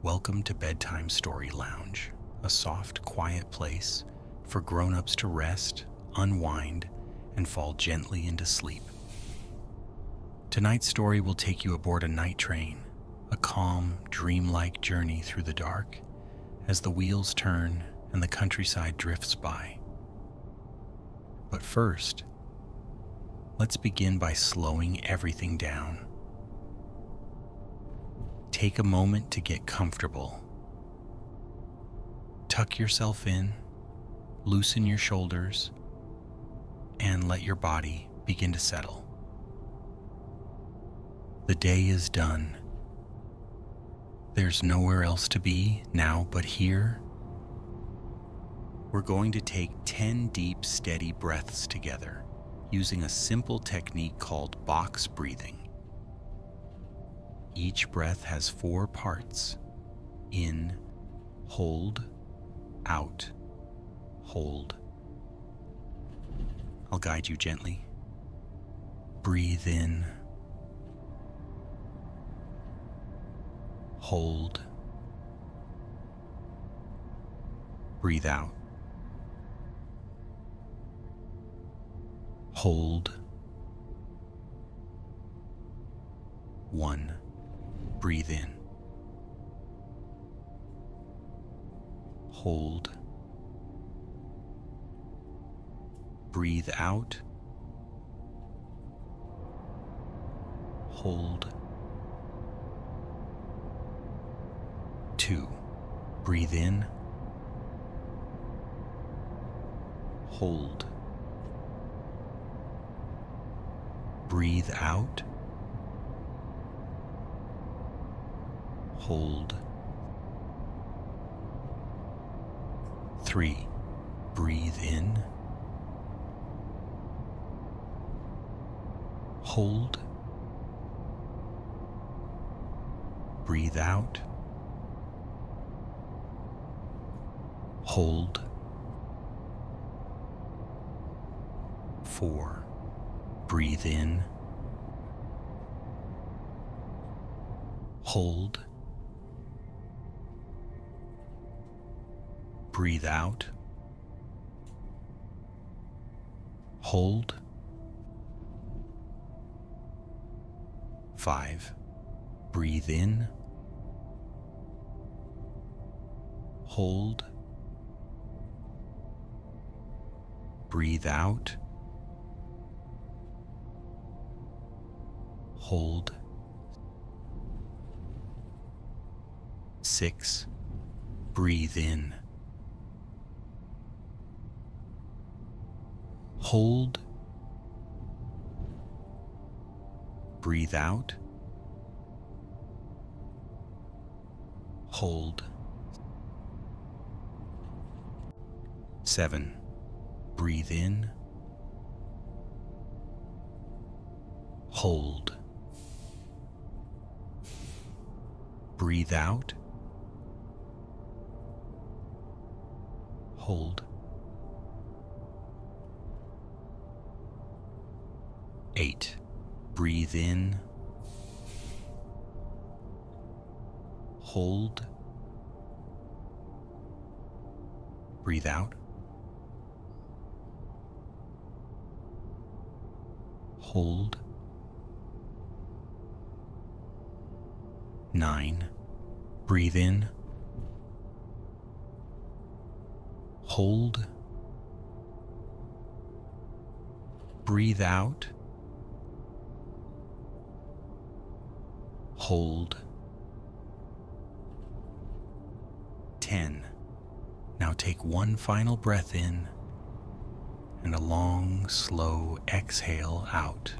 Welcome to Bedtime Story Lounge, a soft, quiet place for grown-ups to rest, unwind, and fall gently into sleep. Tonight's story will take you aboard a night train, a calm, dreamlike journey through the dark as the wheels turn and the countryside drifts by. But first, let's begin by slowing everything down. Take a moment to get comfortable. Tuck yourself in, loosen your shoulders, and let your body begin to settle. The day is done. There's nowhere else to be now but here. We're going to take 10 deep, steady breaths together using a simple technique called box breathing. Each breath has 4 parts: in, hold, out, hold. I'll guide you gently. Breathe in, hold, breathe out, hold. 1. Breathe in, hold, breathe out, hold. 2. Breathe in, hold, breathe out, hold. 3. Breathe in, hold, breathe out, hold. 4. Breathe in, hold, breathe out, hold. 5. Breathe in, hold, breathe out, hold. 6. Breathe in, hold, breathe out, hold. 7. Breathe in, hold, breathe out, hold. 8. Breathe in, hold, breathe out, hold. 9. Breathe in, hold, breathe out, hold. 10. Now take one final breath in and a long, slow exhale out.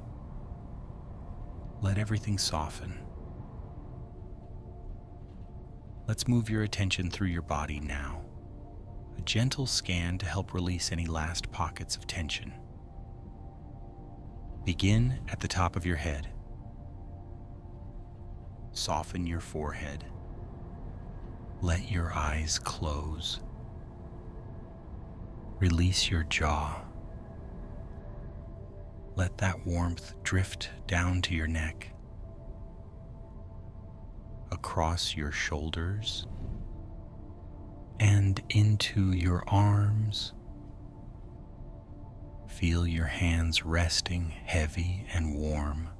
Let everything soften. Let's move your attention through your body now. A gentle scan to help release any last pockets of tension. Begin at the top of your head. Soften your forehead. Let your eyes close. Release your jaw. Let that warmth drift down to your neck. across your shoulders and into your arms. Feel your hands resting heavy and warm.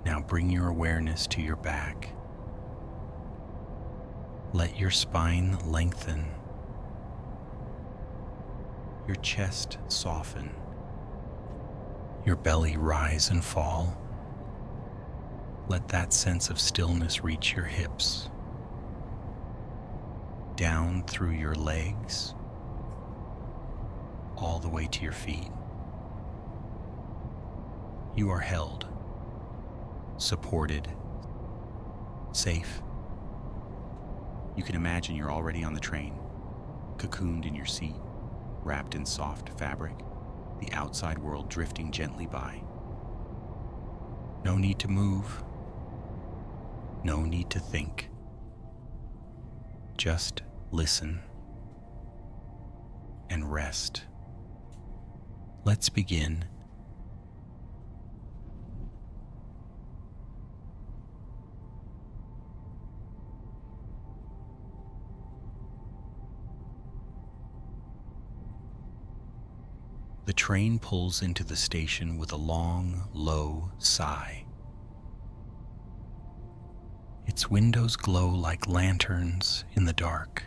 Now bring your awareness to your back. Let your spine lengthen, your chest soften, your belly rise and fall. Let that sense of stillness reach your hips, down through your legs, all the way to your feet. You are held, supported, safe. You can imagine you're already on the train, cocooned in your seat, wrapped in soft fabric, the outside world drifting gently by. No need to move, no need to think. Just listen and rest. Let's begin. The train pulls into the station with a long, low sigh. Its windows glow like lanterns in the dark,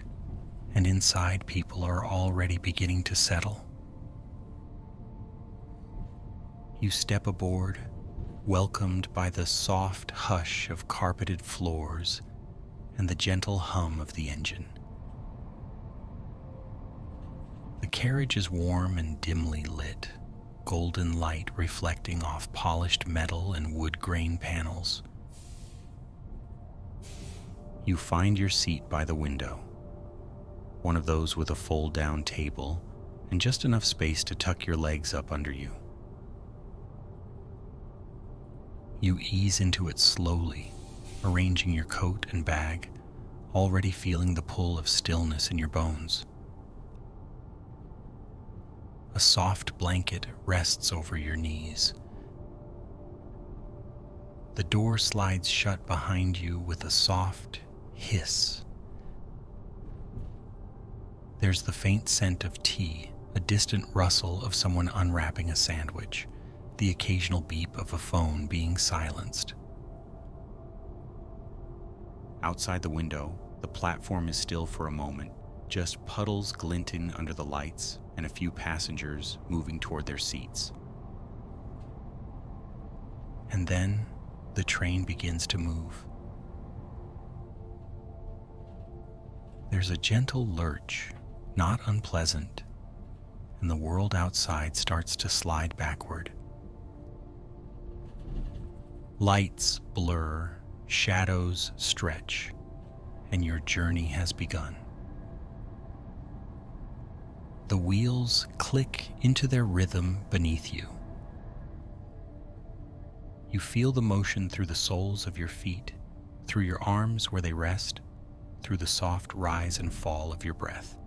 and inside people are already beginning to settle. You step aboard, welcomed by the soft hush of carpeted floors and the gentle hum of the engine. The carriage is warm and dimly lit, golden light reflecting off polished metal and wood grain panels. You find your seat by the window, one of those with a fold-down table and just enough space to tuck your legs up under you. You ease into it slowly, arranging your coat and bag, already feeling the pull of stillness in your bones. A soft blanket rests over your knees. The door slides shut behind you with a soft hiss. There's the faint scent of tea, a distant rustle of someone unwrapping a sandwich, the occasional beep of a phone being silenced. Outside the window, the platform is still for a moment, just puddles glinting under the lights and a few passengers moving toward their seats. And then the train begins to move. There's a gentle lurch, not unpleasant, and the world outside starts to slide backward. Lights blur, shadows stretch, and your journey has begun. The wheels click into their rhythm beneath you. You feel the motion through the soles of your feet, through your arms where they rest, through the soft rise and fall of your breath.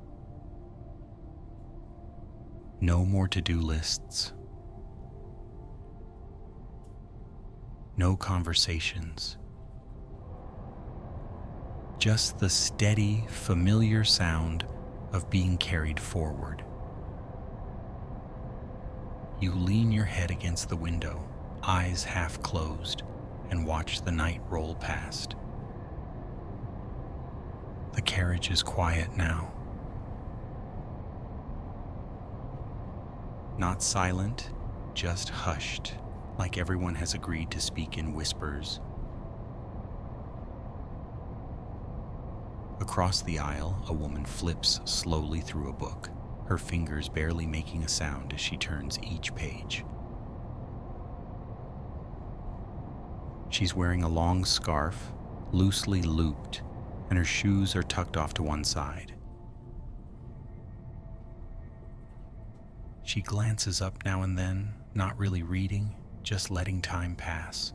No more to-do lists. No conversations. Just the steady, familiar sound of being carried forward. You lean your head against the window, eyes half closed, and watch the night roll past. The carriage is quiet now. Not silent, just hushed, like everyone has agreed to speak in whispers. Across the aisle, a woman flips slowly through a book, her fingers barely making a sound as she turns each page. She's wearing a long scarf, loosely looped, and her shoes are tucked off to one side. She glances up now and then, not really reading, just letting time pass.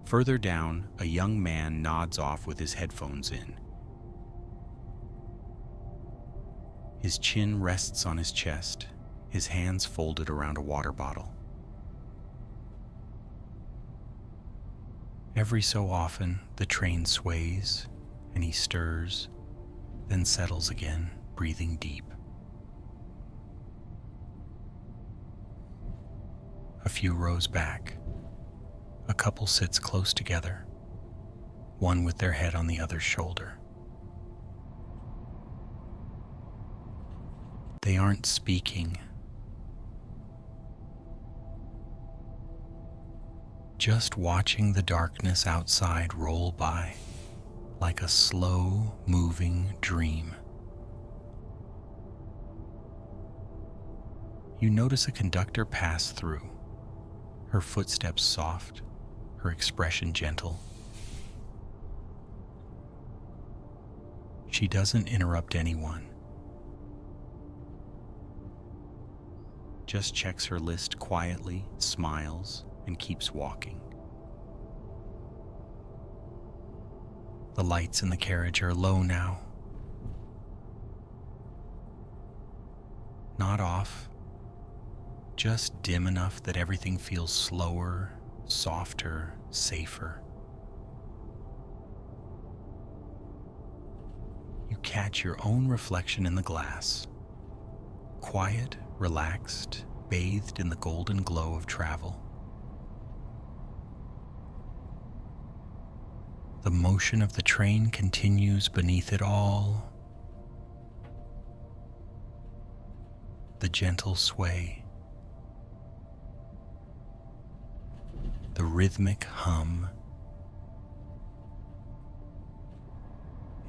Further down, a young man nods off with his headphones in. His chin rests on his chest, his hands folded around a water bottle. Every so often, the train sways and he stirs, then settles again, breathing deep. A few rows back, a couple sits close together, one with their head on the other's shoulder. They aren't speaking, just watching the darkness outside roll by like a slow moving dream. You notice a conductor pass through, her footsteps soft, her expression gentle. She doesn't interrupt anyone, just checks her list quietly, smiles, and keeps walking. The lights in the carriage are low now. Not off, just dim enough that everything feels slower, softer, safer. You catch your own reflection in the glass, quiet, relaxed, bathed in the golden glow of travel. The motion of the train continues beneath it all. The gentle sway, the rhythmic hum.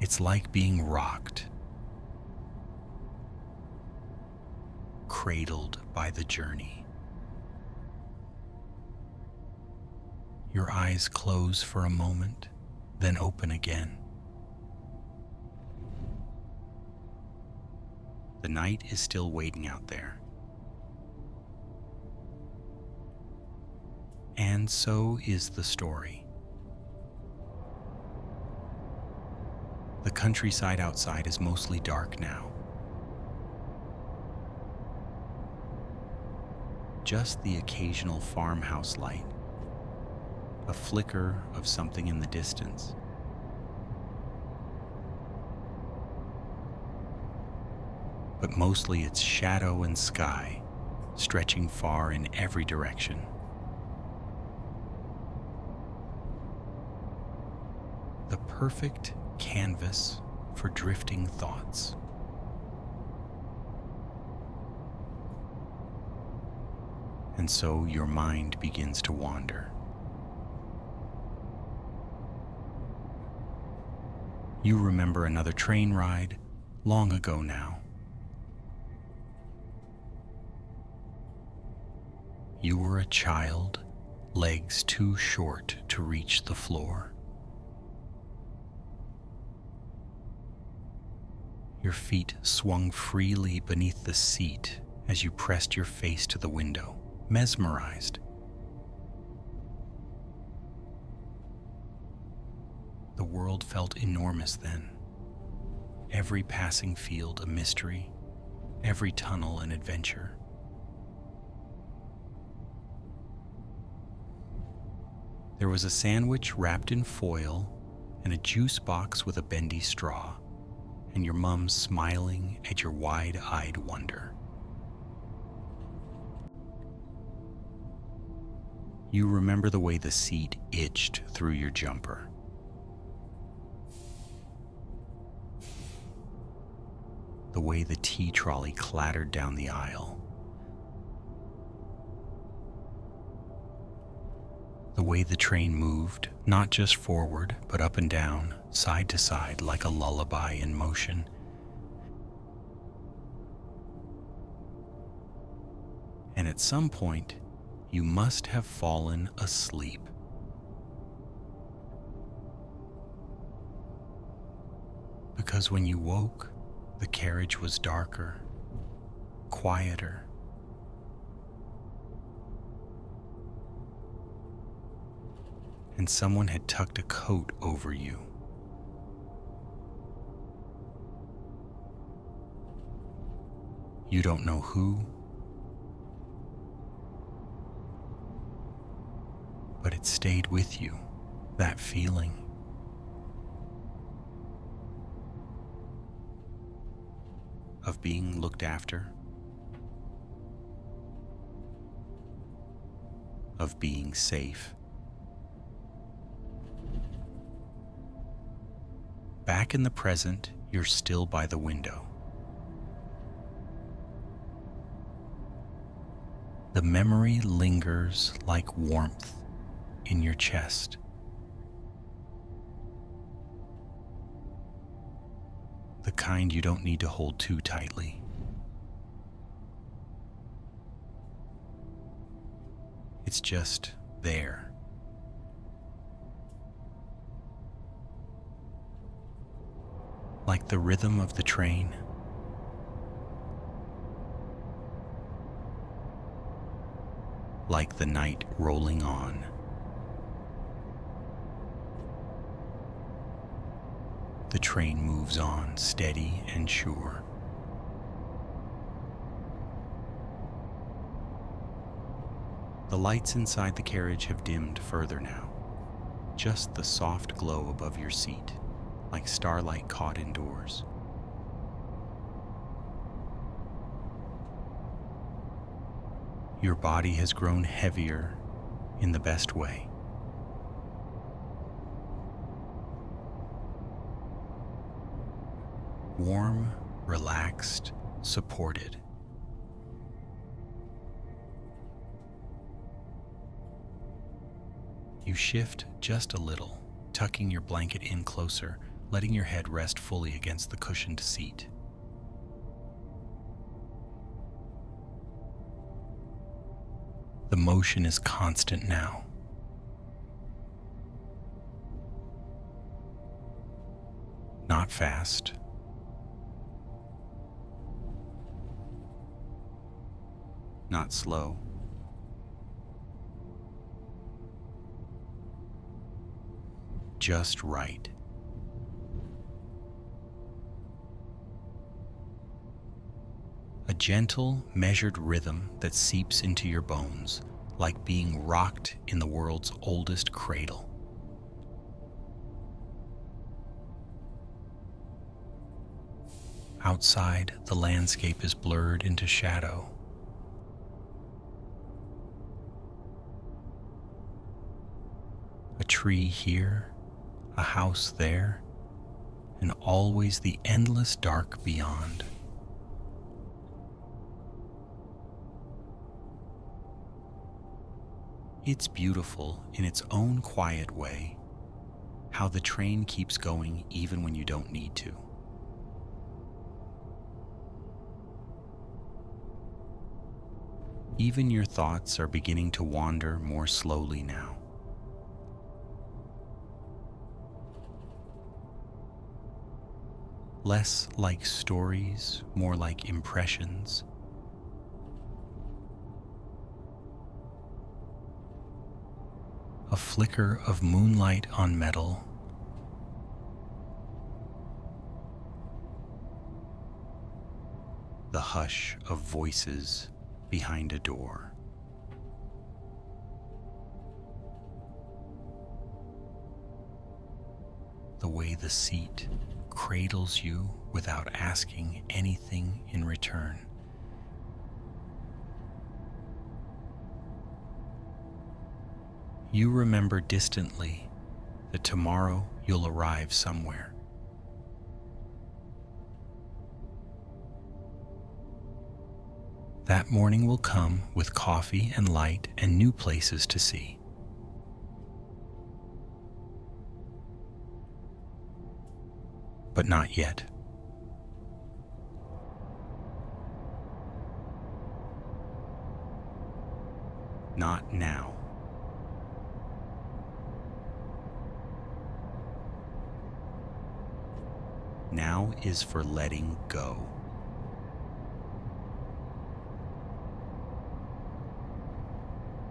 It's like being rocked, cradled by the journey. Your eyes close for a moment, then open again. The night is still waiting out there. And so is the story. The countryside outside is mostly dark now. Just the occasional farmhouse light, a flicker of something in the distance. But mostly it's shadow and sky, stretching far in every direction. The perfect canvas for drifting thoughts. And so your mind begins to wander. You remember another train ride, long ago now. You were a child, legs too short to reach the floor. Your feet swung freely beneath the seat as you pressed your face to the window, mesmerized. The world felt enormous then. Every passing field a mystery, every tunnel an adventure. There was a sandwich wrapped in foil and a juice box with a bendy straw, and your mum smiling at your wide-eyed wonder. You remember the way the seat itched through your jumper. The way the tea trolley clattered down the aisle. The way the train moved, not just forward, but up and down, side to side, like a lullaby in motion. And at some point, you must have fallen asleep. Because when you woke, the carriage was darker, quieter. And someone had tucked a coat over you. You don't know who, but it stayed with you, that feeling of being looked after, of being safe. Back in the present, you're still by the window. The memory lingers like warmth in your chest. The kind you don't need to hold too tightly. It's just there. Like the rhythm of the train. Like the night rolling on. The train moves on, steady and sure. The lights inside the carriage have dimmed further now. Just the soft glow above your seat, like starlight caught indoors. Your body has grown heavier in the best way. Warm, relaxed, supported. You shift just a little, tucking your blanket in closer, letting your head rest fully against the cushioned seat. The motion is constant now. Not fast. Not slow. Just right. A gentle, measured rhythm that seeps into your bones, like being rocked in the world's oldest cradle. Outside, the landscape is blurred into shadow. A tree here, a house there, and always the endless dark beyond. It's beautiful in its own quiet way, how the train keeps going even when you don't need to. Even your thoughts are beginning to wander more slowly now. Less like stories, more like impressions. A flicker of moonlight on metal. The hush of voices behind a door. The way the seat cradles you without asking anything in return. You remember distantly that tomorrow you'll arrive somewhere. That morning will come with coffee and light and new places to see. But not yet. Not now. Now is for letting go.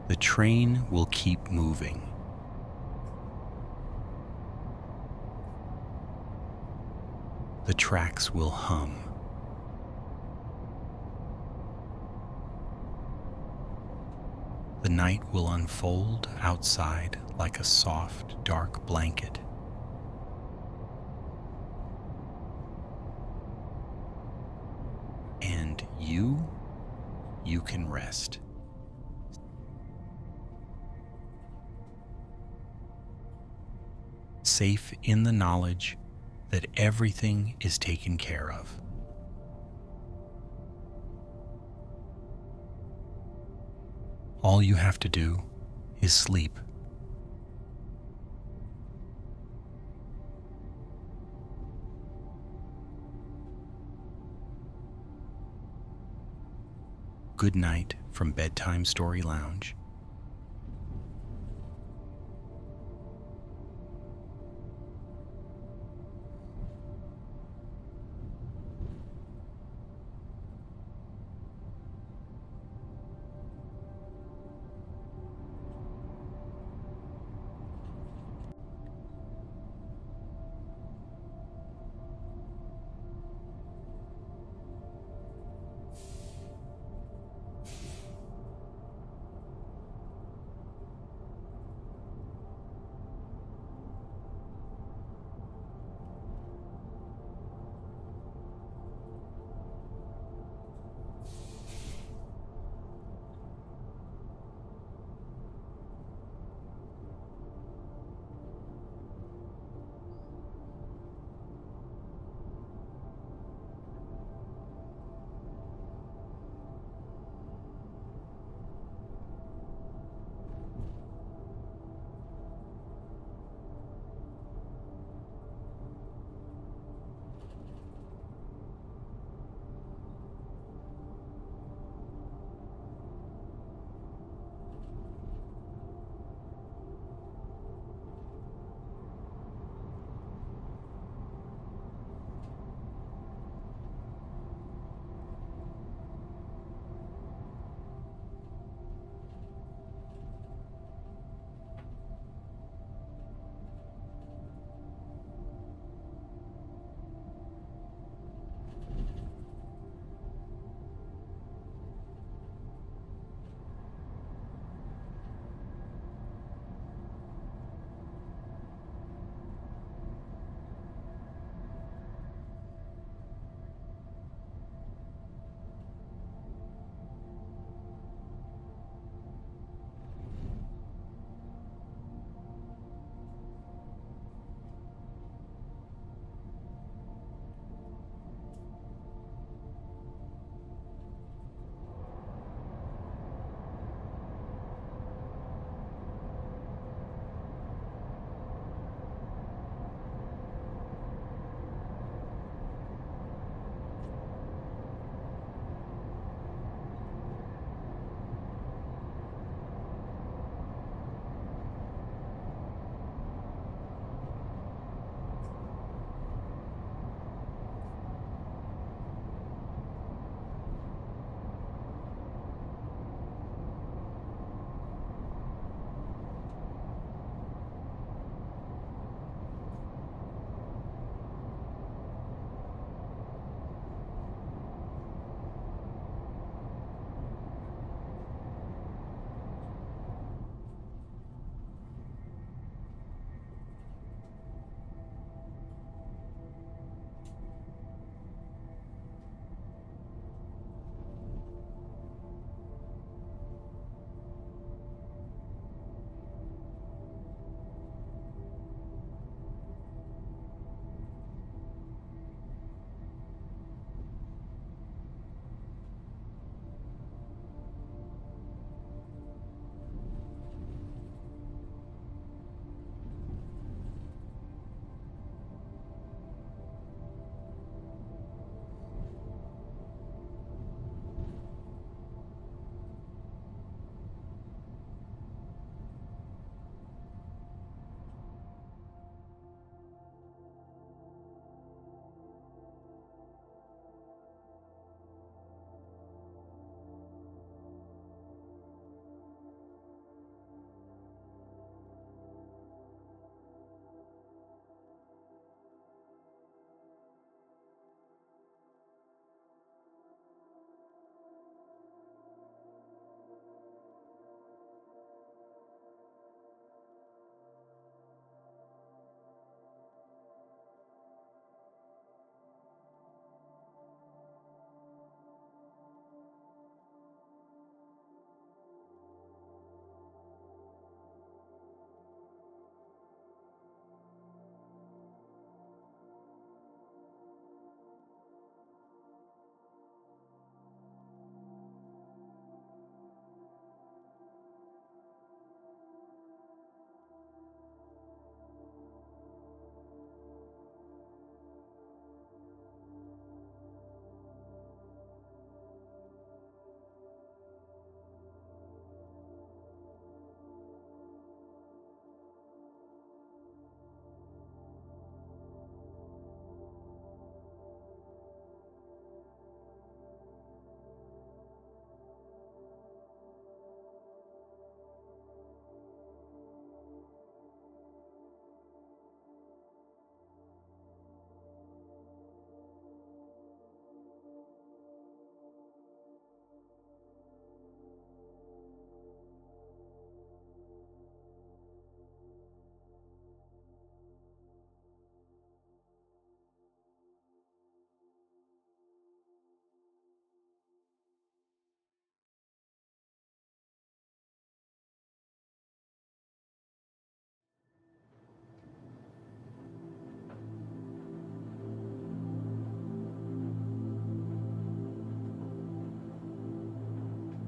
The train will keep moving. The tracks will hum. The night will unfold outside like a soft, dark blanket. And you can rest. Safe in the knowledge that everything is taken care of. All you have to do is sleep. Good night from Bedtime Story Lounge.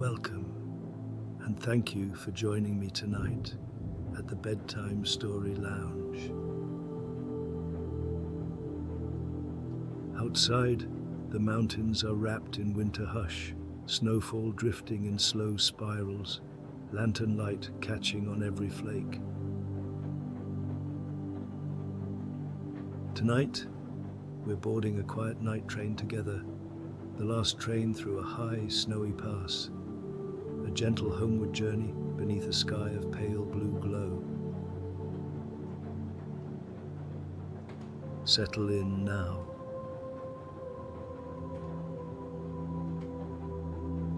Welcome, and thank you for joining me tonight at the Bedtime Story Lounge. Outside, the mountains are wrapped in winter hush, snowfall drifting in slow spirals, lantern light catching on every flake. Tonight, we're boarding a quiet night train together, the last train through a high, snowy pass, a gentle homeward journey beneath a sky of pale blue glow. Settle in now.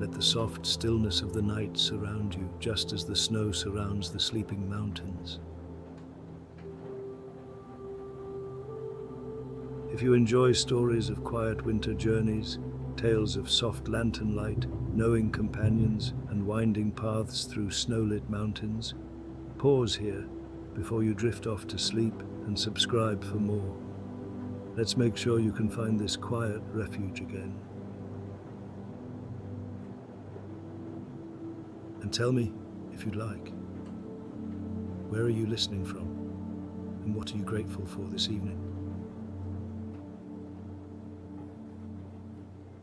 Let the soft stillness of the night surround you, just as the snow surrounds the sleeping mountains. If you enjoy stories of quiet winter journeys, tales of soft lantern light, knowing companions, and winding paths through snow-lit mountains, pause here before you drift off to sleep and subscribe for more. Let's make sure you can find this quiet refuge again. And tell me, if you'd like, where are you listening from? And what are you grateful for this evening?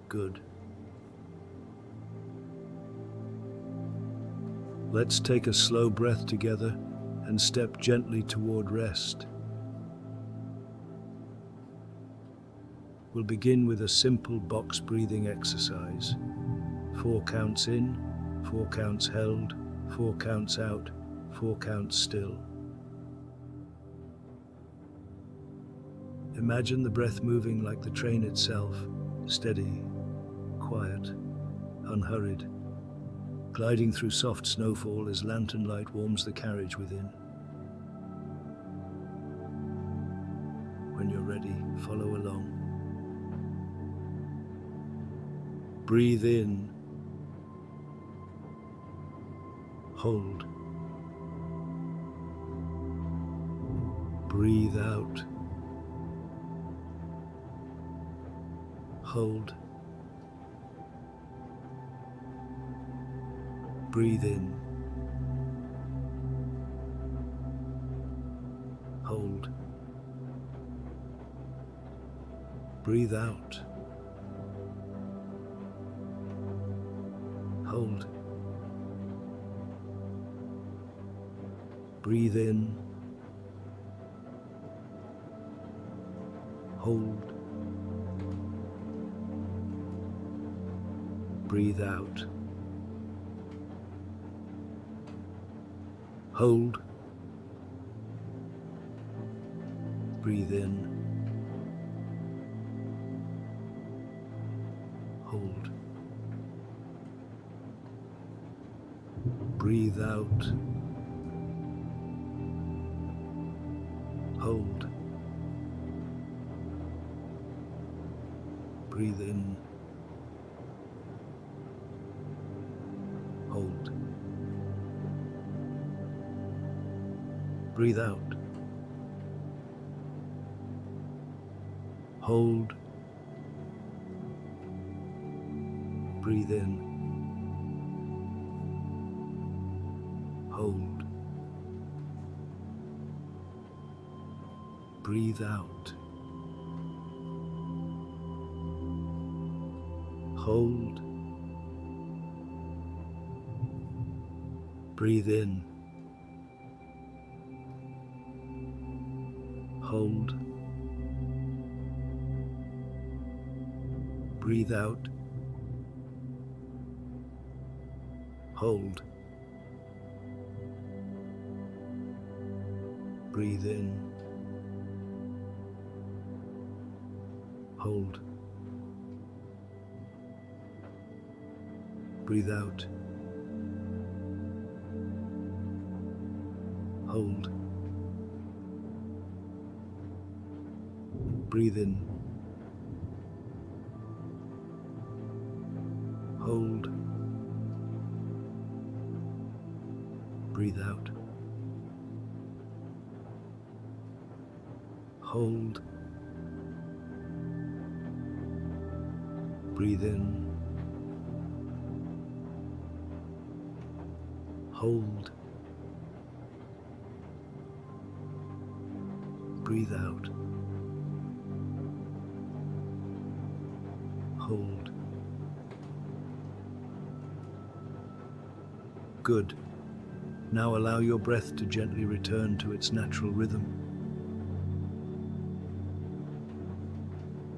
Good. Let's take a slow breath together and step gently toward rest. We'll begin with a simple box breathing exercise. 4 counts in, 4 counts held, 4 counts out, 4 counts still. Imagine the breath moving like the train itself, steady, quiet, unhurried, gliding through soft snowfall as lantern light warms the carriage within. When you're ready, follow along. Breathe in. Hold. Breathe out. Hold. Breathe in. Hold. Breathe out. Hold. Breathe in. Hold. Breathe out. Hold. Breathe in. Hold. Breathe out. Hold. Breathe in. Hold. Breathe out. Hold. Breathe in. Hold. Breathe out. Hold. Breathe in. Hold. Breathe out. Hold. Breathe in. Hold. Breathe out. Hold. Breathe in. Hold. Breathe out. Hold. Breathe in. Hold. Breathe out. Hold. Good. Now allow your breath to gently return to its natural rhythm.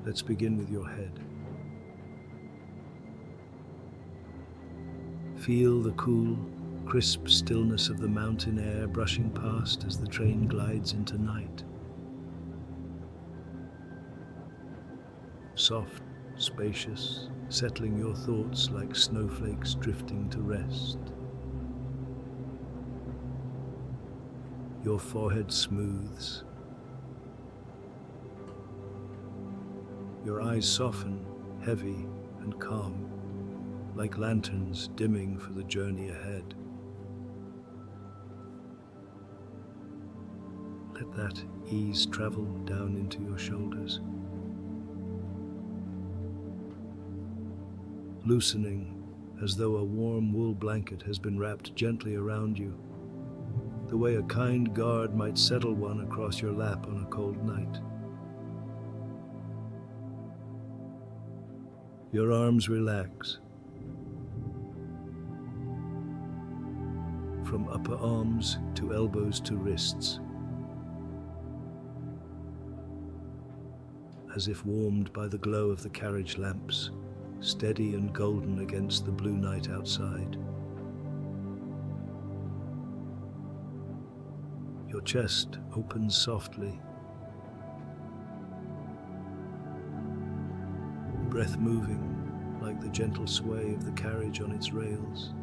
Let's begin with your head. Feel the cool, crisp stillness of the mountain air brushing past as the train glides into night. Soft, spacious, settling your thoughts like snowflakes drifting to rest. Your forehead smooths. Your eyes soften, heavy and calm, like lanterns dimming for the journey ahead. Let that ease travel down into your shoulders, loosening as though a warm wool blanket has been wrapped gently around you, the way a kind guard might settle one across your lap on a cold night. Your arms relax, from upper arms to elbows to wrists, as if warmed by the glow of the carriage lamps, steady and golden against the blue night outside. Your chest opens softly, breath moving like the gentle sway of the carriage on its rails.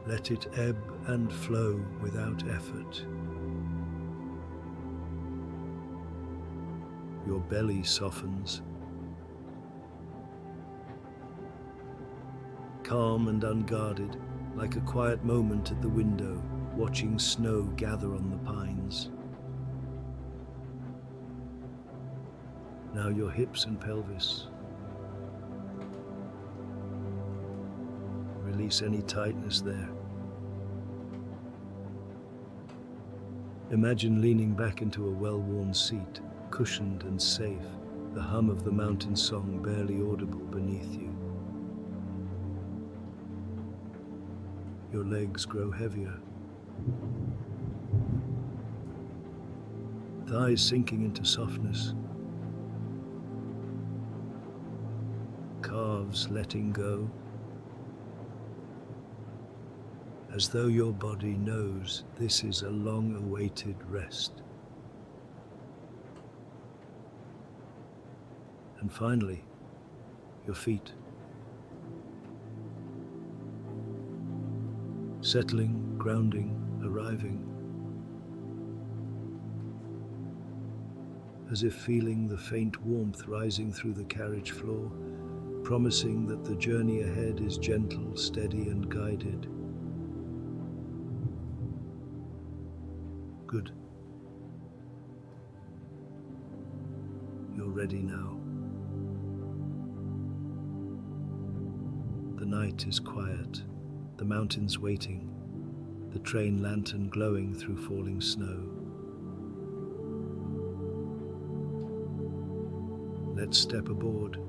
Let it ebb and flow without effort. Your belly softens, calm and unguarded, like a quiet moment at the window, watching snow gather on the pines. Now your hips and pelvis. Release any tightness there. Imagine leaning back into a well-worn seat, cushioned and safe, the hum of the mountain song barely audible beneath you. Your legs grow heavier, thighs sinking into softness, calves letting go, as though your body knows this is a long-awaited rest. And finally, your feet. Settling, grounding, arriving. As if feeling the faint warmth rising through the carriage floor, promising that the journey ahead is gentle, steady, and guided. Good. You're ready now. The night is quiet, the mountains waiting, the train lantern glowing through falling snow. Let's step aboard.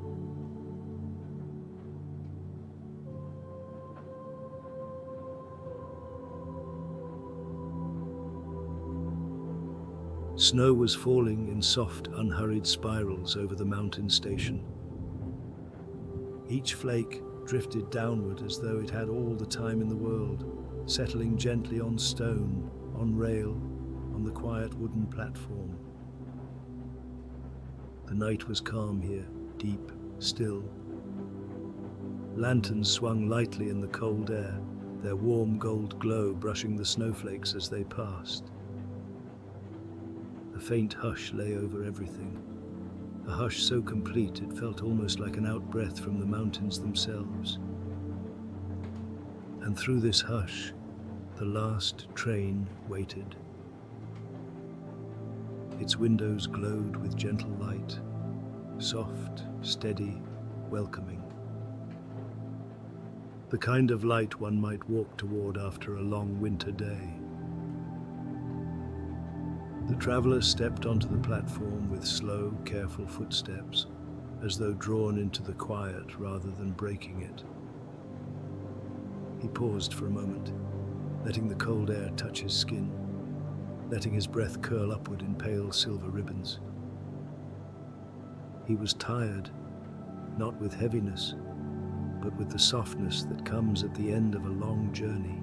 Snow was falling in soft, unhurried spirals over the mountain station. Each flake drifted downward as though it had all the time in the world, settling gently on stone, on rail, on the quiet wooden platform. The night was calm here, deep, still. Lanterns swung lightly in the cold air, their warm gold glow brushing the snowflakes as they passed. A faint hush lay over everything, a hush so complete it felt almost like an out-breath from the mountains themselves. And through this hush, the last train waited. Its windows glowed with gentle light, soft, steady, welcoming. The kind of light one might walk toward after a long winter day. The traveler stepped onto the platform with slow, careful footsteps, as though drawn into the quiet rather than breaking it. He paused for a moment, letting the cold air touch his skin, letting his breath curl upward in pale silver ribbons. He was tired, not with heaviness, but with the softness that comes at the end of a long journey.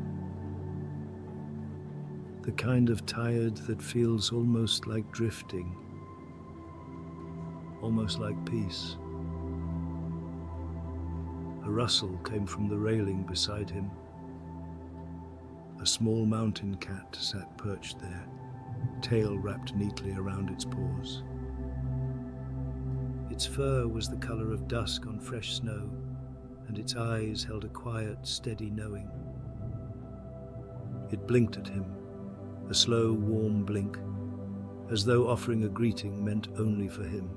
The kind of tired that feels almost like drifting, almost like peace. A rustle came from the railing beside him. A small mountain cat sat perched there, tail wrapped neatly around its paws. Its fur was the color of dusk on fresh snow, and its eyes held a quiet, steady knowing. It blinked at him, a slow, warm blink, as though offering a greeting meant only for him.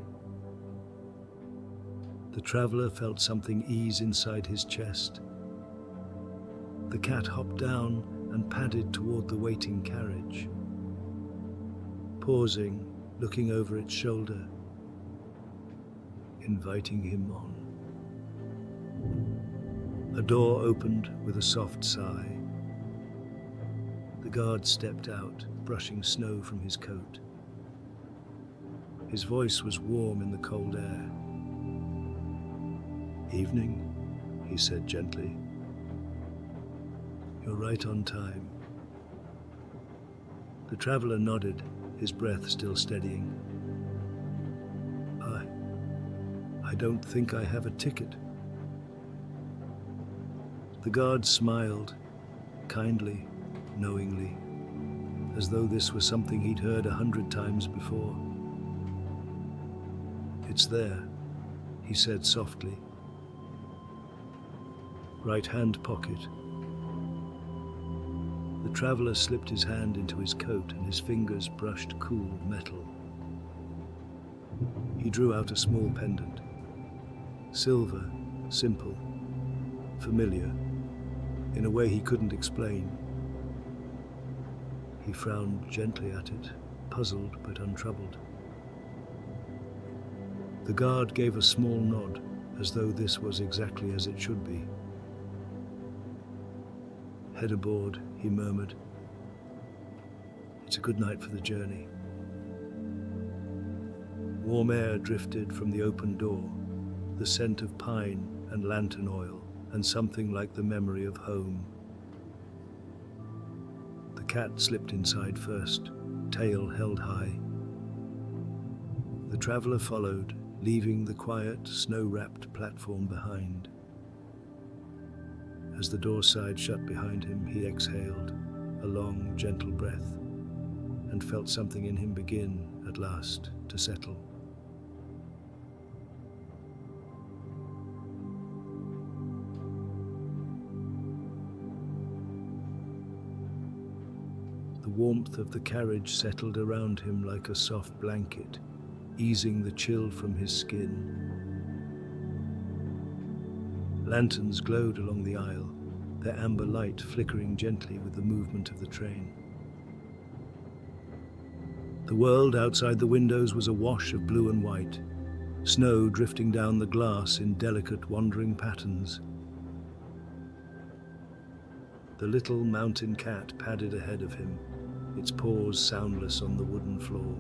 The traveler felt something ease inside his chest. The cat hopped down and padded toward the waiting carriage. Pausing, looking over its shoulder, inviting him on. A door opened with a soft sigh. The guard stepped out, brushing snow from his coat. His voice was warm in the cold air. "Evening," he said gently. "You're right on time." The traveler nodded, his breath still steadying. I don't think I have a ticket." The guard smiled, kindly, knowingly, as though this was something he'd heard 100 times before. "It's there," he said softly. "Right hand pocket." The traveler slipped his hand into his coat and his fingers brushed cool metal. He drew out a small pendant. Silver, simple, familiar, in a way he couldn't explain. He frowned gently at it, puzzled but untroubled. The guard gave a small nod, as though this was exactly as it should be. "Head aboard," he murmured. "It's a good night for the journey." Warm air drifted from the open door, the scent of pine and lantern oil, and something like the memory of home. The cat slipped inside first, tail held high. The traveler followed, leaving the quiet, snow-wrapped platform behind. As the door side shut behind him, he exhaled, a long, gentle breath, and felt something in him begin, at last, to settle. The warmth of the carriage settled around him like a soft blanket, easing the chill from his skin. Lanterns glowed along the aisle, their amber light flickering gently with the movement of the train. The world outside the windows was a wash of blue and white, snow drifting down the glass in delicate wandering patterns. The little mountain cat padded ahead of him, its paws soundless on the wooden floor.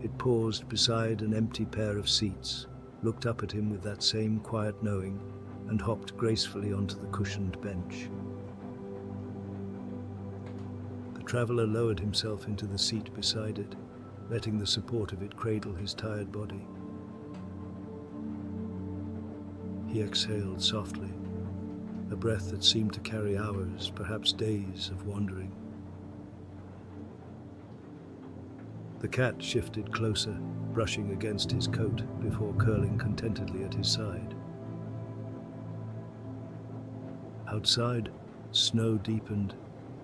It paused beside an empty pair of seats, looked up at him with that same quiet knowing, and hopped gracefully onto the cushioned bench. The traveler lowered himself into the seat beside it, letting the support of it cradle his tired body. He exhaled softly, a breath that seemed to carry hours, perhaps days of wandering. The cat shifted closer, brushing against his coat before curling contentedly at his side. Outside, snow deepened,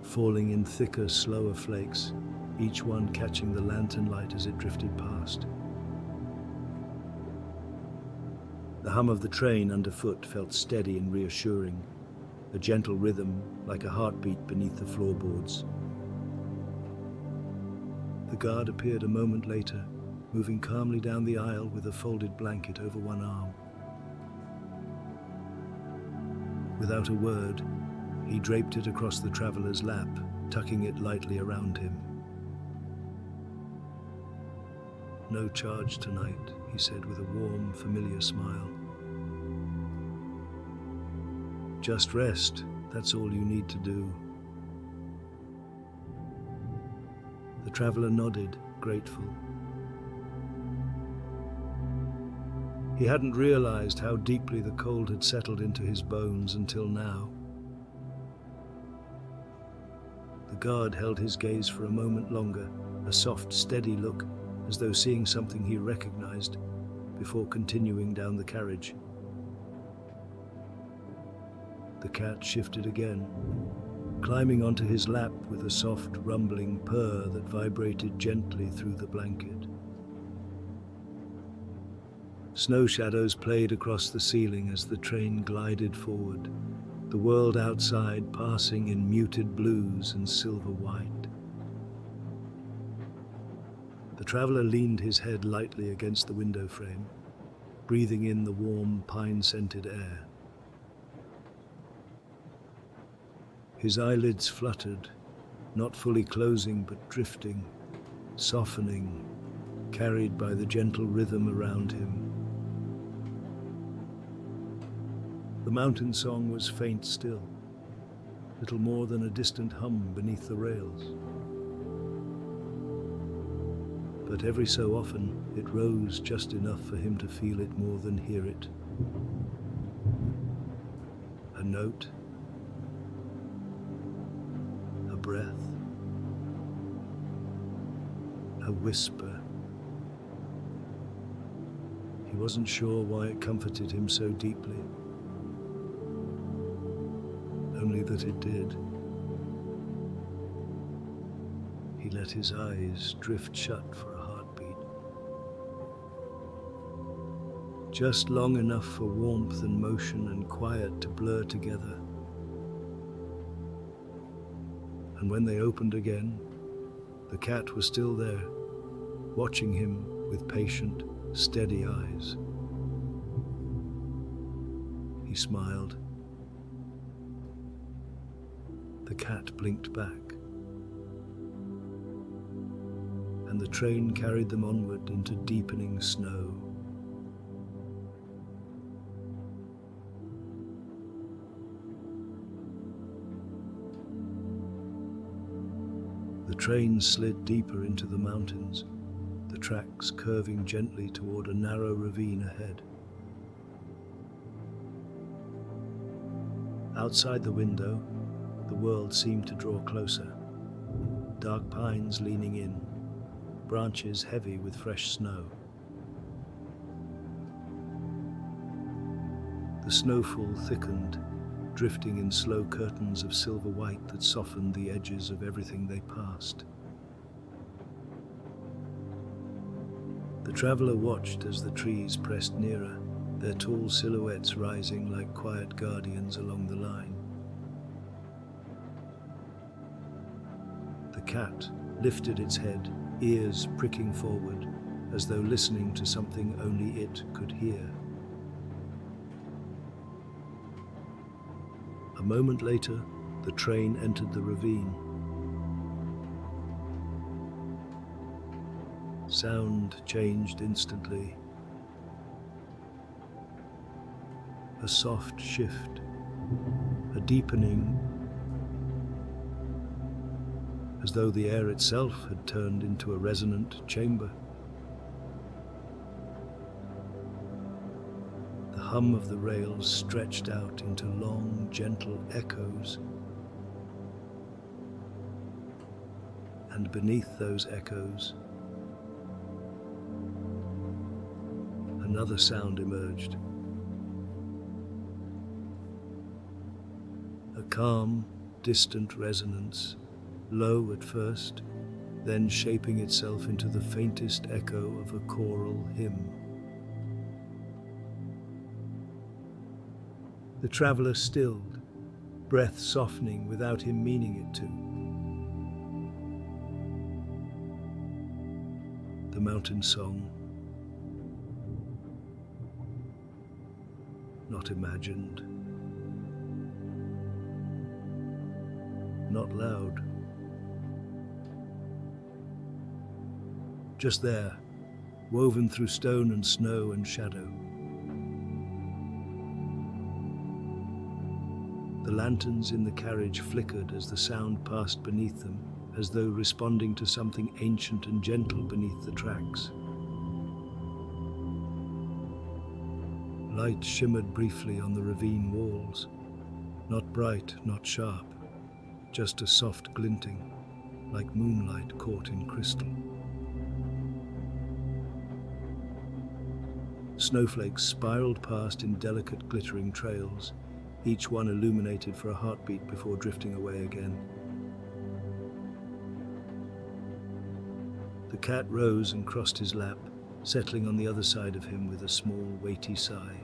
falling in thicker, slower flakes, each one catching the lantern light as it drifted past. The hum of the train underfoot felt steady and reassuring, a gentle rhythm like a heartbeat beneath the floorboards. The guard appeared a moment later, moving calmly down the aisle with a folded blanket over one arm. Without a word, he draped it across the traveler's lap, tucking it lightly around him. "No charge tonight," he said with a warm, familiar smile. "Just rest, that's all you need to do." The traveler nodded, grateful. He hadn't realized how deeply the cold had settled into his bones until now. The guard held his gaze for a moment longer, a soft, steady look, as though seeing something he recognized, before continuing down the carriage. The cat shifted again, climbing onto his lap with a soft, rumbling purr that vibrated gently through the blanket. Snow shadows played across the ceiling as the train glided forward, the world outside passing in muted blues and silver white. The traveler leaned his head lightly against the window frame, breathing in the warm, pine-scented air. His eyelids fluttered, not fully closing but drifting, softening, carried by the gentle rhythm around him. The mountain song was faint still, little more than a distant hum beneath the rails. But every so often it rose just enough for him to feel it more than hear it. A note, a breath, a whisper. He wasn't sure why it comforted him so deeply. Only that it did. He let his eyes drift shut for a heartbeat. Just long enough for warmth and motion and quiet to blur together. And when they opened again, the cat was still there, watching him with patient, steady eyes. He smiled. The cat blinked back, and the train carried them onward into deepening snow. The train slid deeper into the mountains, the tracks curving gently toward a narrow ravine ahead. Outside the window, the world seemed to draw closer. Dark pines leaning in, branches heavy with fresh snow. The snowfall thickened, drifting in slow curtains of silver white that softened the edges of everything they passed. The traveler watched as the trees pressed nearer, their tall silhouettes rising like quiet guardians along the line. The cat lifted its head, ears pricking forward, as though listening to something only it could hear. A moment later, the train entered the ravine. Sound changed instantly. A soft shift, a deepening, as though the air itself had turned into a resonant chamber. The hum of the rails stretched out into long, gentle echoes. And beneath those echoes, another sound emerged. A calm, distant resonance, low at first, then shaping itself into the faintest echo of a choral hymn. The traveller stilled, breath softening without him meaning it to. The mountain song, not imagined, not loud, just there, woven through stone and snow and shadow. The lanterns in the carriage flickered as the sound passed beneath them, as though responding to something ancient and gentle beneath the tracks. Light shimmered briefly on the ravine walls, not bright, not sharp, just a soft glinting, like moonlight caught in crystal. Snowflakes spiraled past in delicate glittering trails, each one illuminated for a heartbeat before drifting away again. The cat rose and crossed his lap, settling on the other side of him with a small, weighty sigh.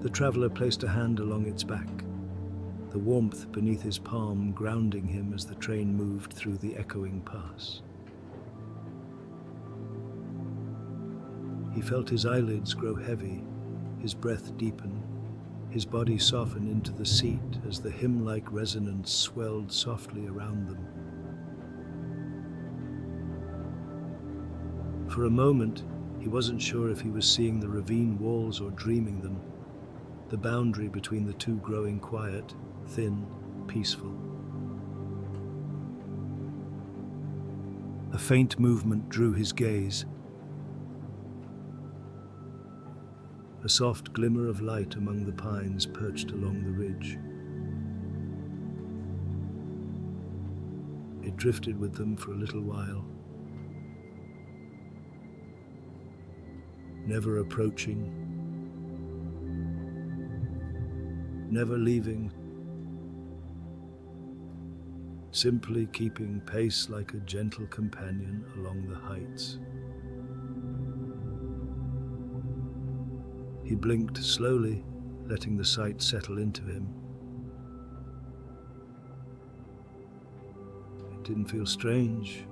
The traveller placed a hand along its back, the warmth beneath his palm grounding him as the train moved through the echoing pass. He felt his eyelids grow heavy, his breath deepen, his body soften into the seat as the hymn-like resonance swelled softly around them. For a moment, he wasn't sure if he was seeing the ravine walls or dreaming them, the boundary between the two growing quiet, thin, peaceful. A faint movement drew his gaze. A soft glimmer of light among the pines perched along the ridge. It drifted with them for a little while, never approaching, never leaving, simply keeping pace like a gentle companion along the heights. He blinked slowly, letting the sight settle into him. It didn't feel strange,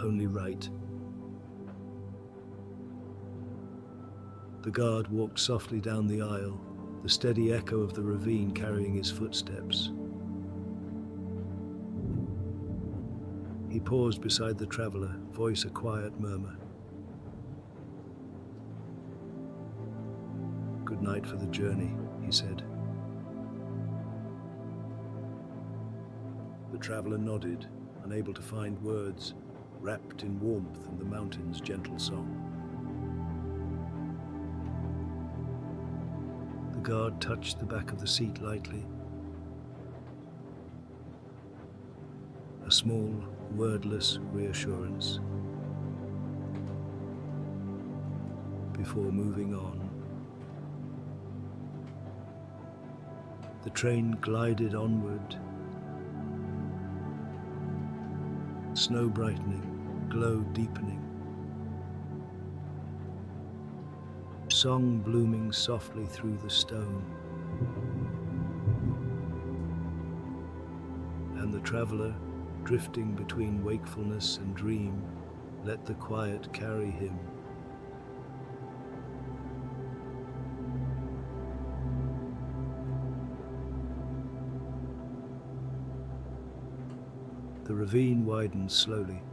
only right. The guard walked softly down the aisle, the steady echo of the ravine carrying his footsteps. He paused beside the traveller, voice a quiet murmur. "Good night for the journey," he said. The traveller nodded, unable to find words, wrapped in warmth and the mountain's gentle song. The guard touched the back of the seat lightly. A small, wordless reassurance. Before moving on, the train glided onward, snow brightening, glow deepening, song blooming softly through the stone. And the traveller, drifting between wakefulness and dream, let the quiet carry him. The ravine widened slowly,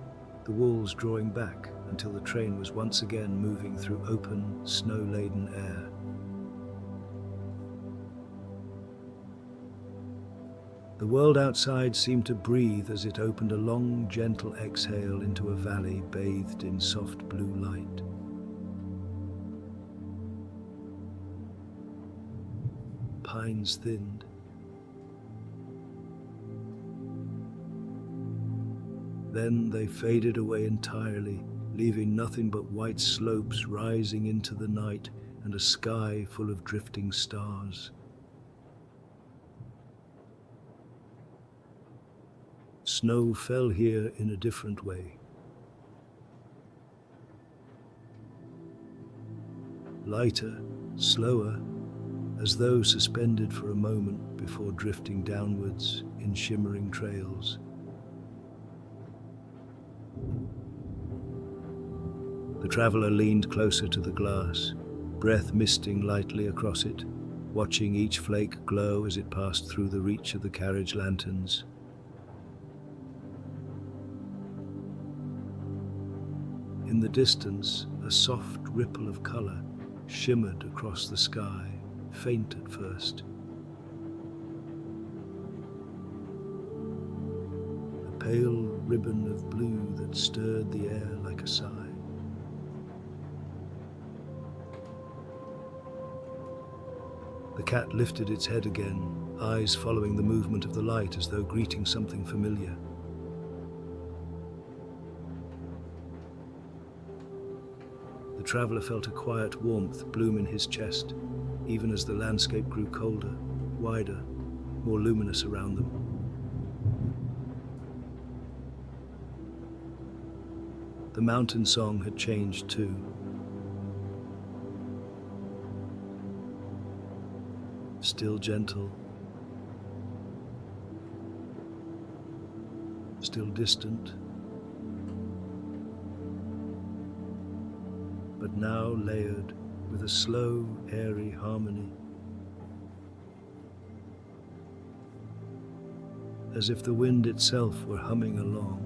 the walls drawing back until the train was once again moving through open, snow-laden air. The world outside seemed to breathe as it opened a long, gentle exhale into a valley bathed in soft blue light. Pines thinned. Then they faded away entirely, leaving nothing but white slopes rising into the night and a sky full of drifting stars. Snow fell here in a different way. lighter, slower, as though suspended for a moment before drifting downwards in shimmering trails. The traveler leaned closer to the glass, breath misting lightly across it, watching each flake glow as it passed through the reach of the carriage lanterns. In the distance, a soft ripple of color shimmered across the sky, faint at first. A pale ribbon of blue that stirred the air like a sigh. The cat lifted its head again, eyes following the movement of the light as though greeting something familiar. The traveler felt a quiet warmth bloom in his chest, even as the landscape grew colder, wider, more luminous around them. The mountain song had changed too. Still gentle, still distant, but now layered with a slow, airy harmony, as if the wind itself were humming along.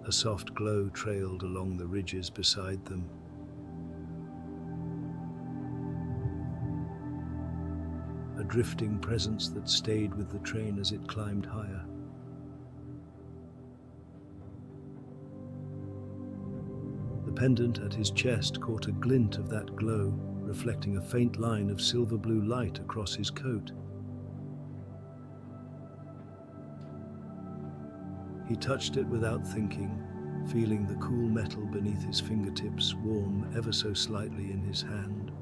A soft glow trailed along the ridges beside them. A drifting presence that stayed with the train as it climbed higher. The pendant at his chest caught a glint of that glow, reflecting a faint line of silver blue light across his coat. He touched it without thinking, feeling the cool metal beneath his fingertips warm ever so slightly in his hand.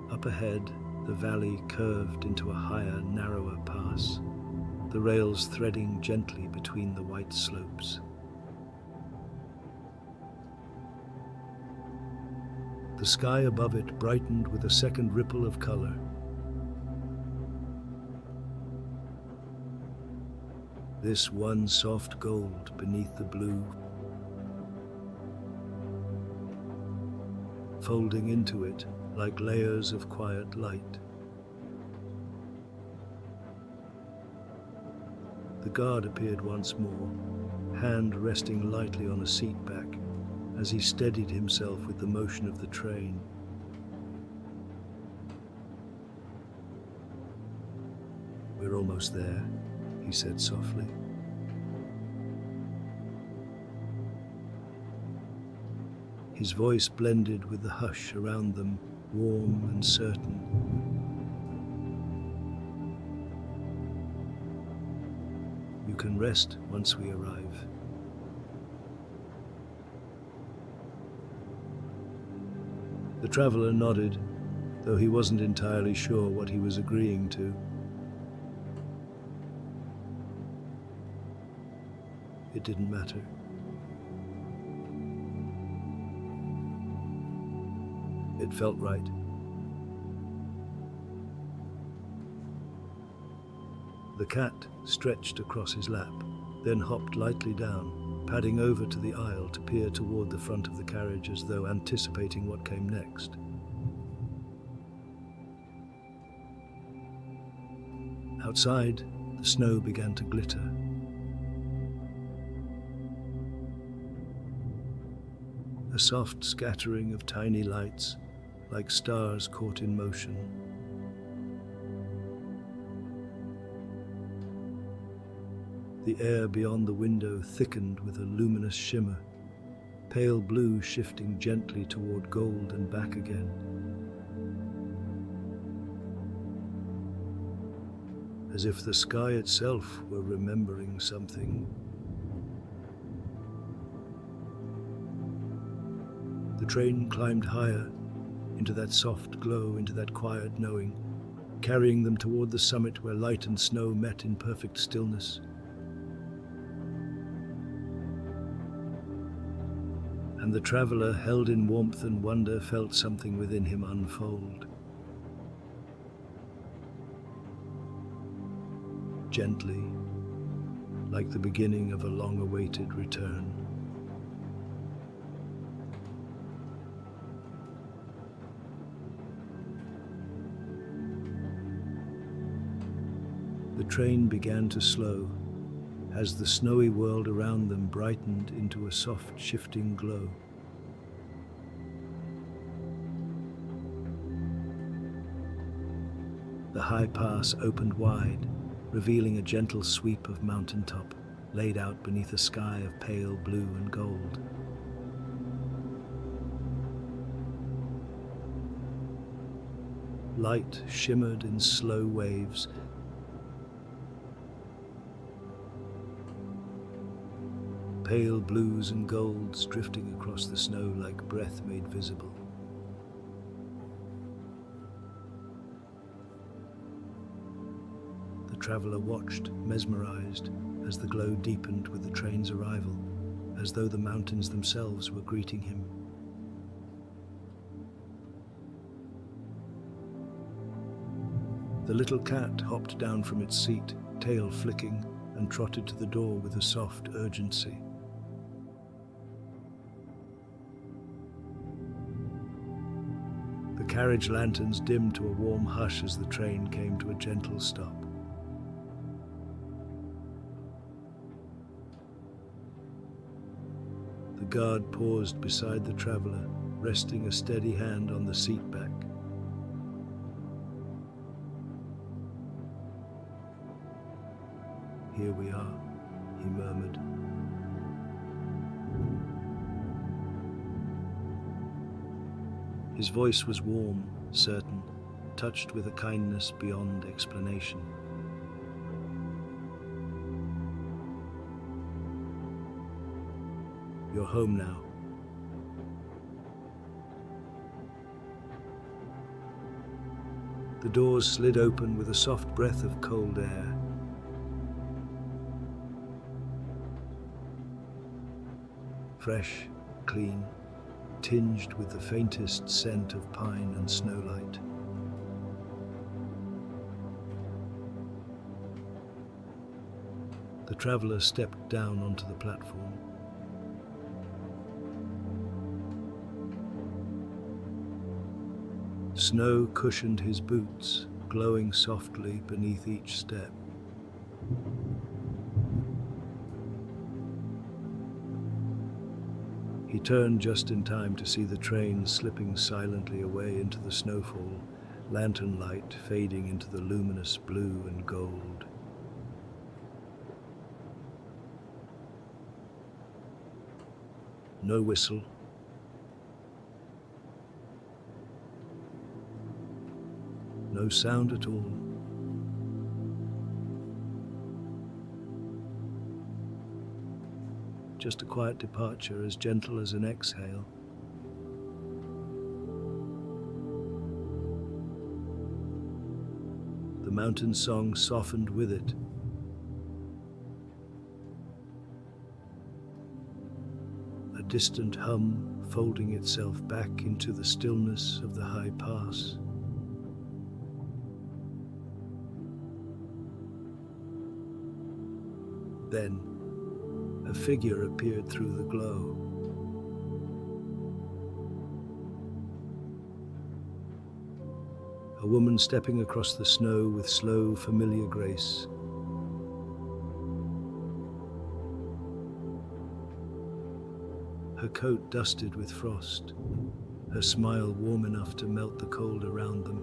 Up ahead, the valley curved into a higher, narrower pass, the rails threading gently between the white slopes. The sky above it brightened with a second ripple of color. This one soft gold beneath the blue, folding into it like layers of quiet light. The guard appeared once more, hand resting lightly on a seat back as he steadied himself with the motion of the train. "We're almost there," he said softly. His voice blended with the hush around them, warm and certain. "You can rest once we arrive." The traveler nodded, though he wasn't entirely sure what he was agreeing to. It didn't matter. It felt right. The cat stretched across his lap, then hopped lightly down, padding over to the aisle to peer toward the front of the carriage as though anticipating what came next. Outside, the snow began to glitter. A soft scattering of tiny lights, like stars caught in motion. The air beyond the window thickened with a luminous shimmer, pale blue shifting gently toward gold and back again. As if the sky itself were remembering something. The train climbed higher, into that soft glow, into that quiet knowing, carrying them toward the summit where light and snow met in perfect stillness. and the traveller, held in warmth and wonder, felt something within him unfold. Gently, like the beginning of a long-awaited return. The train began to slow as the snowy world around them brightened into a soft, shifting glow. The high pass opened wide, revealing a gentle sweep of mountaintop, laid out beneath a sky of pale blue and gold. Light shimmered in slow waves, pale blues and golds drifting across the snow like breath made visible. The traveller watched, mesmerized, as the glow deepened with the train's arrival, as though the mountains themselves were greeting him. The little cat hopped down from its seat, tail flicking, and trotted to the door with a soft urgency. The carriage lanterns dimmed to a warm hush as the train came to a gentle stop. The guard paused beside the traveller, resting a steady hand on the seat back. "Here we are," he murmured. His voice was warm, certain, touched with a kindness beyond explanation. "You're home now." The doors slid open with a soft breath of cold air. Fresh, clean, tinged with the faintest scent of pine and snowlight. The traveller stepped down onto the platform. Snow cushioned his boots, glowing softly beneath each step. He turned just in time to see the train slipping silently away into the snowfall, lantern light fading into the luminous blue and gold. No whistle. No sound at all. Just a quiet departure, as gentle as an exhale. The mountain song softened with it. A distant hum folding itself back into the stillness of the high pass. Then, a figure appeared through the glow. A woman stepping across the snow with slow, familiar grace. Her coat dusted with frost, her smile warm enough to melt the cold around them.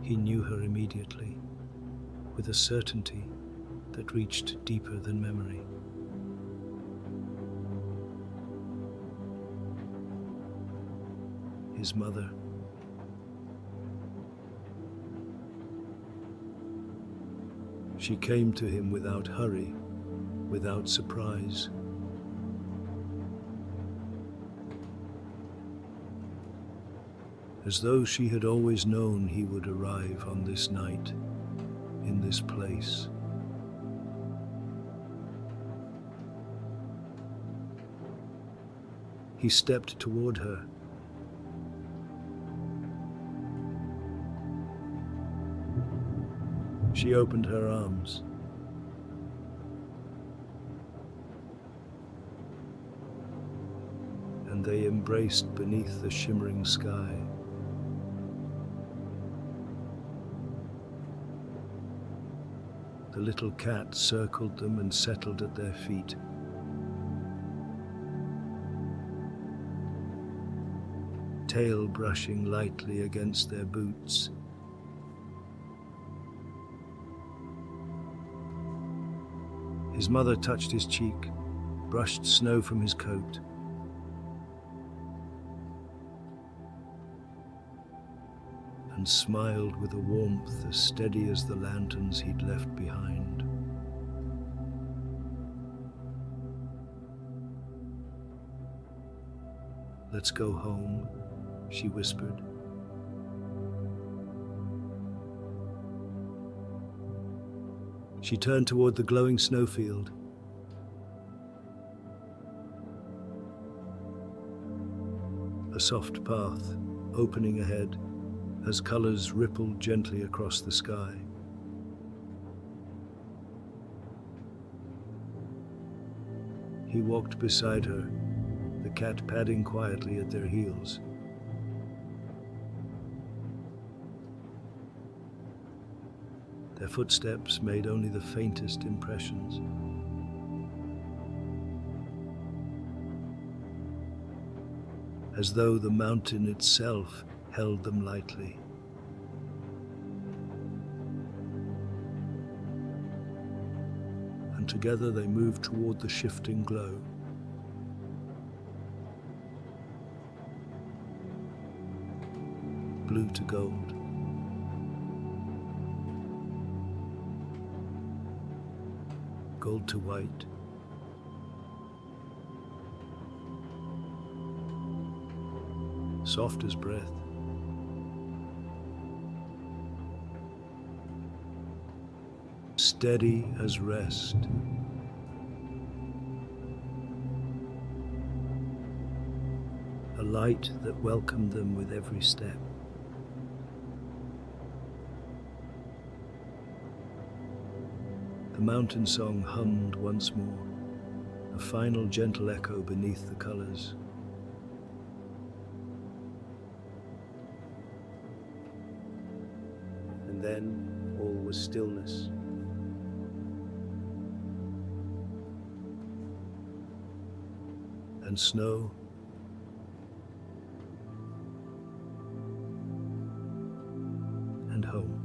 He knew her immediately, with a certainty that reached deeper than memory. His mother. She came to him without hurry, without surprise. As though she had always known he would arrive on this night, in this place. He stepped toward her. She opened her arms. And they embraced beneath the shimmering sky. The little cat circled them and settled at their feet. Tail brushing lightly against their boots. His mother touched his cheek, brushed snow from his coat. And smiled with a warmth as steady as the lanterns he'd left behind. "Let's go home," she whispered. She turned toward the glowing snowfield. A soft path opening ahead as colors rippled gently across the sky. He walked beside her, the cat padding quietly at their heels. Their footsteps made only the faintest impressions. As though the mountain itself held them lightly. And together they moved toward the shifting glow. Blue to gold. Gold to white. Soft as breath. Steady as rest. A light that welcomed them with every step. The mountain song hummed once more, a final gentle echo beneath the colors. And then all was stillness. And snow. And home.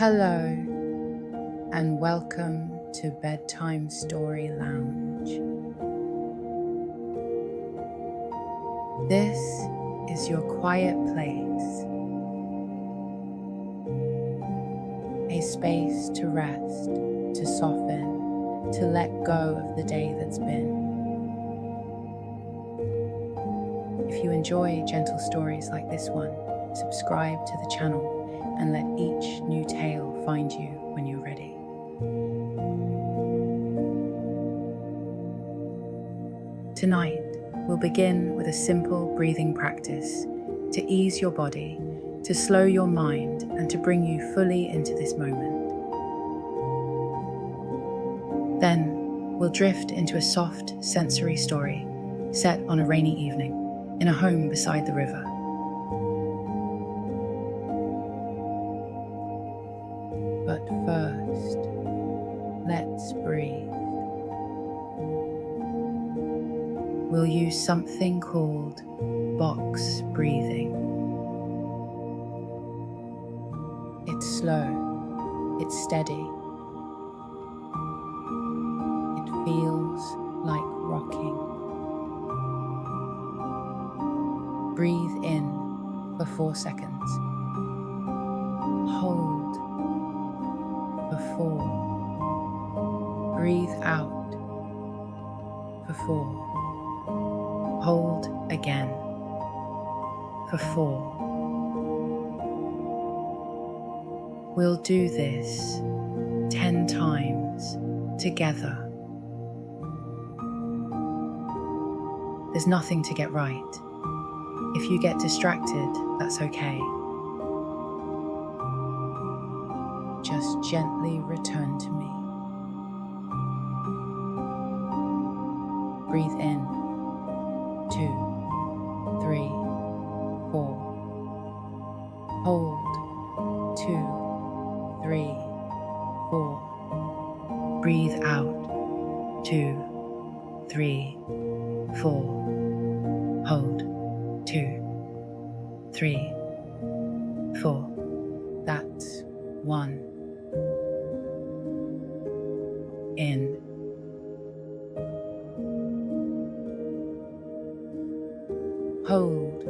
Hello, and welcome to Bedtime Story Lounge. This is your quiet place, a space to rest, to soften, to let go of the day that's been. If you enjoy gentle stories like this one, subscribe to the channel and let each new tale find you when you're ready. Tonight, we'll begin with a simple breathing practice to ease your body, to slow your mind, and to bring you fully into this moment. Then, we'll drift into a soft, sensory story set on a rainy evening in a home beside the river. But first, let's breathe. We'll use something called box breathing. It's slow, it's steady. It feels like rocking. Breathe in for 4 seconds. Hold for 4. Breathe out for 4. Hold again for 4. We'll do this 10 times together. There's nothing to get right. If you get distracted, that's okay. Just gently return to me. Breathe in. 2, 3, 4. Hold. 2, 3, 4. Breathe out. 2, 3, 4. Hold. 2, 3, 4. That's 1. In. Hold.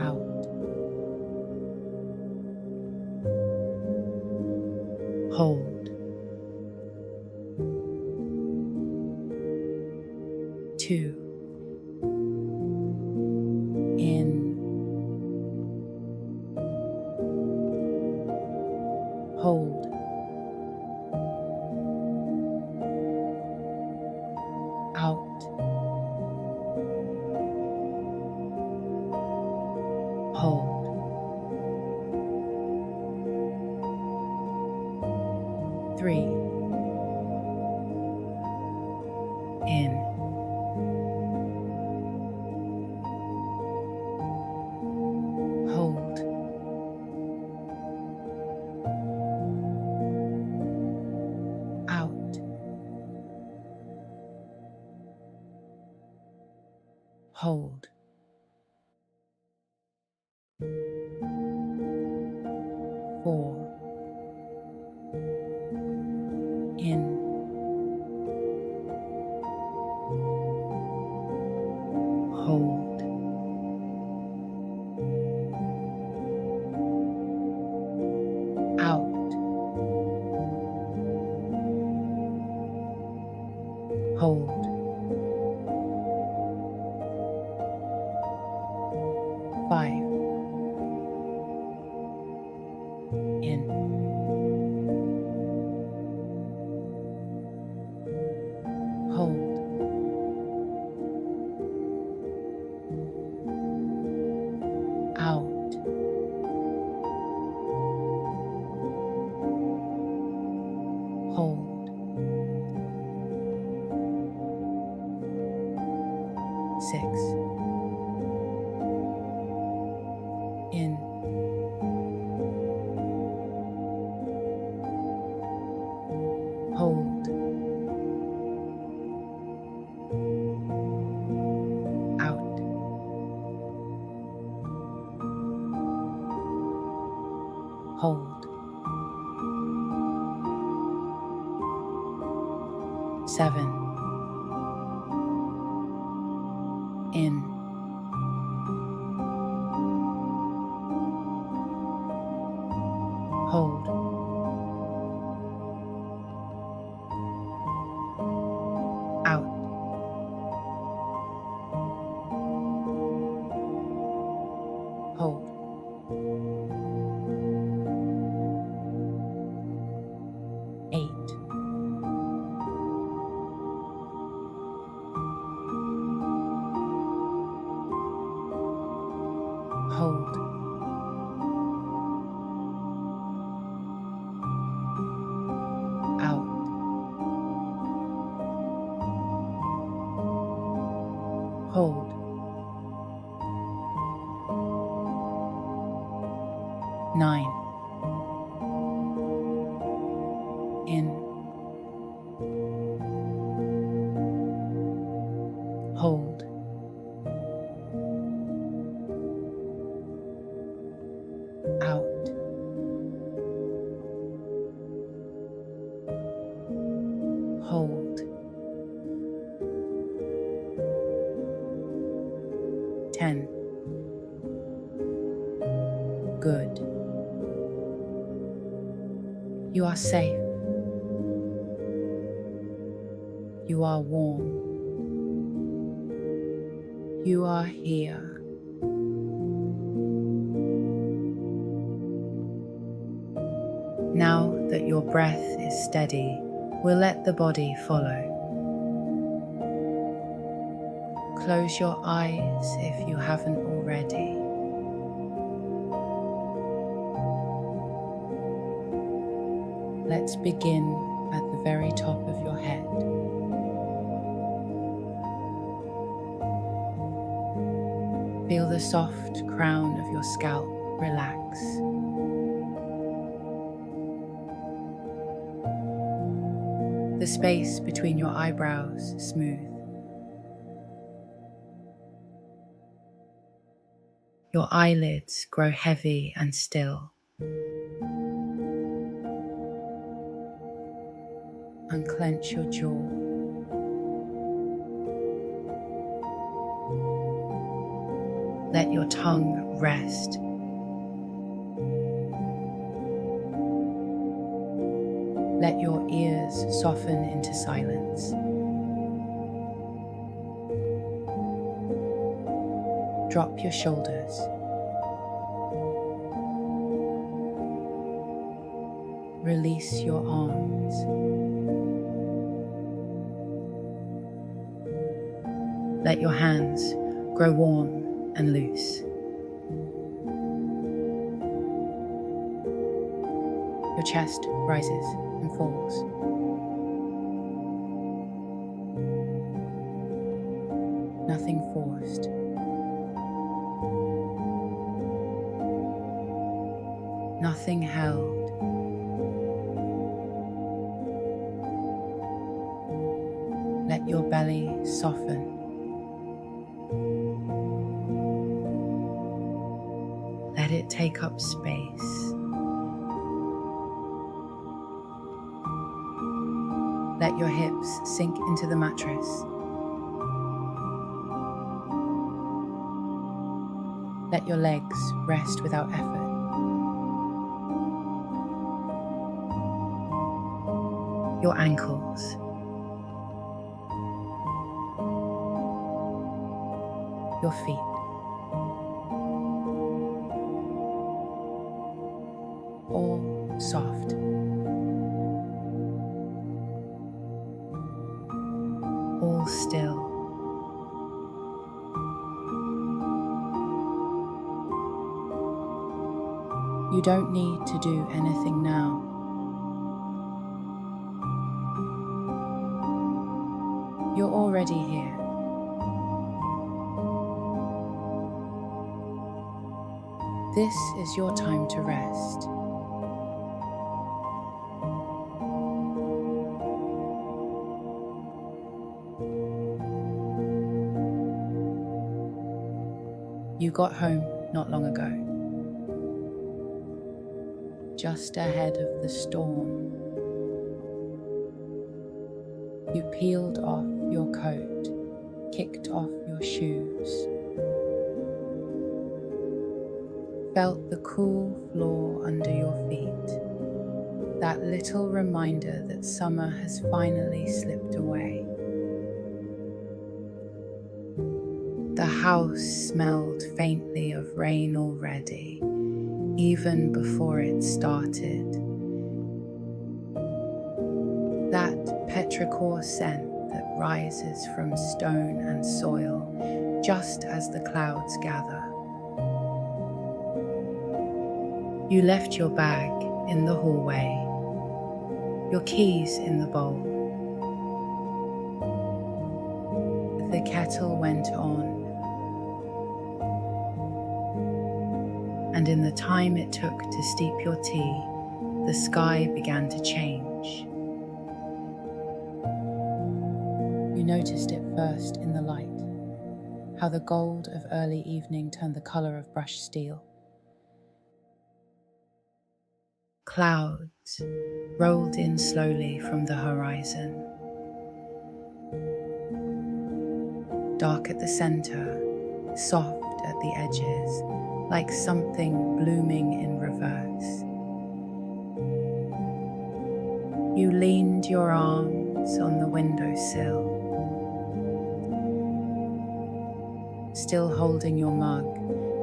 Out. Hold. 2. In. Hold. Out. Hold. 3. In. Hold. Out. Hold. 4. In. Hold. Out. Hold. 5. In. Hold. Out. Hold. 6. In. Hold. Out. Hold. 7. In. Hold. Out. Hold. 8. Hold. 8. Hold. 9. In. Hold. Out. Hold. 10. Good. You are safe. You are warm. You are here. Now that your breath is steady, we'll let the body follow. Close your eyes if you haven't already. Let's begin at the very top of your head. Feel the soft crown of your scalp relax. The space between your eyebrows smooth. Your eyelids grow heavy and still. Unclench your jaw. Let your tongue rest. Let your ears soften into silence. Drop your shoulders. Release your arms. Let your hands grow warm and loose. Your chest rises and falls. Nothing forced. Nothing held. Let your belly soften. Let it take up space. Let your hips sink into the mattress. Let your legs rest without effort. Your ankles. Your feet. All soft. All still. You don't need to do anything now. You're already here. This is your time to rest. You got home not long ago. just ahead of the storm. You peeled off your coat, kicked off your shoes, felt the cool floor under your feet, that little reminder that summer has finally slipped away. The house smelled faintly of rain already, even before it started. That petrichor scent that rises from stone and soil just as the clouds gather. You left your bag in the hallway, your keys in the bowl. The kettle went on, and in the time it took to steep your tea, the sky began to change. You noticed it first in the light, how the gold of early evening turned the color of brushed steel. Clouds rolled in slowly from the horizon. Dark at the center, soft at the edges, like something blooming in reverse. You leaned your arms on the windowsill, still holding your mug,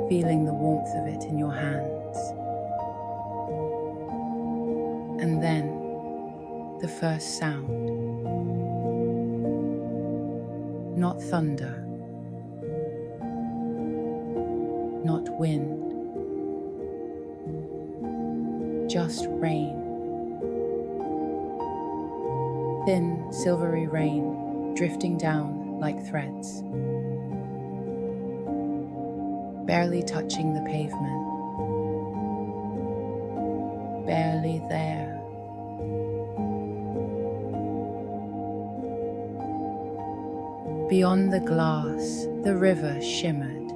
feeling the warmth of it in your hands. And then, the first sound. Not thunder, not wind, just rain. Thin, silvery rain drifting down like threads, barely touching the pavement, barely there. Beyond the glass, the river shimmered.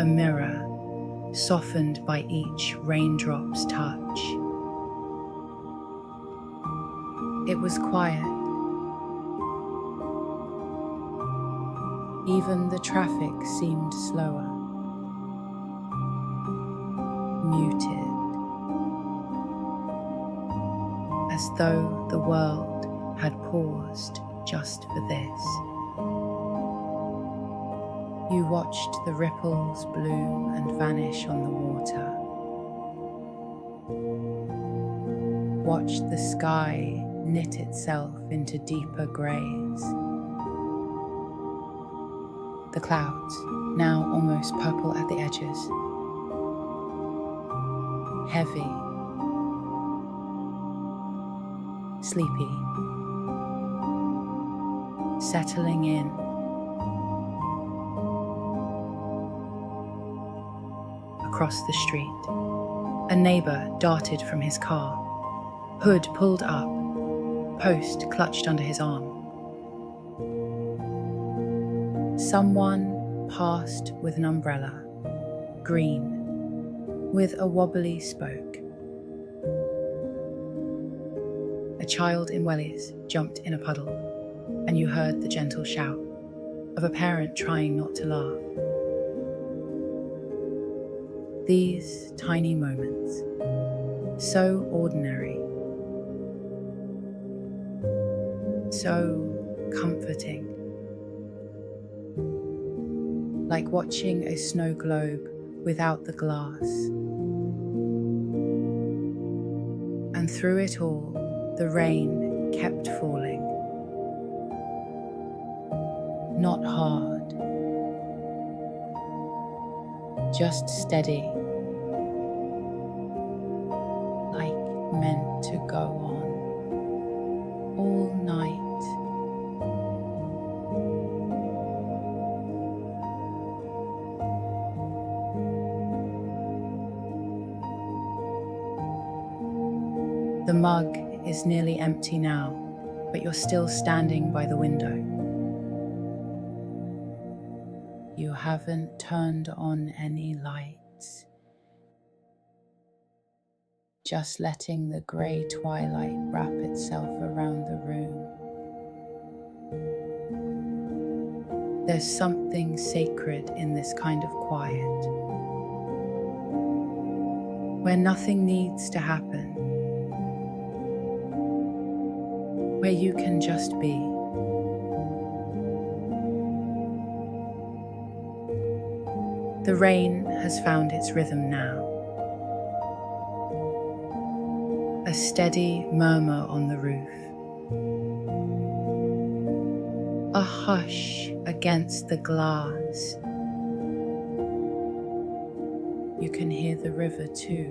A mirror, softened by each raindrop's touch. It was quiet. Even the traffic seemed slower, muted, as though the world had paused just for this. You watched the ripples bloom and vanish on the water. Watched the sky knit itself into deeper greys. The clouds, now almost purple at the edges, heavy, sleepy, settling in. Across the street, a neighbor darted from his car, hood pulled up, post clutched under his arm. Someone passed with an umbrella, green, with a wobbly spoke. A child in wellies jumped in a puddle, and you heard the gentle shout of a parent trying not to laugh. These tiny moments, so ordinary, so comforting, like watching a snow globe without the glass. And through it all, the rain kept falling. Not hard, just steady, like meant to go on all night. The mug is nearly empty now, but you're still standing by the window. You haven't turned on any lights just letting the grey twilight wrap itself around the room. There's something sacred in this kind of quiet, where nothing needs to happen, where you can just be. The rain has found its rhythm now. A steady murmur on the roof. A hush against the glass. You can hear the river too.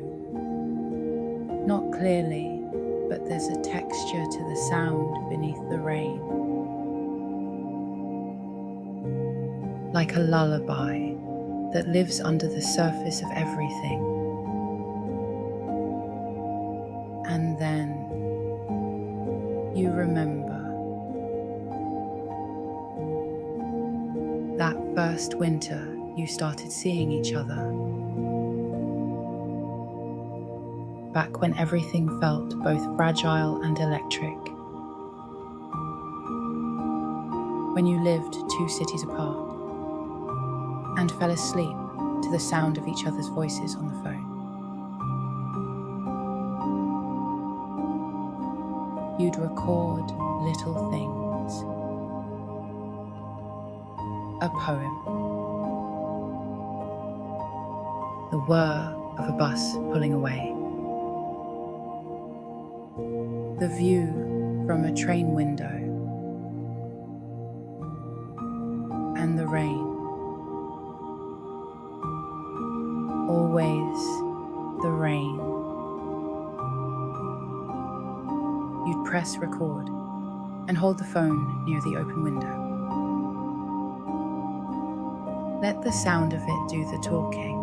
Not clearly, but there's a texture to the sound beneath the rain. Like a lullaby that lives under the surface of everything. And then you remember that first winter you started seeing each other. Back when everything felt both fragile and electric. When you lived 2 cities apart and fell asleep to the sound of each other's voices on the phone. You'd record little things. A poem. The whir of a bus pulling away. The view from a train window. And the rain. Always the rain. You'd press record and hold the phone near the open window. Let the sound of it do the talking.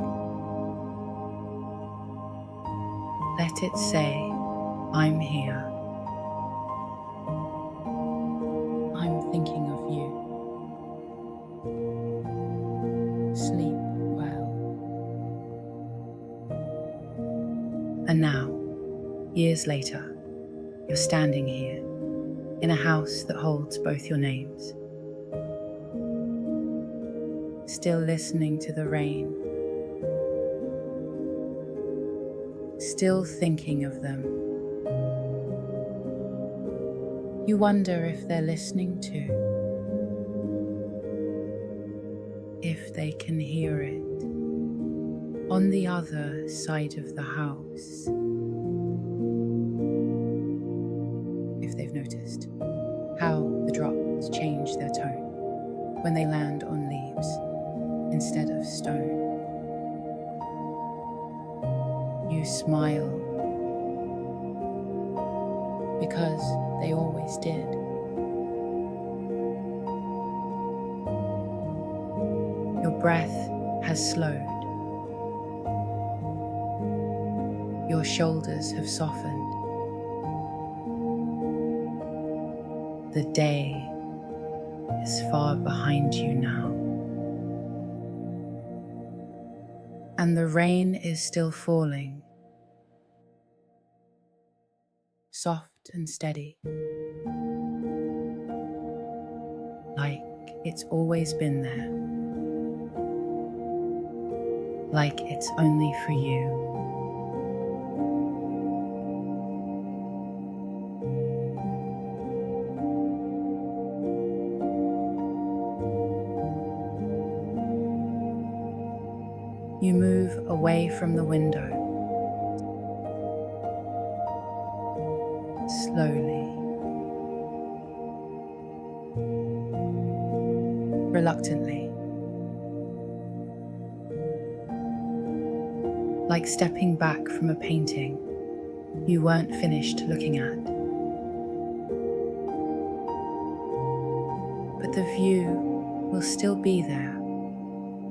Let it say, I'm here. I'm thinking of you. Sleep well. And now, years later, you're standing here in a house that holds both your names. Still listening to the rain. Still thinking of them. You wonder if they're listening too. If they can hear it on the other side of the house. If they've noticed how the drops change their tone when they land on leaves instead of stone. You smile because they always did. Your breath has slowed. Your shoulders have softened. The day is far behind you now. And the rain is still falling. Soft and steady. Like it's always been there. Like it's only for you. You move away from the window. Slowly. Reluctantly. Like stepping back from a painting you weren't finished looking at. But the view will still be there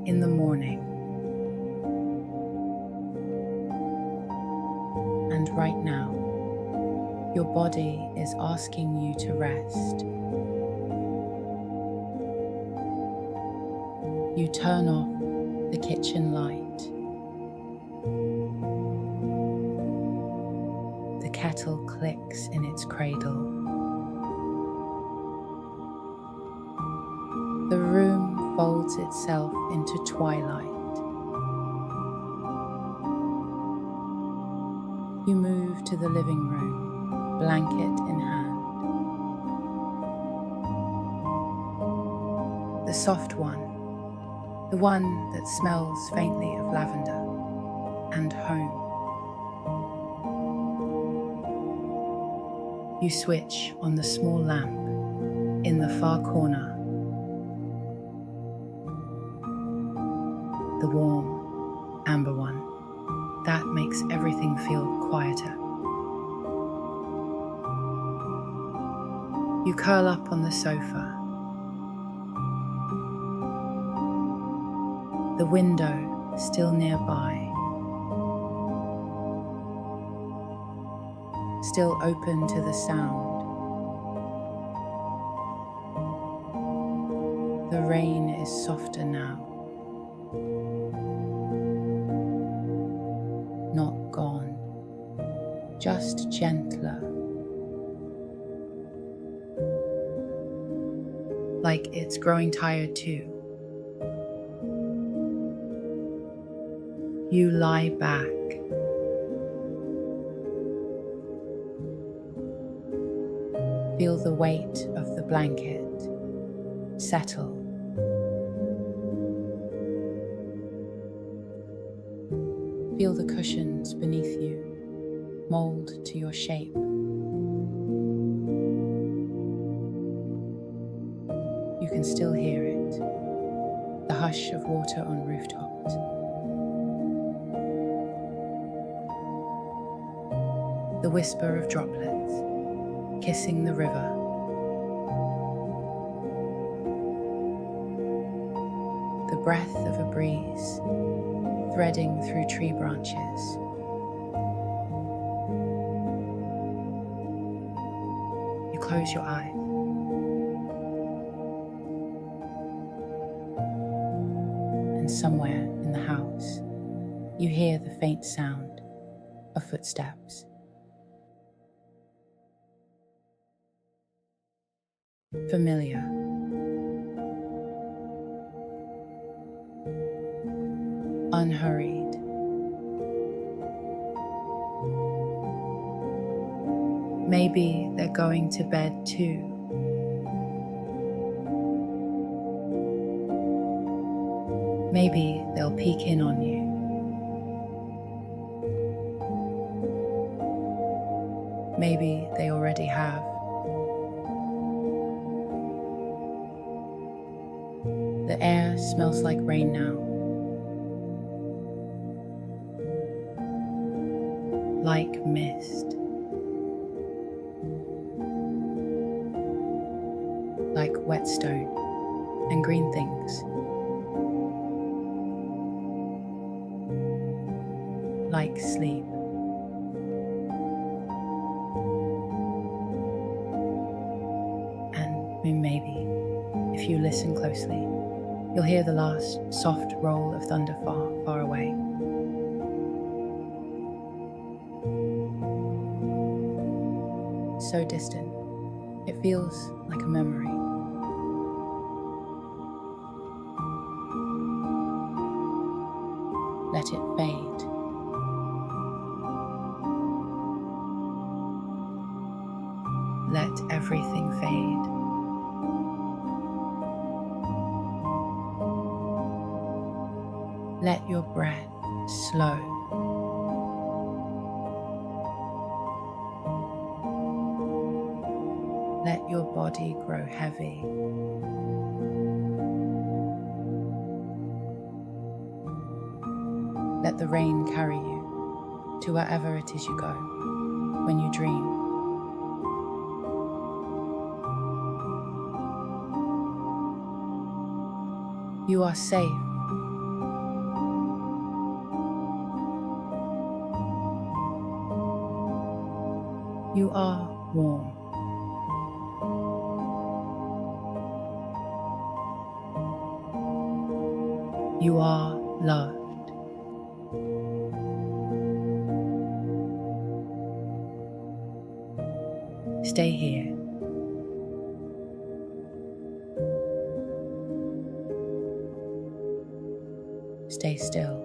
in the morning. And right now, your body is asking you to rest. You turn off the kitchen light. gentle clicks in its cradle. The room folds itself into twilight. You move to the living room, blanket in hand. The soft one, the one that smells faintly of lavender and home. You switch on the small lamp in the far corner. The warm, amber one. That makes everything feel quieter. You curl up on the sofa. The window still nearby, still open to the sound. The rain is softer now. Not gone, just gentler. Like it's growing tired too. You lie back. Feel the weight of the blanket settle. Feel the cushions beneath you mold to your shape. You can still hear it, the hush of water on rooftops. The whisper of droplets kissing the river. The breath of a breeze threading through tree branches. You close your eyes. And somewhere in the house, you hear the faint sound of footsteps. Familiar. Unhurried. Maybe they're going to bed too. Maybe they'll peek in on you. Maybe they already have. The air smells like rain now. Like mist. Like whetstone and green things. Like sleep. And maybe, if you listen closely, you'll hear the last soft roll of thunder far, far away. So distant, it feels like a memory. Let it fade. Let everything fade. Let your breath slow. Let your body grow heavy. Let the rain carry you to wherever it is you go when you dream. You are safe. You are warm. You are loved. stay here. Stay still.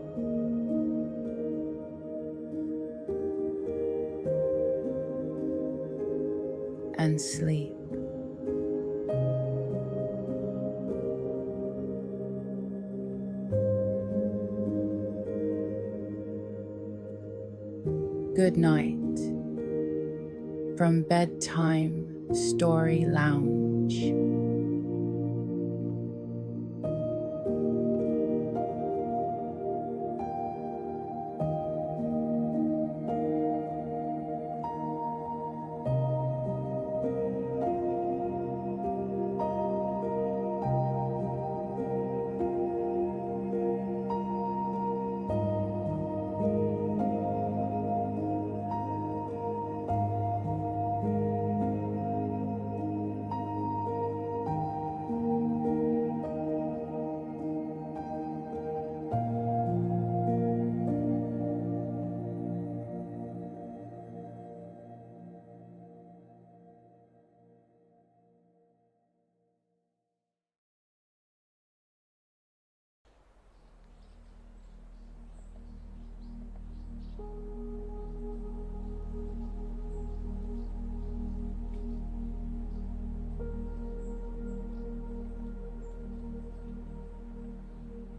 And sleep. Good night from Bedtime Story Lounge.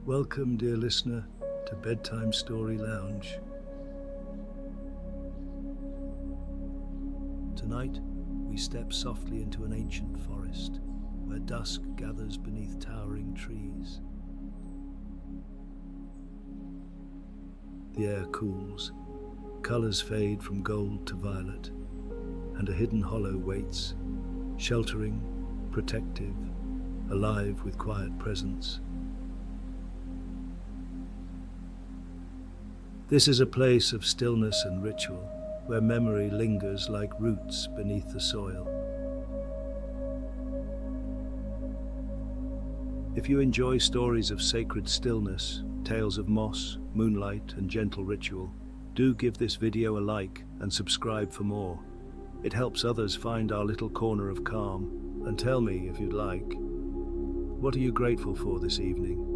Welcome, dear listener, to Bedtime Story Lounge. Tonight, we step softly into an ancient forest where dusk gathers beneath towering trees. The air cools, colors fade from gold to violet, and a hidden hollow waits, sheltering, protective, alive with quiet presence. This is a place of stillness and ritual, where memory lingers like roots beneath the soil. If you enjoy stories of sacred stillness, tales of moss, moonlight, and gentle ritual, do give this video a like and subscribe for more. It helps others find our little corner of calm. And tell me, if you'd like, what are you grateful for this evening?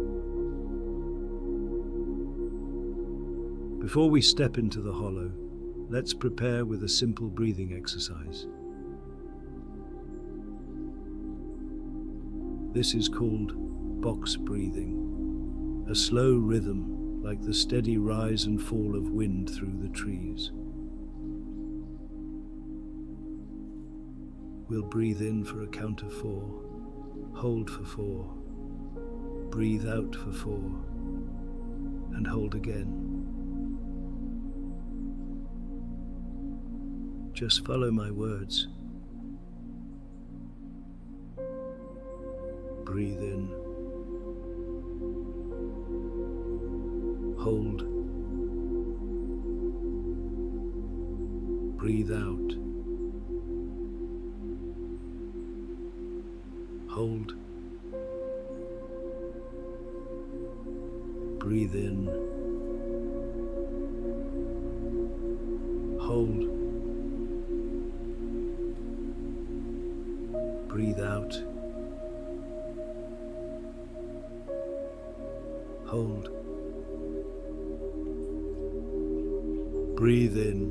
Before we step into the hollow, let's prepare with a simple breathing exercise. This is called box breathing, a slow rhythm like the steady rise and fall of wind through the trees. We'll breathe in for a count of 4, hold for 4, breathe out for 4, and hold again. Just follow my words. Breathe in. Hold. Breathe out. Hold. Breathe in. Hold. Breathe out. Hold. Breathe in.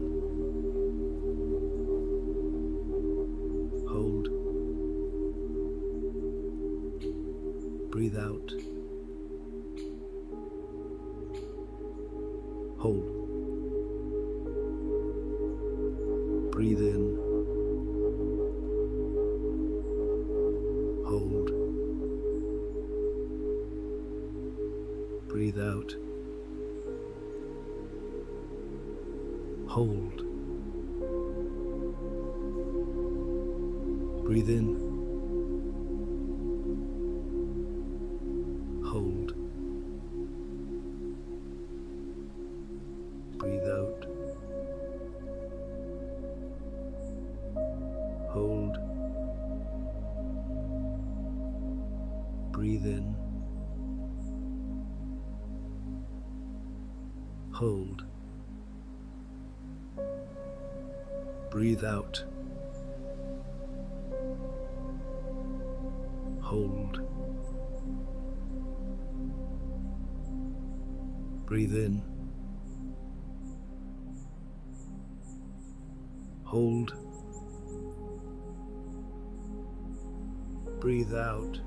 Hold. Breathe out. Hold. Breathe in. Hold. Breathe out. Hold. Breathe in. Hold. Breathe out. Hold. Breathe in. Hold. Breathe out. Hold. Breathe in. Hold. Breathe out.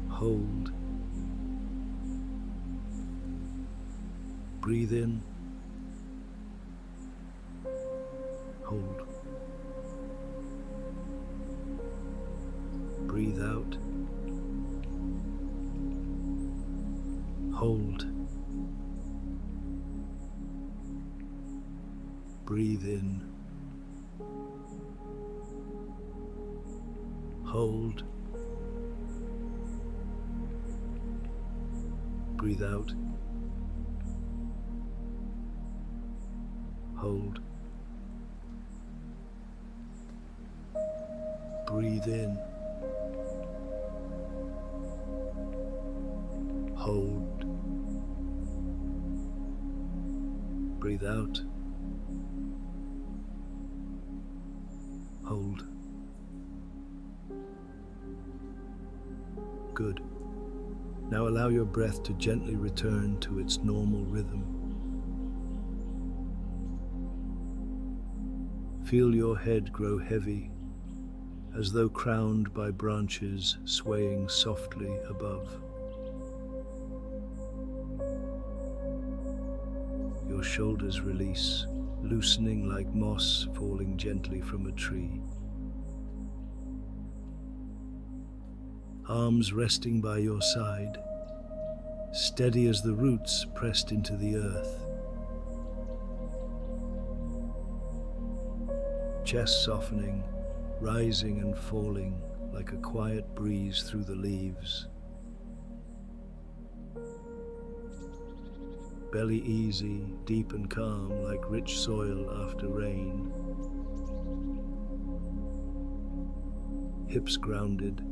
Hold. Breathe in. Hold. Breathe out. Hold. Breathe in. Hold. Breathe out. Hold. Breathe in. Hold. Breathe out. Hold. Good. Now allow your breath to gently return to its normal rhythm. Feel your head grow heavy, as though crowned by branches swaying softly above. Your shoulders release, loosening like moss falling gently from a tree. Arms resting by your side, steady as the roots pressed into the earth. Chest softening, rising and falling like a quiet breeze through the leaves. Belly easy, deep and calm like rich soil after rain. Hips grounded,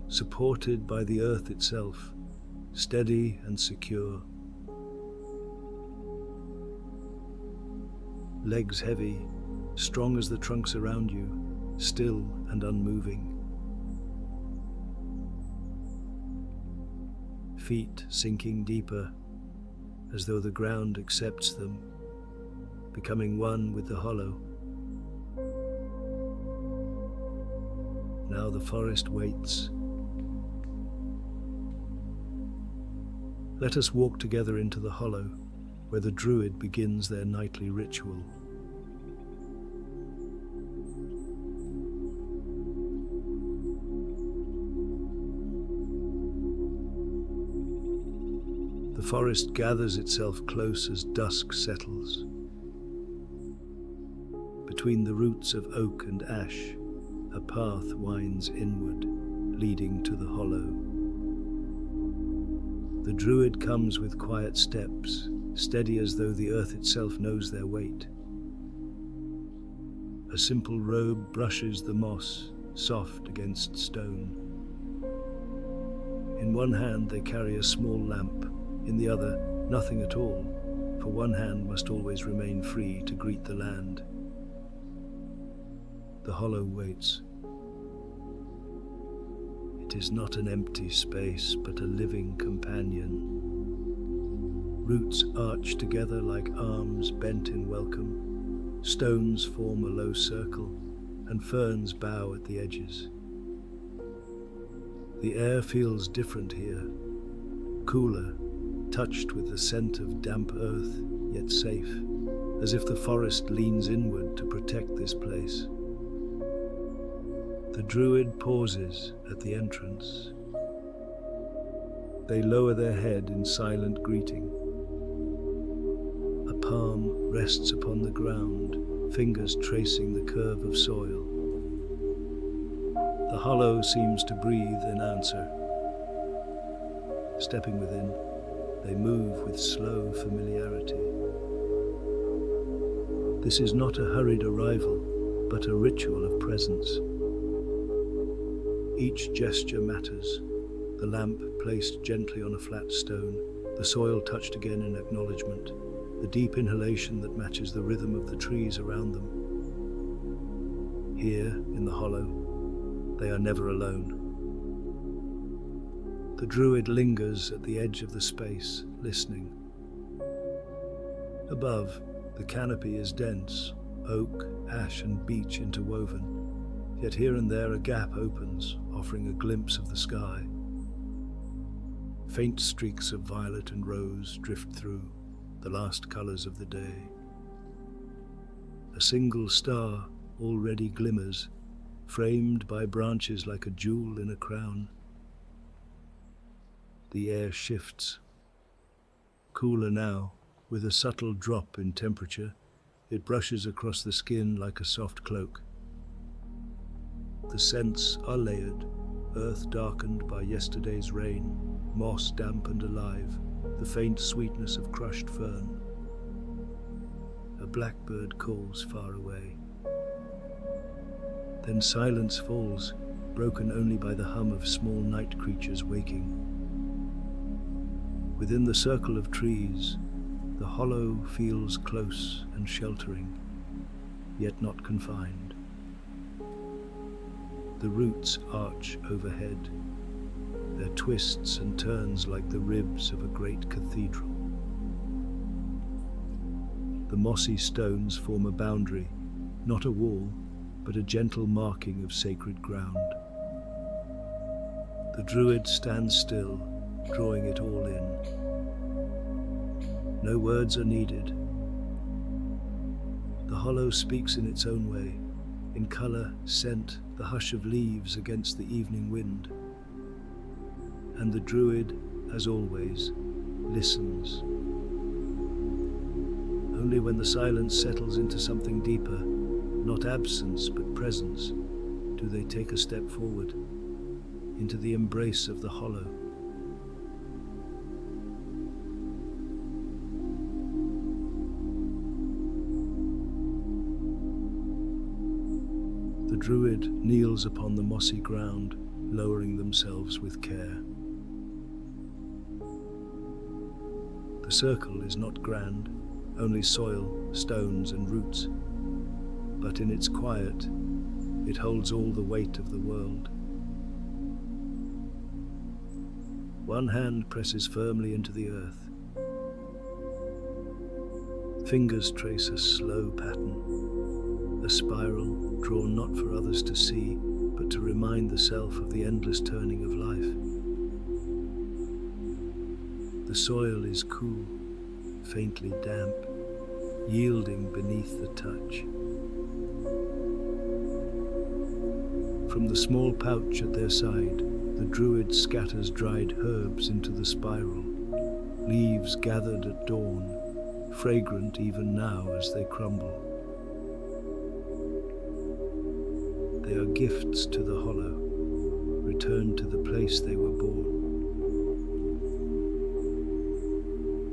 supported by the earth itself, steady and secure. Legs heavy, strong as the trunks around you, still and unmoving. Feet sinking deeper, as though the ground accepts them, becoming one with the hollow. Now the forest waits. Let us walk together into the hollow, where the Druid begins their nightly ritual. The forest gathers itself close as dusk settles. Between the roots of oak and ash, a path winds inward, leading to the hollow. The Druid comes with quiet steps, steady as though the earth itself knows their weight. A simple robe brushes the moss, soft against stone. In one hand they carry a small lamp, in the other, nothing at all, for one hand must always remain free to greet the land. The hollow waits. It is not an empty space, but a living companion. Roots arch together like arms bent in welcome. Stones form a low circle, and ferns bow at the edges. The air feels different here, cooler, touched with the scent of damp earth, yet safe, as if the forest leans inward to protect this place. The Druid pauses at the entrance. They lower their head in silent greeting. A palm rests upon the ground, fingers tracing the curve of soil. The hollow seems to breathe in answer. Stepping within, they move with slow familiarity. This is not a hurried arrival, but a ritual of presence. Each gesture matters. The lamp placed gently on a flat stone, the soil touched again in acknowledgement, the deep inhalation that matches the rhythm of the trees around them. Here, in the hollow, they are never alone. The Druid lingers at the edge of the space, listening. Above, the canopy is dense, oak, ash and beech interwoven, yet here and there a gap opens, offering a glimpse of the sky. Faint streaks of violet and rose drift through, the last colours of the day. A single star already glimmers, framed by branches like a jewel in a crown. The air shifts. Cooler now, with a subtle drop in temperature, it brushes across the skin like a soft cloak. The scents are layered, earth darkened by yesterday's rain, moss damp and alive, the faint sweetness of crushed fern. A blackbird calls far away. Then silence falls, broken only by the hum of small night creatures waking. Within the circle of trees, the hollow feels close and sheltering, yet not confined. The roots arch overhead, their twists and turns like the ribs of a great cathedral. The mossy stones form a boundary, not a wall, but a gentle marking of sacred ground. The Druid stands still, drawing it all in. No words are needed. The hollow speaks in its own way, in colour, scent, the hush of leaves against the evening wind. And the Druid, as always, listens. Only when the silence settles into something deeper, not absence but presence, do they take a step forward, into the embrace of the hollow. The Druid kneels upon the mossy ground, lowering themselves with care. The circle is not grand, only soil, stones and roots, but in its quiet, it holds all the weight of the world. One hand presses firmly into the earth. Fingers trace a slow pattern, a spiral drawn not for others to see, but to remind the self of the endless turning of life. The soil is cool, faintly damp, yielding beneath the touch. From the small pouch at their side, the Druid scatters dried herbs into the spiral, leaves gathered at dawn, fragrant even now as they crumble. They are gifts to the hollow, returned to the place they were born.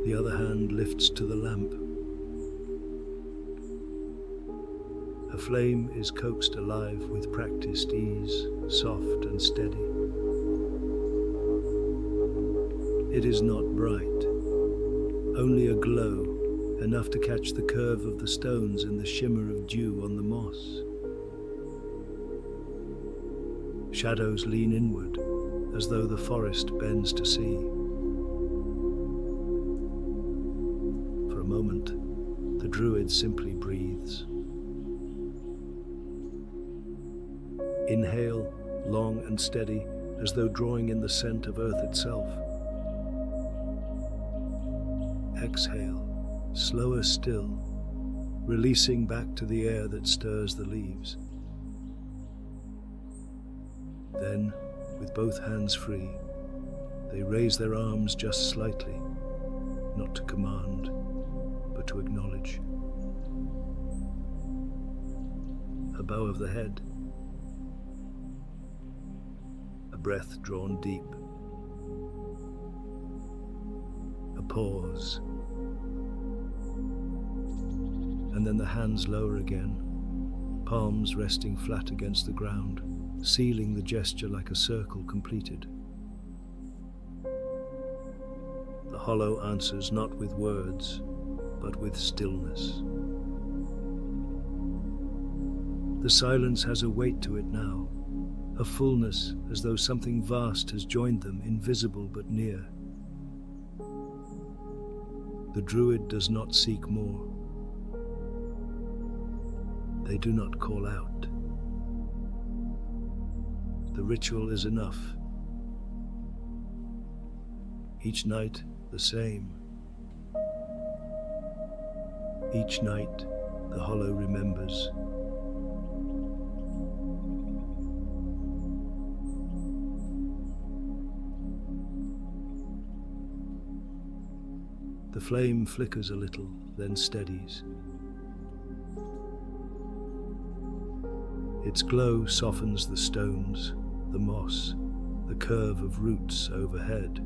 The other hand lifts to the lamp. A flame is coaxed alive with practiced ease, soft and steady. It is not bright, only a glow, enough to catch the curve of the stones and the shimmer of dew on the moss. Shadows lean inward, as though the forest bends to see. For a moment, the Druid simply breathes. Inhale, long and steady, as though drawing in the scent of earth itself. Exhale, slower still, releasing back to the air that stirs the leaves. Then, with both hands free, they raise their arms just slightly, not to command, but to acknowledge. A bow of the head, a breath drawn deep, a pause, and then the hands lower again, palms resting flat against the ground, sealing the gesture like a circle completed. The hollow answers not with words, but with stillness. The silence has a weight to it now, a fullness as though something vast has joined them, invisible but near. The Druid does not seek more. They do not call out. The ritual is enough. Each night the same. Each night the hollow remembers. The flame flickers a little, then steadies. Its glow softens the stones, the moss, the curve of roots overhead.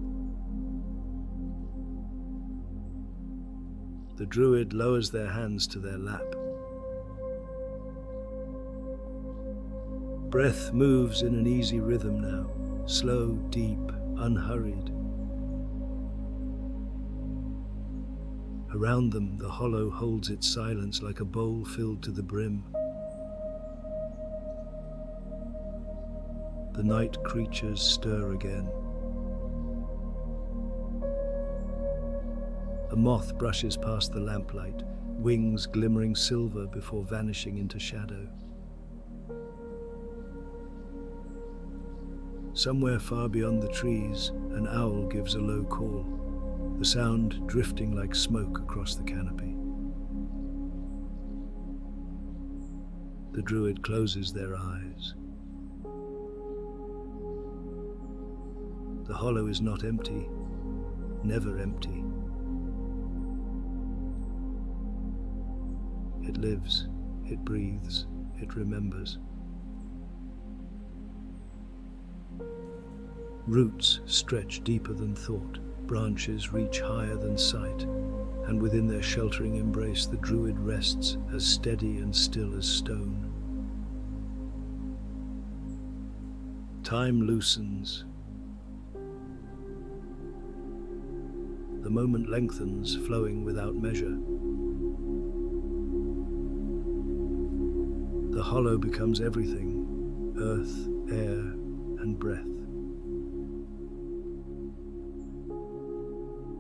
The Druid lowers their hands to their lap. Breath moves in an easy rhythm now, slow, deep, unhurried. Around them, the hollow holds its silence like a bowl filled to the brim. The night creatures stir again. A moth brushes past the lamplight, wings glimmering silver before vanishing into shadow. Somewhere far beyond the trees, an owl gives a low call, the sound drifting like smoke across the canopy. The Druid closes their eyes. The hollow is not empty, never empty. It lives, it breathes, it remembers. Roots stretch deeper than thought, branches reach higher than sight, and within their sheltering embrace the Druid rests as steady and still as stone. Time loosens. The moment lengthens, flowing without measure. The hollow becomes everything, earth, air, and breath.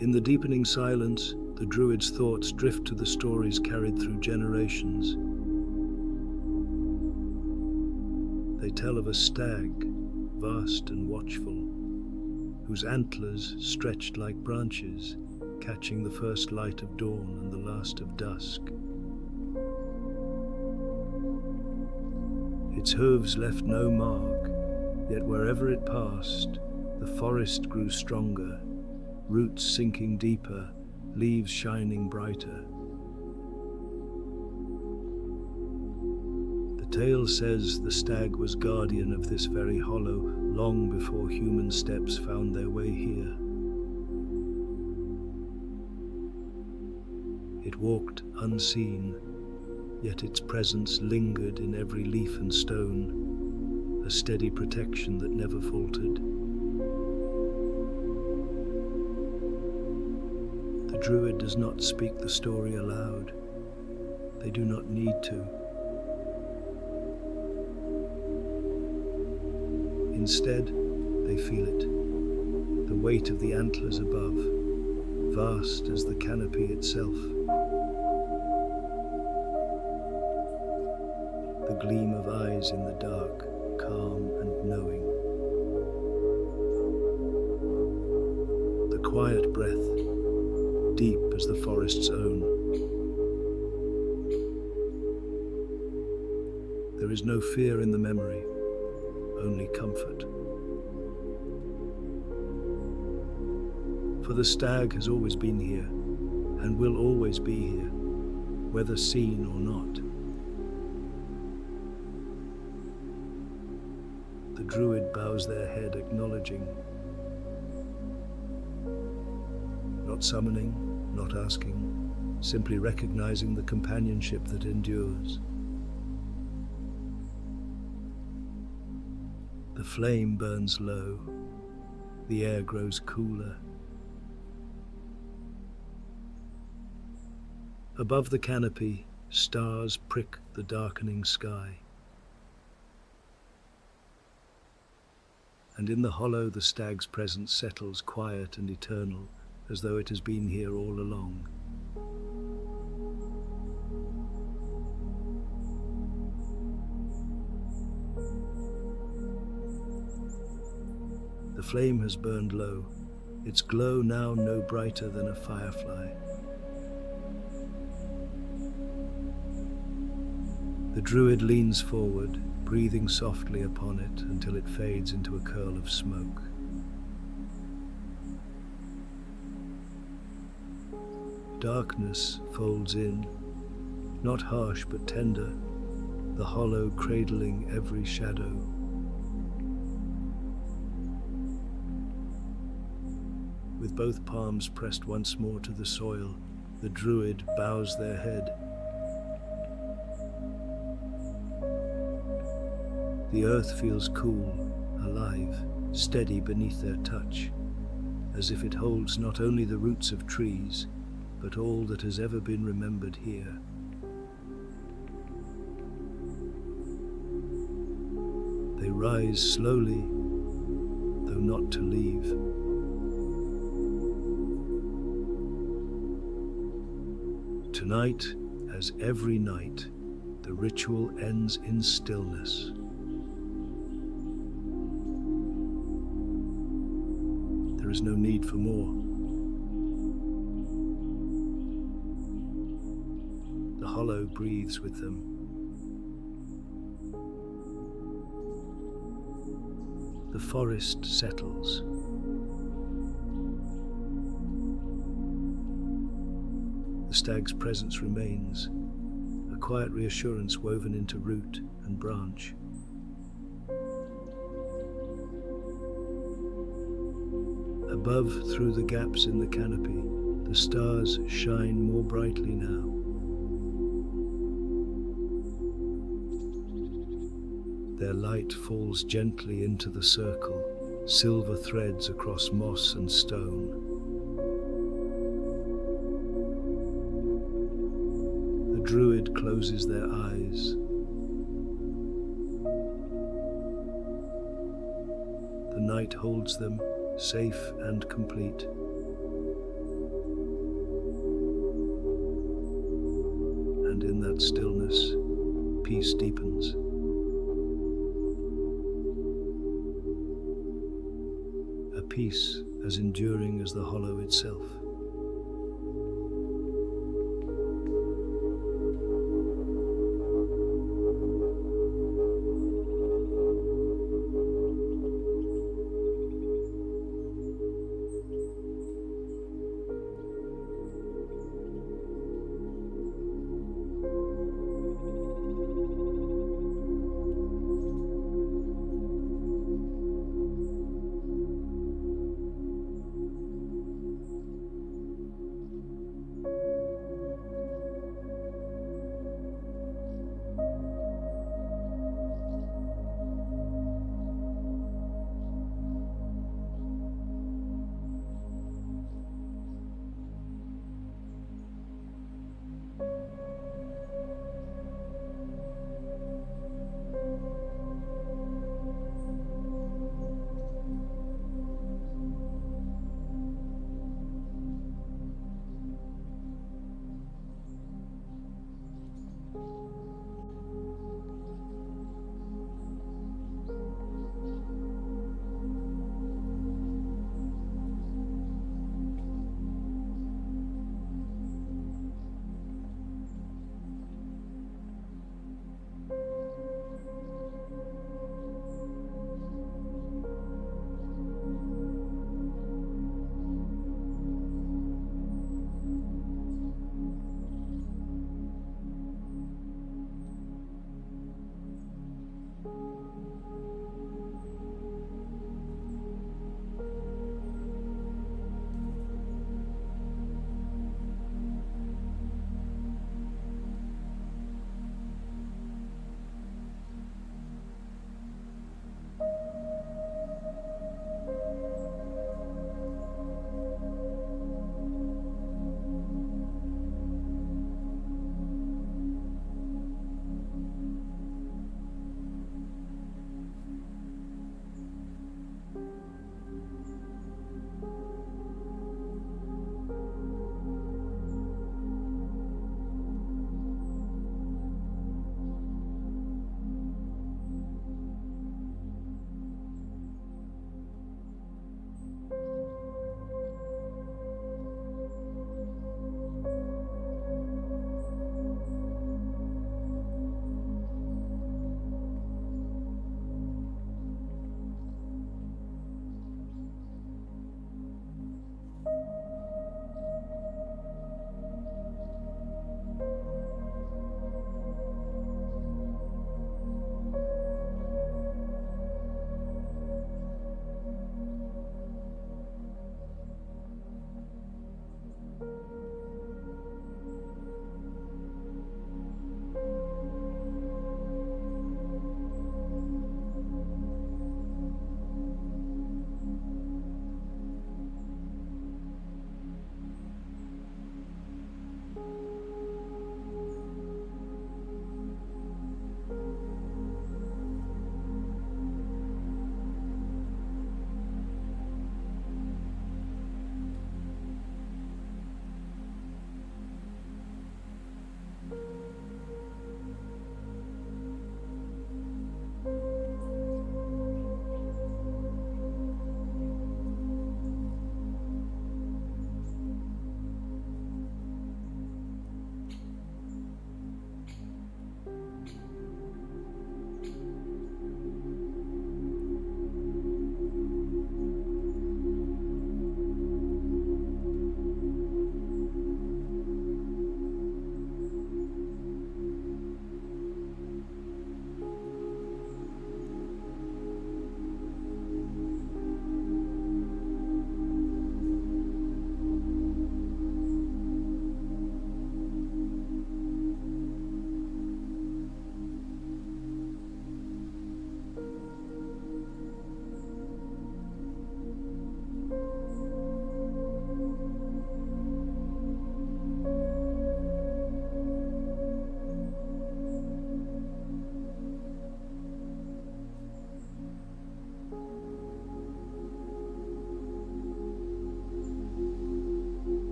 In the deepening silence, the Druid's thoughts drift to the stories carried through generations. They tell of a stag, vast and watchful, whose antlers stretched like branches, catching the first light of dawn and the last of dusk. Its hooves left no mark, yet wherever it passed, the forest grew stronger, roots sinking deeper, leaves shining brighter. The tale says the stag was guardian of this very hollow long before human steps found their way here. It walked unseen, yet its presence lingered in every leaf and stone, a steady protection that never faltered. The Druid does not speak the story aloud. They do not need to. Instead, they feel it, the weight of the antlers above, vast as the canopy itself. The gleam of eyes in the dark, calm and knowing. The quiet breath, deep as the forest's own. There is no fear in the memory, only comfort. For the stag has always been here, and will always be here, whether seen or not. The Druid bows their head, acknowledging. Not summoning, not asking, simply recognizing the companionship that endures. The flame burns low, the air grows cooler. Above the canopy, stars prick the darkening sky, and in the hollow the stag's presence settles quiet and eternal, as though it has been here all along. The flame has burned low, its glow now no brighter than a firefly. The Druid leans forward, breathing softly upon it until it fades into a curl of smoke. Darkness folds in, not harsh but tender, the hollow cradling every shadow. With both palms pressed once more to the soil, the Druid bows their head. The earth feels cool, alive, steady beneath their touch, as if it holds not only the roots of trees, but all that has ever been remembered here. They rise slowly, though not to leave. Tonight, as every night, the ritual ends in stillness. There is no need for more. The hollow breathes with them. The forest settles. The stag's presence remains, a quiet reassurance woven into root and branch. Above, through the gaps in the canopy, the stars shine more brightly now. Their light falls gently into the circle, silver threads across moss and stone. The Druid closes their eyes. The night holds them, safe and complete. And in that stillness, peace deepens. A peace as enduring as the hollow itself.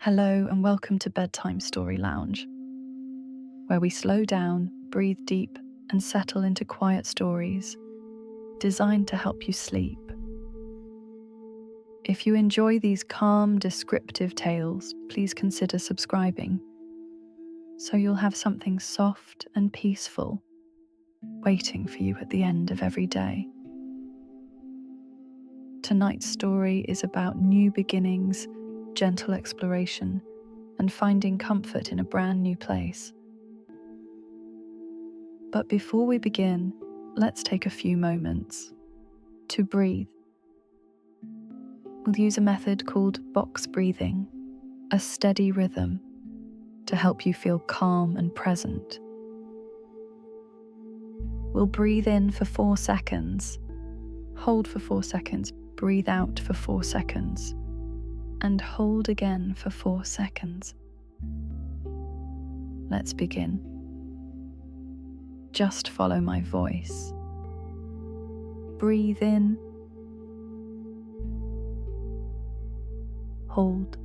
Hello and welcome to Bedtime Story Lounge, where we slow down, breathe deep, and settle into quiet stories designed to help you sleep. If you enjoy these calm, descriptive tales, please consider subscribing so you'll have something soft and peaceful waiting for you at the end of every day. Tonight's story is about new beginnings, gentle exploration, and finding comfort in a brand new place. But before we begin, let's take a few moments to breathe. We'll use a method called box breathing, a steady rhythm to help you feel calm and present. We'll breathe in for 4 seconds, hold for 4 seconds, breathe out for 4 seconds, and hold again for 4 seconds. Let's begin. Just follow my voice. Breathe in, hold,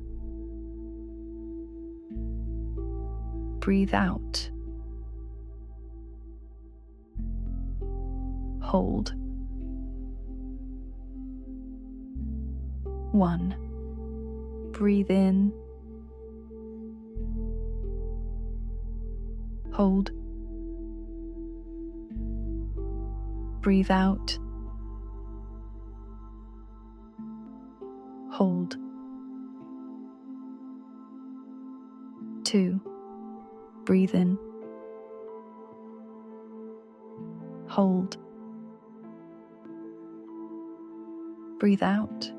breathe out, hold. 1. Breathe in, hold, breathe out, hold. 2. Breathe in, hold, breathe out,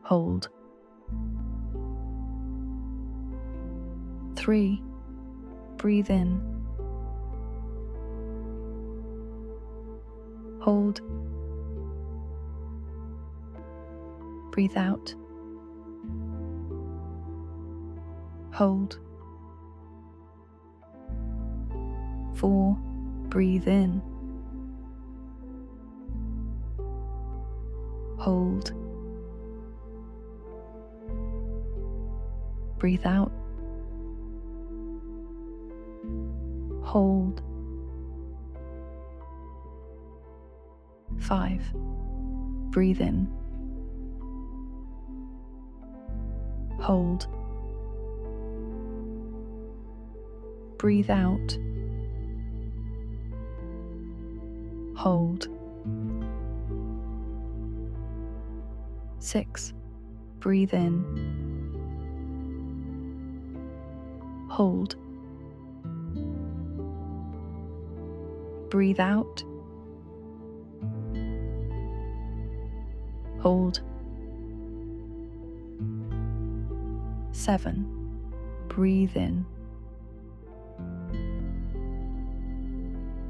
hold. 3. Breathe in, hold, breathe out, hold. 4. Breathe in, hold, breathe out, hold. 5. Breathe in, hold, breathe out, hold. 6. Breathe in, hold, breathe out, hold. 7. Breathe in,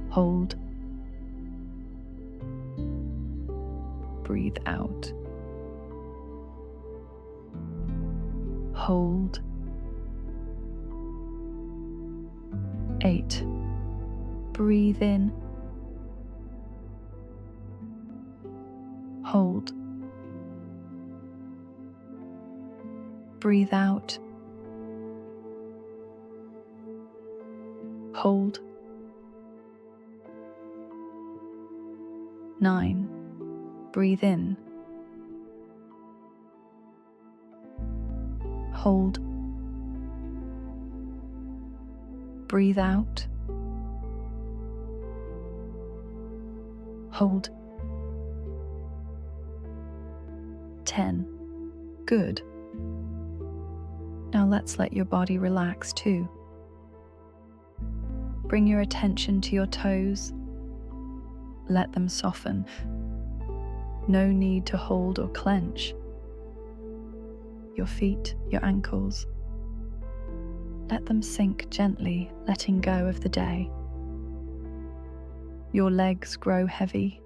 hold, breathe out, hold. 8. Breathe in, hold, breathe out, hold. 9. Breathe in, hold, breathe out, hold. 10. Good. Now let's let your body relax too. Bring your attention to your toes. Let them soften. No need to hold or clench. Your feet, your ankles. Let them sink gently, letting go of the day. Your legs grow heavy.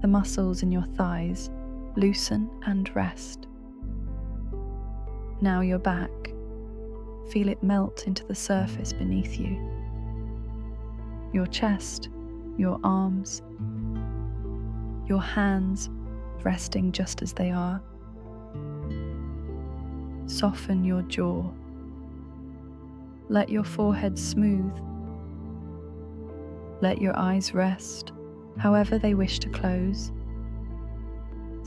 The muscles in your thighs loosen and rest. Now your back. Feel it melt into the surface beneath you. Your chest, your arms, your hands resting just as they are. Soften your jaw. Let your forehead smooth. Let your eyes rest, however they wish to close.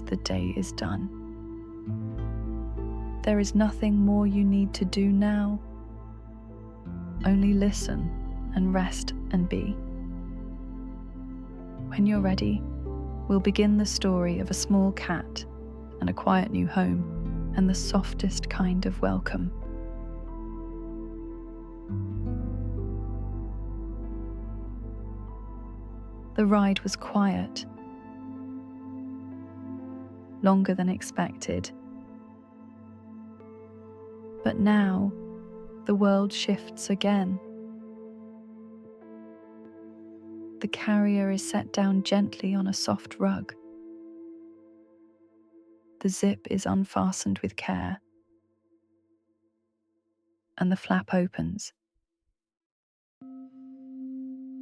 The day is done. There is nothing more you need to do now. Only listen and rest and be. When you're ready, we'll begin the story of a small cat and a quiet new home and the softest kind of welcome. The ride was quiet, longer than expected. But now, the world shifts again. The carrier is set down gently on a soft rug. The zip is unfastened with care, and the flap opens.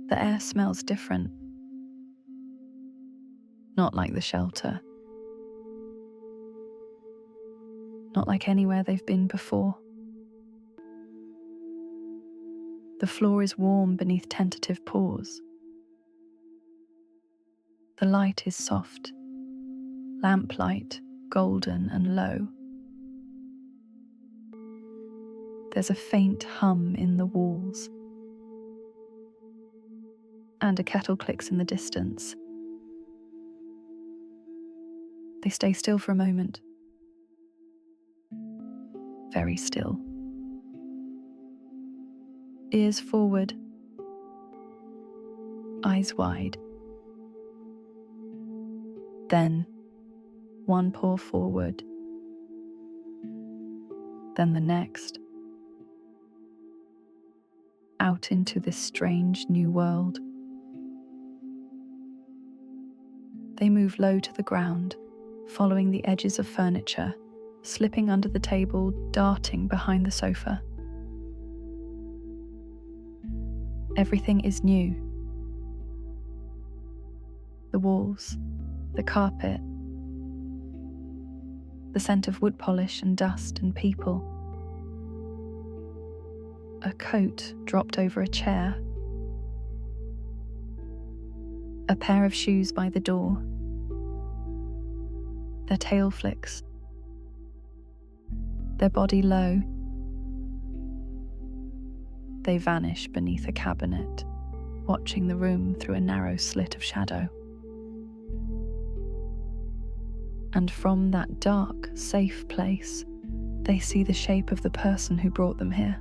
The air smells different, not like the shelter, not like anywhere they've been before. The floor is warm beneath tentative paws. The light is soft, lamplight, golden and low. There's a faint hum in the walls, and a kettle clicks in the distance. They stay still for a moment, very still. Ears forward, eyes wide. Then, one paw forward, then the next, out into this strange new world. They move low to the ground, following the edges of furniture, slipping under the table, darting behind the sofa. Everything is new. The walls, the carpet, the scent of wood polish and dust and people. A coat dropped over a chair. A pair of shoes by the door. Their tail flicks. Their body low. They vanish beneath a cabinet, watching the room through a narrow slit of shadow. And from that dark, safe place, they see the shape of the person who brought them here.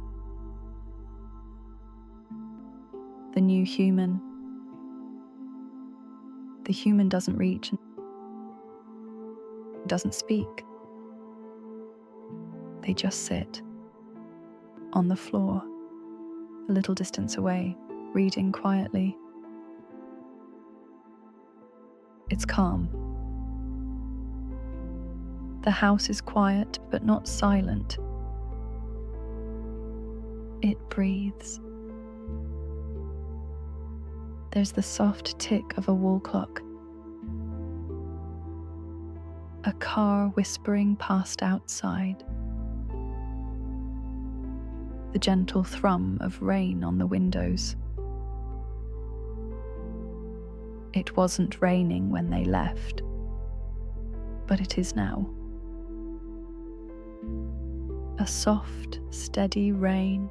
The new human. The human doesn't reach and doesn't speak. They just sit on the floor, a little distance away, reading quietly. It's calm. The house is quiet, but not silent. It breathes. There's the soft tick of a wall clock. A car whispering past outside. The gentle thrum of rain on the windows. It wasn't raining when they left, but it is now. A soft, steady rain.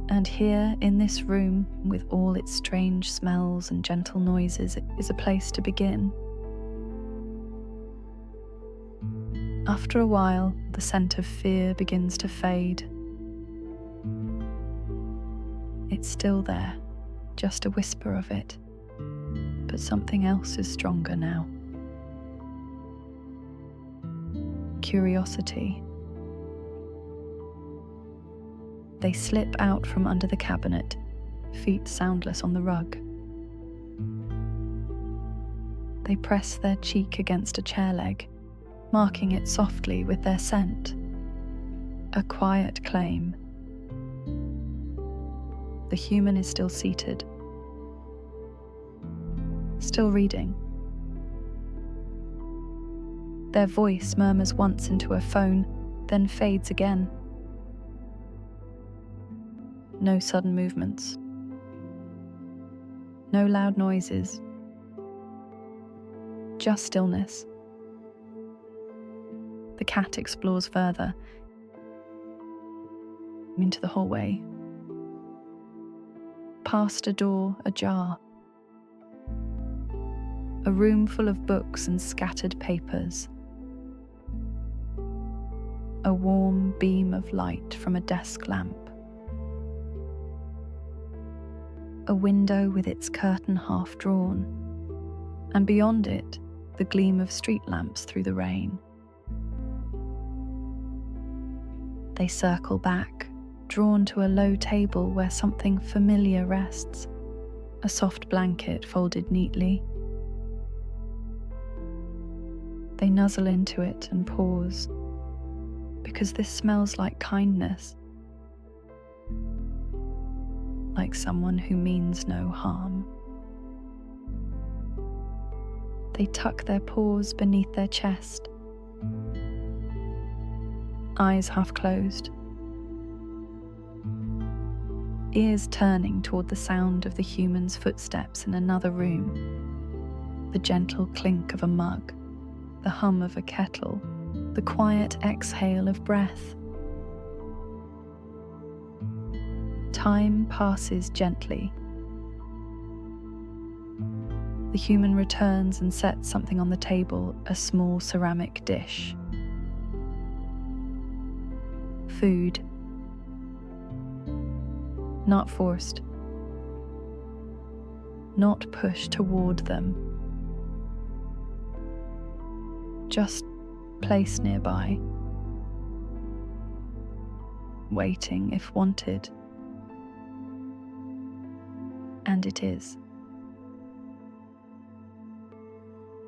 And here, in this room, with all its strange smells and gentle noises, is a place to begin. After a while, the scent of fear begins to fade. It's still there, just a whisper of it, but something else is stronger now. Curiosity. They slip out from under the cabinet, feet soundless on the rug. They press their cheek against a chair leg, marking it softly with their scent. A quiet claim. The human is still seated, still reading, Their voice murmurs once into a phone, then fades again. No sudden movements. No loud noises. Just stillness. The cat explores further into the hallway, past a door ajar. A room full of books and scattered papers. A warm beam of light from a desk lamp. A window with its curtain half drawn, and beyond it, the gleam of street lamps through the rain. They circle back, drawn to a low table where something familiar rests, a soft blanket folded neatly. They nuzzle into it and pause, because this smells like kindness, like someone who means no harm. They tuck their paws beneath their chest, eyes half closed, ears turning toward the sound of the human's footsteps in another room, the gentle clink of a mug, the hum of a kettle, the quiet exhale of breath. Time passes gently. The human returns and sets something on the table, a small ceramic dish. Food. Not forced. Not pushed toward them. Just placed nearby, waiting if wanted. And it is.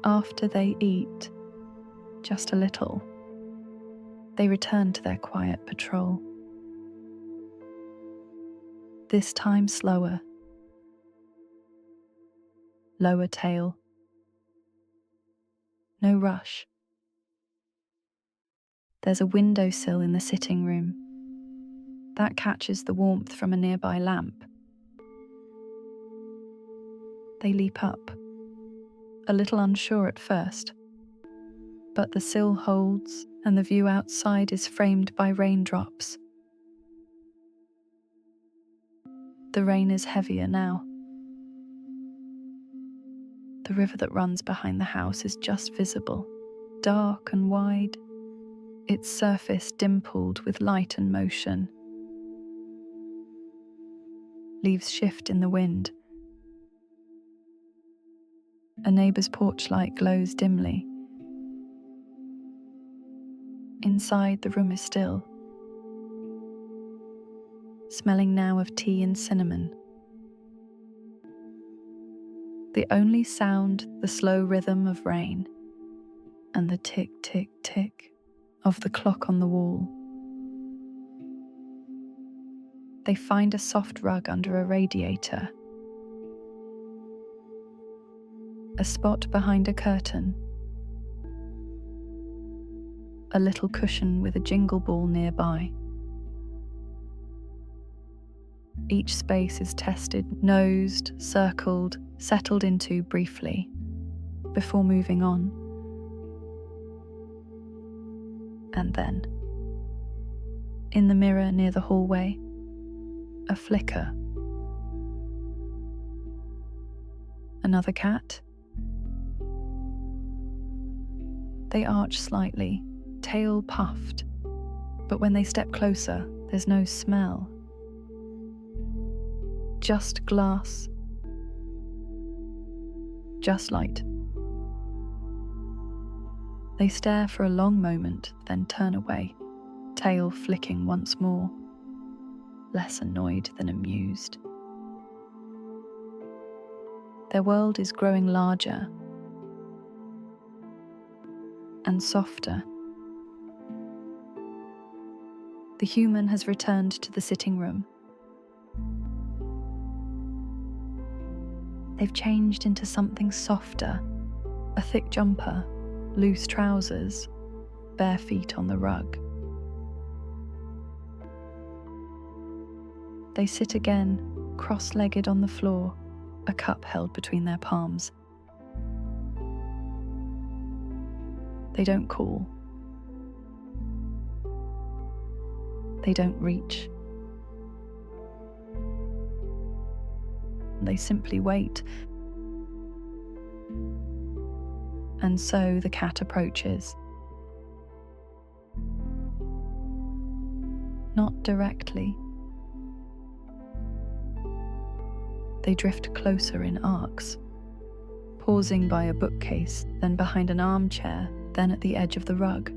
After they eat, just a little, they return to their quiet patrol. This time slower. Lower tail. No rush. There's a windowsill in the sitting room. That catches the warmth from a nearby lamp. They leap up, a little unsure at first, but the sill holds and the view outside is framed by raindrops. The rain is heavier now. The river that runs behind the house is just visible, dark and wide, its surface dimpled with light and motion. Leaves shift in the wind. A neighbour's porch light glows dimly. Inside, the room is still, smelling now of tea and cinnamon. The only sound, the slow rhythm of rain, and the tick, tick, tick of the clock on the wall. They find a soft rug under a radiator, a spot behind a curtain, a little cushion with a jingle ball nearby. Each space is tested, nosed, circled, settled into briefly, before moving on. And then, in the mirror near the hallway, a flicker. Another cat. They arch slightly, tail puffed, but when they step closer, there's no smell. Just glass. Just light. They stare for a long moment, then turn away, tail flicking once more, less annoyed than amused. Their world is growing larger and softer. The human has returned to the sitting room. They've changed into something softer, a thick jumper, loose trousers, bare feet on the rug. They sit again, cross-legged on the floor, a cup held between their palms. They don't call. They don't reach. They simply wait. And so the cat approaches. Not directly. They drift closer in arcs, pausing by a bookcase, then behind an armchair, then at the edge of the rug.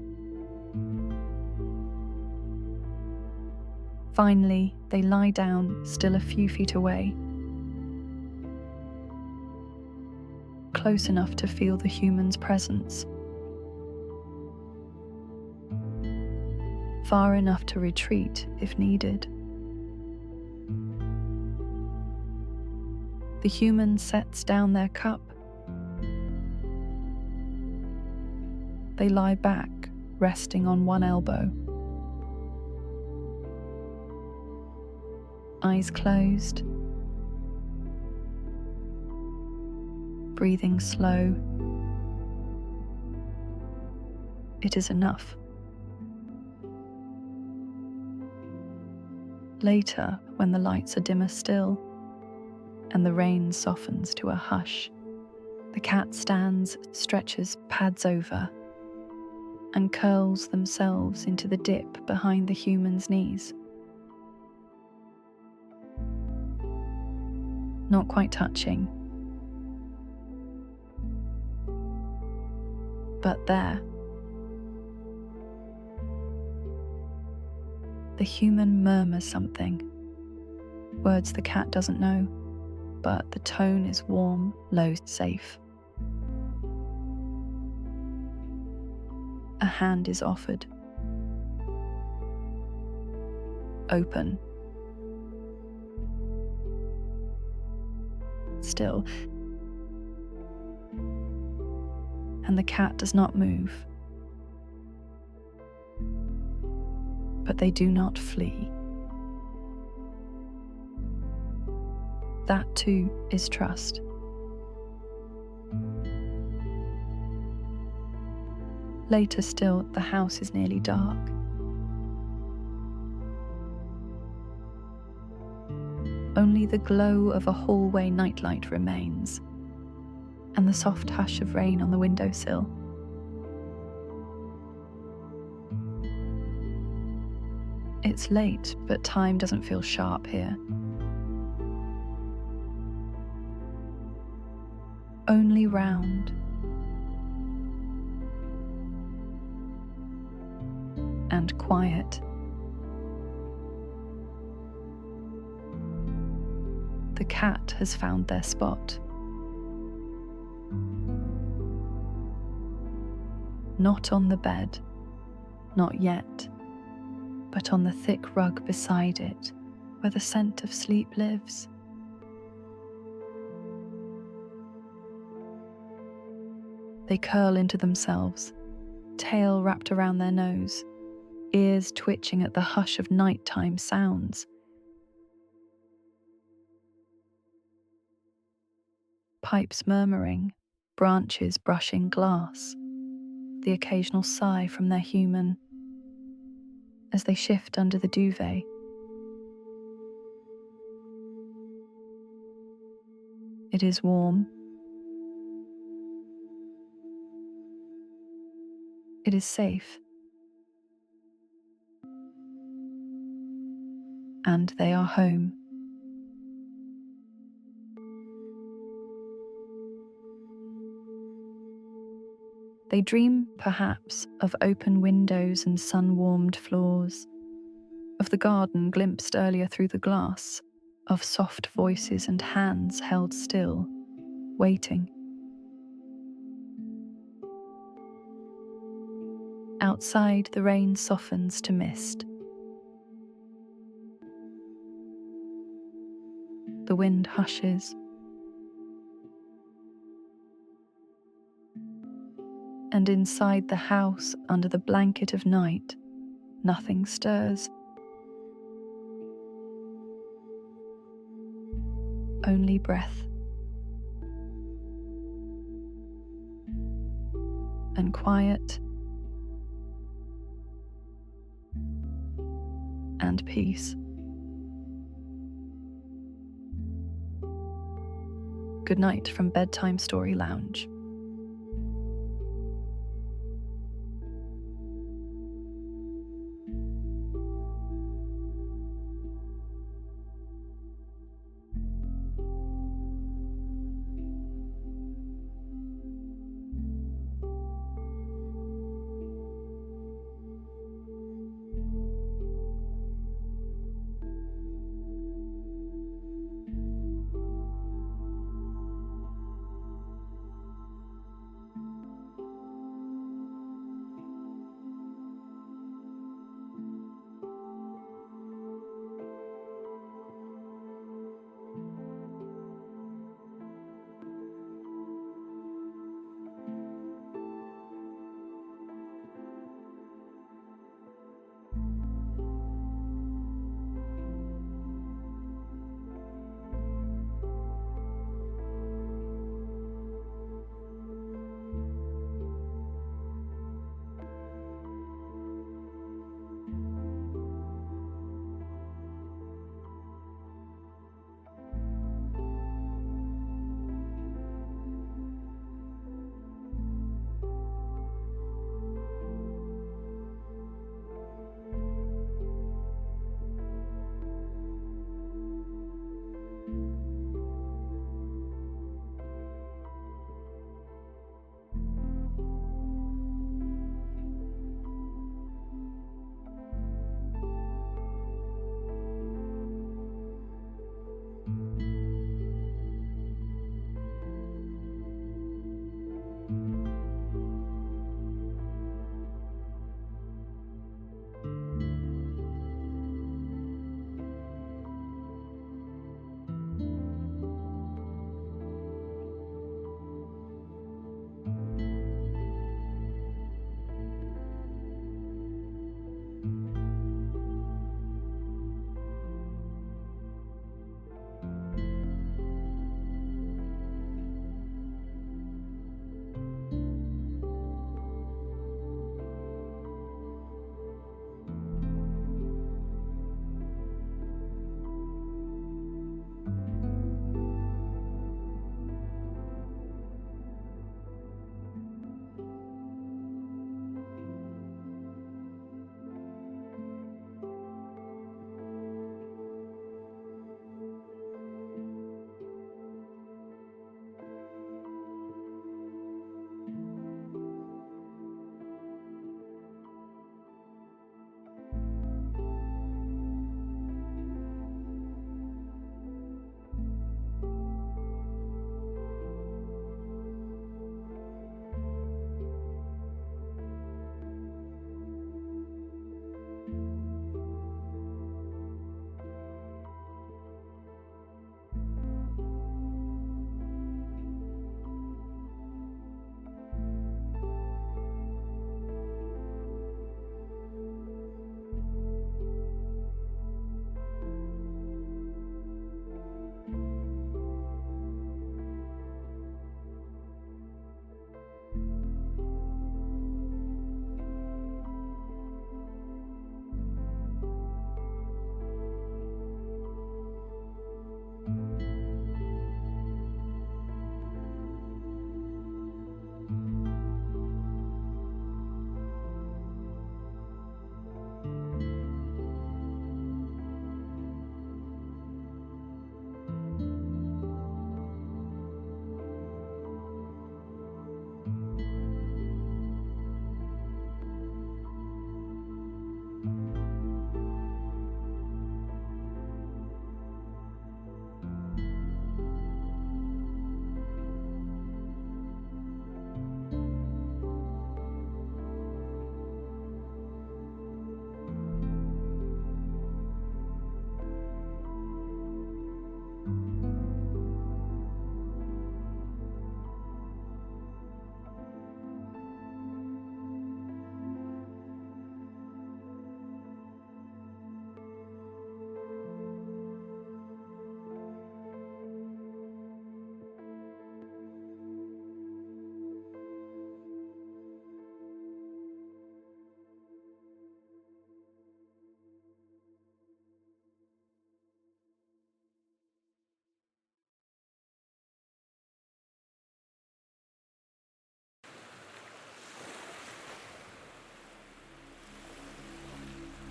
Finally, they lie down, still a few feet away, close enough to feel the human's presence, far enough to retreat if needed. The human sets down their cup. They lie back, resting on one elbow. Eyes closed. Breathing slow. It is enough. Later, when the lights are dimmer still, and the rain softens to a hush, the cat stands, stretches pads over, and curls themselves into the dip behind the human's knees. Not quite touching, but there. The human murmurs something, words the cat doesn't know, but the tone is warm, low, safe. A hand is offered. Open. Still. And the cat does not move. But they do not flee. That too is trust. Later still, the house is nearly dark. Only the glow of a hallway nightlight remains, and the soft hush of rain on the windowsill. It's late, but time doesn't feel sharp here. Only round. And quiet. The cat has found their spot. Not on the bed, not yet, but on the thick rug beside it, where the scent of sleep lives. They curl into themselves, tail wrapped around their nose, ears twitching at the hush of nighttime sounds. Pipes murmuring, branches brushing glass, the occasional sigh from their human as they shift under the duvet. It is warm. It is safe. And they are home. They dream, perhaps, of open windows and sun-warmed floors, of the garden glimpsed earlier through the glass, of soft voices and hands held still, waiting. Outside, the rain softens to mist. The wind hushes. And inside the house, under the blanket of night, nothing stirs. Only breath. And quiet. And peace. Good night from Bedtime Story Lounge.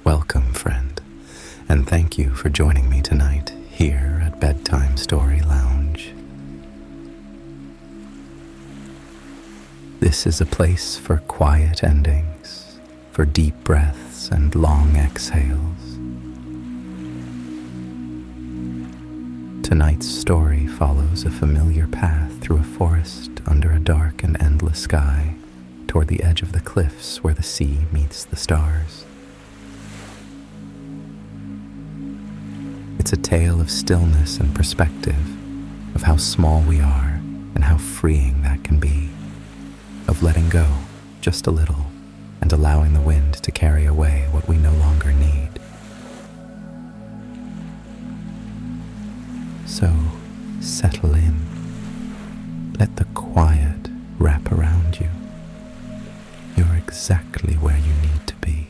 Welcome, friend, and thank you for joining me tonight here at Bedtime Story Lounge. This is a place for quiet endings, for deep breaths and long exhales. Tonight's story follows a familiar path through a forest under a dark and endless sky, toward the edge of the cliffs where the sea meets the stars. It's a tale of stillness and perspective, of how small we are and how freeing that can be, of letting go just a little and allowing the wind to carry away what we no longer need. So, settle in. Let the quiet wrap around you. You're exactly where you need to be.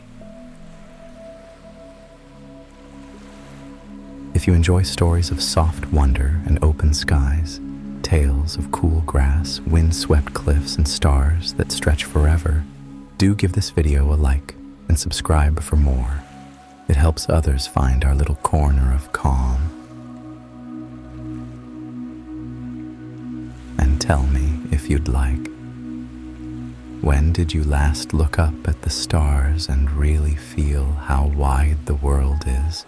If you enjoy stories of soft wonder and open skies, tales of cool grass, wind-swept cliffs, and stars that stretch forever, do give this video a like and subscribe for more. It helps others find our little corner of calm. And tell me, if you'd like, when did you last look up at the stars and really feel how wide the world is?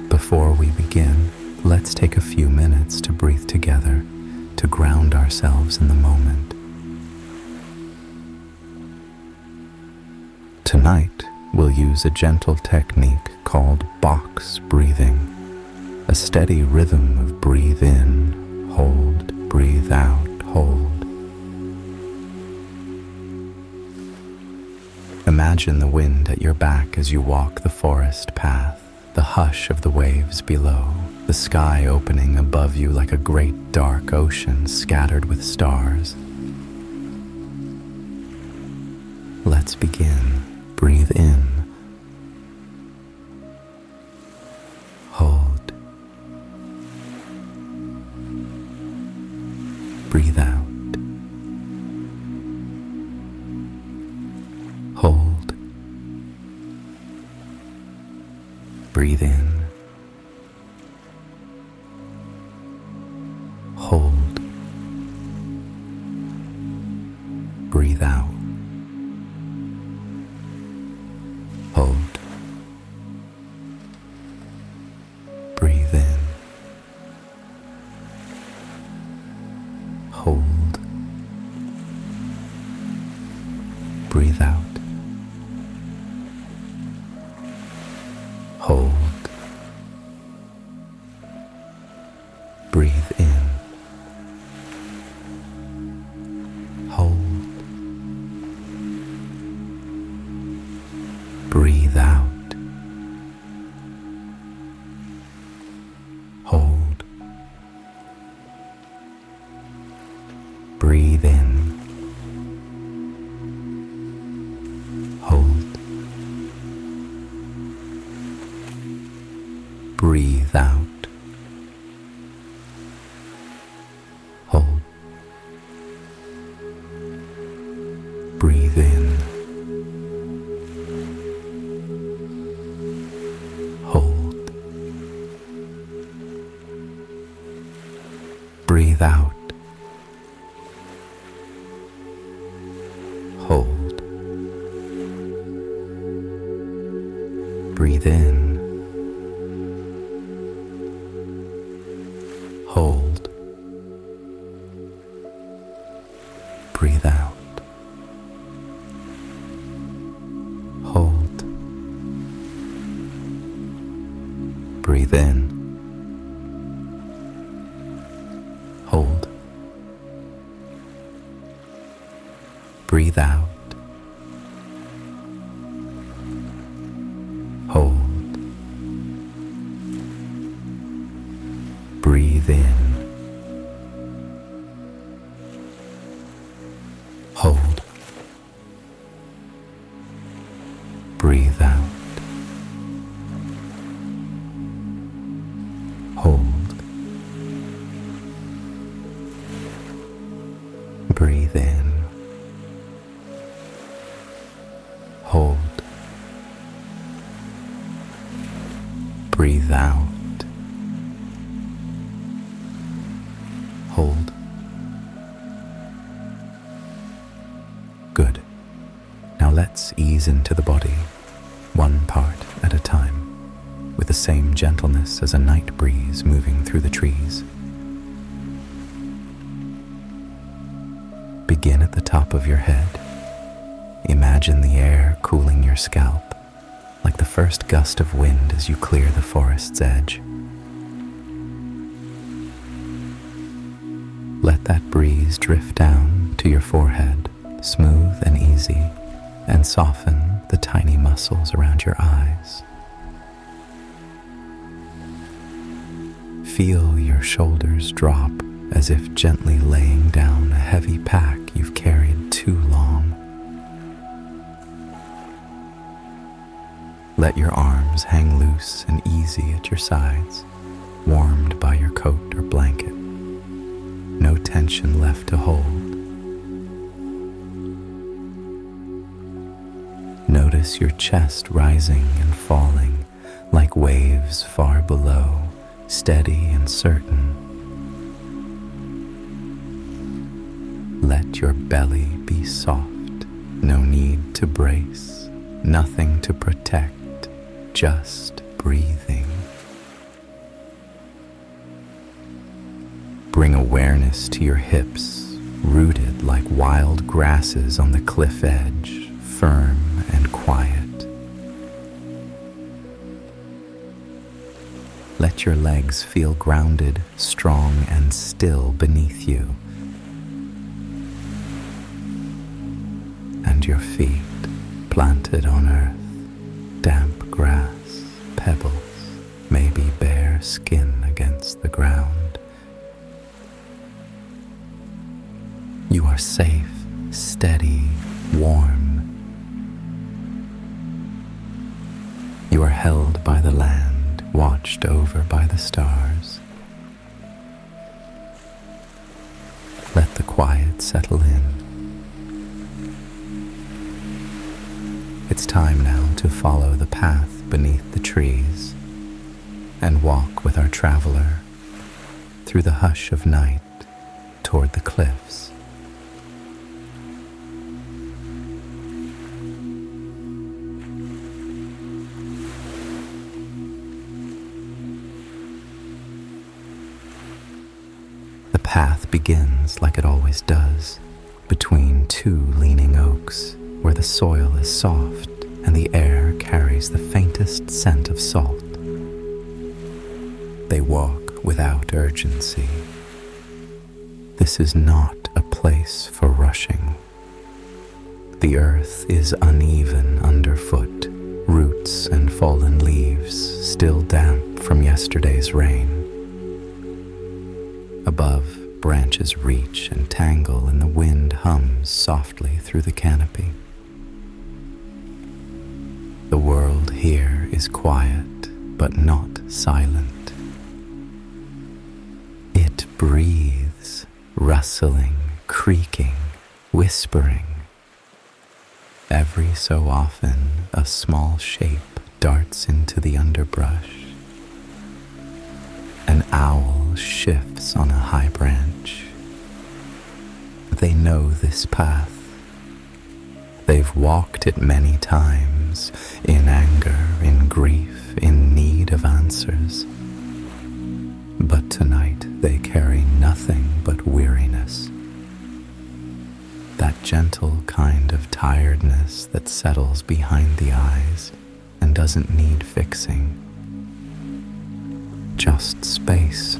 Before we begin, let's take a few minutes to breathe together, to ground ourselves in the moment. Tonight, we'll use a gentle technique called box breathing, a steady rhythm of breathe in, hold, breathe out, hold. Imagine the wind at your back as you walk the forest path, the hush of the waves below, the sky opening above you like a great dark ocean scattered with stars. Let's begin. Breathe in. Hold. Breathe out. Hold. Breathe in. Hold. Breathe out. Hold. Breathe in. Hold. Breathe out. Hold. Breathe in. Hold. Breathe out. Hold. Breathe in. Hold. Breathe out. Hold. Breathe in. Hold. Breathe out. Hold. Breathe in. Hold. Breathe out. Hold. Breathe in. Hold. Breathe out. Hold. Breathe in. Hold. Breathe out. Hold. Breathe in. Breathe out. Hold. Good. Now let's ease into the body, one part at a time, with the same gentleness as a night breeze moving through the trees. Begin at the top of your head. Imagine the air cooling your scalp, like the first gust of wind as you clear the forest's edge. Let that breeze drift down to your forehead, smooth and easy, and soften the tiny muscles around your eyes. Feel your shoulders drop as if gently laying down a heavy pack you've carried too long. Let your arms hang loose and easy at your sides, warmed by your coat or blanket. No tension left to hold. Notice your chest rising and falling like waves far below, steady and certain. Let your belly be soft, no need to brace, nothing to protect, just breathing. Bring awareness to your hips, rooted like wild grasses on the cliff edge, firm and quiet. Let your legs feel grounded, strong, and still beneath you. And your feet planted on earth, damp grass, pebbles, maybe bare skin against the ground. You are safe, steady, warm. You are held by the land, watched over by the stars. Let the quiet settle in. It's time now to follow the path beneath the trees and walk with our traveler through the hush of night toward the cliffs. The path begins like it always does, between two leaning oaks, where the soil is soft and the air carries the faintest scent of salt. They walk without urgency. This is not a place for rushing. The earth is uneven underfoot, roots and fallen leaves still damp from yesterday's rain. Above, branches reach and tangle and the wind hums softly through the canopy. The world here is quiet, but not silent. It breathes, rustling, creaking, whispering. Every so often, a small shape darts into the underbrush. An owl shifts on a high branch. They know this path. They've walked it many times, in anger, in grief, in need of answers. But tonight they carry nothing but weariness. That gentle kind of tiredness that settles behind the eyes and doesn't need fixing. Just space.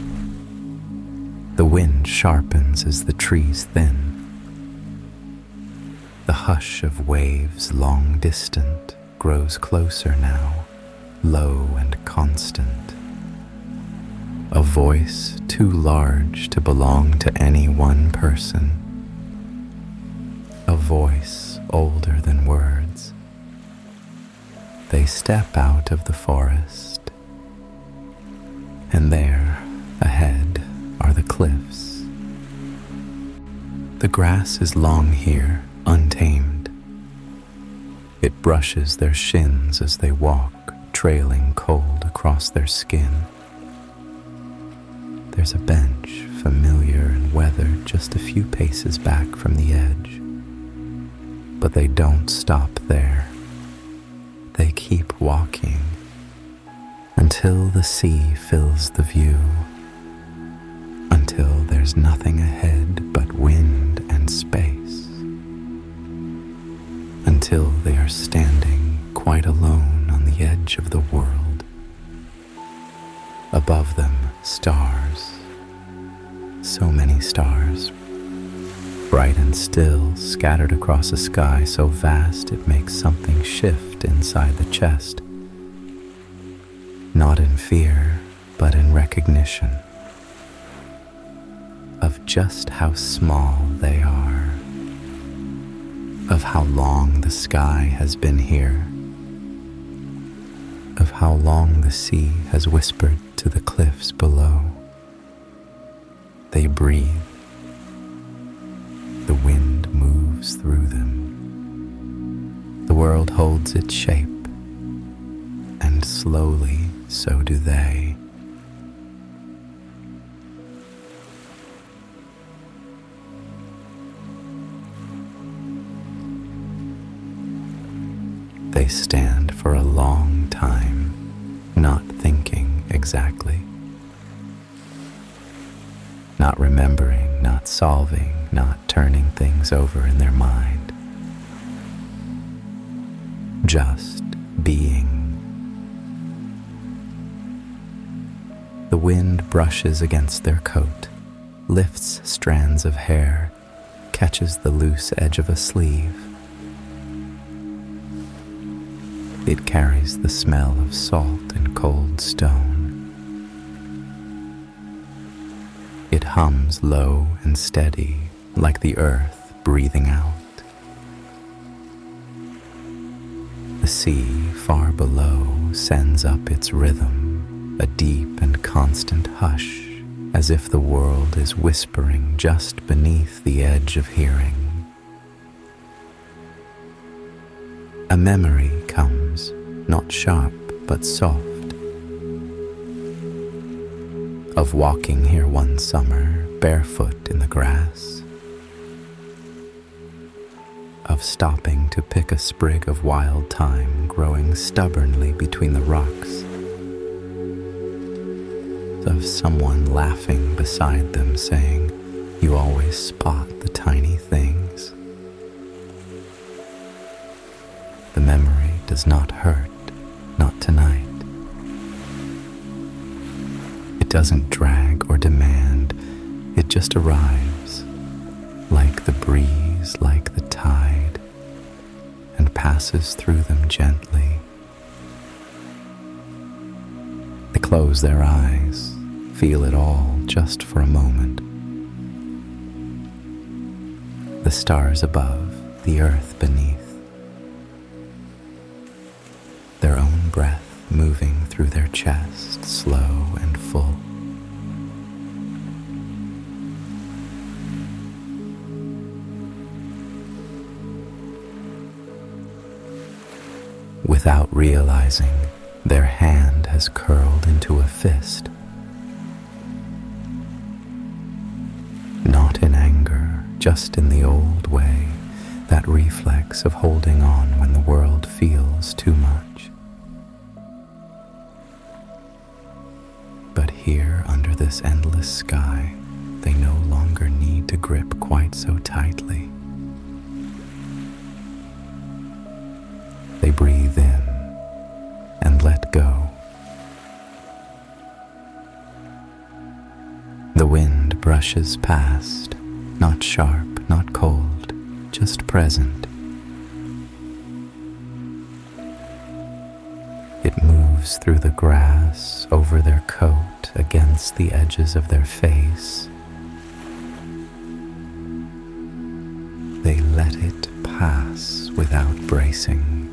The wind sharpens as the trees thin. The hush of waves long distant grows closer now, low and constant. A voice too large to belong to any one person. A voice older than words. They step out of the forest, and there, ahead, are the cliffs. The grass is long here, untamed. It brushes their shins as they walk, trailing cold across their skin. There's a bench, familiar and weathered, just a few paces back from the edge. But they don't stop there. They keep walking until the sea fills the view, until there's nothing ahead but wind and space, until they are standing quite alone on the edge of the world. Above them, stars, so many stars, bright and still, scattered across a sky so vast it makes something shift inside the chest. Not in fear, but in recognition of just how small they are, of how long the sky has been here, of how long the sea has whispered to the cliffs below. They breathe. The wind moves through them. The world holds its shape, and slowly so do they. They stand for a long time, not thinking exactly, not remembering, not solving, not turning things over in their mind, just being. The wind brushes against their coat, lifts strands of hair, catches the loose edge of a sleeve. It carries the smell of salt and cold stone. It hums low and steady, like the earth breathing out. The sea far below sends up its rhythm, a deep and constant hush, as if the world is whispering just beneath the edge of hearing. A memory comes, not sharp but soft, of walking here one summer, barefoot in the grass, of stopping to pick a sprig of wild thyme growing stubbornly between the rocks, of someone laughing beside them saying, "You always spot the tiny things." The memory does not hurt, not tonight. It doesn't drag or demand, it just arrives, like the breeze, like the tide, and passes through them gently. They close their eyes, feel it all just for a moment. The stars above, the earth beneath, their own breath moving through their chest, slow and full. Without realizing, their hand has curled into a fist. Not in anger, just in the old way, that reflex of holding on when the world feels too much. But here, under this endless sky, they no longer need to grip quite so tightly. They breathe in and let go. The wind brushes past, not sharp, not cold, just present. It moves through the grass, over their coat, against the edges of their face. They let it pass without bracing.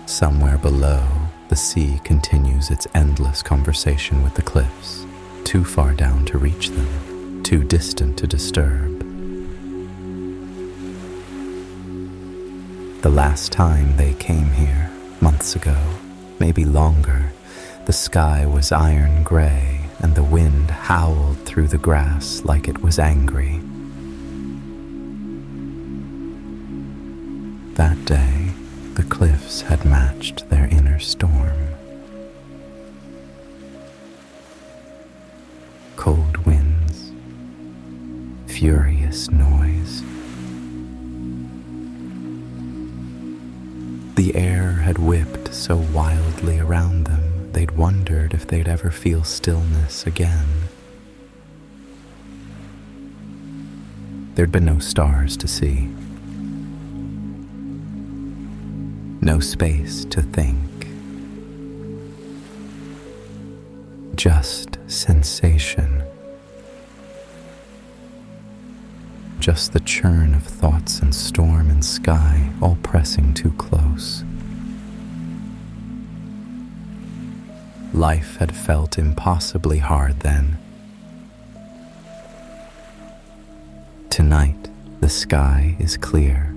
Somewhere below, the sea continues its endless conversation with the cliffs, too far down to reach them, too distant to disturb. The last time they came here, Months ago, maybe longer, the sky was iron gray and the wind howled through the grass like it was angry. That day, the cliffs had matched their inner storm. Cold winds, furious noise. The air had whipped so wildly around them, they'd wondered if they'd ever feel stillness again. There'd been no stars to see, no space to think, just sensation, just the churn of thoughts and storm and sky all pressing too close. Life had felt impossibly hard then. Tonight, the sky is clear.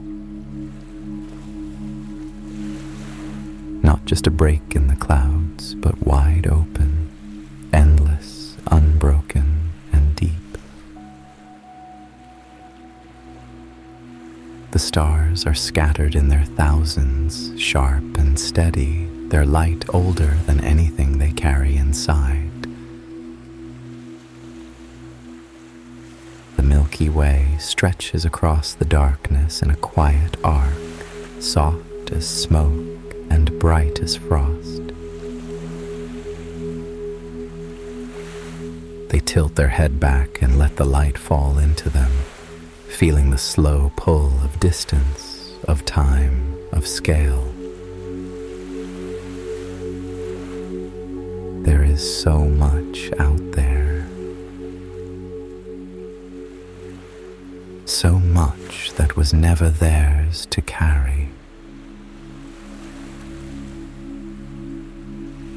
Not just a break in the clouds, but wide open, endless, unbroken, and deep. The stars are scattered in their thousands, sharp and steady, their light older than anything they carry inside. The Milky Way stretches across the darkness in a quiet arc, soft as smoke and bright as frost. They tilt their head back and let the light fall into them, feeling the slow pull of distance, of time, of scale. There is so much out there. So much that was never theirs to carry.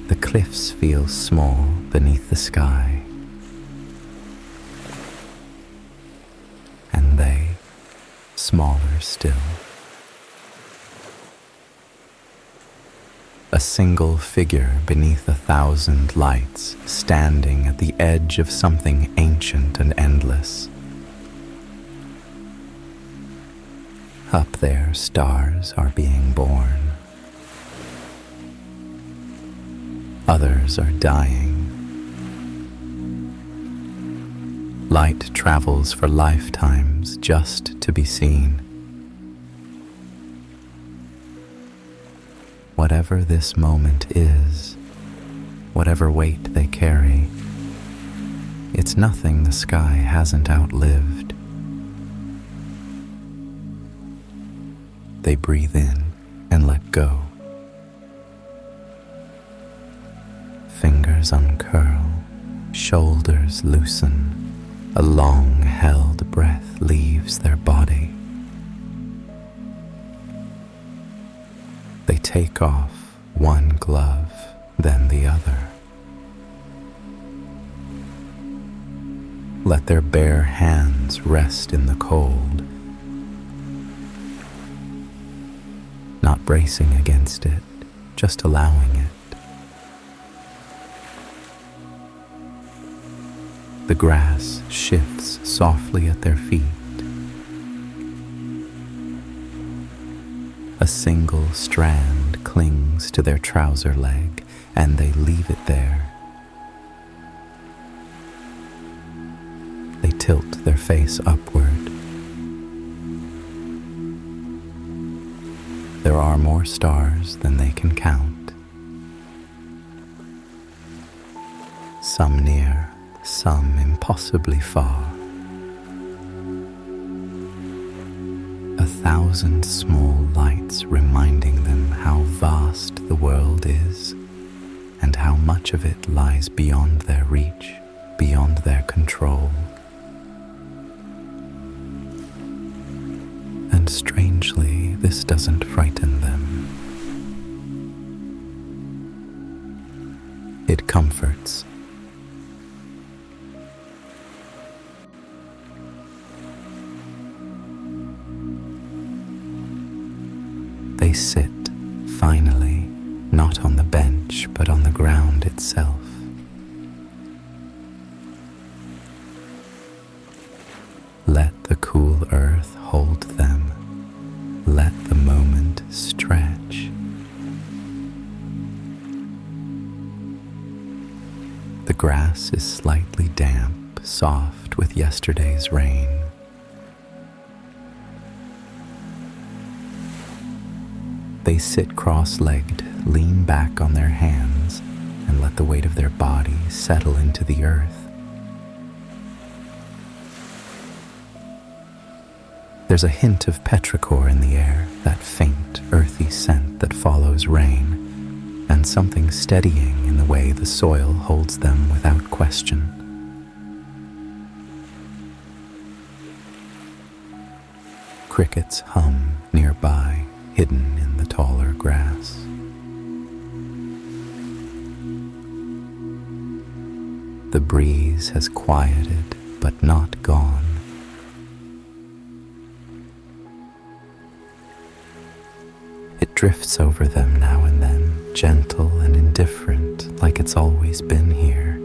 The cliffs feel small beneath the sky, and they smaller still. A single figure beneath 1,000 lights, standing at the edge of something ancient and endless. Up there, stars are being born. Others are dying. Light travels for lifetimes just to be seen. Whatever this moment is, whatever weight they carry, it's nothing the sky hasn't outlived. They breathe in and let go. Fingers uncurl, shoulders loosen, a long-held breath leaves their body. They take off one glove, then the other. Let their bare hands rest in the cold, not bracing against it, just allowing it. The grass shifts softly at their feet. A single strand clings to their trouser leg, and they leave it there. They tilt their face upward. There are more stars than they can count. Some near, some impossibly far. 1,000 small lights reminding them how vast the world is and how much of it lies beyond their reach, beyond their control. And strangely, this doesn't frighten them. It comforts. They sit, finally, not on the bench, but on the ground itself. Let the cool earth hold them. Let the moment stretch. The grass is slightly damp, soft with yesterday's rain. They sit cross-legged, lean back on their hands, and let the weight of their body settle into the earth. There's a hint of petrichor in the air, that faint, earthy scent that follows rain, and something steadying in the way the soil holds them without question. Crickets hum nearby, hidden in the taller grass. The breeze has quieted, but not gone. It drifts over them now and then, gentle and indifferent, like it's always been here.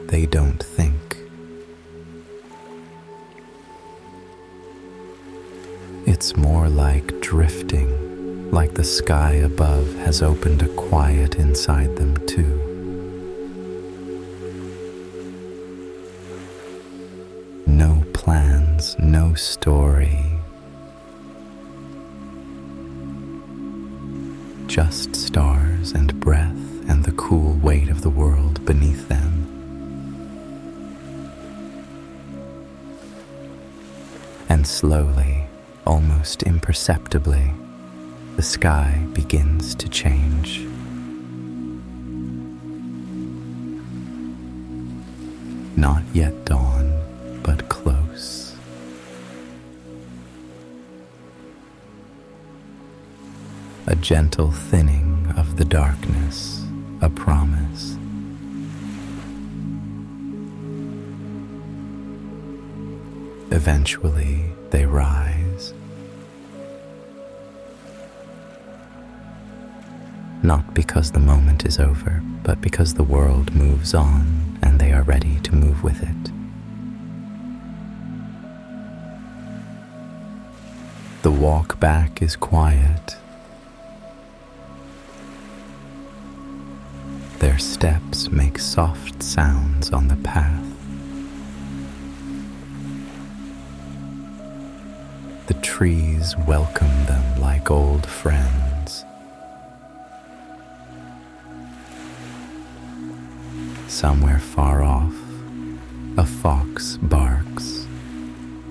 They don't think. It's more like drifting, like the sky above has opened a quiet inside them too. No plans, no story. Just stars and breath and the cool weight of the world beneath them. And slowly, almost imperceptibly, the sky begins to change. Not yet dawn, but close. A gentle thinning of the darkness, a promise. Eventually, they rise. Not because the moment is over, but because the world moves on and they are ready to move with it. The walk back is quiet. Their steps make soft sounds on the path. The trees welcome them like old friends. Somewhere far off, a fox barks.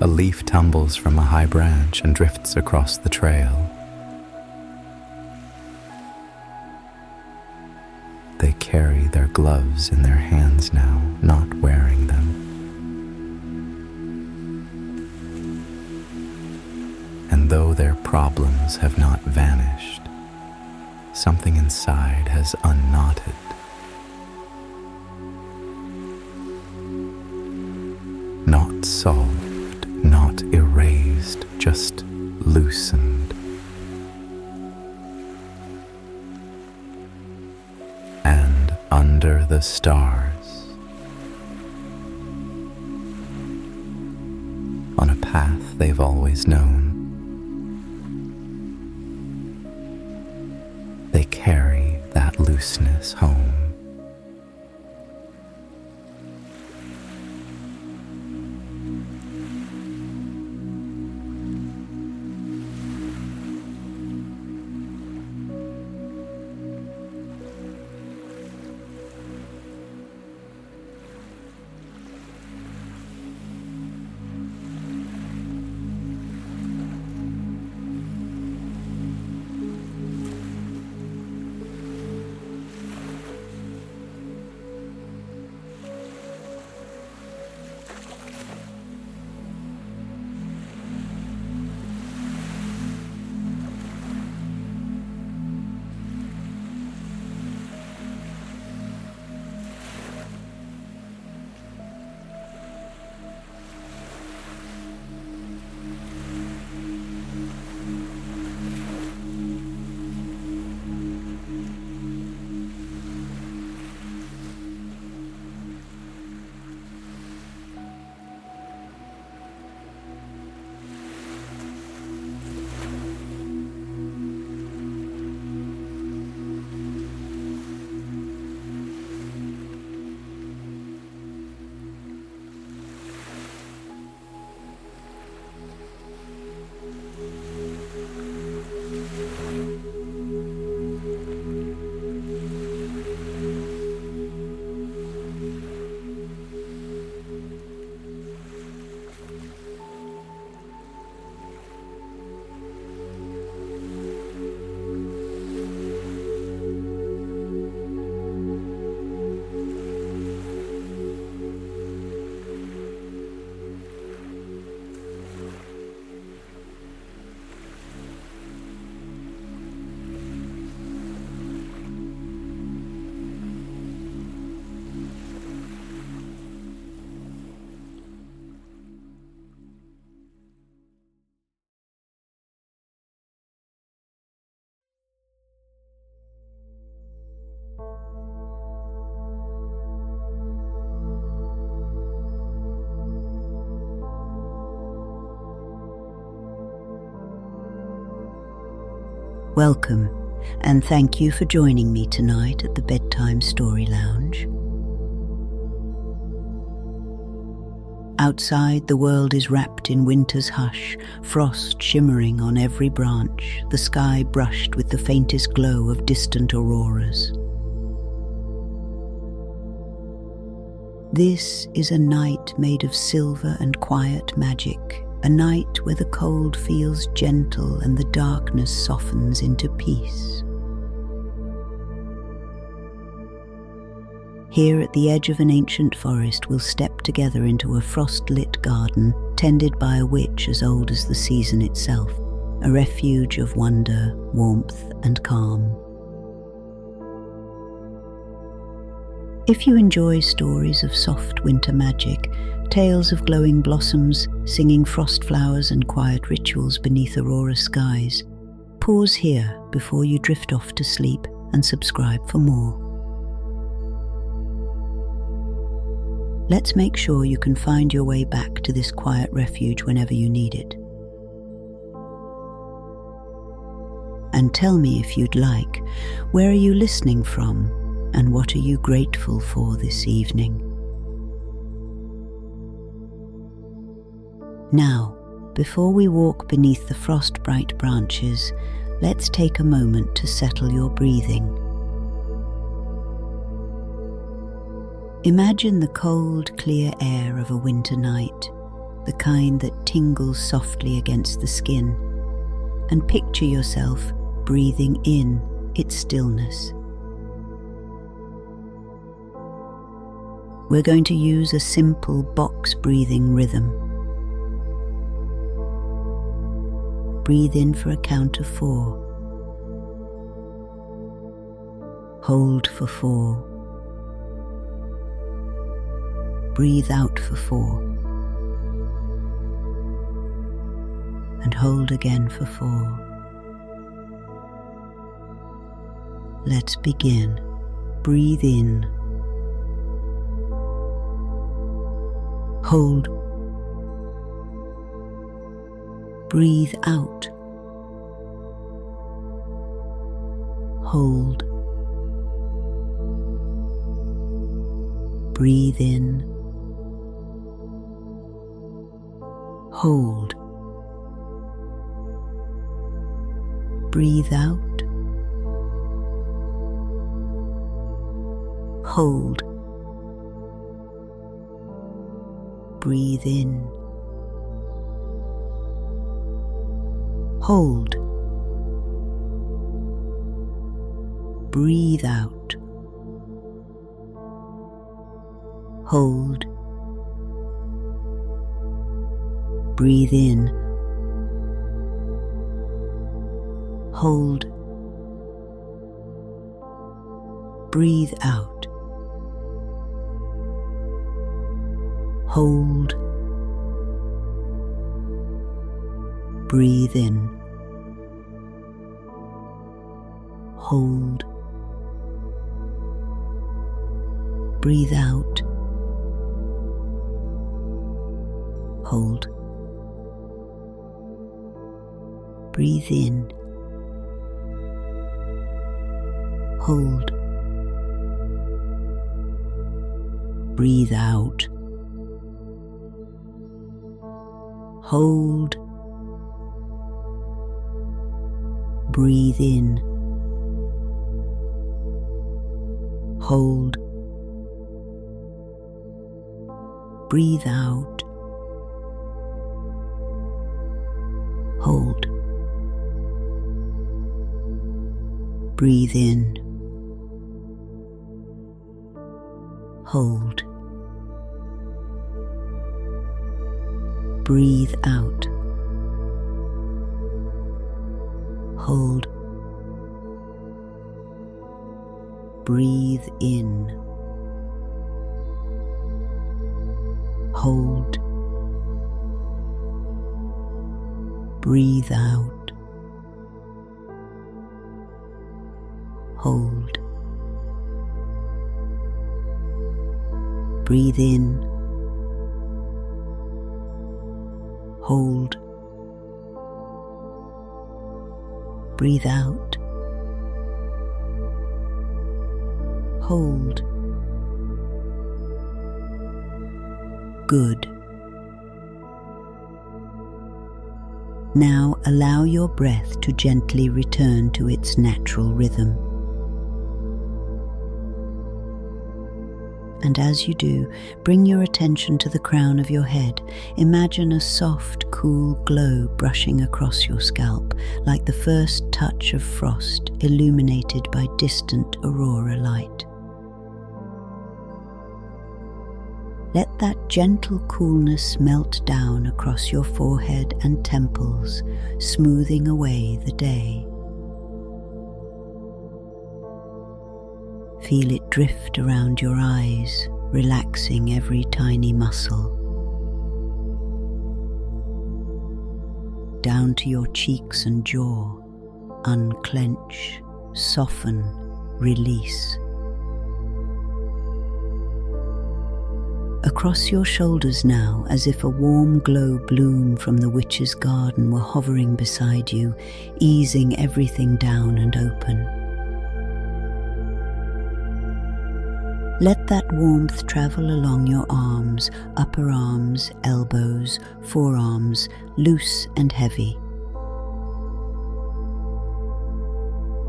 A leaf tumbles from a high branch and drifts across the trail. They carry their gloves in their hands now, not wearing them. And though their problems have not vanished, something inside has unknotted. Not solved, not erased, just loosened. And under the stars, on a path they've always known, they carry that looseness home. Welcome, and thank you for joining me tonight at the Bedtime Story Lounge. Outside, the world is wrapped in winter's hush, frost shimmering on every branch, the sky brushed with the faintest glow of distant auroras. This is a night made of silver and quiet magic, a night where the cold feels gentle and the darkness softens into peace. Here at the edge of an ancient forest, we'll step together into a frost-lit garden tended by a witch as old as the season itself, a refuge of wonder, warmth, and calm. If you enjoy stories of soft winter magic, tales of glowing blossoms, singing frost flowers, and quiet rituals beneath aurora skies, pause here before you drift off to sleep and subscribe for more. Let's make sure you can find your way back to this quiet refuge whenever you need it. And tell me, if you'd like, where are you listening from and what are you grateful for this evening? Now, before we walk beneath the frost-bright branches, let's take a moment to settle your breathing. Imagine the cold, clear air of a winter night, the kind that tingles softly against the skin, and picture yourself breathing in its stillness. We're going to use a simple box breathing rhythm. Breathe in for a count of 4. Hold for 4. Breathe out for 4. And hold again for 4. Let's begin. Breathe in. Hold. Breathe out. Hold. Breathe in. Hold. Breathe out. Hold. Breathe in. Hold. Breathe out. Hold. Breathe in. Hold. Breathe out. Hold. Breathe in. Hold. Breathe out. Hold. Breathe in. Hold. Breathe out. Hold. Breathe in. Hold. Breathe out. Hold. Breathe in. Hold. Breathe out. Hold. Breathe in. Hold. Breathe out. Hold. Breathe in. Hold. Breathe out. hold. Good. Now allow your breath to gently return to its natural rhythm. And as you do, bring your attention to the crown of your head. Imagine a soft, cool glow brushing across your scalp, like the first touch of frost illuminated by distant aurora light. Let that gentle coolness melt down across your forehead and temples, smoothing away the day. Feel it drift around your eyes, relaxing every tiny muscle. Down to your cheeks and jaw, unclench, soften, release. Across your shoulders now, as if a warm glow bloom from the witch's garden were hovering beside you, easing everything down and open. Let that warmth travel along your arms, upper arms, elbows, forearms, loose and heavy.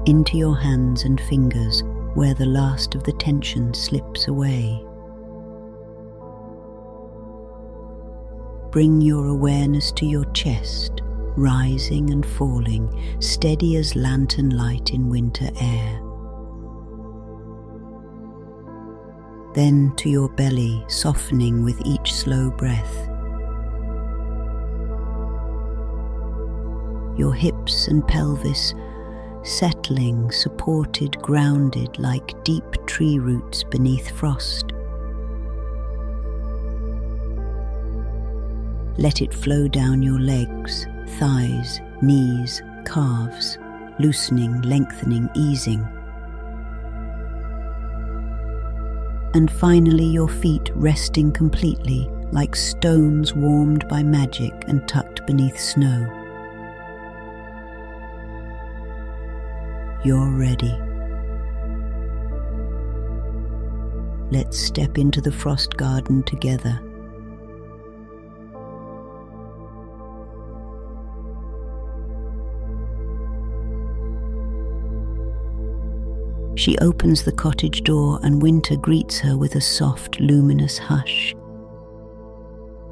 Into your hands and fingers, where the last of the tension slips away. Bring your awareness to your chest, rising and falling, steady as lantern light in winter air. Then to your belly, softening with each slow breath. Your hips and pelvis settling, supported, grounded like deep tree roots beneath frost. Let it flow down your legs, thighs, knees, calves, loosening, lengthening, easing. And finally your feet resting completely, like stones warmed by magic and tucked beneath snow. You're ready. Let's step into the frost garden together. She opens the cottage door and winter greets her with a soft, luminous hush.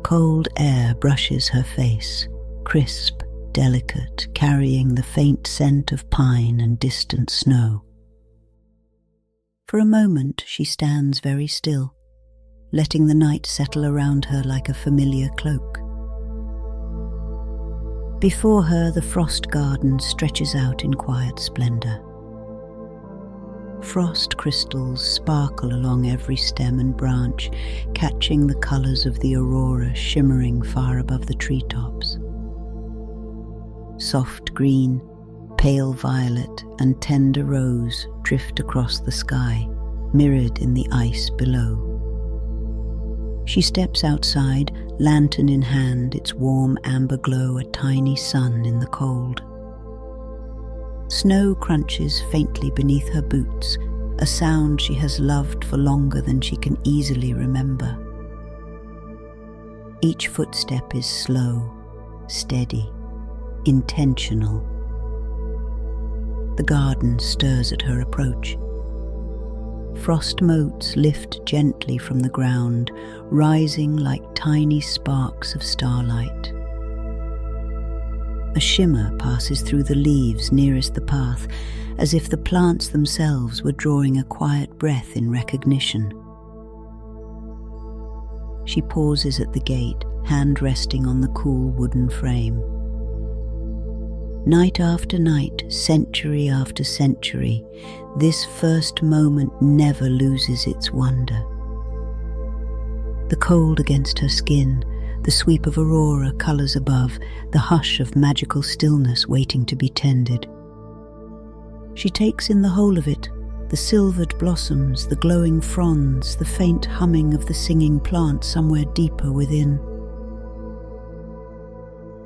Cold air brushes her face, crisp, delicate, carrying the faint scent of pine and distant snow. For a moment she stands very still, letting the night settle around her like a familiar cloak. Before her the frost garden stretches out in quiet splendor. Frost crystals sparkle along every stem and branch, catching the colors of the aurora shimmering far above the treetops. Soft green, pale violet, and tender rose drift across the sky, mirrored in the ice below. She steps outside, lantern in hand, its warm amber glow a tiny sun in the cold. Snow crunches faintly beneath her boots, a sound she has loved for longer than she can easily remember. Each footstep is slow, steady, intentional. The garden stirs at her approach. Frost motes lift gently from the ground, rising like tiny sparks of starlight. A shimmer passes through the leaves nearest the path, as if the plants themselves were drawing a quiet breath in recognition. She pauses at the gate, hand resting on the cool wooden frame. Night after night, century after century, this first moment never loses its wonder. The cold against her skin, the sweep of aurora colours above, the hush of magical stillness waiting to be tended. She takes in the whole of it, the silvered blossoms, the glowing fronds, the faint humming of the singing plant somewhere deeper within.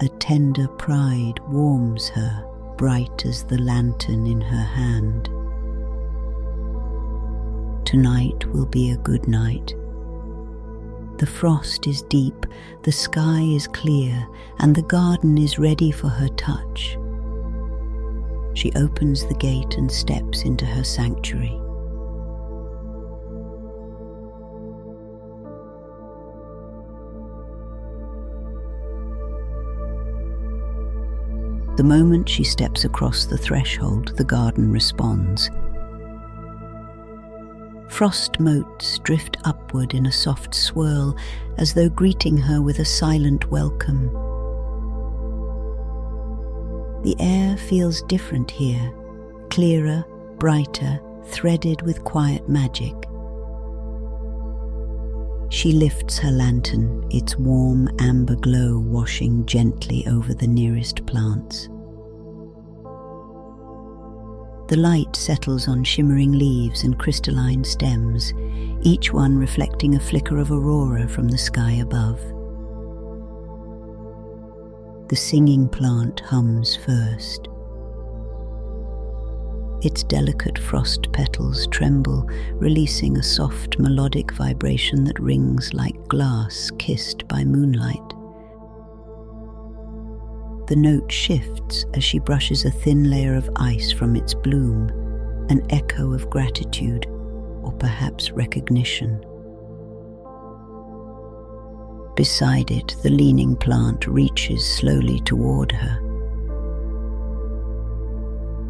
A tender pride warms her, bright as the lantern in her hand. Tonight will be a good night. The frost is deep, the sky is clear, and the garden is ready for her touch. She opens the gate and steps into her sanctuary. The moment she steps across the threshold, the garden responds. Frost motes drift upward in a soft swirl, as though greeting her with a silent welcome. The air feels different here, clearer, brighter, threaded with quiet magic. She lifts her lantern, its warm amber glow washing gently over the nearest plants. The light settles on shimmering leaves and crystalline stems, each one reflecting a flicker of aurora from the sky above. The singing plant hums first. Its delicate frost petals tremble, releasing a soft melodic vibration that rings like glass kissed by moonlight. The note shifts as she brushes a thin layer of ice from its bloom, an echo of gratitude or perhaps recognition. Beside it, the leaning plant reaches slowly toward her.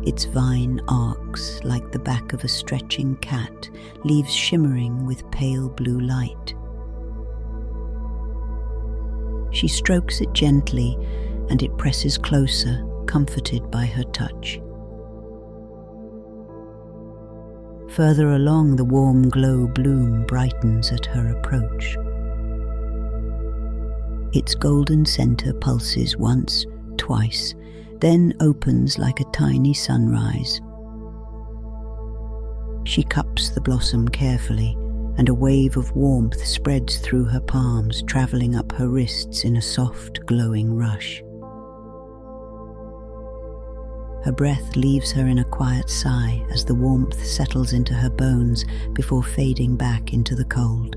Its vine arcs like the back of a stretching cat, leaves shimmering with pale blue light. She strokes it gently, and it presses closer, comforted by her touch. Further along, the warm glow bloom brightens at her approach. Its golden center pulses once, twice, then opens like a tiny sunrise. She cups the blossom carefully, and a wave of warmth spreads through her palms, traveling up her wrists in a soft, glowing rush. Her breath leaves her in a quiet sigh as the warmth settles into her bones before fading back into the cold.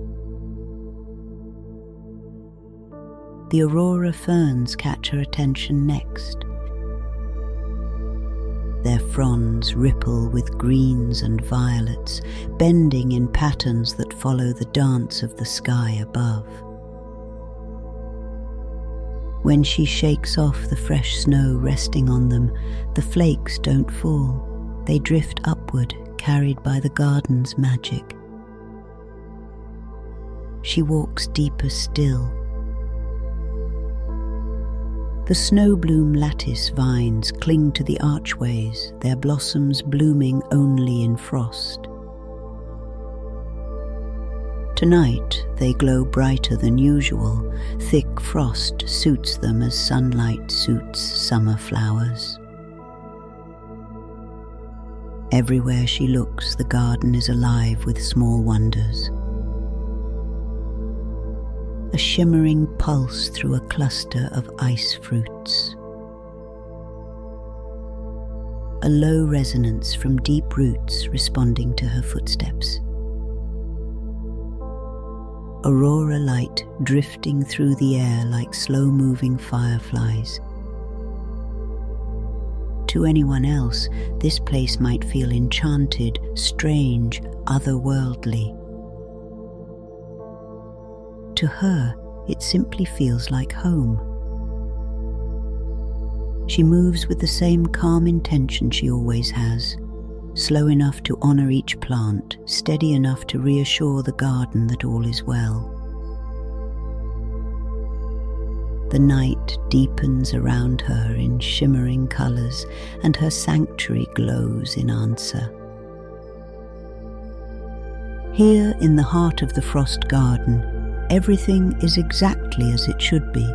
The aurora ferns catch her attention next. Their fronds ripple with greens and violets, bending in patterns that follow the dance of the sky above. When she shakes off the fresh snow resting on them, the flakes don't fall. They drift upward, carried by the garden's magic. She walks deeper still. The snow-bloom lattice vines cling to the archways, their blossoms blooming only in frost. Tonight they glow brighter than usual. Thick frost suits them as sunlight suits summer flowers. Everywhere she looks, the garden is alive with small wonders. A shimmering pulse through a cluster of ice fruits. A low resonance from deep roots responding to her footsteps. Aurora light drifting through the air like slow-moving fireflies. To anyone else, this place might feel enchanted, strange, otherworldly. To her, it simply feels like home. She moves with the same calm intention she always has, slow enough to honor each plant, steady enough to reassure the garden that all is well. The night deepens around her in shimmering colors, and her sanctuary glows in answer. Here in the heart of the frost garden, everything is exactly as it should be.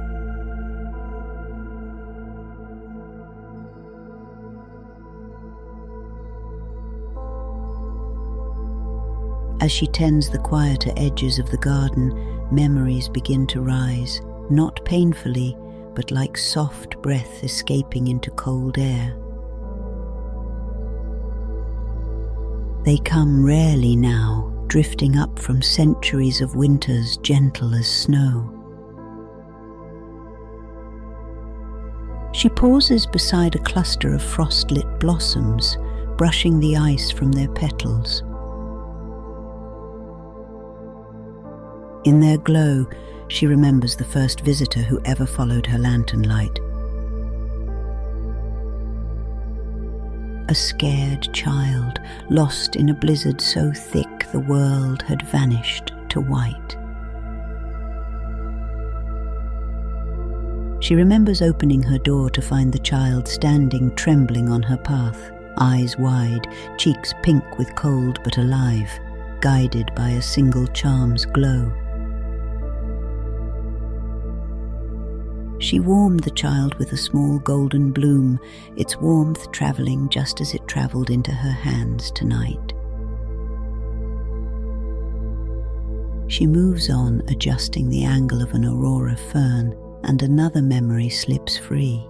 As she tends the quieter edges of the garden, memories begin to rise, not painfully, but like soft breath escaping into cold air. They come rarely now, drifting up from centuries of winters gentle as snow. She pauses beside a cluster of frost-lit blossoms, brushing the ice from their petals. In their glow, she remembers the first visitor who ever followed her lantern light. A scared child, lost in a blizzard so thick the world had vanished to white. She remembers opening her door to find the child standing trembling on her path, eyes wide, cheeks pink with cold but alive, guided by a single charm's glow. She warmed the child with a small golden bloom, its warmth travelling just as it travelled into her hands tonight. She moves on, adjusting the angle of an aurora fern, and another memory slips free.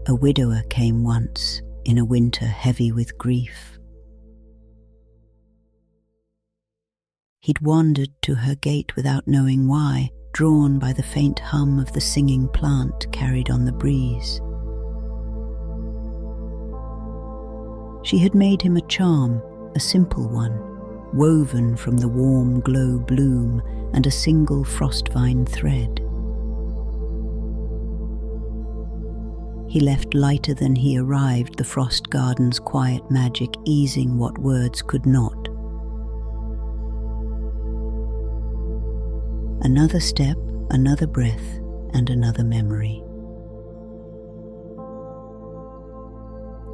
A widower came once, in a winter heavy with grief. He'd wandered to her gate without knowing why, drawn by the faint hum of the singing plant carried on the breeze. She had made him a charm, a simple one, woven from the warm glow bloom and a single frost vine thread. He left lighter than he arrived, the frost garden's quiet magic easing what words could not. Another step, another breath, and another memory.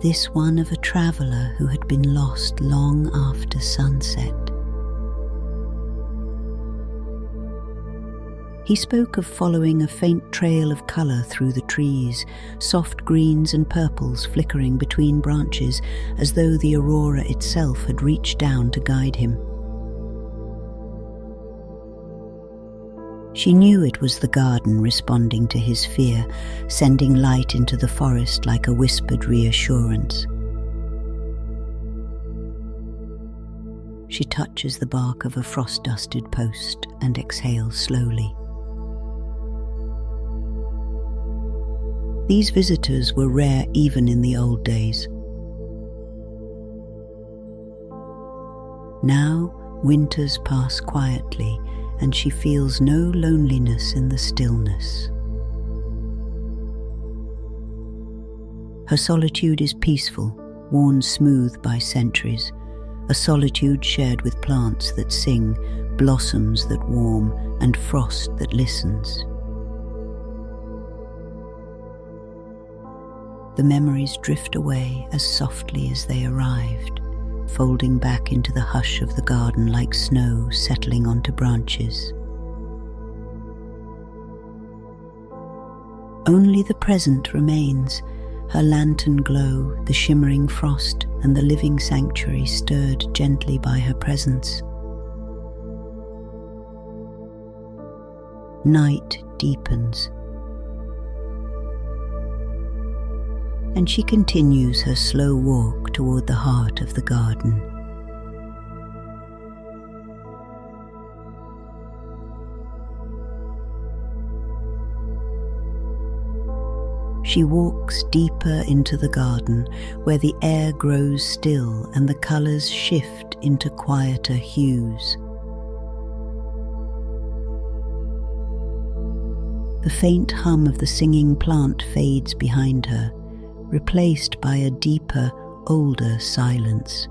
This one of a traveller who had been lost long after sunset. He spoke of following a faint trail of colour through the trees, soft greens and purples flickering between branches as though the aurora itself had reached down to guide him. She knew it was the garden responding to his fear, sending light into the forest like a whispered reassurance. She touches the bark of a frost-dusted post and exhales slowly. These visitors were rare even in the old days. Now, winters pass quietly, and she feels no loneliness in the stillness. Her solitude is peaceful, worn smooth by centuries, a solitude shared with plants that sing, blossoms that warm, and frost that listens. The memories drift away as softly as they arrived, folding back into the hush of the garden like snow settling onto branches. Only the present remains, her lantern glow, the shimmering frost, and the living sanctuary stirred gently by her presence. Night deepens, and she continues her slow walk toward the heart of the garden. She walks deeper into the garden, where the air grows still and the colours shift into quieter hues. The faint hum of the singing plant fades behind her, replaced by a deeper, older silence.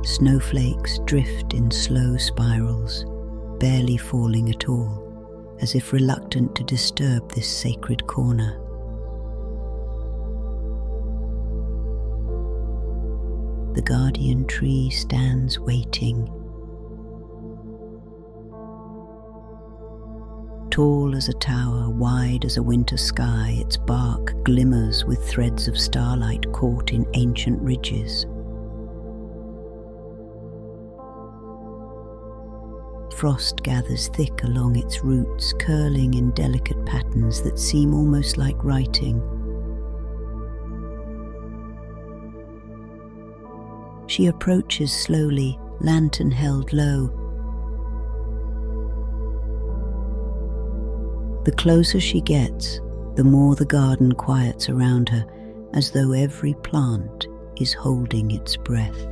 Snowflakes drift in slow spirals, barely falling at all, as if reluctant to disturb this sacred corner. The guardian tree stands waiting. Tall as a tower, wide as a winter sky, its bark glimmers with threads of starlight caught in ancient ridges. Frost gathers thick along its roots, curling in delicate patterns that seem almost like writing. She approaches slowly, lantern held low. The closer she gets, the more the garden quiets around her, as though every plant is holding its breath.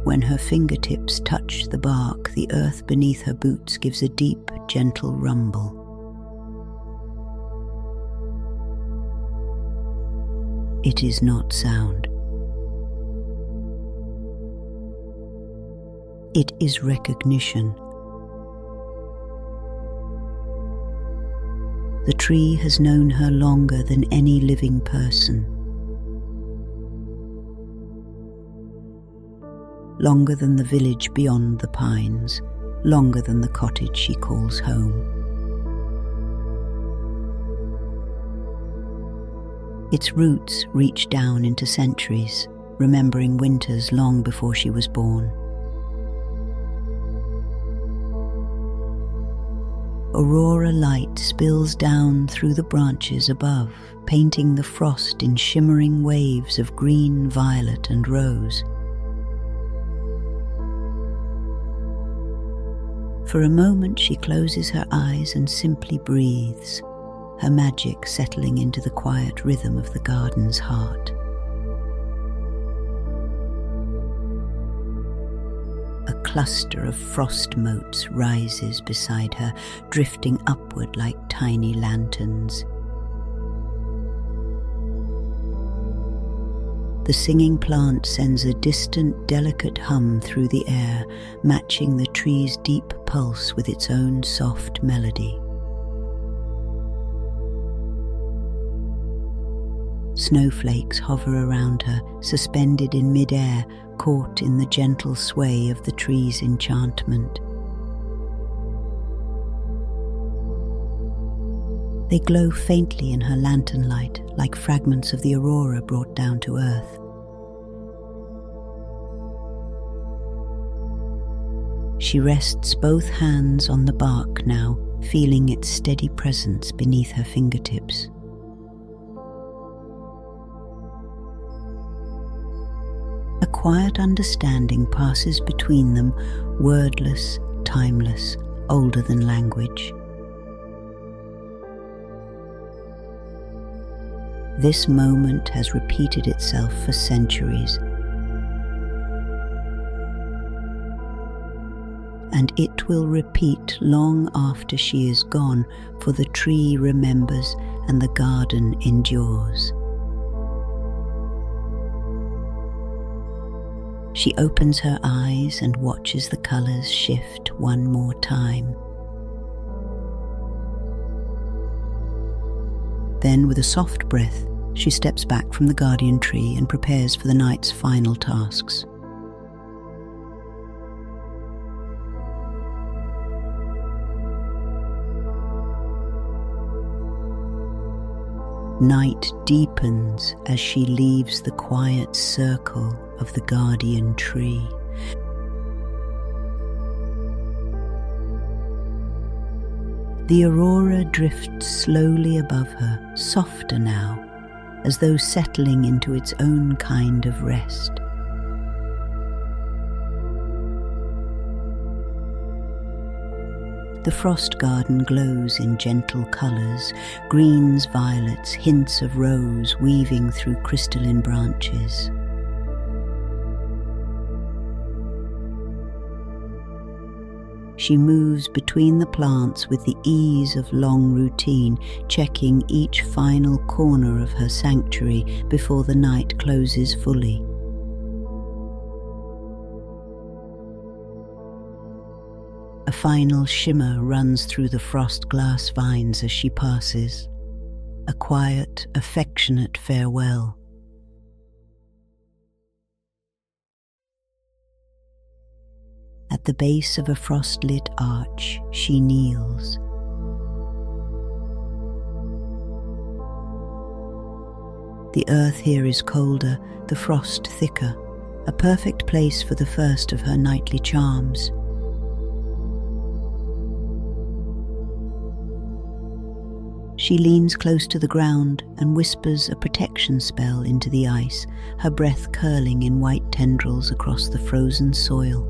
When her fingertips touch the bark, the earth beneath her boots gives a deep, gentle rumble. It is not sound. It is recognition. The tree has known her longer than any living person. Longer than the village beyond the pines, longer than the cottage she calls home. Its roots reach down into centuries, remembering winters long before she was born. Aurora light spills down through the branches above, painting the frost in shimmering waves of green, violet, and rose. For a moment she closes her eyes and simply breathes, her magic settling into the quiet rhythm of the garden's heart. A cluster of frost motes rises beside her, drifting upward like tiny lanterns. The singing plant sends a distant, delicate hum through the air, matching the tree's deep pulse with its own soft melody. Snowflakes hover around her, suspended in mid-air, caught in the gentle sway of the tree's enchantment. They glow faintly in her lantern light, like fragments of the aurora brought down to earth. She rests both hands on the bark now, feeling its steady presence beneath her fingertips. A quiet understanding passes between them, wordless, timeless, older than language. This moment has repeated itself for centuries, and it will repeat long after she is gone, for the tree remembers and the garden endures. She opens her eyes and watches the colors shift one more time. Then, with a soft breath, she steps back from the guardian tree and prepares for the night's final tasks. Night deepens as she leaves the quiet circle of the guardian tree. The aurora drifts slowly above her, softer now, as though settling into its own kind of rest. The frost garden glows in gentle colours, greens, violets, hints of rose weaving through crystalline branches. She moves between the plants with the ease of long routine, checking each final corner of her sanctuary before the night closes fully. A final shimmer runs through the frost glass vines as she passes, a quiet, affectionate farewell. At the base of a frost-lit arch, she kneels. The earth here is colder, the frost thicker, a perfect place for the first of her nightly charms. She leans close to the ground and whispers a protection spell into the ice, her breath curling in white tendrils across the frozen soil.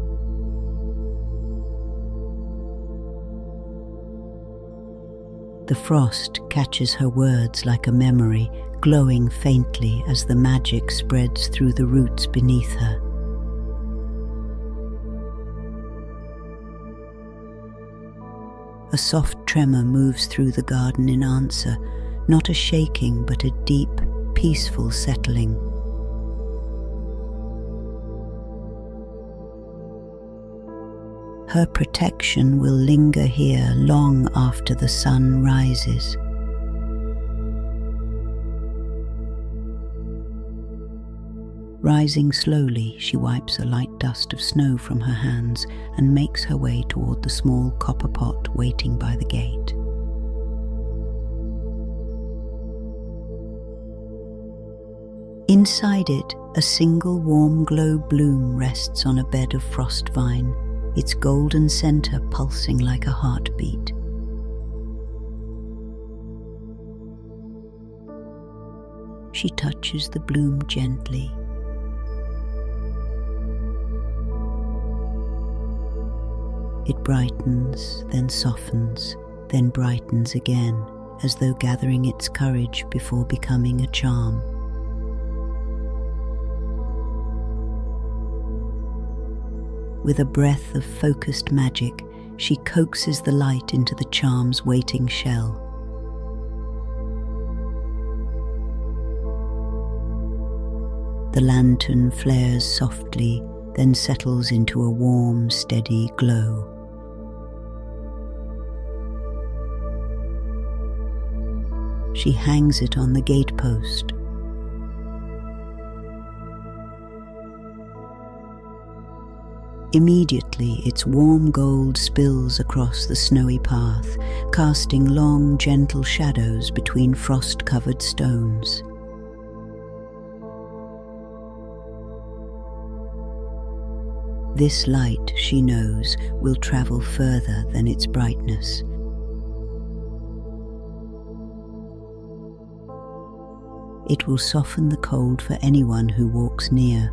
The frost catches her words like a memory, glowing faintly as the magic spreads through the roots beneath her. A soft tremor moves through the garden in answer, not a shaking but a deep, peaceful settling. Her protection will linger here long after the sun rises. Rising slowly, she wipes a light dust of snow from her hands and makes her way toward the small copper pot waiting by the gate. Inside it, a single warm glow bloom rests on a bed of frost vine, its golden center pulsing like a heartbeat. She touches the bloom gently. It brightens, then softens, then brightens again, as though gathering its courage before becoming a charm. With a breath of focused magic, she coaxes the light into the charm's waiting shell. The lantern flares softly, then settles into a warm, steady glow. She hangs it on the gatepost. Immediately, its warm gold spills across the snowy path, casting long, gentle shadows between frost-covered stones. This light, she knows, will travel further than its brightness. It will soften the cold for anyone who walks near.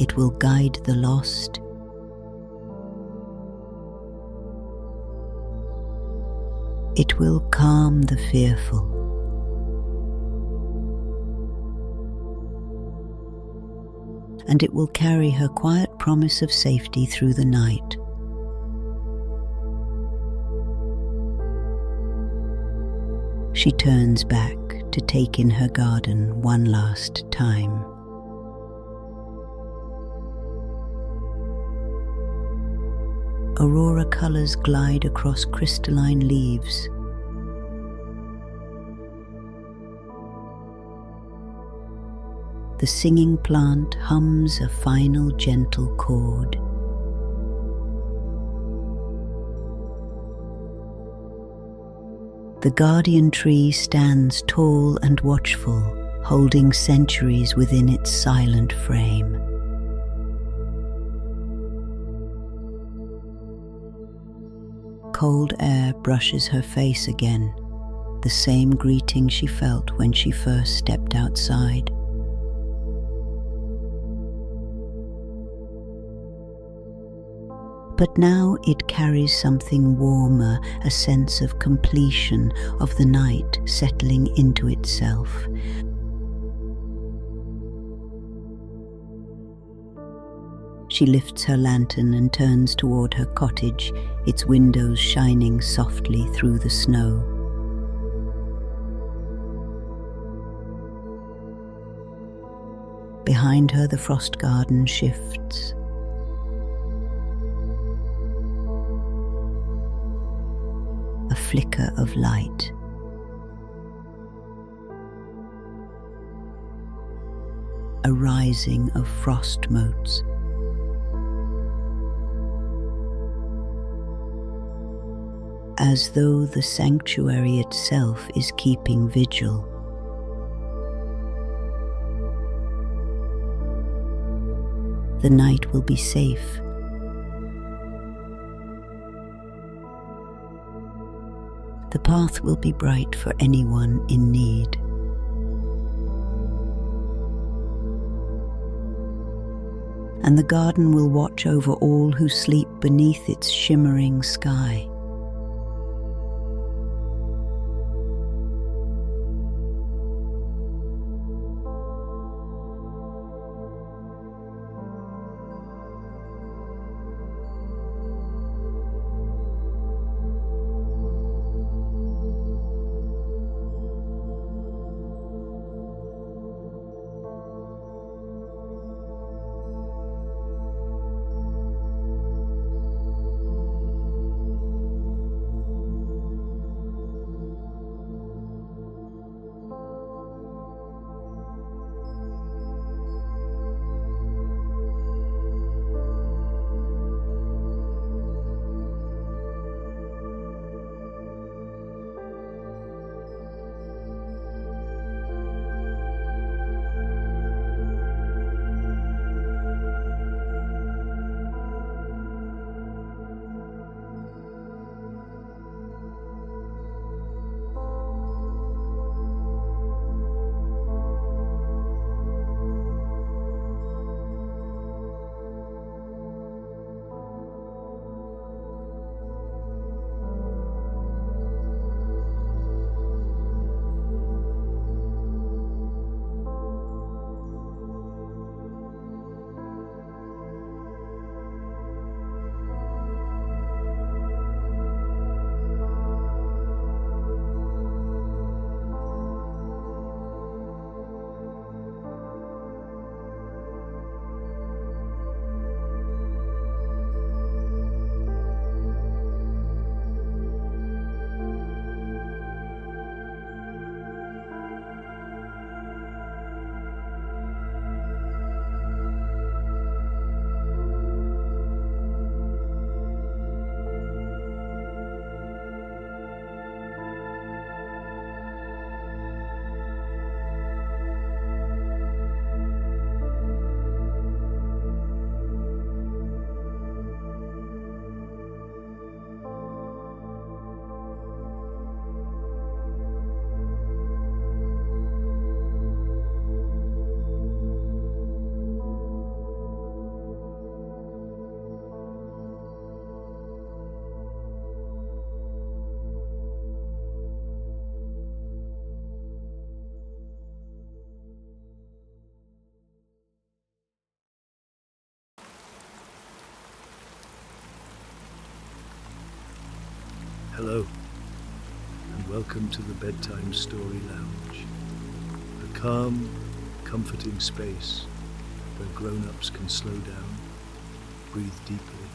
It will guide the lost. It will calm the fearful. And it will carry her quiet promise of safety through the night. She turns back to take in her garden one last time. Aurora colors glide across crystalline leaves. The singing plant hums a final gentle chord. The guardian tree stands tall and watchful, holding centuries within its silent frame. Cold air brushes her face again, the same greeting she felt when she first stepped outside. But now it carries something warmer, a sense of completion, of the night settling into itself. She lifts her lantern and turns toward her cottage, its windows shining softly through the snow. Behind her, the frost garden shifts. A flicker of light. A rising of frost motes. As though the sanctuary itself is keeping vigil. The night will be safe. The path will be bright for anyone in need. And the garden will watch over all who sleep beneath its shimmering sky. Hello, and welcome to the Bedtime Story Lounge, a calm, comforting space where grown-ups can slow down, breathe deeply,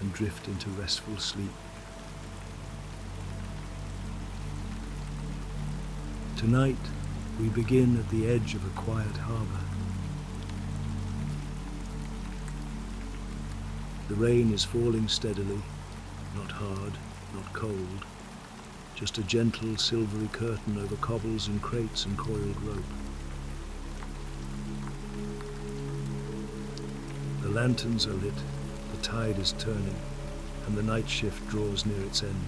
and drift into restful sleep. Tonight, we begin at the edge of a quiet harbour. The rain is falling steadily, not hard, not cold, just a gentle silvery curtain over cobbles and crates and coiled rope. The lanterns are lit, the tide is turning, and the night shift draws near its end.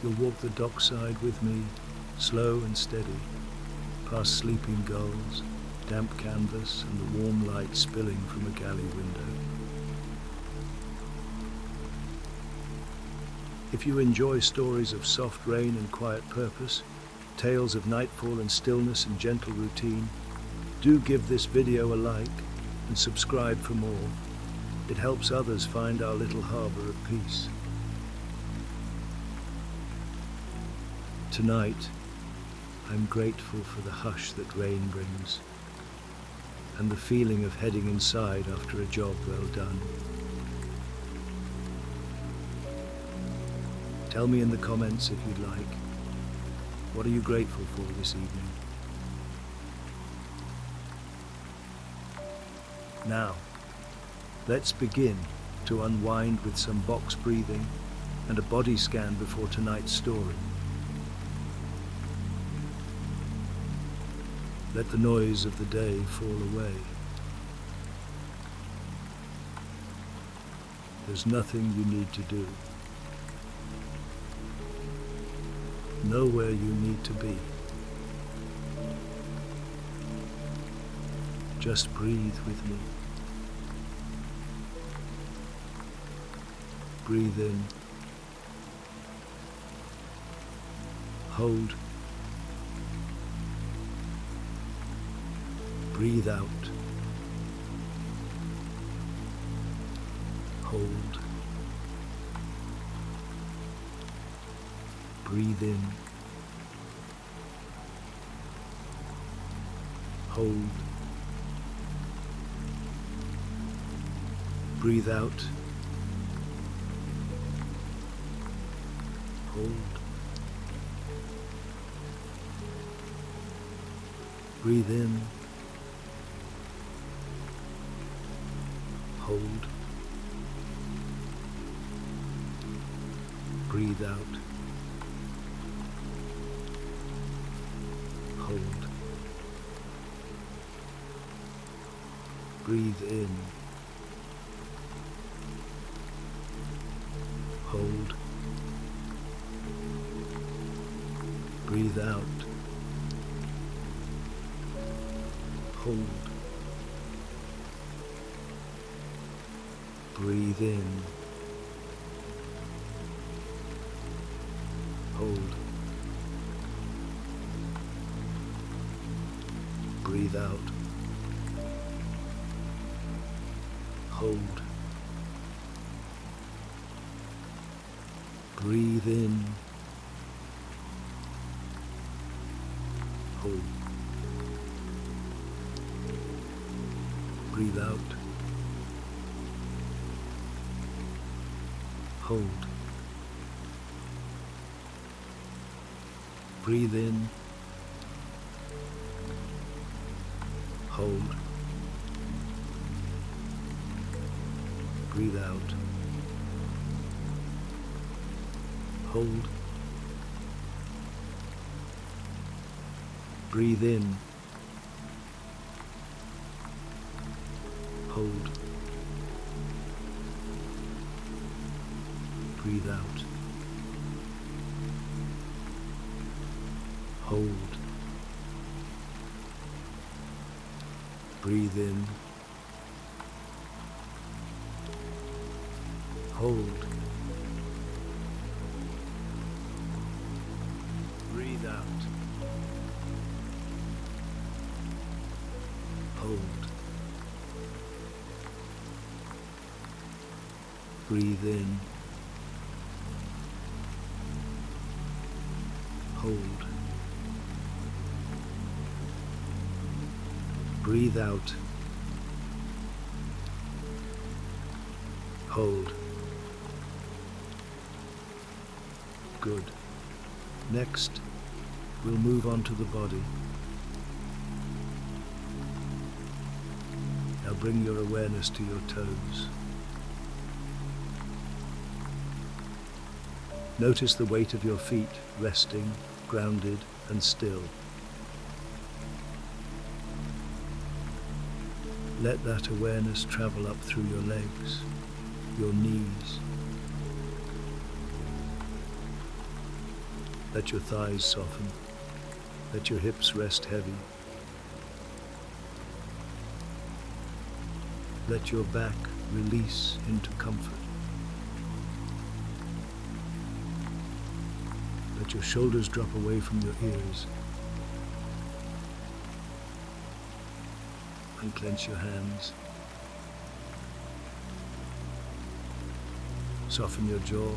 You'll walk the dockside with me, slow and steady, past sleeping gulls, damp canvas, and the warm light spilling from a galley window. If you enjoy stories of soft rain and quiet purpose, tales of nightfall and stillness and gentle routine, do give this video a like and subscribe for more. It helps others find our little harbour of peace. Tonight, I'm grateful for the hush that rain brings, and the feeling of heading inside after a job well done. Tell me in the comments if you'd like, what are you grateful for this evening? Now, let's begin to unwind with some box breathing and a body scan before tonight's story. Let the noise of the day fall away. There's nothing you need to do. Know where you need to be. Just breathe with me. Breathe in. Hold. Breathe out. Hold. Breathe in. Hold. Breathe out. Hold. Breathe in. Hold. Breathe out. Hold. Breathe in. Hold. Breathe out. Hold. Breathe in. Hold. Breathe out. Hold. Breathe in. Hold. Breathe out. Hold. Breathe in. Hold. Breathe out. Hold. Breathe in. Hold. Breathe out. Hold. Breathe in. Hold. Breathe out. Hold. Breathe in. Hold. Breathe out. Hold. Good. Next, we'll move on to the body. Now bring your awareness to your toes. Notice the weight of your feet resting, grounded, and still. Let that awareness travel up through your legs, your knees. Let your thighs soften. Let your hips rest heavy. Let your back release into comfort. Let your shoulders drop away from your ears. Unclench your hands. Soften your jaw.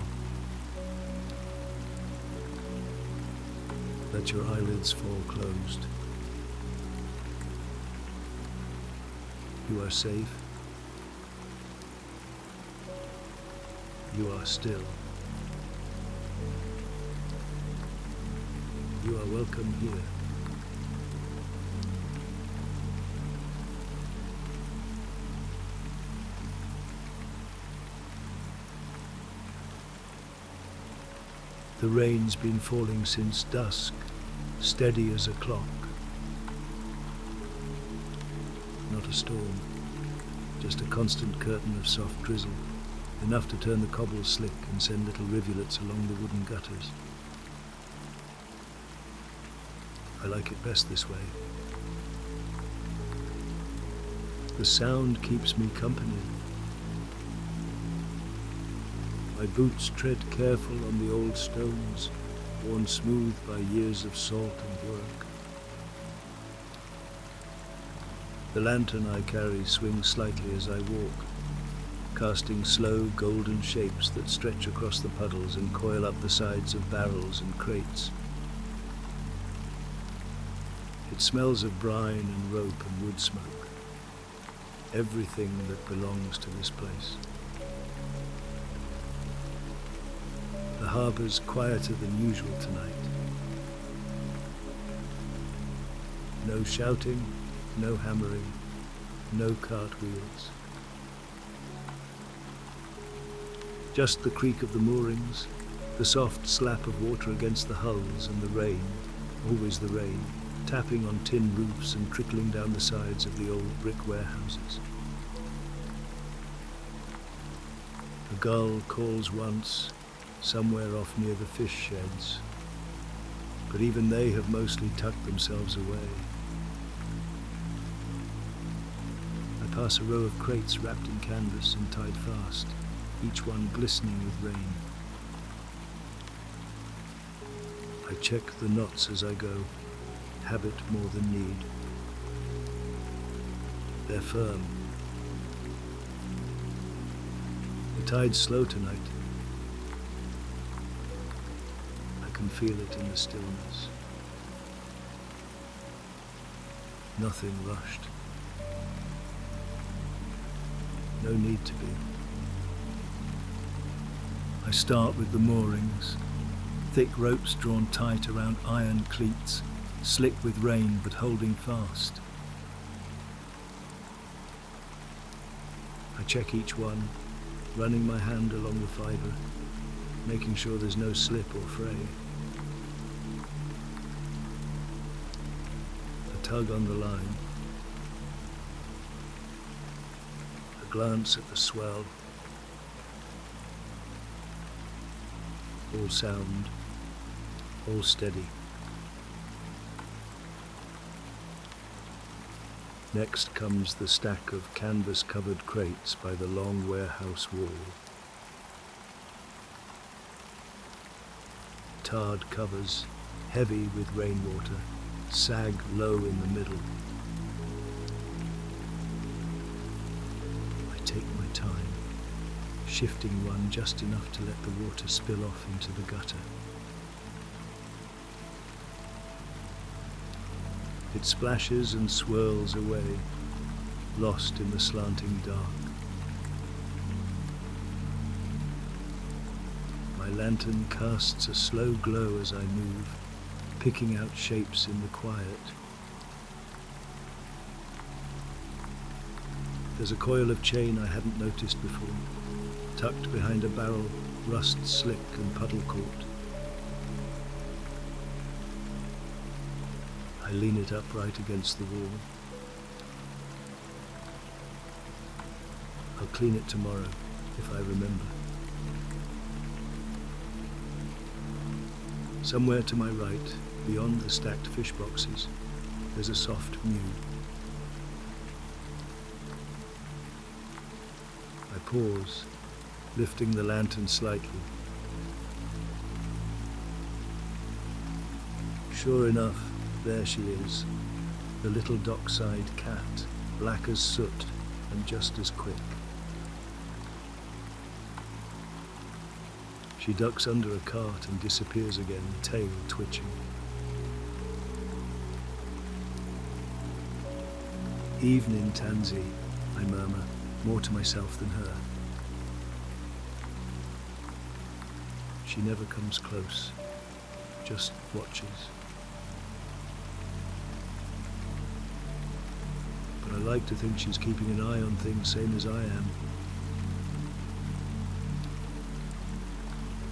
Let your eyelids fall closed. You are safe. You are still. You are welcome here. The rain's been falling since dusk, steady as a clock. Not a storm, just a constant curtain of soft drizzle. enough to turn the cobbles slick and send little rivulets along the wooden gutters. I like it best this way. The sound keeps me company. My boots tread careful on the old stones, worn smooth by years of salt and work. The lantern I carry swings slightly as I walk, casting slow golden shapes that stretch across the puddles and coil up the sides of barrels and crates. It smells of brine and rope and wood smoke, everything that belongs to this place. The harbour's quieter than usual tonight. No shouting, no hammering, no cartwheels. Just the creak of the moorings, the soft slap of water against the hulls, and the rain, always the rain, tapping on tin roofs and trickling down the sides of the old brick warehouses. A gull calls once, somewhere off near the fish sheds, but even they have mostly tucked themselves away. I pass a row of crates wrapped in canvas and tied fast, each one glistening with rain. I check the knots as I go, habit more than need. They're firm. The tide's slow tonight. I can feel it in the stillness. Nothing rushed. No need to be. I start with the moorings, thick ropes drawn tight around iron cleats, slick with rain but holding fast. I check each one, running my hand along the fibre, making sure there's no slip or fray. A tug on the line, a glance at the swell. All sound, all steady. Next comes the stack of canvas-covered crates by the long warehouse wall. Tarred covers, heavy with rainwater, sag low in the middle. I take my time, shifting one just enough to let the water spill off into the gutter. It splashes and swirls away, lost in the slanting dark. My lantern casts a slow glow as I move, picking out shapes in the quiet. There's a coil of chain I hadn't noticed before, tucked behind a barrel, rust slick and puddle caught. I lean it upright against the wall. I'll clean it tomorrow, if I remember. Somewhere to my right, beyond the stacked fish boxes, there's a soft mew. I pause, lifting the lantern slightly. Sure enough, there she is, the little dockside cat, black as soot and just as quick. She ducks under a cart and disappears again, tail twitching. Evening, Tansy, I murmur, more to myself than her. She never comes close, just watches. But I like to think she's keeping an eye on things same as I am.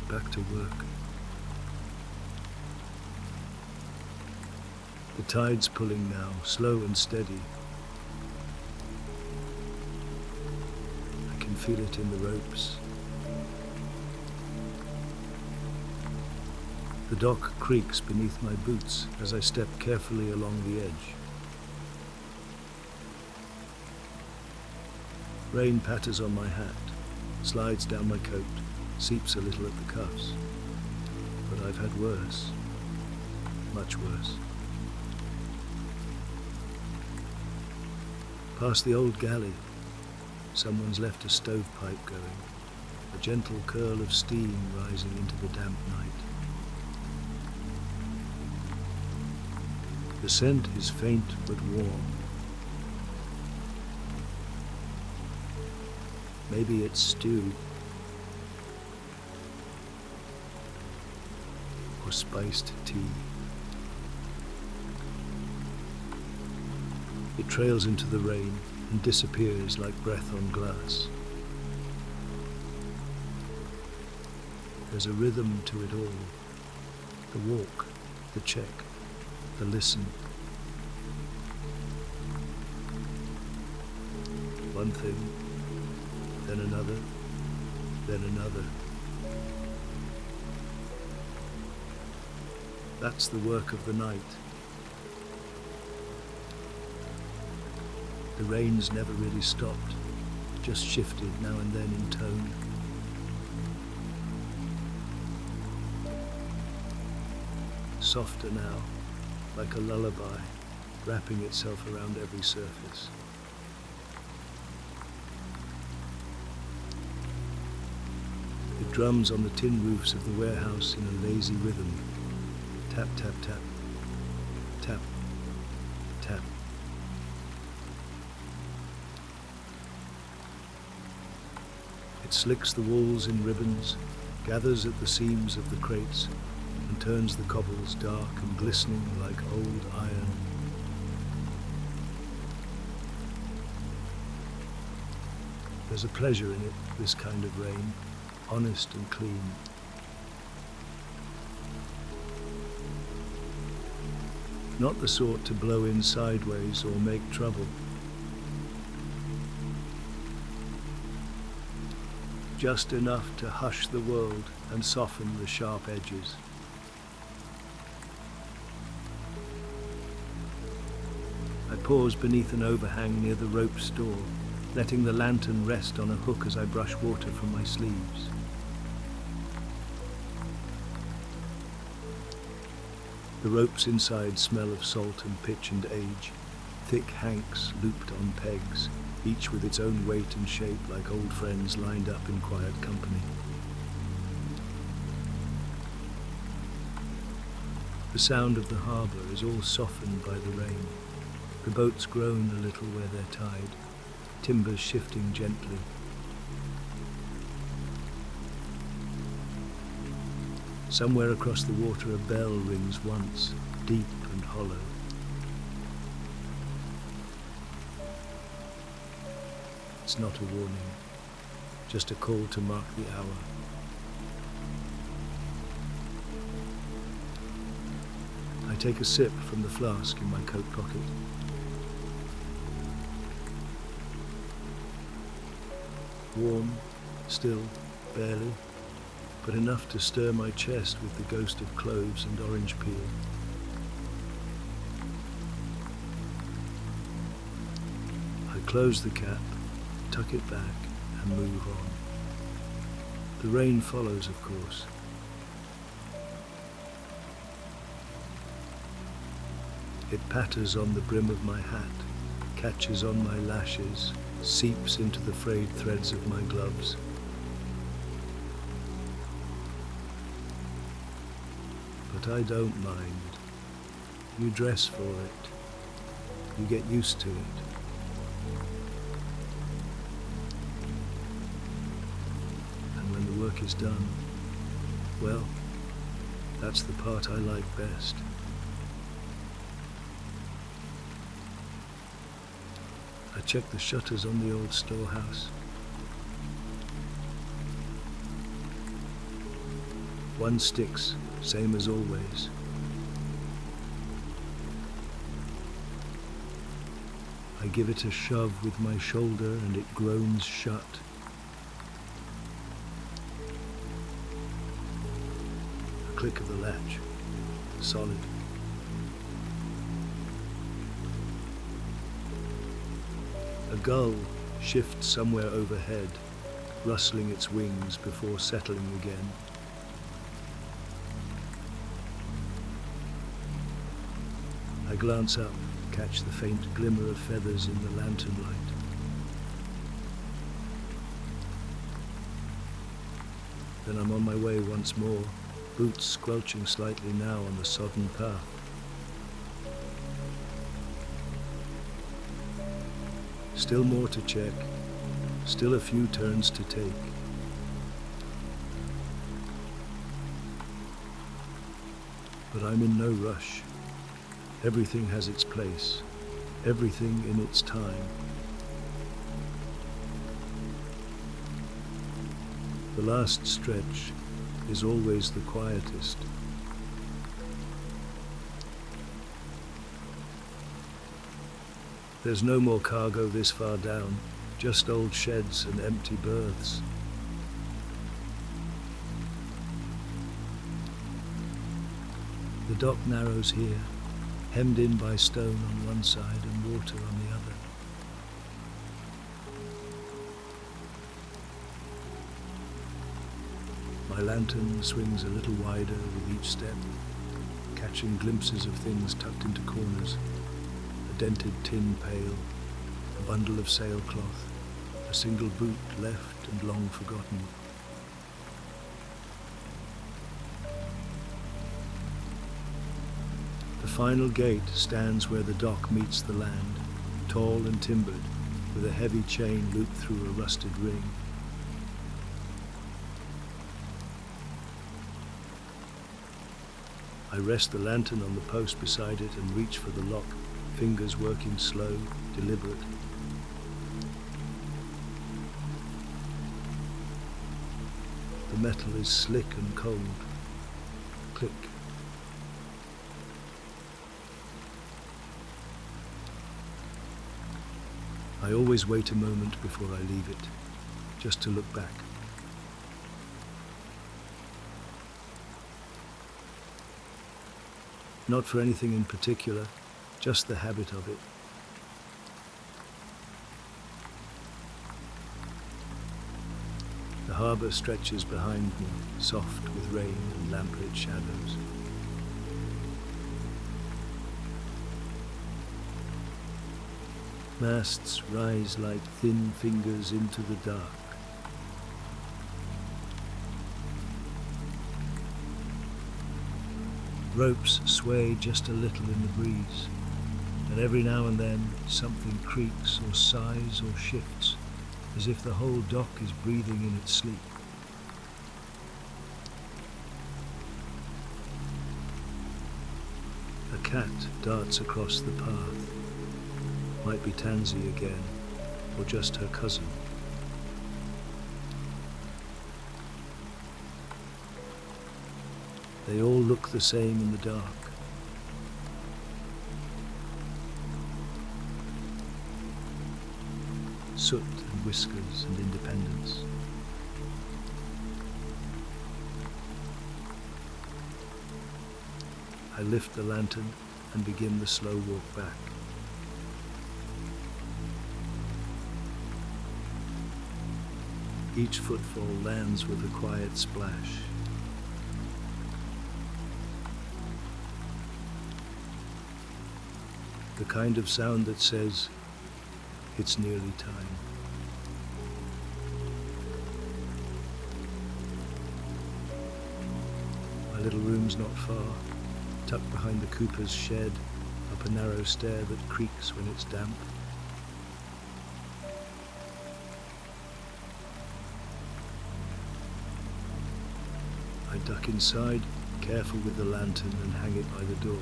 Back to work. The tide's pulling now, slow and steady. I can feel it in the ropes, The dock creaks beneath my boots as I step carefully along the edge. Rain patters on my hat, slides down my coat, seeps a little at the cuffs. But I've had worse, much worse. Past the old galley, someone's left a stovepipe going, a gentle curl of steam rising into the damp night. The scent is faint but warm. Maybe it's stew or spiced tea. It trails into the rain and disappears like breath on glass. There's a rhythm to it all. The walk, the check, the listen. One thing, then another, then another. That's the work of the night. The rain's never really stopped, just shifted now and then in tone. Softer now, like a lullaby, wrapping itself around every surface. It drums on the tin roofs of the warehouse in a lazy rhythm. Tap, tap, tap, tap, tap. It slicks the walls in ribbons, gathers at the seams of the crates, and turns the cobbles dark and glistening like old iron. There's a pleasure in it, this kind of rain, honest and clean. Not the sort to blow in sideways or make trouble. Just enough to hush the world and soften the sharp edges. I pause beneath an overhang near the rope store, letting the lantern rest on a hook as I brush water from my sleeves. The ropes inside smell of salt and pitch and age, thick hanks looped on pegs, each with its own weight and shape like old friends lined up in quiet company. The sound of the harbour is all softened by the rain. The boats groan a little where they're tied, timbers shifting gently. Somewhere across the water a bell rings once, deep and hollow. It's not a warning, just a call to mark the hour. I take a sip from the flask in my coat pocket. Warm, still, barely, but enough to stir my chest with the ghost of cloves and orange peel. I close the cap, tuck it back, and move on. The rain follows, of course. It patters on the brim of my hat, catches on my lashes, seeps into the frayed threads of my gloves. But I don't mind. You dress for it. You get used to it. And when the work is done, well, that's the part I like best. I check the shutters on the old storehouse. One sticks, same as always. I give it a shove with my shoulder and it groans shut. A click of the latch. Solid. A gull shifts somewhere overhead, rustling its wings before settling again. I glance up, catch the faint glimmer of feathers in the lantern light. Then I'm on my way once more, boots squelching slightly now on the sodden path. Still more to check, still a few turns to take. But I'm in no rush. Everything has its place, everything in its time. The last stretch is always the quietest. There's no more cargo this far down, just old sheds and empty berths. The dock narrows here, hemmed in by stone on one side and water on the other. My lantern swings a little wider with each step, catching glimpses of things tucked into corners. A dented tin pail, a bundle of sailcloth, a single boot left and long forgotten. The final gate stands where the dock meets the land, tall and timbered, with a heavy chain looped through a rusted ring. I rest the lantern on the post beside it and reach for the lock, fingers working slow, deliberate. The metal is slick and cold. Click. I always wait a moment before I leave it, just to look back. Not for anything in particular, just the habit of it. The harbour stretches behind me, soft with rain and lamplit shadows. Masts rise like thin fingers into the dark. Ropes sway just a little in the breeze, and every now and then something creaks or sighs or shifts, as if the whole dock is breathing in its sleep. A cat darts across the path. Might be Tansy again, or just her cousin. They all look the same in the dark. Soot and whiskers and independence. I lift the lantern and begin the slow walk back. Each footfall lands with a quiet splash. The kind of sound that says, it's nearly time. My little room's not far, tucked behind the cooper's shed, up a narrow stair that creaks when it's damp. I duck inside, careful with the lantern, and hang it by the door.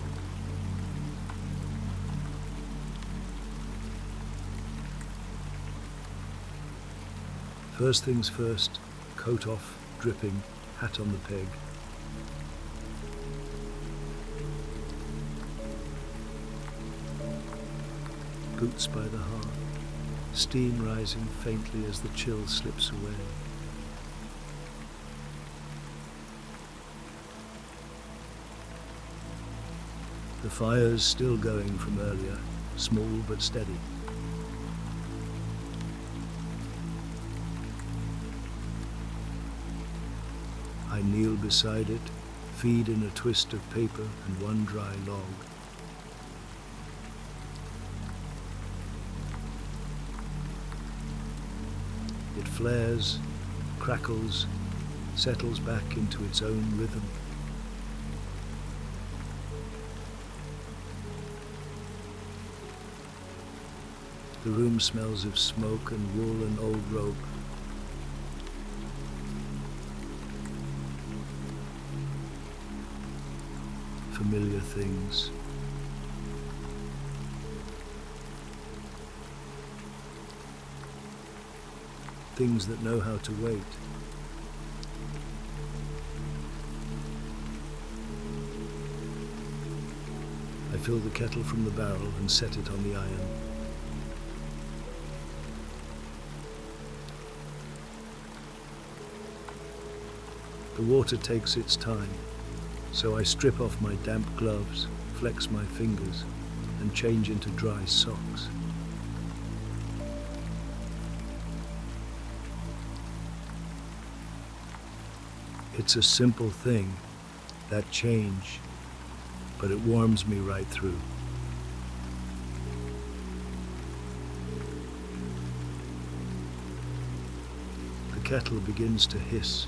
First things first, coat off, dripping, hat on the peg. Boots by the hearth, steam rising faintly as the chill slips away. The fire's still going from earlier, small but steady. I kneel beside it, feed in a twist of paper and one dry log. It flares, crackles, settles back into its own rhythm. The room smells of smoke and wool and old rope. Familiar things. Things that know how to wait. I fill the kettle from the barrel and set it on the iron. The water takes its time, so I strip off my damp gloves, flex my fingers, and change into dry socks. It's a simple thing, that change, but it warms me right through. The kettle begins to hiss.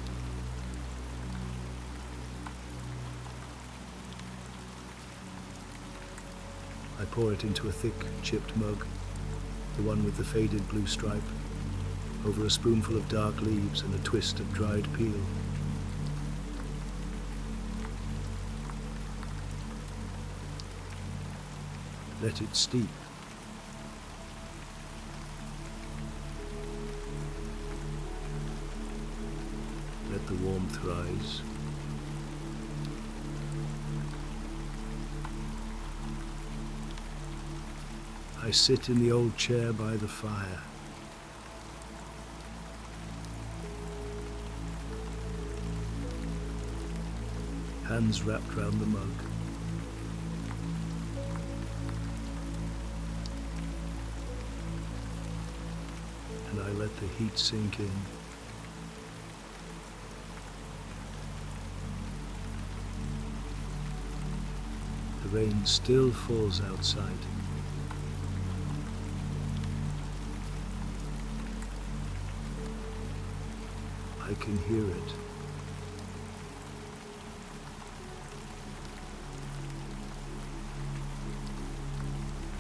I pour it into a thick, chipped mug, the one with the faded blue stripe, over a spoonful of dark leaves and a twist of dried peel. Let it steep. Let the warmth rise. I sit in the old chair by the fire. Hands wrapped round the mug. And I let the heat sink in. The rain still falls outside. I can hear it.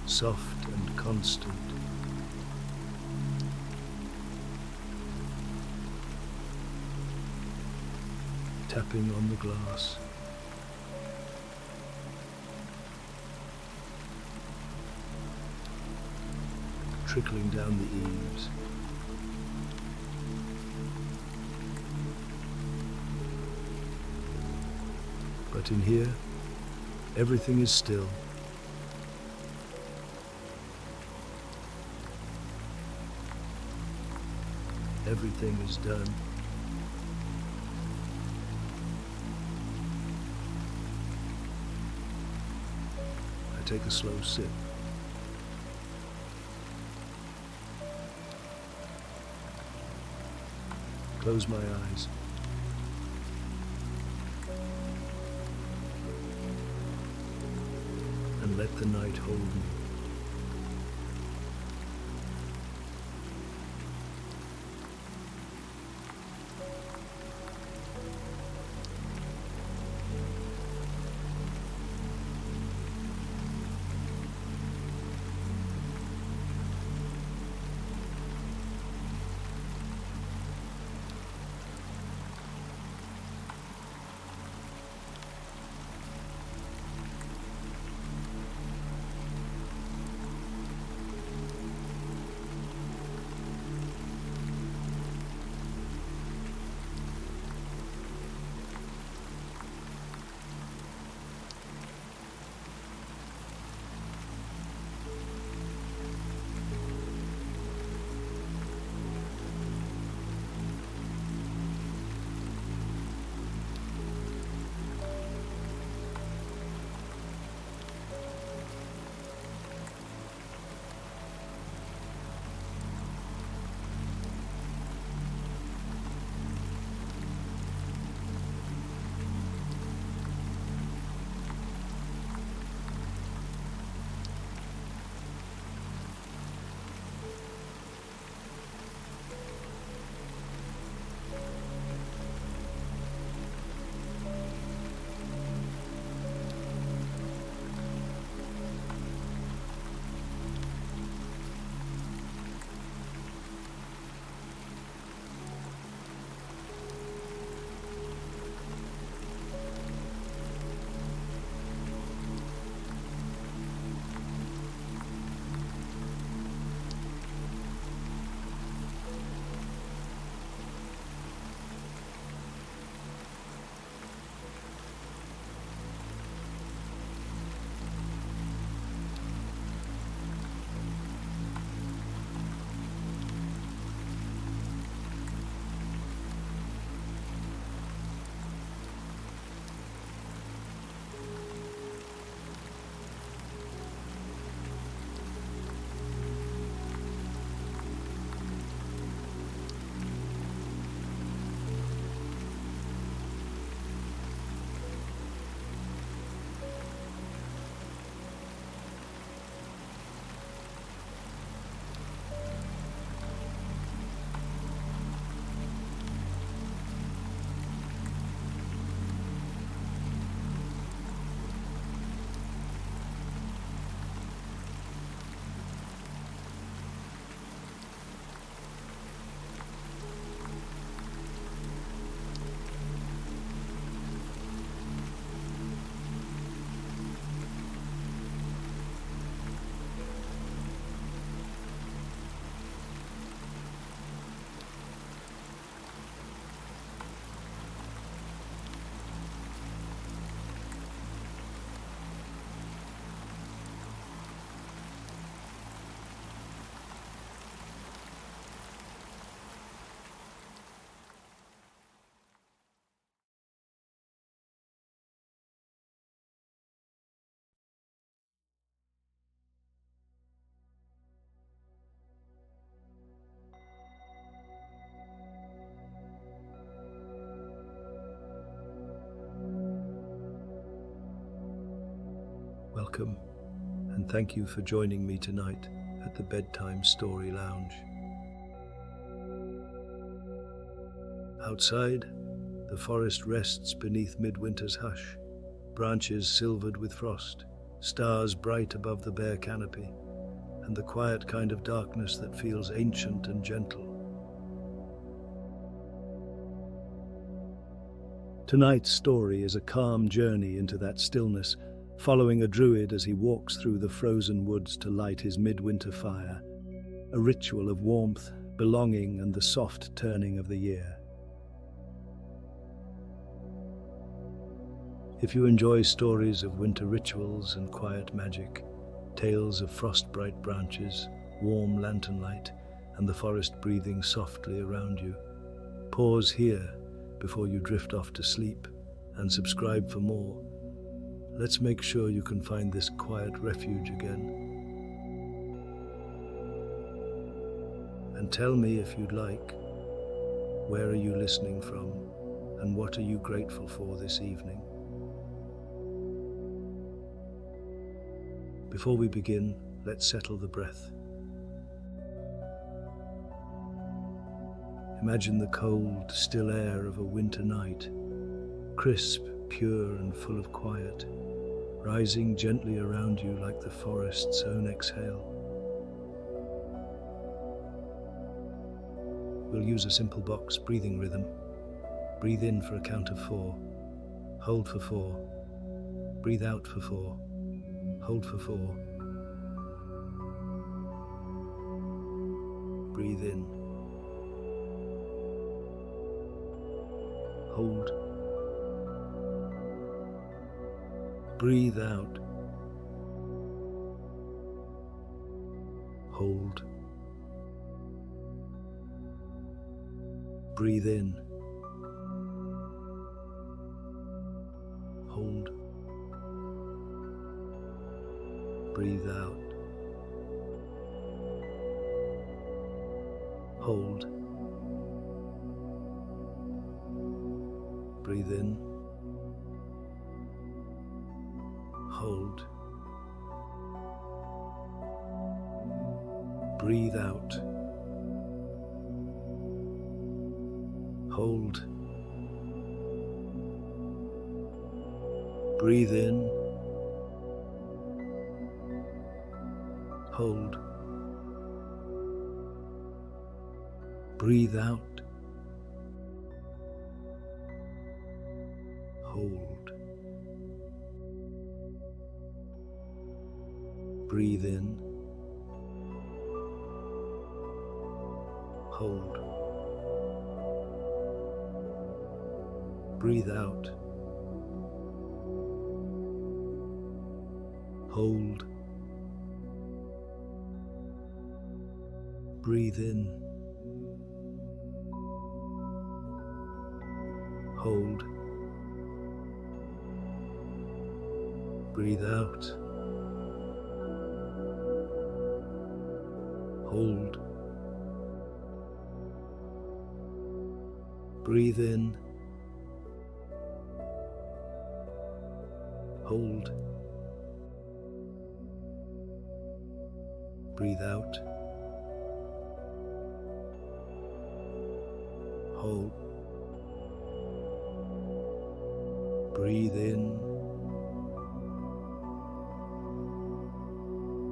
Soft and constant. Tapping on the glass. Trickling down the eaves. But in here, everything is still. Everything is done. I take a slow sip. Close my eyes. And let the night hold me. Welcome, and thank you for joining me tonight at the Bedtime Story Lounge. Outside, the forest rests beneath Midwinter's hush, branches silvered with frost, stars bright above the bare canopy, and the quiet kind of darkness that feels ancient and gentle. Tonight's story is a calm journey into that stillness, following a druid as he walks through the frozen woods to light his midwinter fire, a ritual of warmth, belonging, and the soft turning of the year. If you enjoy stories of winter rituals and quiet magic, tales of frost-bright branches, warm lantern light, and the forest breathing softly around you, pause here before you drift off to sleep and subscribe for more. Let's make sure you can find this quiet refuge again. And tell me, if you'd like, where are you listening from and what are you grateful for this evening? Before we begin, let's settle the breath. Imagine the cold, still air of a winter night, crisp, pure, and full of quiet, rising gently around you like the forest's own exhale. We'll use a simple box breathing rhythm. Breathe in for a count of 4, hold for 4, breathe out for 4, hold for 4, breathe in, hold, breathe out, hold, breathe in, hold, breathe out, hold, breathe in, hold, breathe out, hold, breathe in, hold, breathe out, hold, breathe in, hold, breathe out, hold, breathe in, hold, breathe out, hold, breathe in, hold, breathe out, hold, breathe in,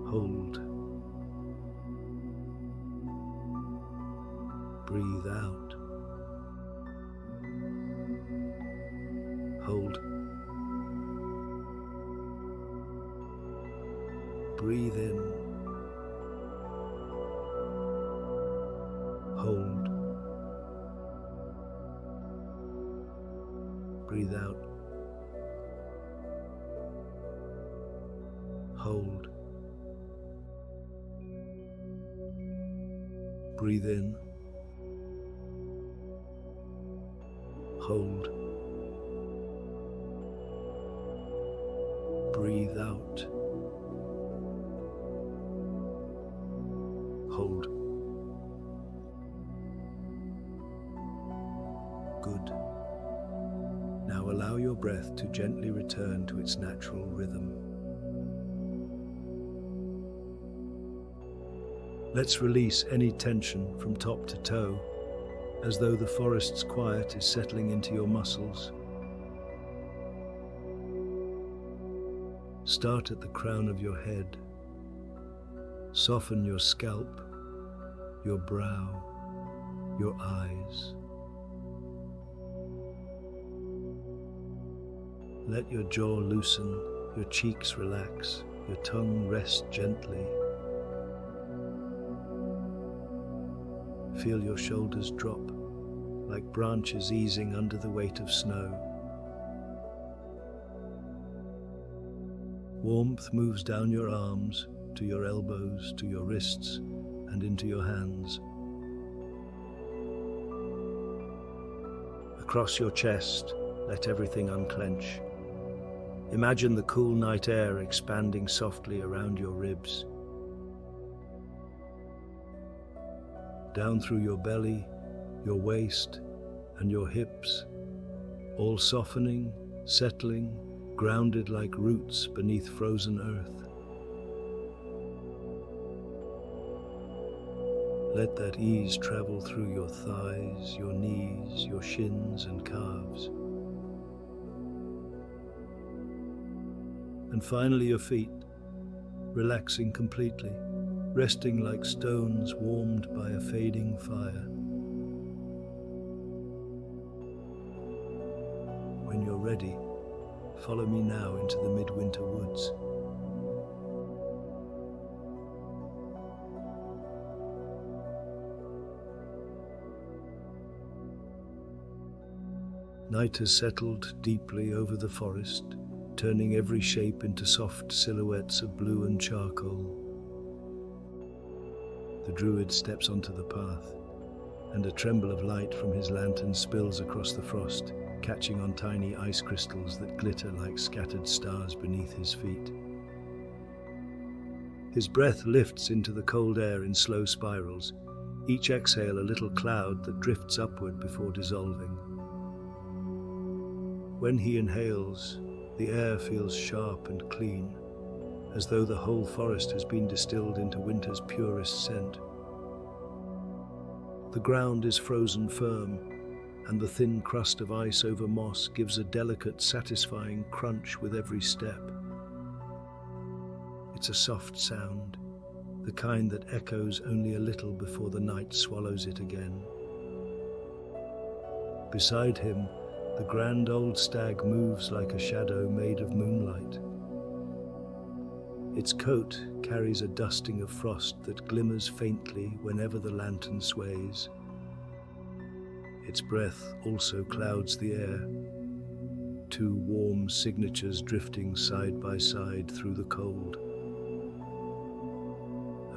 hold, breathe out, hold, breathe in, hold, breathe out, hold, breathe in, hold, breathe out, hold. Good. Now allow your breath to gently return to its natural rhythm. Let's release any tension from top to toe, as though the forest's quiet is settling into your muscles. Start at the crown of your head. Soften your scalp, your brow, your eyes. Let your jaw loosen, your cheeks relax, your tongue rest gently. Feel your shoulders drop, like branches easing under the weight of snow. Warmth moves down your arms, to your elbows, to your wrists, and into your hands. Across your chest, let everything unclench. Imagine the cool night air expanding softly around your ribs. Down through your belly, your waist, and your hips, all softening, settling, grounded like roots beneath frozen earth. Let that ease travel through your thighs, your knees, your shins and calves. And finally your feet, relaxing completely, resting like stones warmed by a fading fire. When you're ready, follow me now into the Midwinter woods. Night has settled deeply over the forest, turning every shape into soft silhouettes of blue and charcoal. The Druid steps onto the path, and a tremble of light from his lantern spills across the frost, catching on tiny ice crystals that glitter like scattered stars beneath his feet. His breath lifts into the cold air in slow spirals, each exhale a little cloud that drifts upward before dissolving. When he inhales, the air feels sharp and clean, as though the whole forest has been distilled into winter's purest scent. The ground is frozen firm, and the thin crust of ice over moss gives a delicate, satisfying crunch with every step. It's a soft sound, the kind that echoes only a little before the night swallows it again. Beside him, the grand old stag moves like a shadow made of moonlight. Its coat carries a dusting of frost that glimmers faintly whenever the lantern sways. Its breath also clouds the air, two warm signatures drifting side by side through the cold.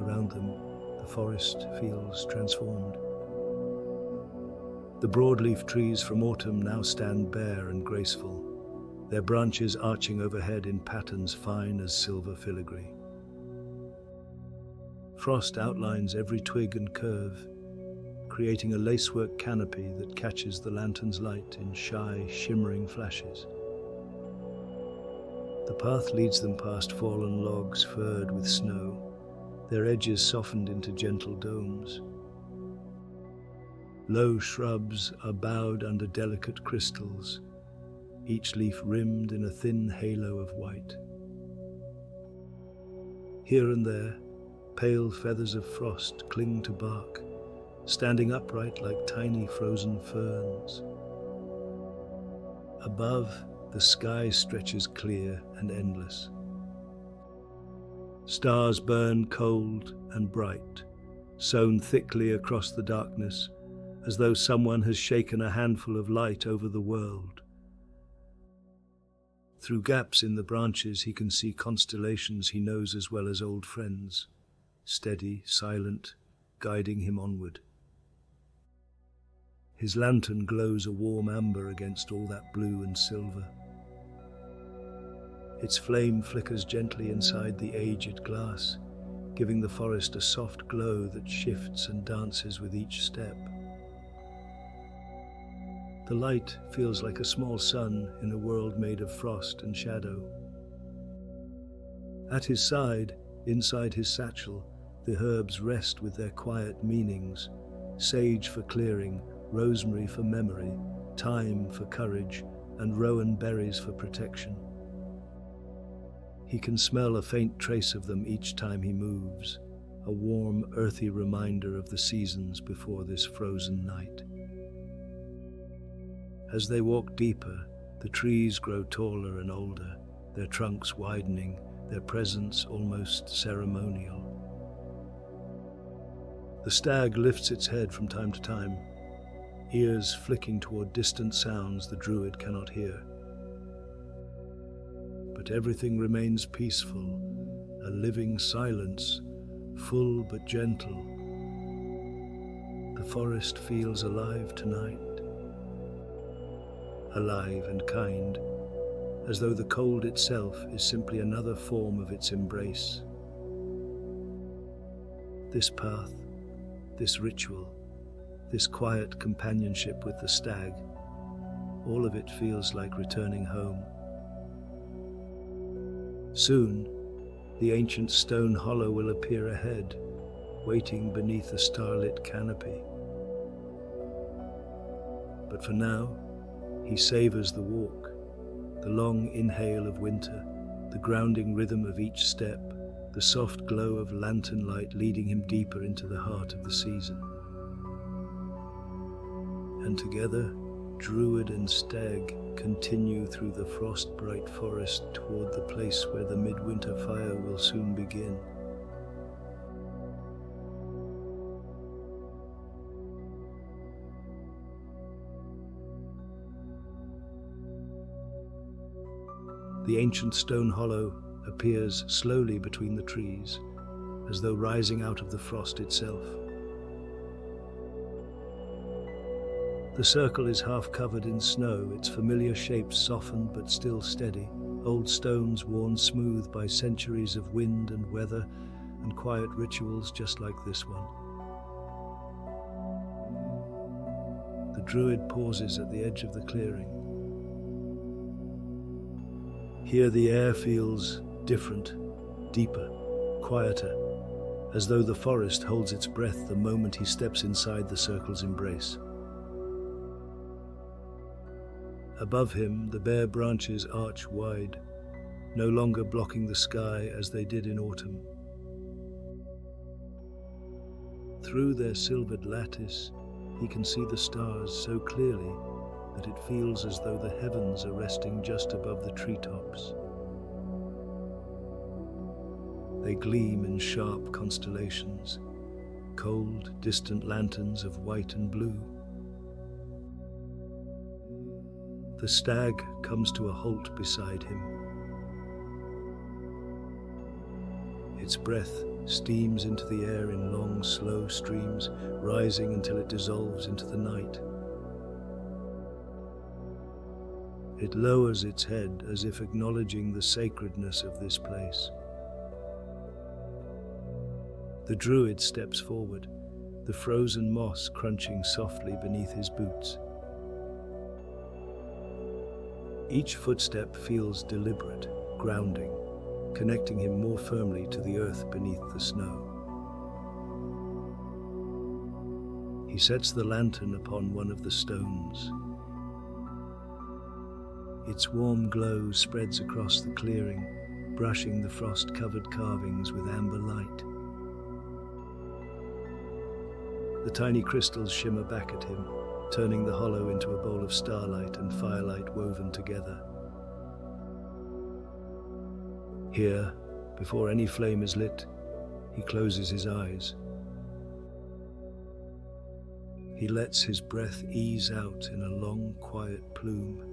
Around them, the forest feels transformed. The broadleaf trees from autumn now stand bare and graceful, their branches arching overhead in patterns fine as silver filigree. Frost outlines every twig and curve, creating a lacework canopy that catches the lantern's light in shy, shimmering flashes. The path leads them past fallen logs furred with snow, their edges softened into gentle domes. Low shrubs are bowed under delicate crystals, each leaf rimmed in a thin halo of white. Here and there, pale feathers of frost cling to bark, standing upright like tiny frozen ferns. Above, the sky stretches clear and endless. Stars burn cold and bright, sown thickly across the darkness, as though someone has shaken a handful of light over the world. Through gaps in the branches he can see constellations he knows as well as old friends, steady, silent, guiding him onward. His lantern glows a warm amber against all that blue and silver. Its flame flickers gently inside the aged glass, giving the forest a soft glow that shifts and dances with each step. The light feels like a small sun in a world made of frost and shadow. At his side, inside his satchel, The herbs rest with their quiet meanings: sage for clearing, rosemary for memory, thyme for courage, and rowan berries for protection. He can smell a faint trace of them each time he moves, a warm, earthy reminder of the seasons before this frozen night. As they walk deeper, the trees grow taller and older, their trunks widening, their presence almost ceremonial. The stag lifts its head from time to time, ears flicking toward distant sounds the druid cannot hear. But everything remains peaceful, a living silence, full but gentle. The forest feels alive tonight, alive and kind, as though the cold itself is simply another form of its embrace. This path, this ritual, this quiet companionship with the stag, all of it feels like returning home. Soon, the ancient stone hollow will appear ahead, waiting beneath a starlit canopy. But for now, he savors the walk, the long inhale of winter, the grounding rhythm of each step, the soft glow of lantern light leading him deeper into the heart of the season. And together, druid and stag continue through the frost-bright forest toward the place where the midwinter fire will soon begin. The ancient stone hollow appears slowly between the trees, as though rising out of the frost itself. The circle is half covered in snow, its familiar shapes softened but still steady, old stones worn smooth by centuries of wind and weather, and quiet rituals just like this one. The druid pauses at the edge of the clearing. Here the air feels different, deeper, quieter, as though the forest holds its breath the moment he steps inside the circle's embrace. Above him, the bare branches arch wide, no longer blocking the sky as they did in autumn. Through their silvered lattice, he can see the stars so clearly that it feels as though the heavens are resting just above the treetops. They gleam in sharp constellations, cold, distant lanterns of white and blue. The stag comes to a halt beside him. Its breath steams into the air in long, slow streams, rising until it dissolves into the night. It lowers its head as if acknowledging the sacredness of this place. The druid steps forward, the frozen moss crunching softly beneath his boots. Each footstep feels deliberate, grounding, connecting him more firmly to the earth beneath the snow. He sets the lantern upon one of the stones. Its warm glow spreads across the clearing, brushing the frost-covered carvings with amber light. The tiny crystals shimmer back at him, turning the hollow into a bowl of starlight and firelight woven together. Here, before any flame is lit, he closes his eyes. He lets his breath ease out in a long, quiet plume.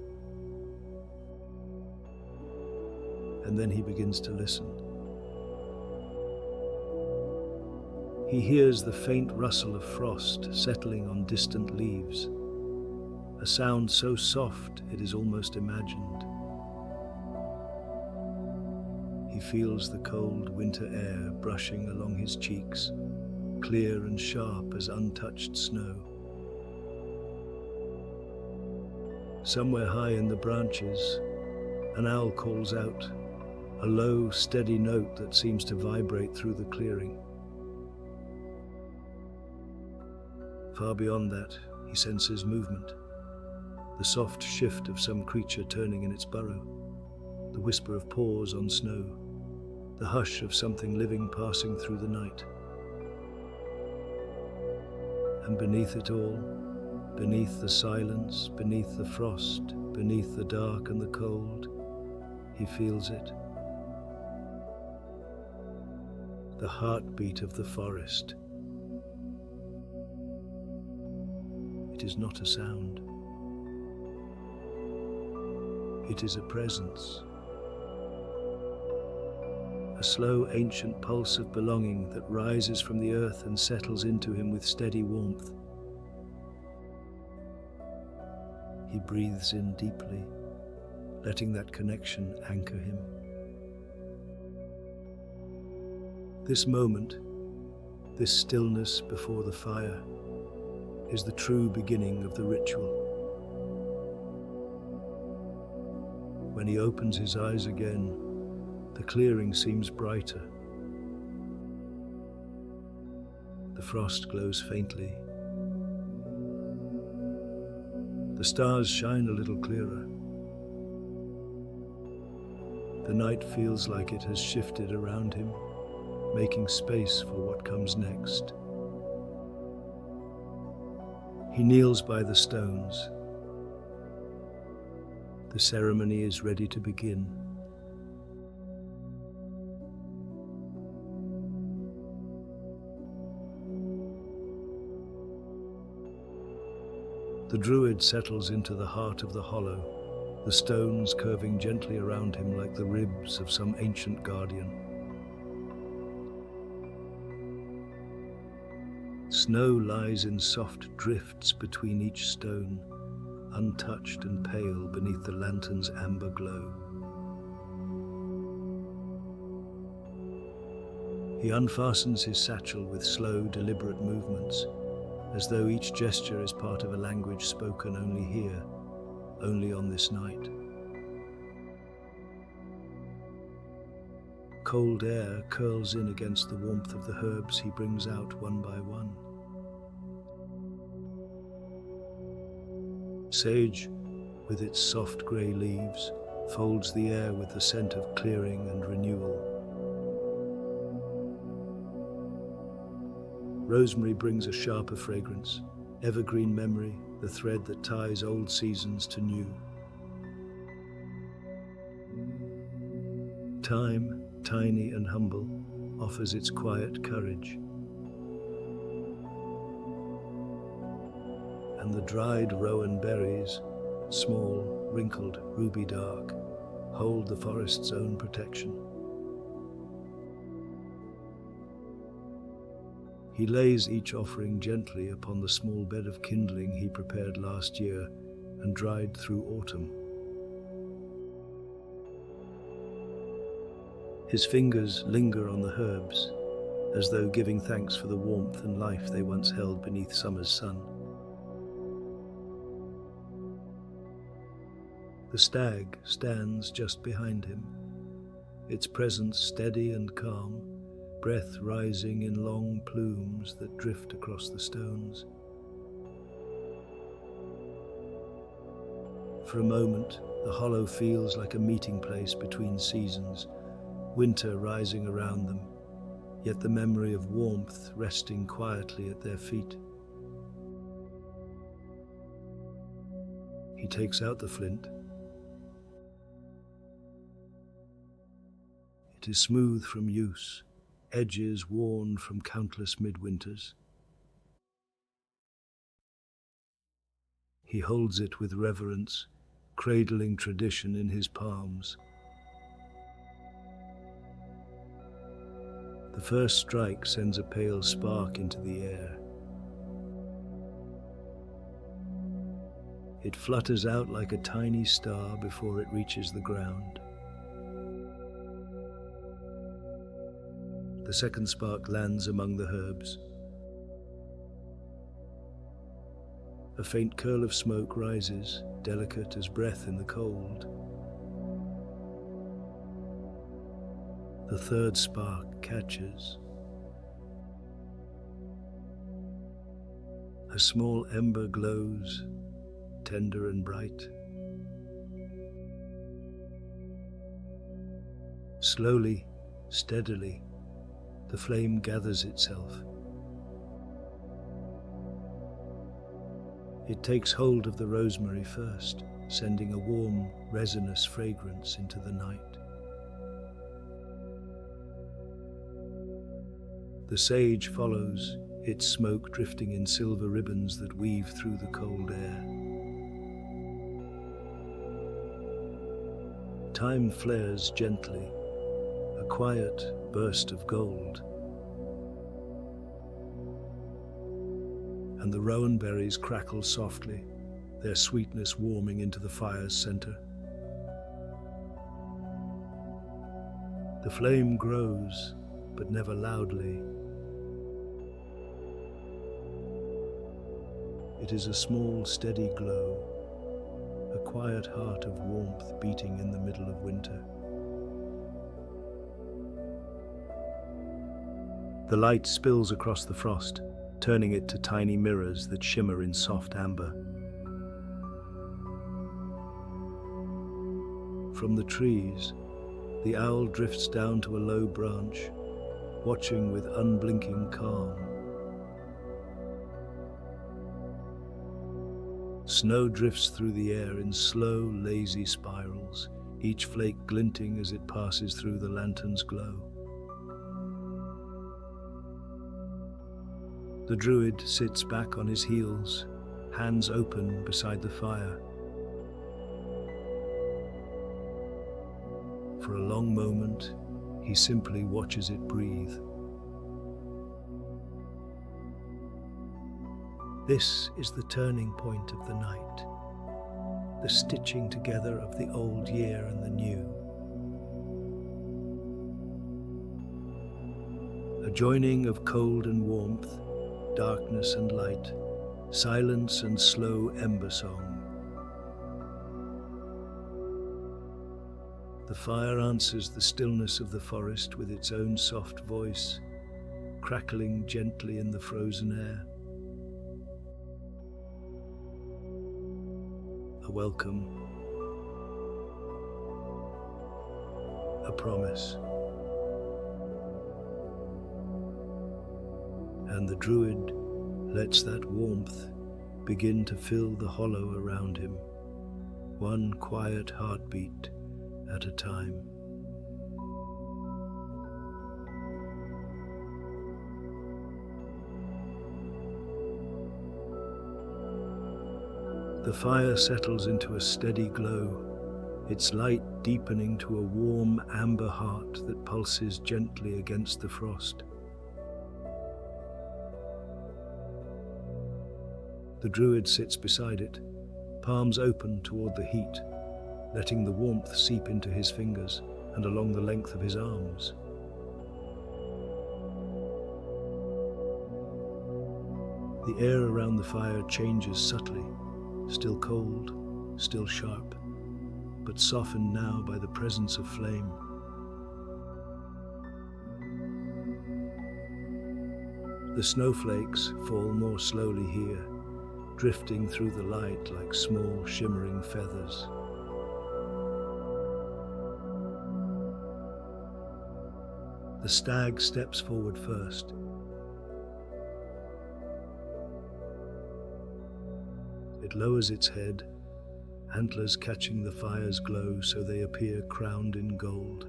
And then he begins to listen. He hears the faint rustle of frost settling on distant leaves, a sound so soft it is almost imagined. He feels the cold winter air brushing along his cheeks, clear and sharp as untouched snow. Somewhere high in the branches, an owl calls out, a low, steady note that seems to vibrate through the clearing. Far beyond that, he senses movement, the soft shift of some creature turning in its burrow, the whisper of paws on snow, the hush of something living passing through the night. And beneath it all, beneath the silence, beneath the frost, beneath the dark and the cold, he feels it. The heartbeat of the forest. It is not a sound. It is a presence. A slow, ancient pulse of belonging that rises from the earth and settles into him with steady warmth. He breathes in deeply, letting that connection anchor him. This moment, this stillness before the fire, is the true beginning of the ritual. When he opens his eyes again, the clearing seems brighter. The frost glows faintly. The stars shine a little clearer. The night feels like it has shifted around him, making space for what comes next. He kneels by the stones. The ceremony is ready to begin. The Druid settles into the heart of the hollow, the stones curving gently around him like the ribs of some ancient guardian. Snow lies in soft drifts between each stone, untouched and pale beneath the lantern's amber glow. He unfastens his satchel with slow, deliberate movements, as though each gesture is part of a language spoken only here, only on this night. Cold air curls in against the warmth of the herbs he brings out one by one. Sage, with its soft grey leaves, folds the air with the scent of clearing and renewal. Rosemary brings a sharper fragrance, evergreen memory, the thread that ties old seasons to new. Time, tiny and humble, offers its quiet courage. And the dried rowan berries, small, wrinkled, ruby dark, hold the forest's own protection. He lays each offering gently upon the small bed of kindling he prepared last year and dried through autumn. His fingers linger on the herbs, as though giving thanks for the warmth and life they once held beneath summer's sun. The stag stands just behind him, its presence steady and calm, breath rising in long plumes that drift across the stones. For a moment, the hollow feels like a meeting place between seasons, winter rising around them, yet the memory of warmth resting quietly at their feet. He takes out the flint. It is smooth from use, edges worn from countless midwinters. He holds it with reverence, cradling tradition in his palms. The first strike sends a pale spark into the air. It flutters out like a tiny star before it reaches the ground. The second spark lands among the herbs. A faint curl of smoke rises, delicate as breath in the cold. The third spark catches. A small ember glows, tender and bright. Slowly, steadily, the flame gathers itself. It takes hold of the rosemary first, sending a warm, resinous fragrance into the night. The sage follows, its smoke drifting in silver ribbons that weave through the cold air. Thyme flares gently, a quiet burst of gold. And the rowan berries crackle softly, their sweetness warming into the fire's center. The flame grows, but never loudly. It is a small, steady glow, a quiet heart of warmth beating in the middle of winter. The light spills across the frost, turning it to tiny mirrors that shimmer in soft amber. From the trees, the owl drifts down to a low branch, watching with unblinking calm. Snow drifts through the air in slow, lazy spirals, each flake glinting as it passes through the lantern's glow. The druid sits back on his heels, hands open beside the fire. For a long moment, he simply watches it breathe. This is the turning point of the night, the stitching together of the old year and the new. A joining of cold and warmth, darkness and light, silence and slow ember song. The fire answers the stillness of the forest with its own soft voice, crackling gently in the frozen air. A welcome, a promise. And the druid lets that warmth begin to fill the hollow around him, one quiet heartbeat at a time. The fire settles into a steady glow, its light deepening to a warm amber heart that pulses gently against the frost. The druid sits beside it, palms open toward the heat, letting the warmth seep into his fingers and along the length of his arms. The air around the fire changes subtly, still cold, still sharp, but softened now by the presence of flame. The snowflakes fall more slowly here, drifting through the light like small shimmering feathers. The stag steps forward first. It lowers its head, antlers catching the fire's glow so they appear crowned in gold.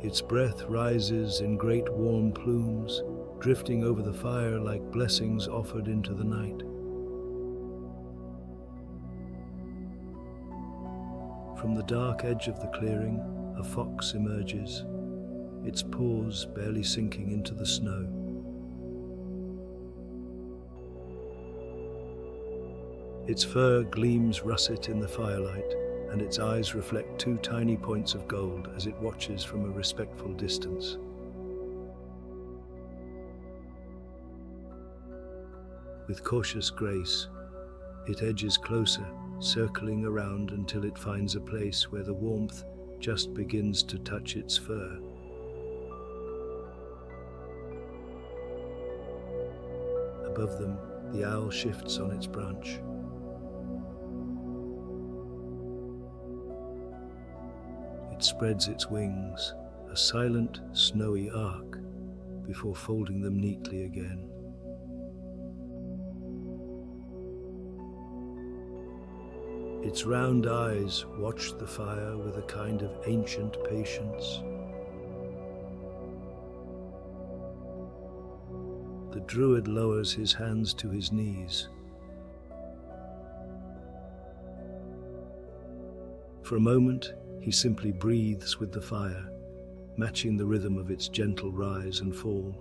Its breath rises in great warm plumes, drifting over the fire like blessings offered into the night. From the dark edge of the clearing, a fox emerges, its paws barely sinking into the snow. Its fur gleams russet in the firelight, and its eyes reflect two tiny points of gold as it watches from a respectful distance. With cautious grace, it edges closer, circling around until it finds a place where the warmth just begins to touch its fur. Above them, the owl shifts on its branch. It spreads its wings, a silent, snowy arc, before folding them neatly again. Its round eyes watch the fire with a kind of ancient patience. The Druid lowers his hands to his knees. For a moment, he simply breathes with the fire, matching the rhythm of its gentle rise and fall.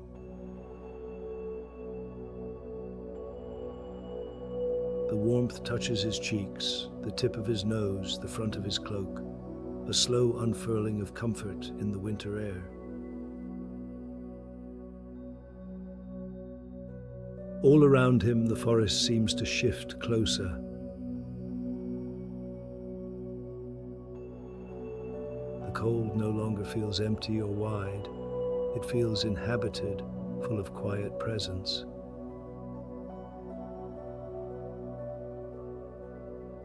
The warmth touches his cheeks, the tip of his nose, the front of his cloak, a slow unfurling of comfort in the winter air. All around him, the forest seems to shift closer. The cold no longer feels empty or wide. It feels inhabited, full of quiet presence.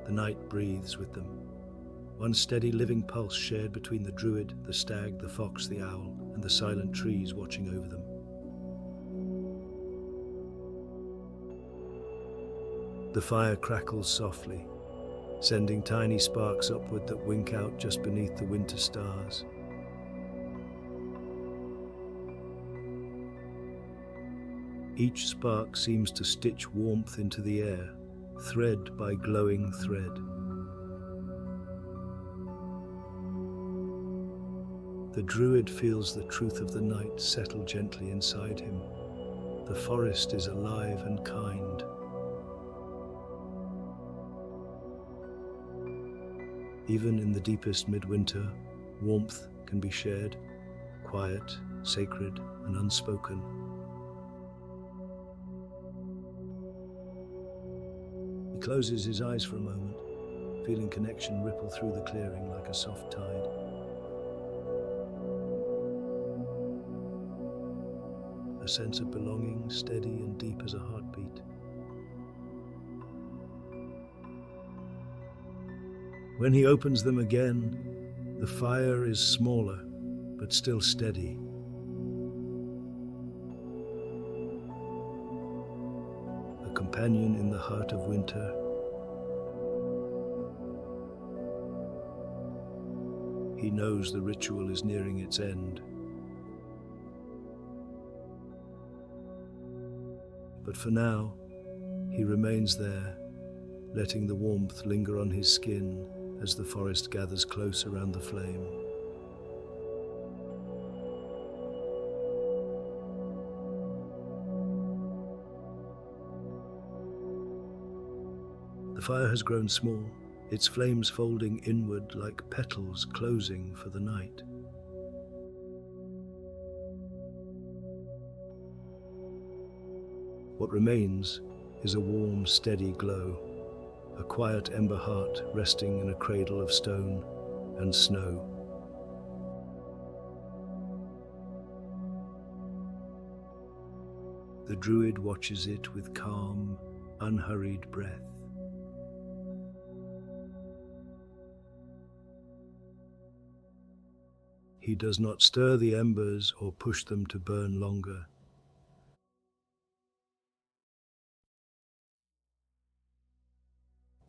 The night breathes with them, one steady living pulse shared between the Druid, the stag, the fox, the owl, and the silent trees watching over them. The fire crackles softly, sending tiny sparks upward that wink out just beneath the winter stars. Each spark seems to stitch warmth into the air, thread by glowing thread. The Druid feels the truth of the night settle gently inside him. The forest is alive and kind. Even in the deepest midwinter, warmth can be shared, quiet, sacred, and unspoken. He closes his eyes for a moment, feeling connection ripple through the clearing like a soft tide. A sense of belonging, steady and deep as a heartbeat. When he opens them again, the fire is smaller, but still steady. A companion in the heart of winter. He knows the ritual is nearing its end. But for now, he remains there, letting the warmth linger on his skin as the forest gathers close around the flame. The fire has grown small, its flames folding inward like petals closing for the night. What remains is a warm, steady glow, a quiet ember heart resting in a cradle of stone and snow. The Druid watches it with calm, unhurried breath. He does not stir the embers or push them to burn longer.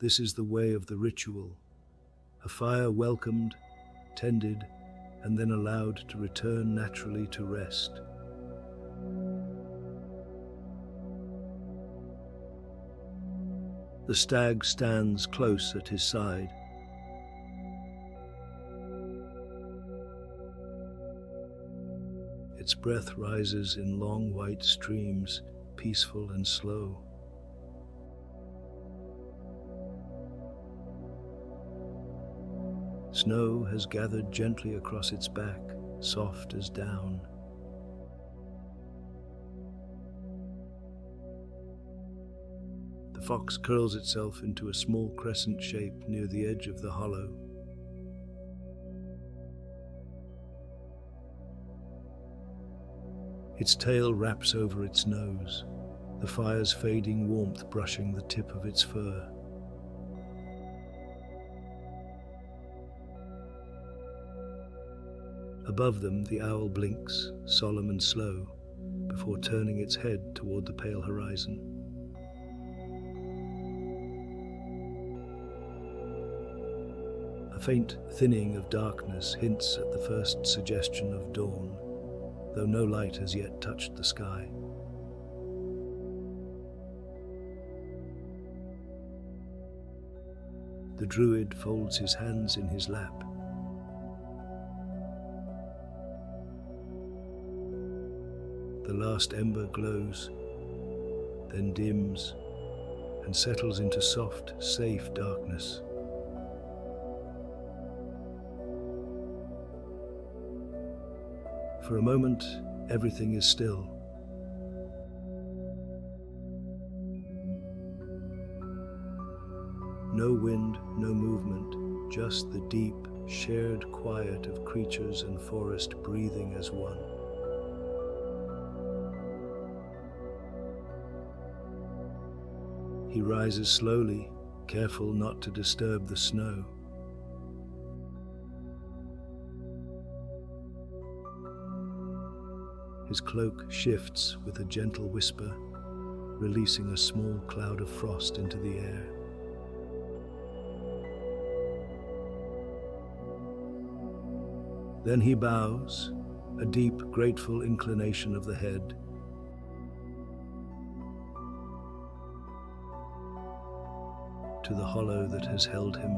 This is the way of the ritual, a fire welcomed, tended, and then allowed to return naturally to rest. The stag stands close at his side. Its breath rises in long white streams, peaceful and slow. Snow has gathered gently across its back, soft as down. The fox curls itself into a small crescent shape near the edge of the hollow. Its tail wraps over its nose, the fire's fading warmth brushing the tip of its fur. Above them, the owl blinks, solemn and slow, before turning its head toward the pale horizon. A faint thinning of darkness hints at the first suggestion of dawn, though no light has yet touched the sky. The Druid folds his hands in his lap. The last ember glows, then dims, and settles into soft, safe darkness. For a moment, everything is still. No wind, no movement, just the deep, shared quiet of creatures and forest breathing as one. He rises slowly, careful not to disturb the snow. His cloak shifts with a gentle whisper, releasing a small cloud of frost into the air. Then he bows, a deep, grateful inclination of the head. To the hollow that has held him.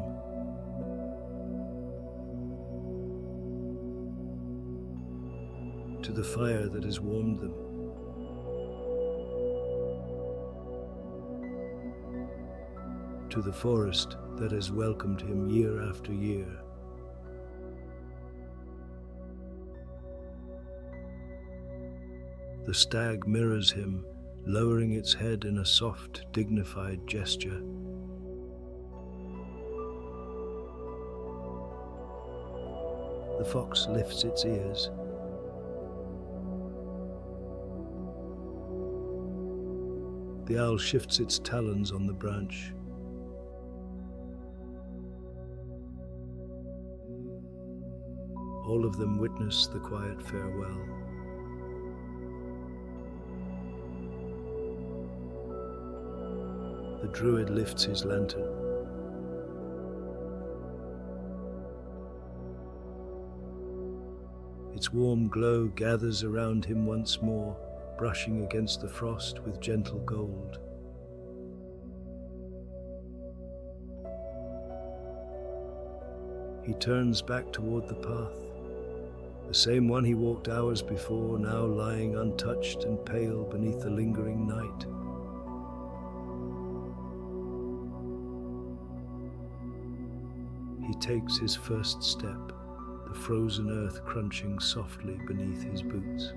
To the fire that has warmed them. To the forest that has welcomed him year after year. The stag mirrors him, lowering its head in a soft, dignified gesture. The fox lifts its ears. The owl shifts its talons on the branch. All of them witness the quiet farewell. The Druid lifts his lantern. Its warm glow gathers around him once more, brushing against the frost with gentle gold. He turns back toward the path, the same one he walked hours before, now lying untouched and pale beneath the lingering night. He takes his first step, the frozen earth crunching softly beneath his boots.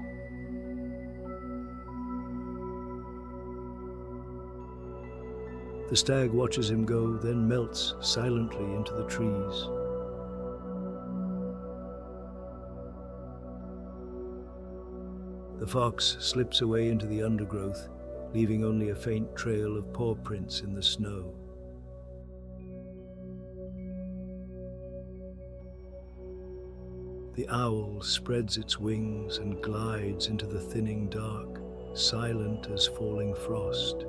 The stag watches him go, then melts silently into the trees. The fox slips away into the undergrowth, leaving only a faint trail of paw prints in the snow. The owl spreads its wings and glides into the thinning dark, silent as falling frost.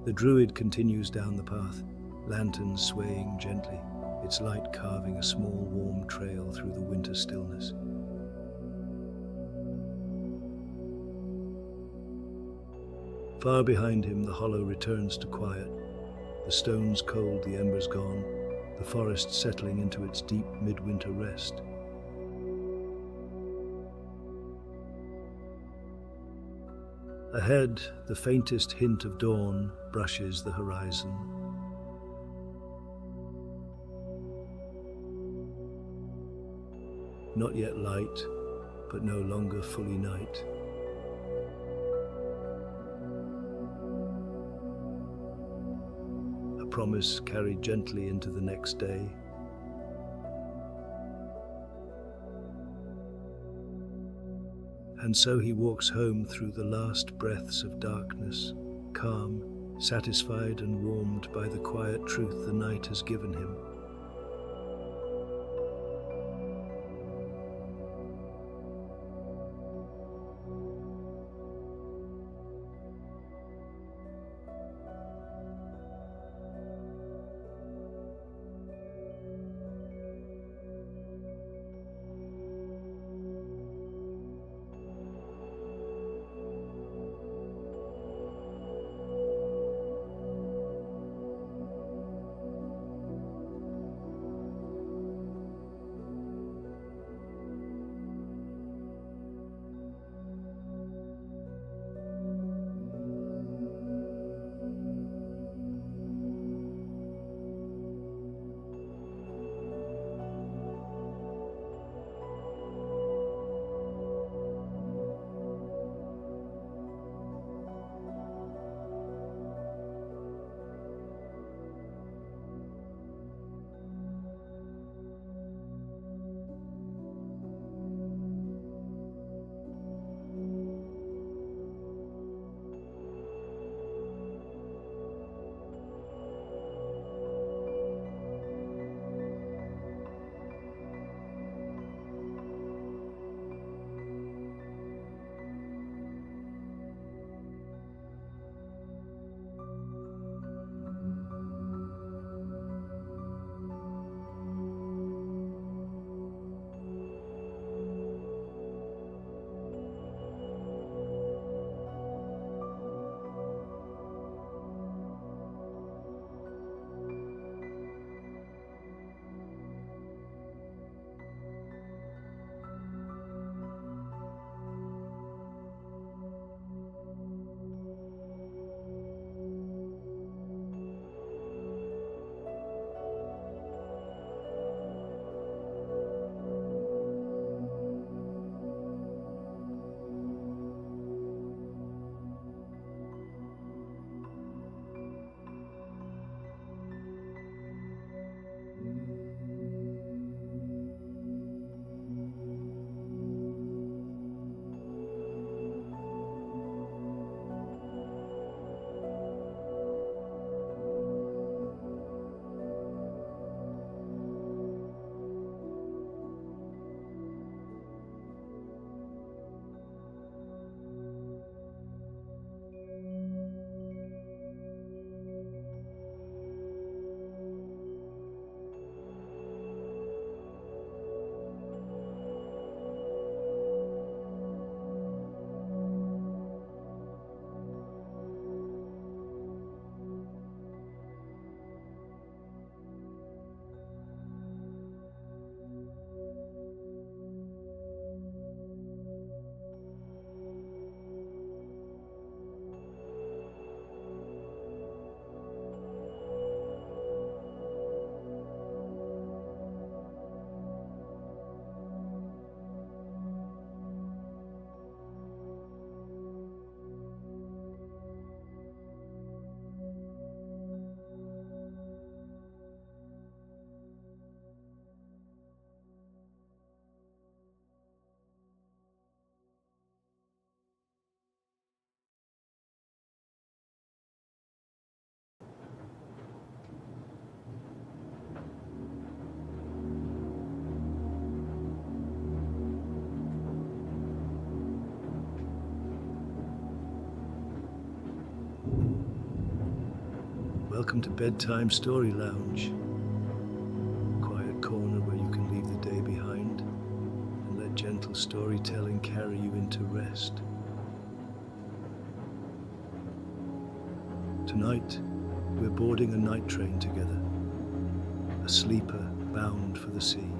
The Druid continues down the path, lantern swaying gently, its light carving a small warm trail through the winter stillness. Far behind him, the hollow returns to quiet. The stones cold, the embers gone, the forest settling into its deep midwinter rest. Ahead, the faintest hint of dawn brushes the horizon. Not yet light, but no longer fully night. A promise carried gently into the next day. And so he walks home through the last breaths of darkness, calm, satisfied and warmed by the quiet truth the night has given him. Welcome to Bedtime Story Lounge, a quiet corner where you can leave the day behind and let gentle storytelling carry you into rest. Tonight, we're boarding a night train together, a sleeper bound for the sea.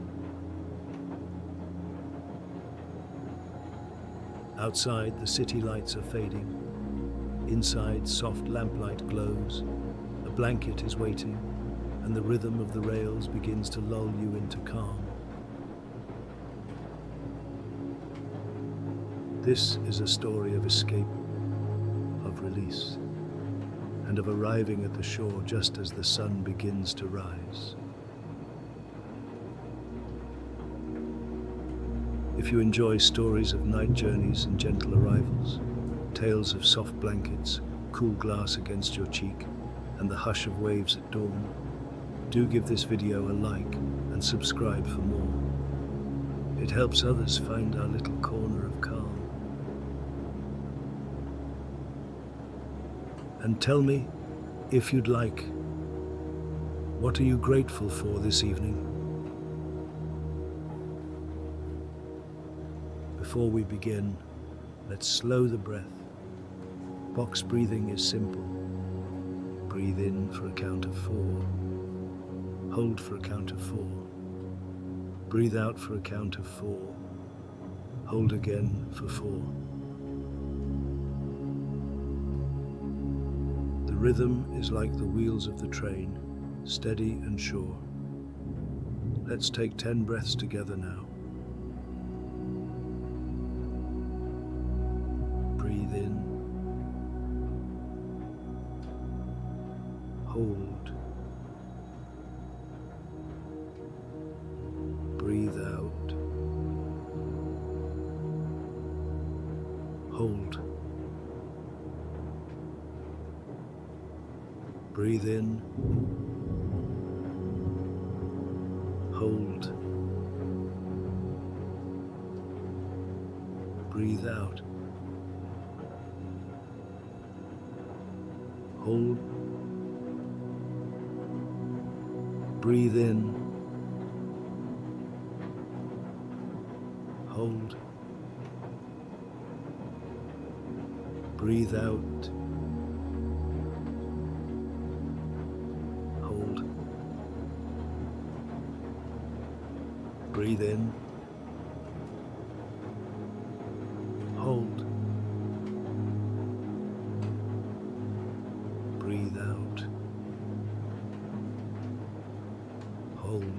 Outside, the city lights are fading. Inside, soft lamplight glows. A blanket is waiting, and the rhythm of the rails begins to lull you into calm. This is a story of escape, of release, and of arriving at the shore just as the sun begins to rise. If you enjoy stories of night journeys and gentle arrivals, tales of soft blankets, cool glass against your cheek, and the hush of waves at dawn, do give this video a like and subscribe for more. It helps others find our little corner of calm. And tell me, if you'd like, what are you grateful for this evening? Before we begin, let's slow the breath. Box breathing is simple. Breathe in for a count of 4. Hold for a count of 4. Breathe out for a count of 4. Hold again for 4. The rhythm is like the wheels of the train, steady and sure. Let's take 10 breaths together now. Breathe in. Hold. Breathe out. Hold. Breathe in. Hold. Breathe out. Hold. Breathe in. Hold. Breathe out. Hold. Breathe in. Hold. Breathe out. Hold.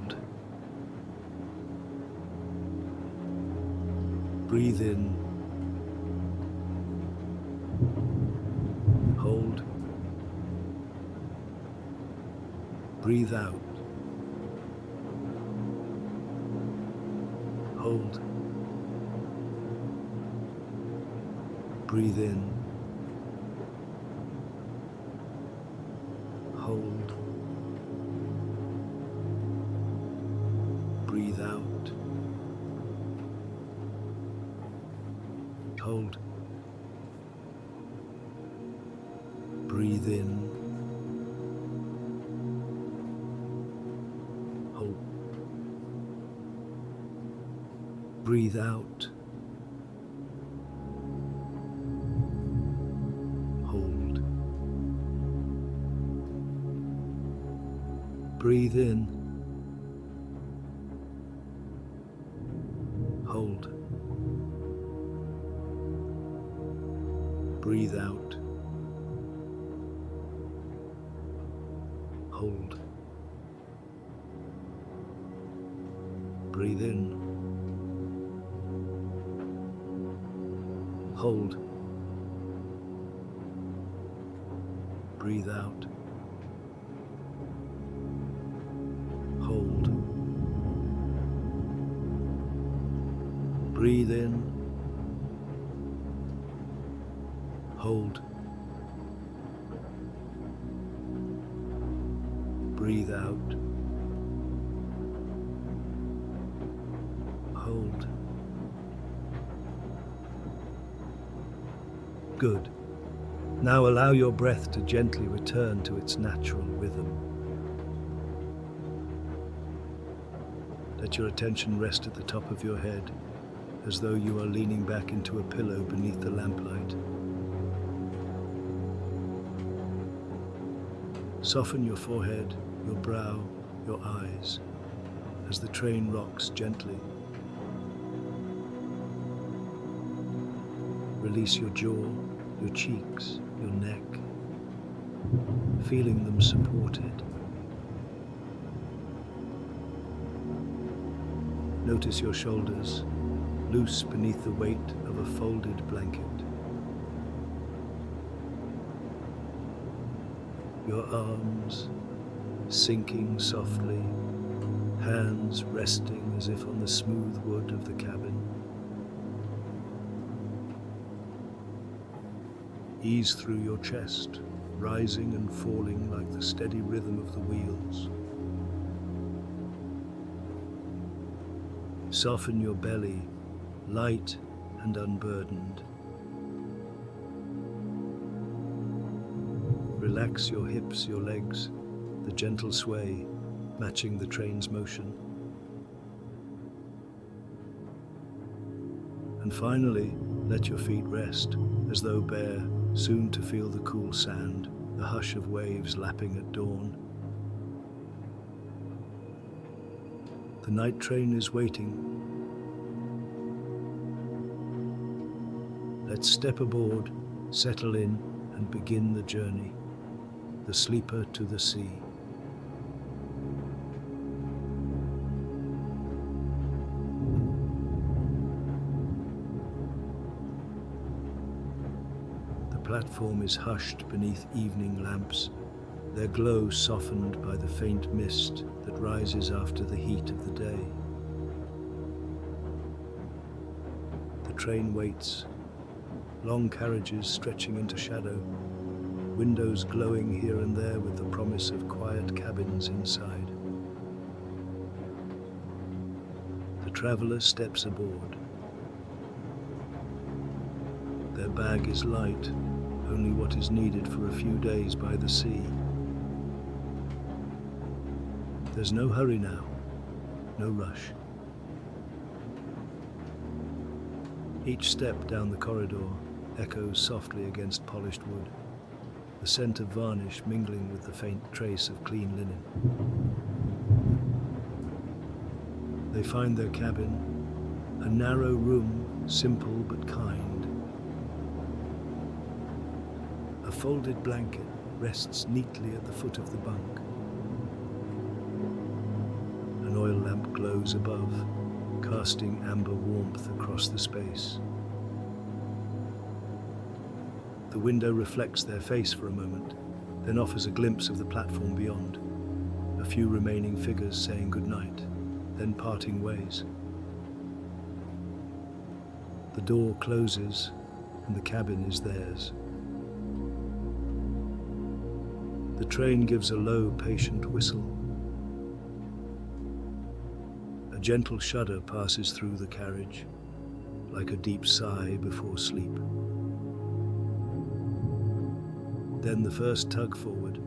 Breathe in. Hold. Breathe out. Hold. Breathe in. Hold. Breathe out. Hold. Breathe in. Hold. Breathe out. Hold. Breathe in. Hold. Breathe out. Hold. Breathe in. Hold. Breathe out. Hold. Breathe in. Hold. Breathe out. Hold. Good. Now allow your breath to gently return to its natural rhythm. Let your attention rest at the top of your head, as though you are leaning back into a pillow beneath the lamplight. Soften your forehead, your brow, your eyes, as the train rocks gently. Release your jaw, your cheeks, your neck, feeling them supported. Notice your shoulders, loose beneath the weight of a folded blanket. Your arms sinking softly, hands resting as if on the smooth wood of the cabin. ease through your chest, rising and falling like the steady rhythm of the wheels. Soften your belly, light and unburdened. Relax your hips, your legs, the gentle sway matching the train's motion. And finally, let your feet rest, as though bare, soon to feel the cool sand, the hush of waves lapping at dawn. The night train is waiting. Let's step aboard, settle in, and begin the journey. The sleeper to the sea. The platform is hushed beneath evening lamps, their glow softened by the faint mist that rises after the heat of the day. The train waits, long carriages stretching into shadow, windows glowing here and there with the promise of quiet cabins inside. The traveler steps aboard. Their bag is light, only what is needed for a few days by the sea. There's no hurry now, no rush. Each step down the corridor echoes softly against polished wood, the scent of varnish mingling with the faint trace of clean linen. They find their cabin, a narrow room, simple but kind. A folded blanket rests neatly at the foot of the bunk. An oil lamp glows above, casting amber warmth across the space. The window reflects their face for a moment, then offers a glimpse of the platform beyond. A few remaining figures saying goodnight, then parting ways. The door closes, and the cabin is theirs. The train gives a low, patient whistle. A gentle shudder passes through the carriage, like a deep sigh before sleep. Then the first tug forward,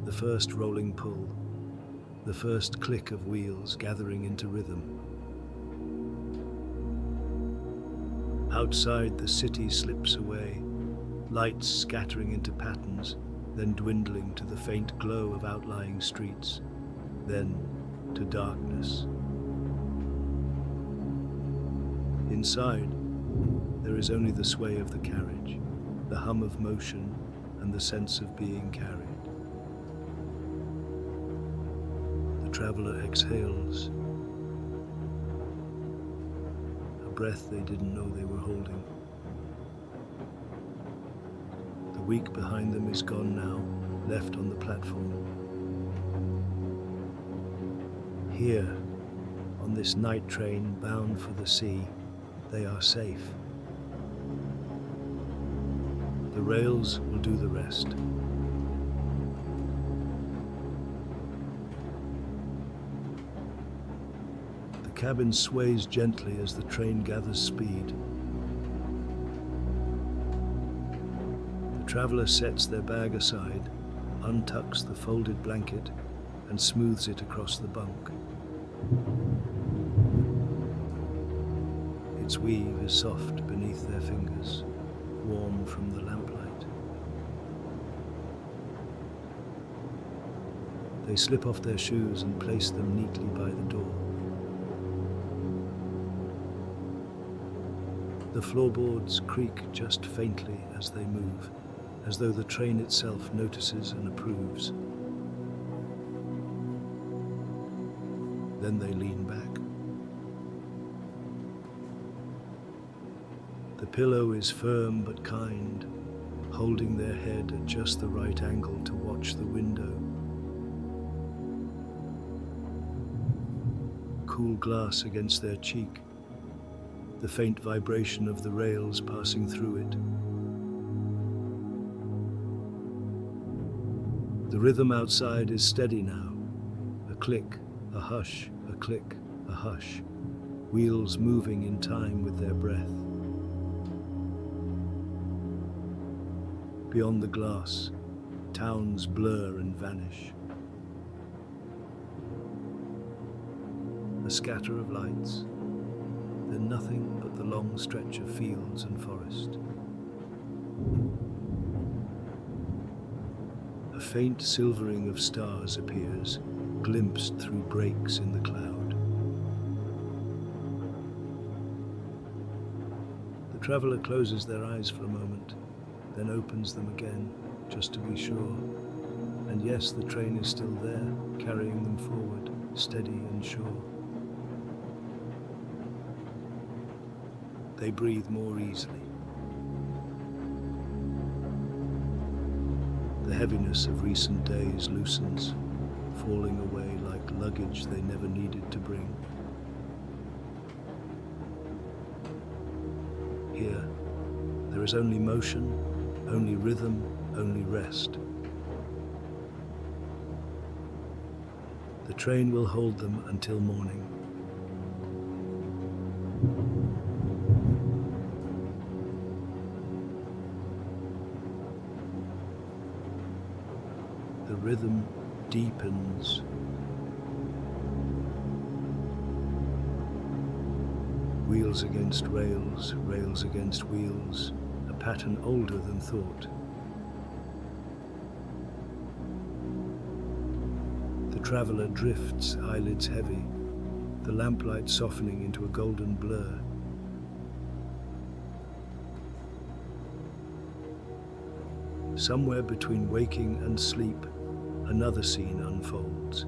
the first rolling pull, the first click of wheels gathering into rhythm. Outside, the city slips away, lights scattering into patterns, then dwindling to the faint glow of outlying streets, then to darkness. Inside, there is only the sway of the carriage, the hum of motion, and the sense of being carried. The traveler exhales, a breath they didn't know they were holding. The week behind them is gone now, left on the platform. Here, on this night train bound for the sea, they are safe. The rails will do the rest. The cabin sways gently as the train gathers speed. The traveler sets their bag aside, untucks the folded blanket, and smooths it across the bunk. Its weave is soft beneath their fingers, warm from the lamplight. They slip off their shoes and place them neatly by the door. The floorboards creak just faintly as they move, as though the train itself notices and approves. Then they lean back. The pillow is firm but kind, holding their head at just the right angle to watch the window. Cool glass against their cheek, the faint vibration of the rails passing through it. The rhythm outside is steady now. A click, a hush, a click, a hush. Wheels moving in time with their breath. Beyond the glass, towns blur and vanish. A scatter of lights, then nothing but the long stretch of fields and forest. A faint silvering of stars appears, glimpsed through breaks in the cloud. The traveler closes their eyes for a moment, then opens them again, just to be sure. And yes, the train is still there, carrying them forward, steady and sure. They breathe more easily. The heaviness of recent days loosens, falling away like luggage they never needed to bring. Here, there is only motion, only rhythm, only rest. The train will hold them until morning. The rhythm deepens. Wheels against rails, rails against wheels, a pattern older than thought. The traveler drifts, eyelids heavy, the lamplight softening into a golden blur. Somewhere between waking and sleep, another scene unfolds.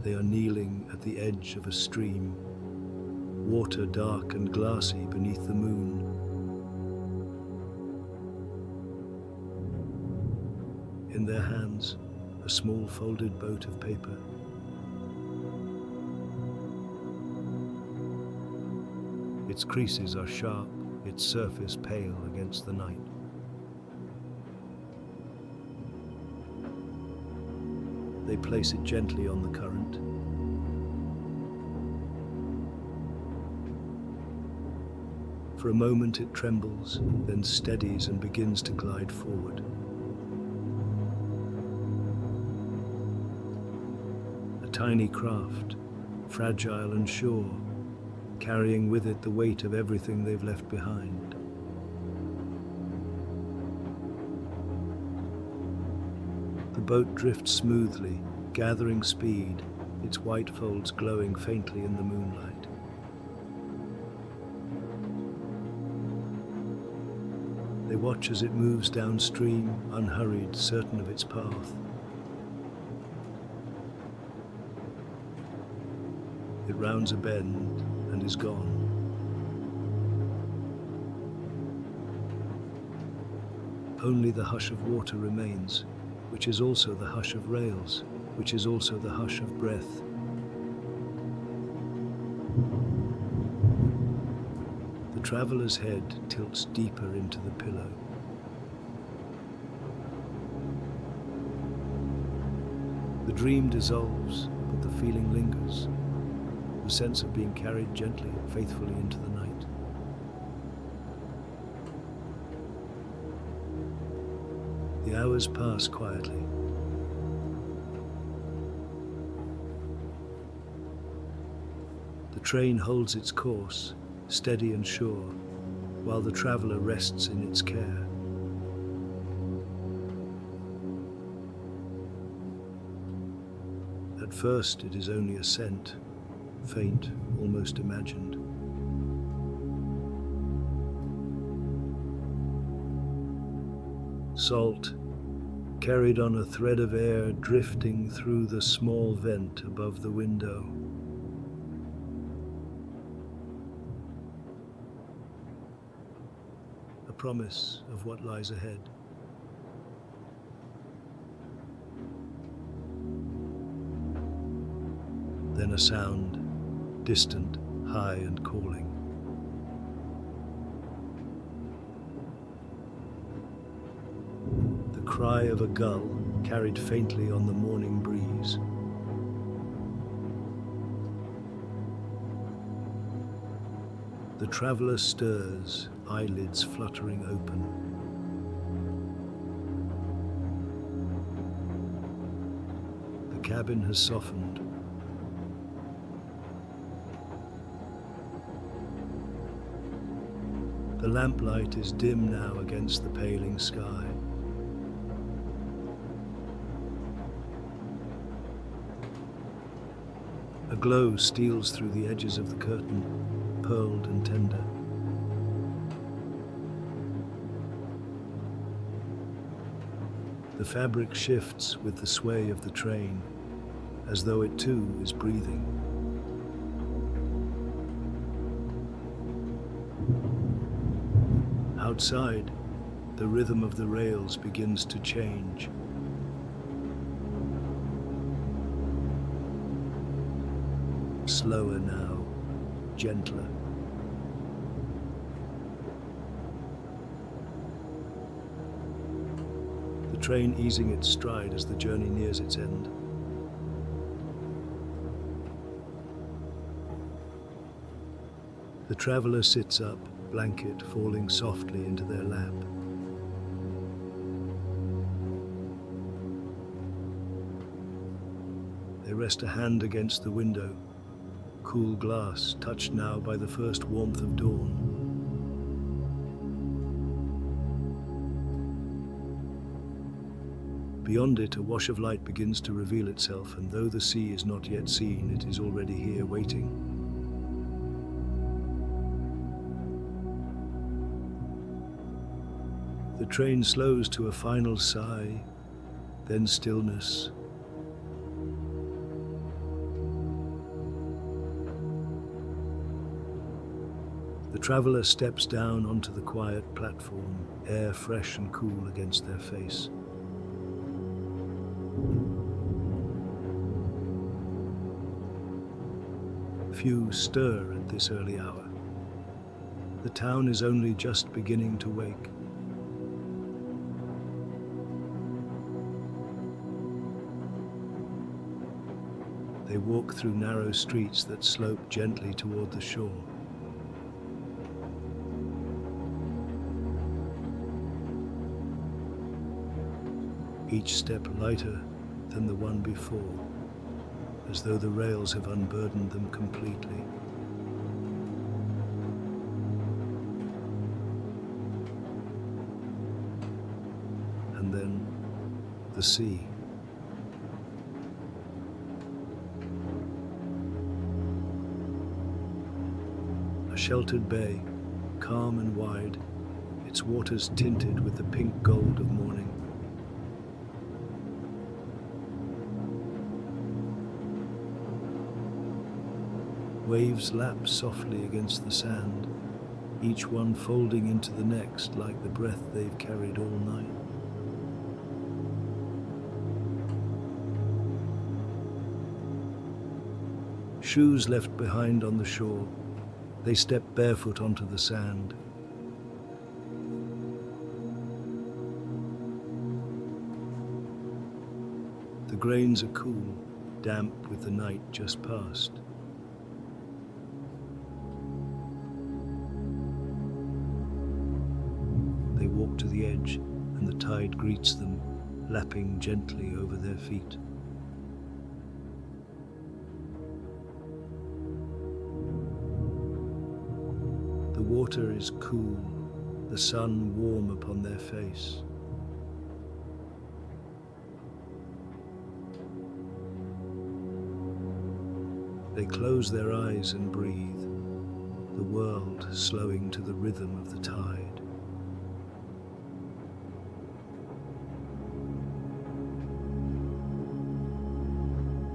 They are kneeling at the edge of a stream, water dark and glassy beneath the moon. In their hands, a small folded boat of paper. Its creases are sharp, its surface pale against the night. They place it gently on the current. For a moment it trembles, then steadies and begins to glide forward. A tiny craft, fragile and sure, carrying with it the weight of everything they've left behind. The boat drifts smoothly, gathering speed, its white folds glowing faintly in the moonlight. They watch as it moves downstream, unhurried, certain of its path. It rounds a bend and is gone. Only the hush of water remains, which is also the hush of rails, which is also the hush of breath. The traveler's head tilts deeper into the pillow. The dream dissolves, but the feeling lingers. The sense of being carried gently, faithfully into the night. The hours pass quietly. The train holds its course, steady and sure, while the traveler rests in its care. At first it is only a scent, faint, almost imagined. Salt, carried on a thread of air drifting through the small vent above the window. A promise of what lies ahead. Then a sound, distant, high and calling. cry of a gull carried faintly on the morning breeze. The traveller stirs, eyelids fluttering open. The cabin has softened. The lamplight is dim now against the paling sky. A glow steals through the edges of the curtain, pearled and tender. The fabric shifts with the sway of the train, as though it too is breathing. Outside, the rhythm of the rails begins to change. Slower now, gentler. The train easing its stride as the journey nears its end. The traveller sits up, blanket falling softly into their lap. They rest a hand against the window, cool glass touched now by the first warmth of dawn. Beyond it, a wash of light begins to reveal itself, and though the sea is not yet seen, it is already here waiting. The train slows to a final sigh, then stillness. The traveller steps down onto the quiet platform, air fresh and cool against their face. Few stir at this early hour. The town is only just beginning to wake. They walk through narrow streets that slope gently toward the shore. Each step lighter than the one before, as though the rails have unburdened them completely. And then the sea. A sheltered bay, calm and wide, its waters tinted with the pink gold of morning. Waves lap softly against the sand, each one folding into the next like the breath they've carried all night. Shoes left behind on the shore, they step barefoot onto the sand. The grains are cool, damp with the night just past. They walk to the edge, and the tide greets them, lapping gently over their feet. The water is cool, the sun warm upon their face. They close their eyes and breathe, the world slowing to the rhythm of the tide.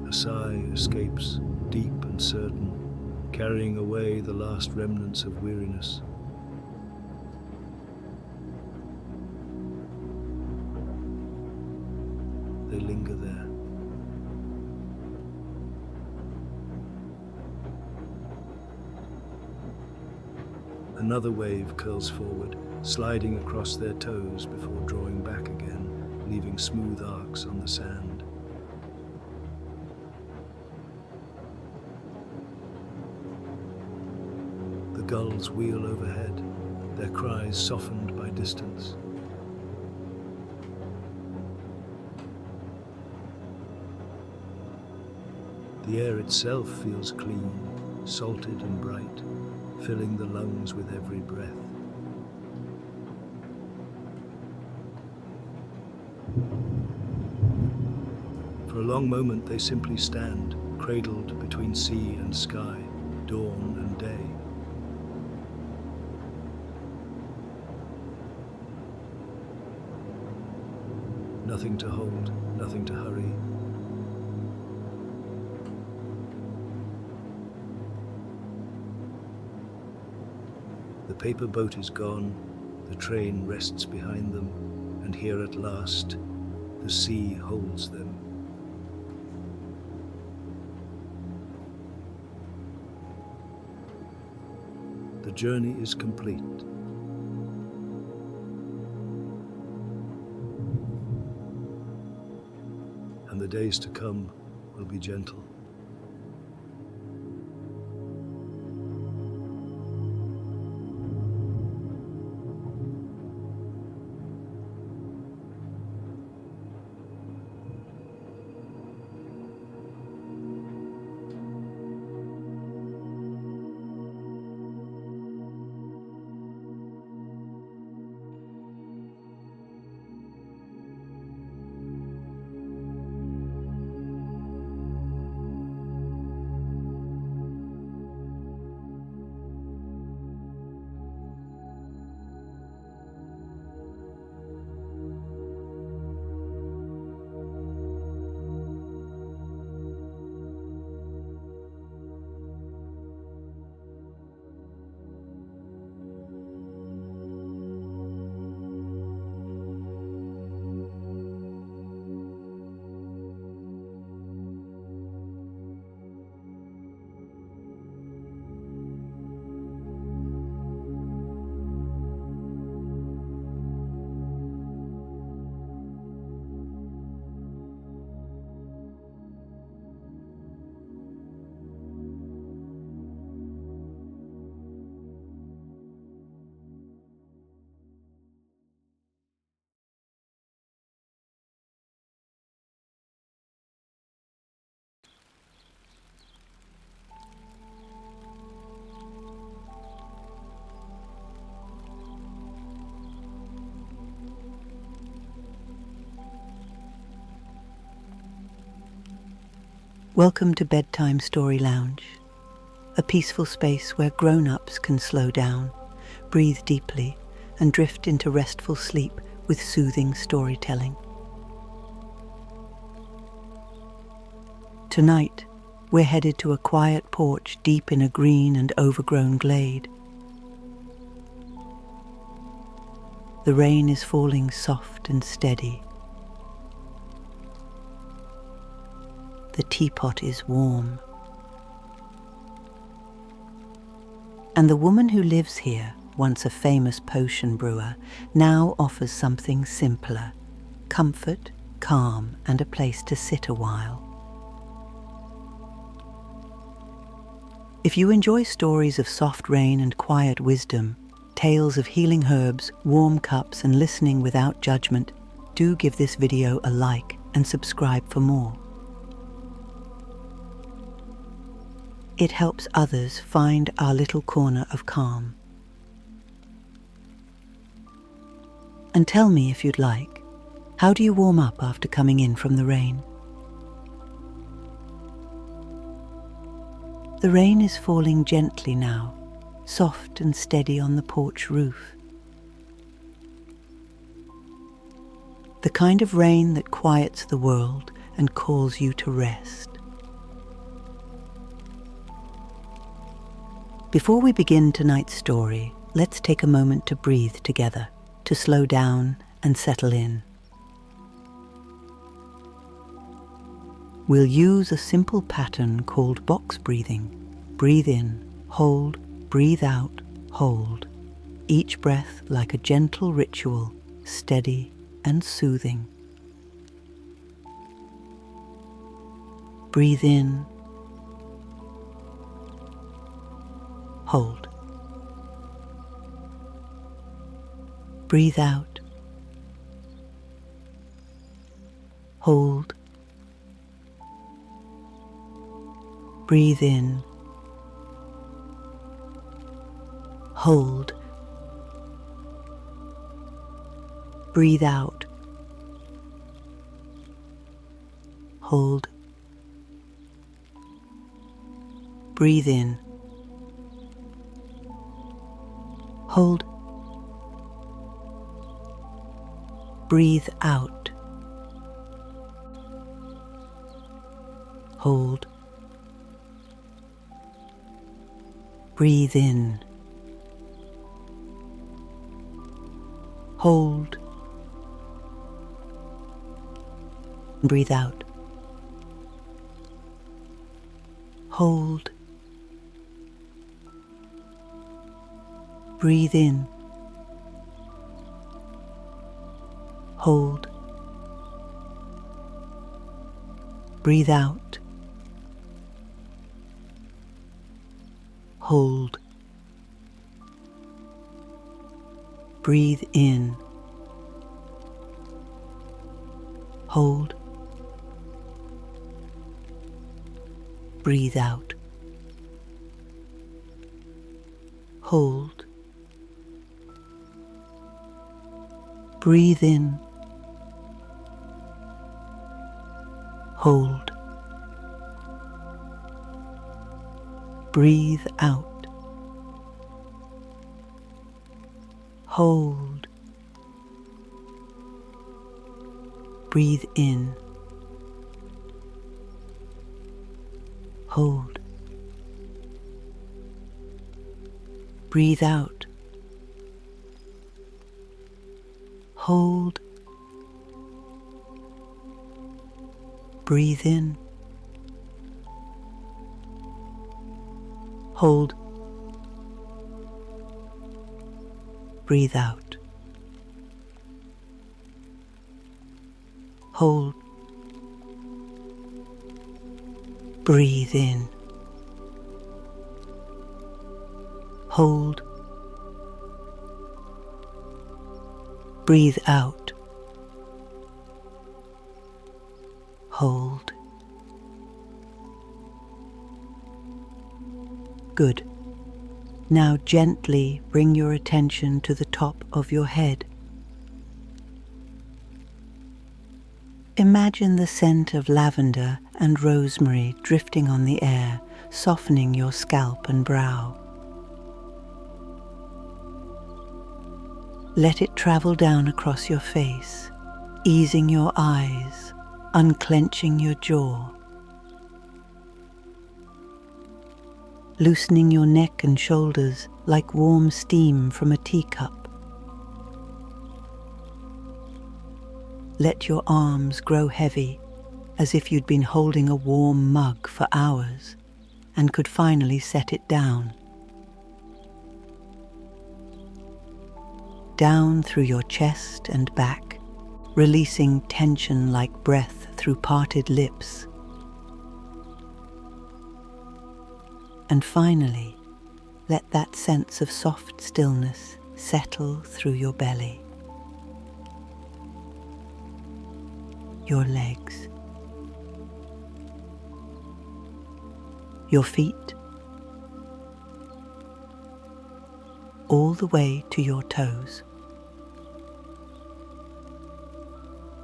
A sigh escapes, deep and certain, carrying away the last remnants of weariness. They linger there. Another wave curls forward, sliding across their toes before drawing back again, leaving smooth arcs on the sand. The gulls wheel overhead, their cries softened by distance. The air itself feels clean, salted and bright, filling the lungs with every breath. For a long moment they simply stand, cradled between sea and sky, dawn and day. Nothing to hold, nothing to hurry. The paper boat is gone, the train rests behind them, and here at last, the sea holds them. The journey is complete. And the days to come will be gentle. Welcome to Bedtime Story Lounge, a peaceful space where grown-ups can slow down, breathe deeply, and drift into restful sleep with soothing storytelling. Tonight, we're headed to a quiet porch deep in a green and overgrown glade. The rain is falling soft and steady. The teapot is warm. And the woman who lives here, once a famous potion brewer, now offers something simpler: comfort, calm, and a place to sit a while. If you enjoy stories of soft rain and quiet wisdom, tales of healing herbs, warm cups, and listening without judgment, do give this video a like and subscribe for more. It helps others find our little corner of calm. And tell me, if you'd like, how do you warm up after coming in from the rain? The rain is falling gently now, soft and steady on the porch roof. The kind of rain that quiets the world and calls you to rest. Before we begin tonight's story, let's take a moment to breathe together, to slow down and settle in. We'll use a simple pattern called box breathing. Breathe in, hold, breathe out, hold. Each breath like a gentle ritual, steady and soothing. Breathe in. Hold. Breathe out. Hold. Breathe in. Hold. Breathe out. Hold. Breathe in. Hold. Breathe out. Hold. Breathe in. Hold. Breathe out. Hold. Breathe in. Hold. Breathe out. Hold. Breathe in. Hold. Breathe out. Hold. Breathe in. Hold. Breathe out. Hold. Breathe in. Hold. Breathe out. Hold. Breathe in. Hold. Breathe out. Hold. Breathe in. Hold. Breathe out. Hold. Good. Now gently bring your attention to the top of your head. Imagine the scent of lavender and rosemary drifting on the air, softening your scalp and brow. Let it travel down across your face, easing your eyes, unclenching your jaw. Loosening your neck and shoulders like warm steam from a teacup. Let your arms grow heavy, as if you'd been holding a warm mug for hours and could finally set it down. Down through your chest and back, releasing tension like breath through parted lips. And finally, let that sense of soft stillness settle through your belly. Your legs, your feet, all the way to your toes.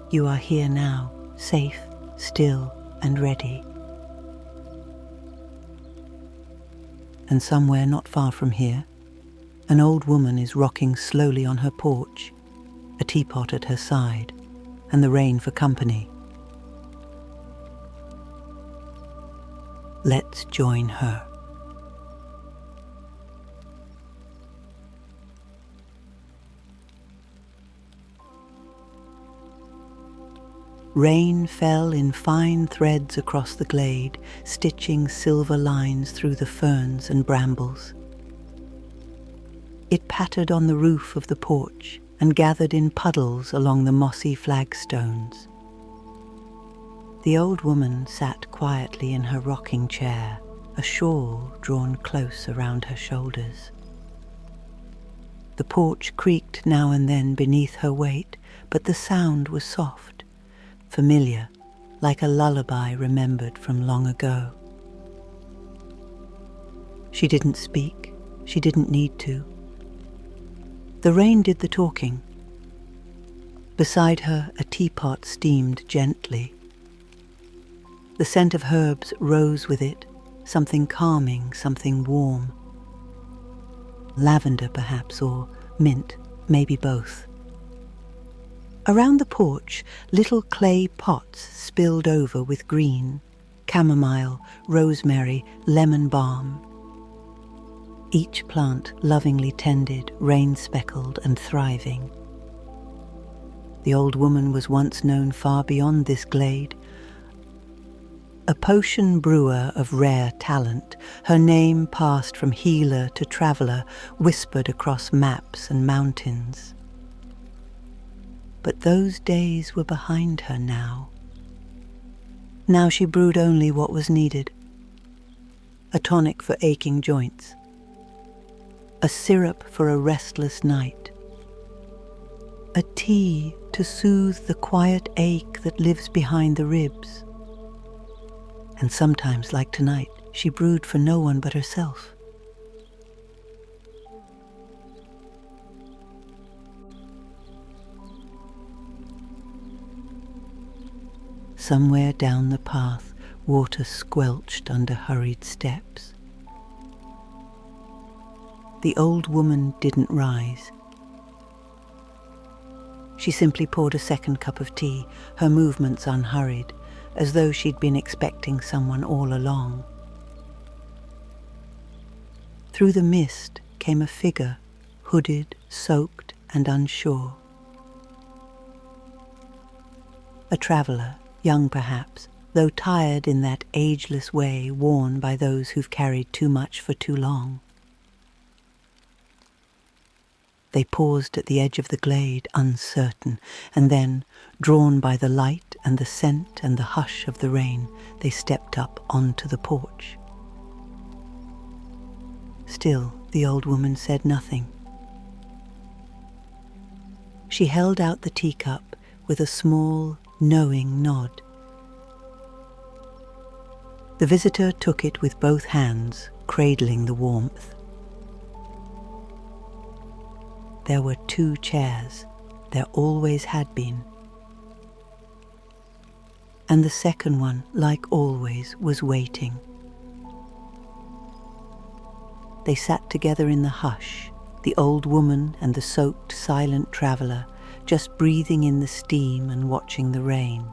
You are here now, safe, still, and ready. And somewhere not far from here, an old woman is rocking slowly on her porch, a teapot at her side, and the rain for company. Let's join her. Rain fell in fine threads across the glade, stitching silver lines through the ferns and brambles. It pattered on the roof of the porch and gathered in puddles along the mossy flagstones. The old woman sat quietly in her rocking chair, a shawl drawn close around her shoulders. The porch creaked now and then beneath her weight, but the sound was soft, familiar, like a lullaby remembered from long ago. She didn't speak. She didn't need to. The rain did the talking. Beside her, a teapot steamed gently. The scent of herbs rose with it, something calming, something warm. Lavender, perhaps, or mint, maybe both. Around the porch, little clay pots spilled over with green, chamomile, rosemary, lemon balm. Each plant lovingly tended, rain-speckled and thriving. The old woman was once known far beyond this glade. A potion brewer of rare talent, her name passed from healer to traveller, whispered across maps and mountains. But those days were behind her now. Now she brewed only what was needed. A tonic for aching joints. A syrup for a restless night. A tea to soothe the quiet ache that lives behind the ribs. And sometimes, like tonight, she brewed for no one but herself. Somewhere down the path, water squelched under hurried steps. The old woman didn't rise. She simply poured a second cup of tea, her movements unhurried, as though she'd been expecting someone all along. Through the mist came a figure, hooded, soaked, and unsure. A traveller, young perhaps, though tired in that ageless way worn by those who've carried too much for too long. They paused at the edge of the glade, uncertain, and then, drawn by the light and the scent and the hush of the rain, they stepped up onto the porch. Still, the old woman said nothing. She held out the teacup with a small, knowing nod. The visitor took it with both hands, cradling the warmth. There were 2 chairs, there always had been. And the second one, like always, was waiting. They sat together in the hush, the old woman and the soaked, silent traveller, just breathing in the steam and watching the rain.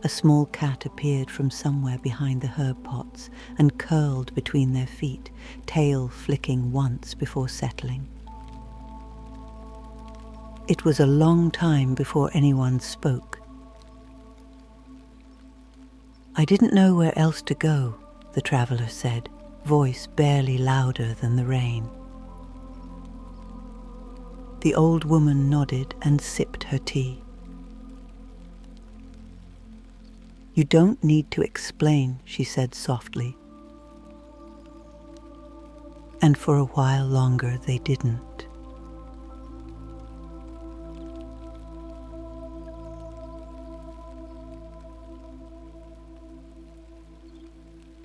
A small cat appeared from somewhere behind the herb pots and curled between their feet, tail flicking once before settling. It was a long time before anyone spoke. "I didn't know where else to go," the traveller said, voice barely louder than the rain. The old woman nodded and sipped her tea. "You don't need to explain," she said softly. And for a while longer they didn't.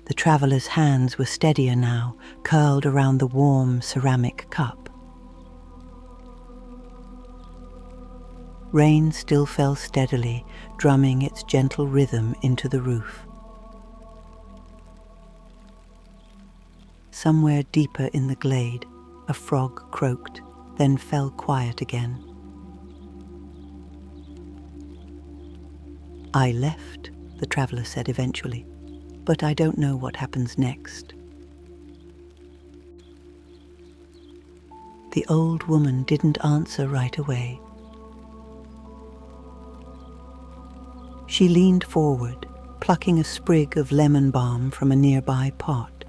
The traveller's hands were steadier now, curled around the warm ceramic cup. Rain still fell steadily, drumming its gentle rhythm into the roof. Somewhere deeper in the glade, a frog croaked, then fell quiet again. "I left," the traveller said eventually, "but I don't know what happens next." The old woman didn't answer right away. She leaned forward, plucking a sprig of lemon balm from a nearby pot.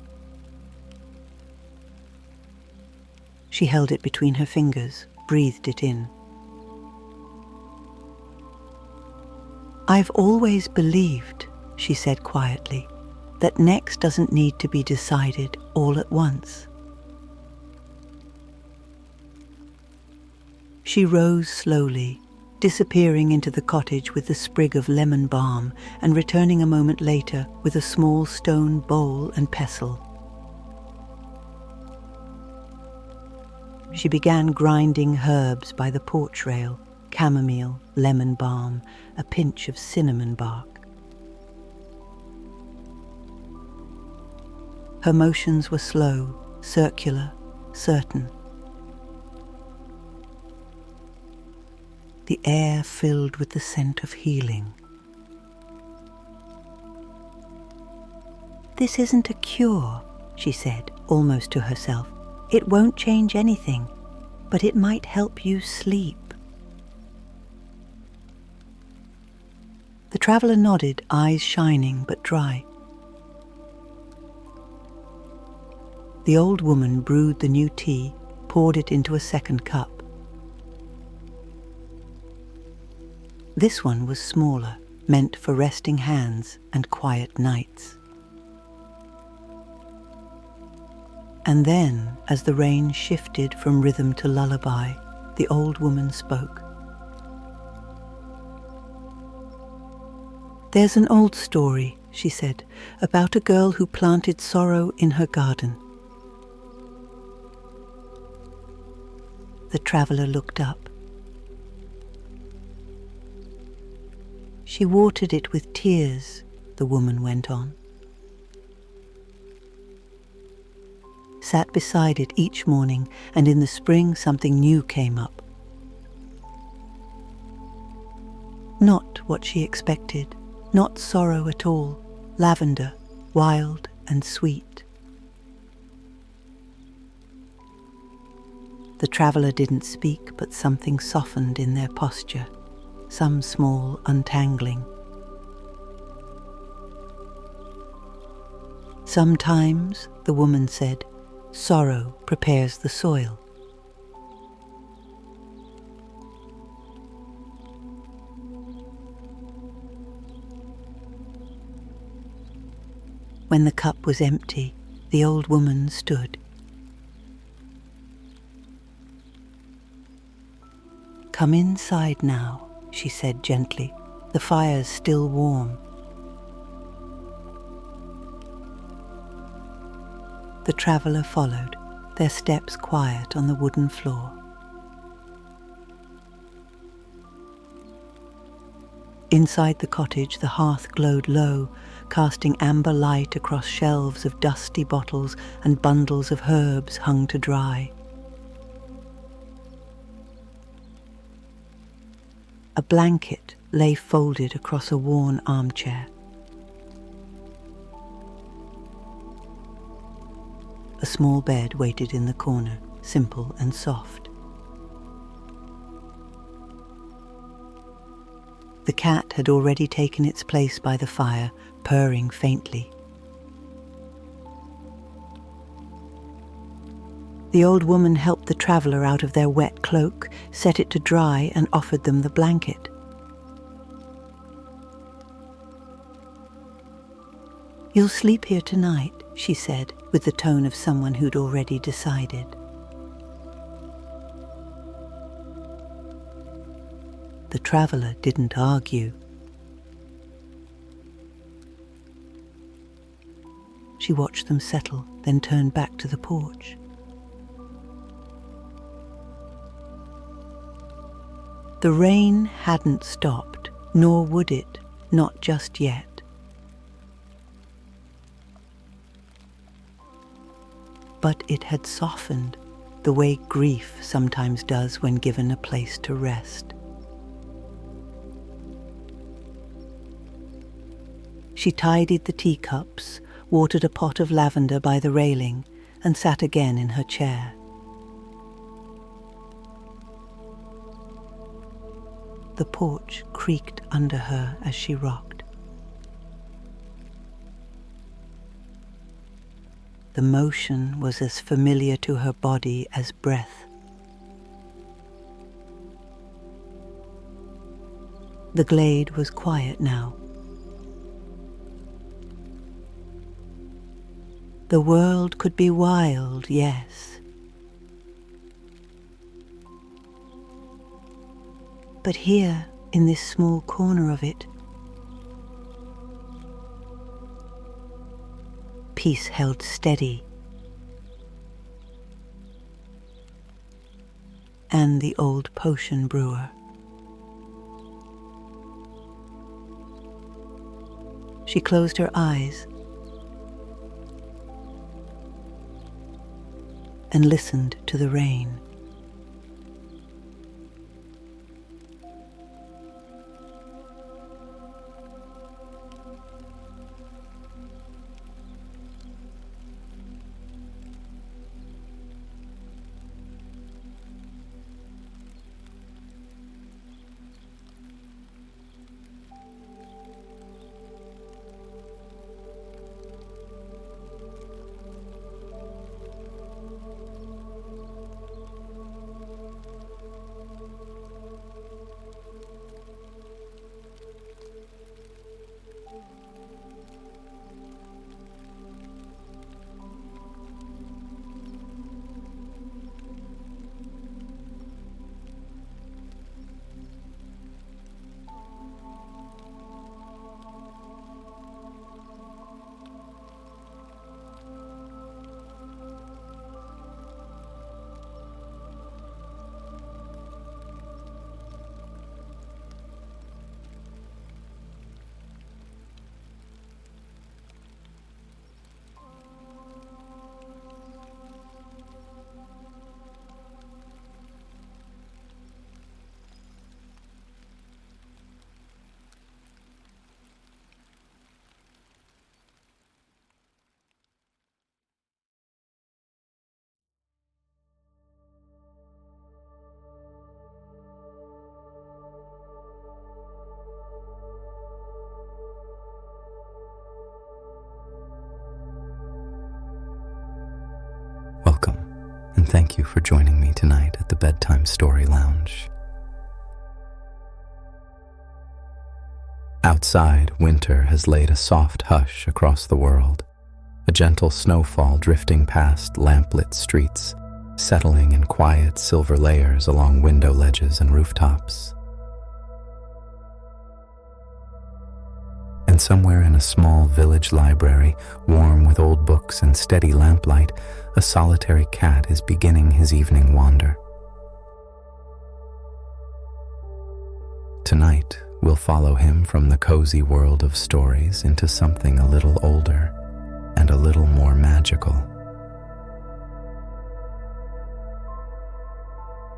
She held it between her fingers, breathed it in. "I've always believed," she said quietly, "that next doesn't need to be decided all at once." She rose slowly, disappearing into the cottage with the sprig of lemon balm and returning a moment later with a small stone bowl and pestle. She began grinding herbs by the porch rail, chamomile, lemon balm, a pinch of cinnamon bark. Her motions were slow, circular, certain. The air filled with the scent of healing. "This isn't a cure," she said, almost to herself. "It won't change anything, but it might help you sleep." The traveller nodded, eyes shining but dry. The old woman brewed the new tea, poured it into a second cup. This one was smaller, meant for resting hands and quiet nights. And then, as the rain shifted from rhythm to lullaby, the old woman spoke. "There's an old story," she said, "about a girl who planted sorrow in her garden." The traveller looked up. "She watered it with tears," the woman went on. "Sat beside it each morning, and in the spring something new came up. Not what she expected, not sorrow at all, lavender, wild and sweet." The traveller didn't speak, but something softened in their posture, some small untangling. "Sometimes," the woman said, "sorrow prepares the soil." When the cup was empty, the old woman stood. "Come inside now," she said gently. "The fire's still warm." The traveller followed, their steps quiet on the wooden floor. Inside the cottage, the hearth glowed low, casting amber light across shelves of dusty bottles and bundles of herbs hung to dry. A blanket lay folded across a worn armchair. A small bed waited in the corner, simple and soft. The cat had already taken its place by the fire, purring faintly. The old woman helped the traveller out of their wet cloak, set it to dry, and offered them the blanket. "You'll sleep here tonight," she said, with the tone of someone who'd already decided. The traveller didn't argue. She watched them settle, then turned back to the porch. The rain hadn't stopped, nor would it, not just yet. But it had softened, the way grief sometimes does when given a place to rest. She tidied the teacups, watered a pot of lavender by the railing, and sat again in her chair. The porch creaked under her as she rocked. The motion was as familiar to her body as breath. The glade was quiet now. The world could be wild, yes. But here, in this small corner of it, peace held steady. And the old potion brewer. She closed her eyes and listened to the rain. Welcome, and thank you for joining me tonight at the Bedtime Story Lounge. Outside, winter has laid a soft hush across the world, a gentle snowfall drifting past lamplit streets, settling in quiet silver layers along window ledges and rooftops. And somewhere in a small village library, warm with old books and steady lamplight, a solitary cat is beginning his evening wander. Tonight, we'll follow him from the cozy world of stories into something a little older and a little more magical.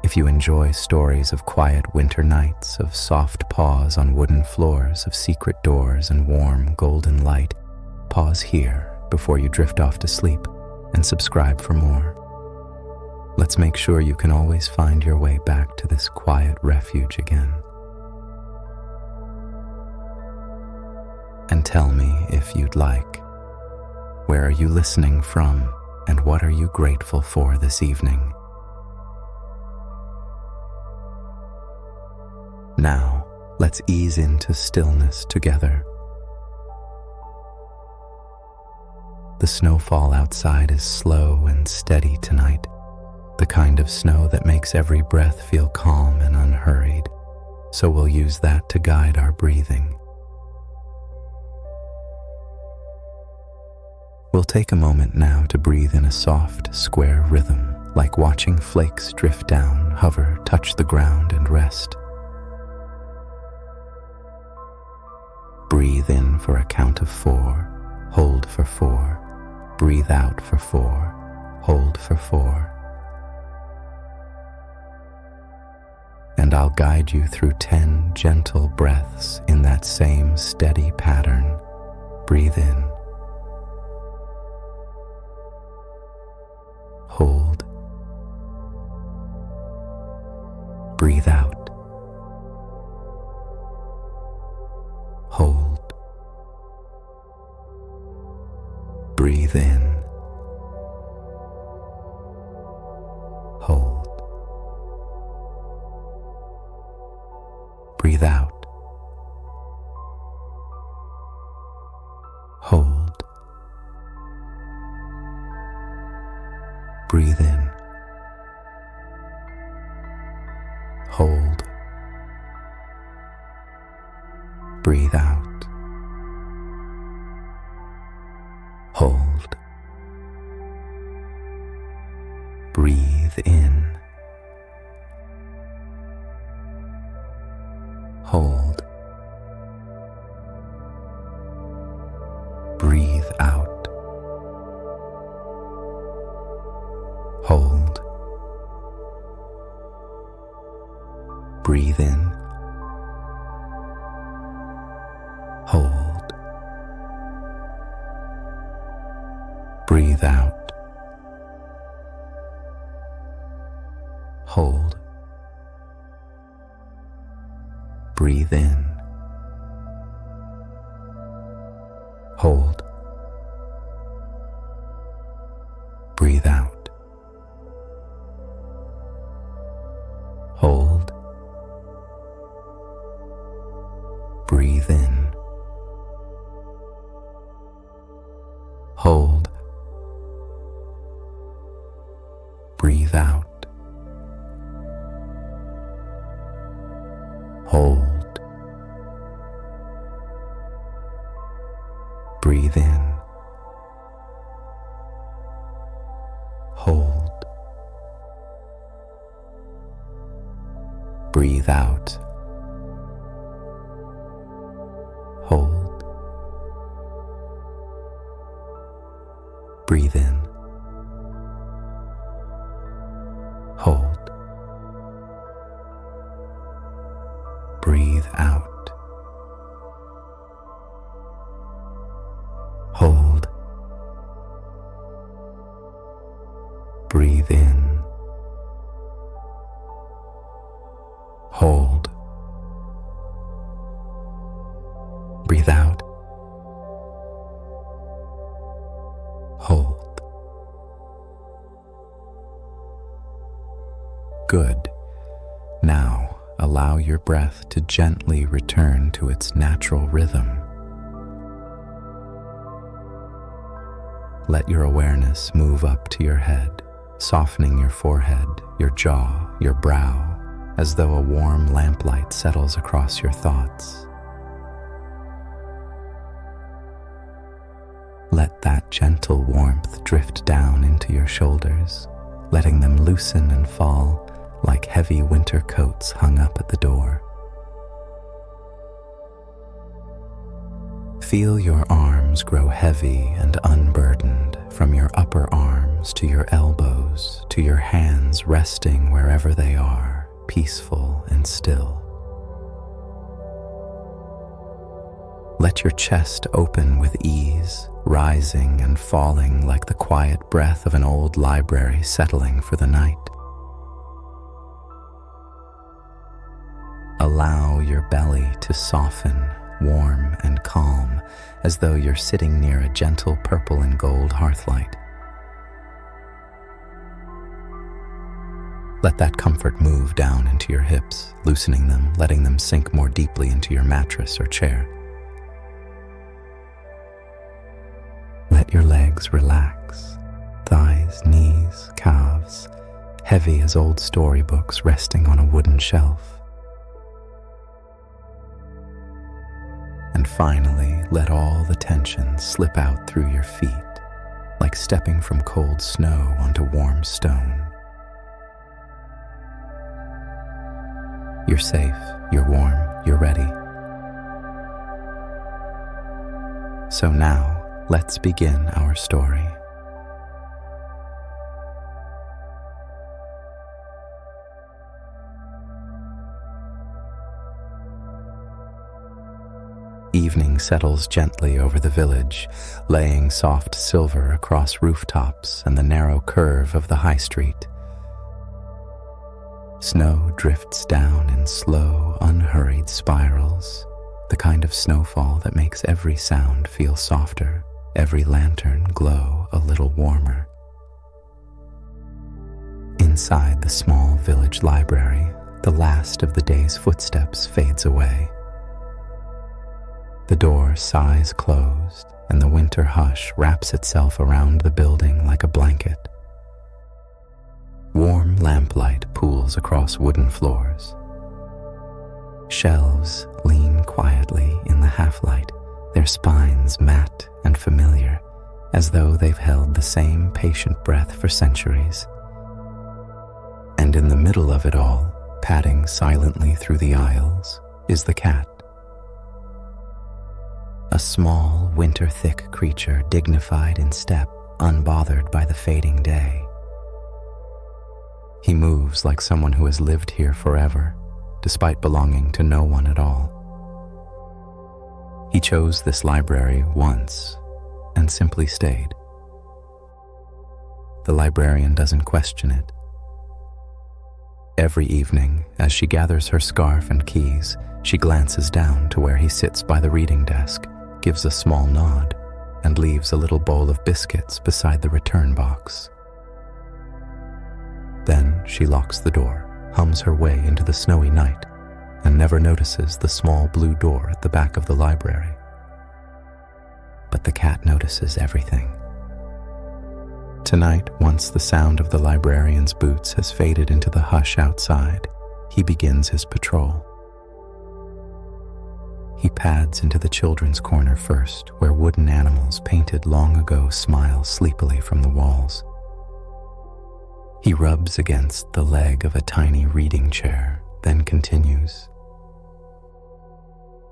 If you enjoy stories of quiet winter nights, of soft paws on wooden floors, of secret doors and warm golden light, pause here before you drift off to sleep and subscribe for more. Let's make sure you can always find your way back to this quiet refuge again. And tell me, if you'd like, where are you listening from and what are you grateful for this evening? Now, let's ease into stillness together. The snowfall outside is slow and steady tonight, the kind of snow that makes every breath feel calm and unhurried, so we'll use that to guide our breathing. We'll take a moment now to breathe in a soft, square rhythm, like watching flakes drift down, hover, touch the ground, and rest. Breathe in for a count of 4, hold for 4, breathe out for 4, hold for 4. And I'll guide you through 10 gentle breaths in that same steady pattern. Breathe in. Hold. Breathe out. Hold. Breathe in. Hold. Breathe out. Breathe in. Hold. Breathe out. Hold. Breathe in. Hold. Breathe out. Hold. Breathe in. Hold. Breathe out. Hold. Breathe in. Hold. Breathe out. Hold. Breathe in. Hold. Breathe out. Hold. Breathe in. Hold. Breathe out. Hold. Breathe in. Hold. Breathe out. Hold. Breathe in. Hold. Breathe out. Hold. Good. Now, allow your breath to gently return to its natural rhythm. Let your awareness move up to your head, softening your forehead, your jaw, your brow, as though a warm lamplight settles across your thoughts. Let that gentle warmth drift down into your shoulders, letting them loosen and fall like heavy winter coats hung up at the door. Feel your arms grow heavy and unburdened from your upper arms to your elbows, to your hands resting wherever they are, peaceful and still. Let your chest open with ease, rising and falling like the quiet breath of an old library settling for the night. Allow your belly to soften, warm and calm, as though you're sitting near a gentle purple and gold hearthlight. Let that comfort move down into your hips, loosening them, letting them sink more deeply into your mattress or chair. Let your legs relax, thighs, knees, calves, heavy as old storybooks resting on a wooden shelf. And finally, let all the tension slip out through your feet, like stepping from cold snow onto warm stone. You're safe, you're warm, you're ready. So now, let's begin our story. Evening settles gently over the village, laying soft silver across rooftops and the narrow curve of the high street. Snow drifts down in slow, unhurried spirals, the kind of snowfall that makes every sound feel softer, every lantern glow a little warmer. Inside the small village library, the last of the day's footsteps fades away. The door sighs closed, and the winter hush wraps itself around the building like a blanket. lamplight pools across wooden floors. Shelves lean quietly in the half-light, their spines matte and familiar, as though they've held the same patient breath for centuries. And in the middle of it all, padding silently through the aisles, is the cat. A small, winter-thick creature dignified in step, unbothered by the fading day. He moves like someone who has lived here forever, despite belonging to no one at all. He chose this library once and simply stayed. The librarian doesn't question it. Every evening, as she gathers her scarf and keys, she glances down to where he sits by the reading desk, gives a small nod, and leaves a little bowl of biscuits beside the return box. Then she locks the door, hums her way into the snowy night, and never notices the small blue door at the back of the library. But the cat notices everything. Tonight, once the sound of the librarian's boots has faded into the hush outside, he begins his patrol. He pads into the children's corner first, where wooden animals painted long ago smile sleepily from the walls. He rubs against the leg of a tiny reading chair, then continues.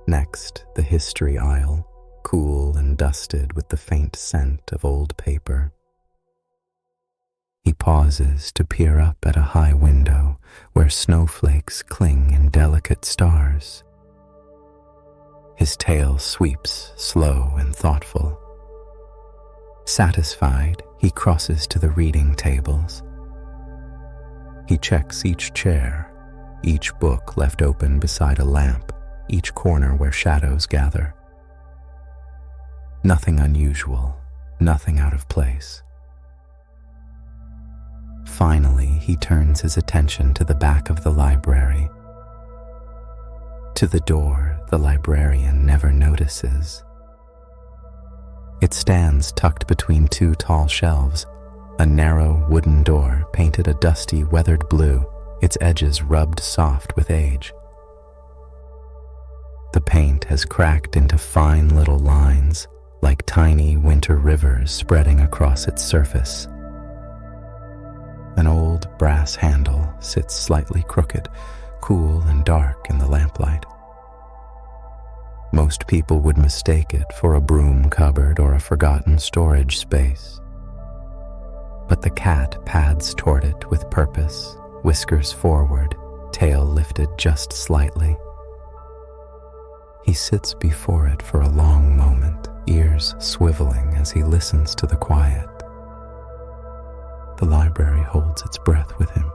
Next, the history aisle, cool and dusted with the faint scent of old paper. He pauses to peer up at a high window where snowflakes cling in delicate stars. His tail sweeps, slow and thoughtful. Satisfied, he crosses to the reading tables. He checks each chair, each book left open beside a lamp, each corner where shadows gather. Nothing unusual, nothing out of place. Finally, he turns his attention to the back of the library. To the door the librarian never notices. It stands tucked between two tall shelves, a narrow wooden door painted a dusty, weathered blue, its edges rubbed soft with age. The paint has cracked into fine little lines, like tiny winter rivers spreading across its surface. An old brass handle sits slightly crooked, cool and dark in the lamplight. Most people would mistake it for a broom cupboard or a forgotten storage space. But the cat pads toward it with purpose, whiskers forward, tail lifted just slightly. He sits before it for a long moment, ears swiveling as he listens to the quiet. The library holds its breath with him.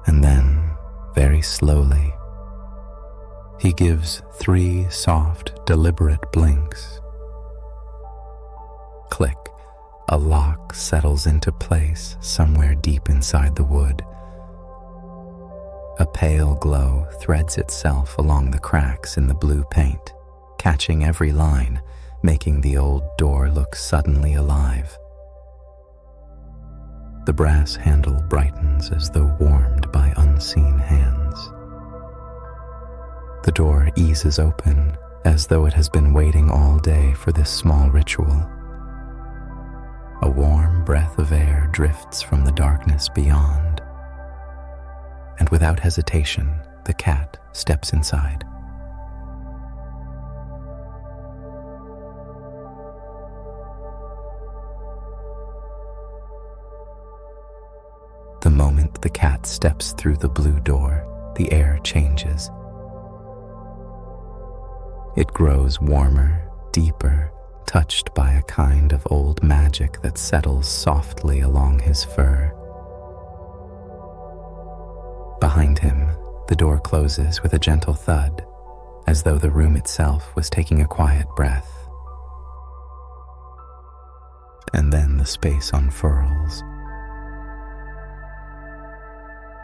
And then, very slowly, he gives 3 soft, deliberate blinks. Click, a lock settles into place somewhere deep inside the wood. A pale glow threads itself along the cracks in the blue paint, catching every line, making the old door look suddenly alive. The brass handle brightens as though warmed by unseen hands. The door eases open as though it has been waiting all day for this small ritual. A warm breath of air drifts from the darkness beyond, and without hesitation, the cat steps inside. The moment the cat steps through the blue door, the air changes. It grows warmer, deeper, touched by a kind of old magic that settles softly along his fur. Behind him, the door closes with a gentle thud, as though the room itself was taking a quiet breath. And then the space unfurls.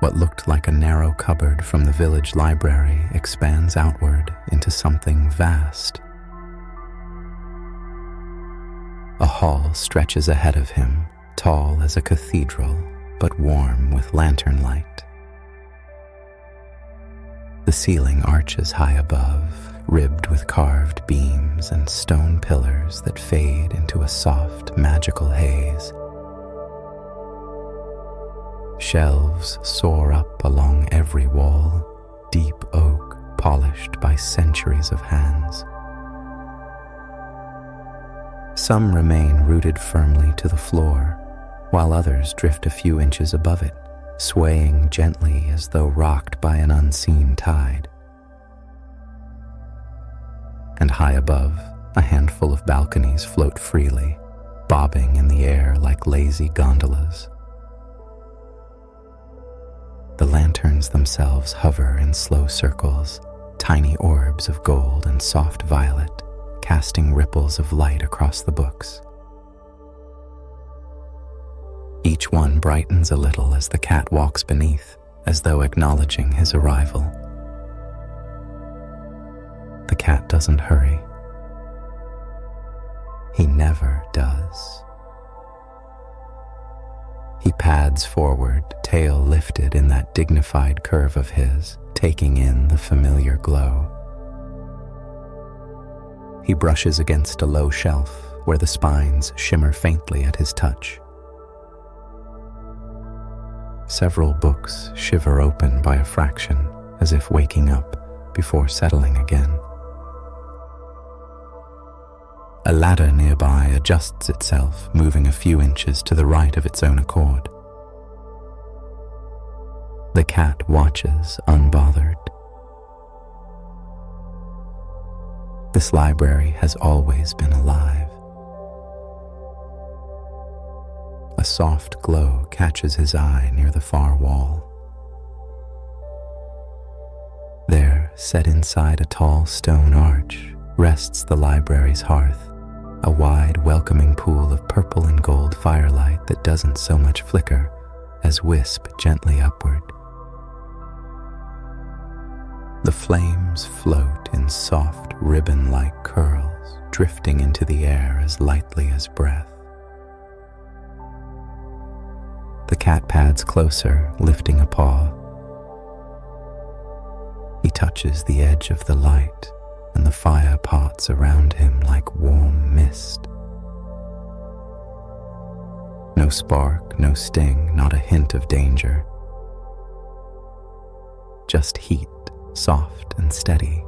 What looked like a narrow cupboard from the village library expands outward into something vast. A hall stretches ahead of him, tall as a cathedral, but warm with lantern light. The ceiling arches high above, ribbed with carved beams and stone pillars that fade into a soft, magical haze. Shelves soar up along every wall, deep oak polished by centuries of hands. Some remain rooted firmly to the floor, while others drift a few inches above it, swaying gently as though rocked by an unseen tide. And high above, a handful of balconies float freely, bobbing in the air like lazy gondolas. The lanterns themselves hover in slow circles, tiny orbs of gold and soft violet, casting ripples of light across the books. Each one brightens a little as the cat walks beneath, as though acknowledging his arrival. The cat doesn't hurry. He never does. He pads forward, tail lifted in that dignified curve of his, taking in the familiar glow. He brushes against a low shelf where the spines shimmer faintly at his touch. Several books shiver open by a fraction, as if waking up before settling again. A ladder nearby adjusts itself, moving a few inches to the right of its own accord. The cat watches, unbothered. This library has always been alive. A soft glow catches his eye near the far wall. There, set inside a tall stone arch, rests the library's hearth, a wide, welcoming pool of purple and gold firelight that doesn't so much flicker as wisp gently upward. The flames float in soft, ribbon-like curls, drifting into the air as lightly as breath. The cat pads closer, lifting a paw. He touches the edge of the light, and the fire pots around him like warm mist. No spark, no sting, not a hint of danger. Just heat, soft and steady.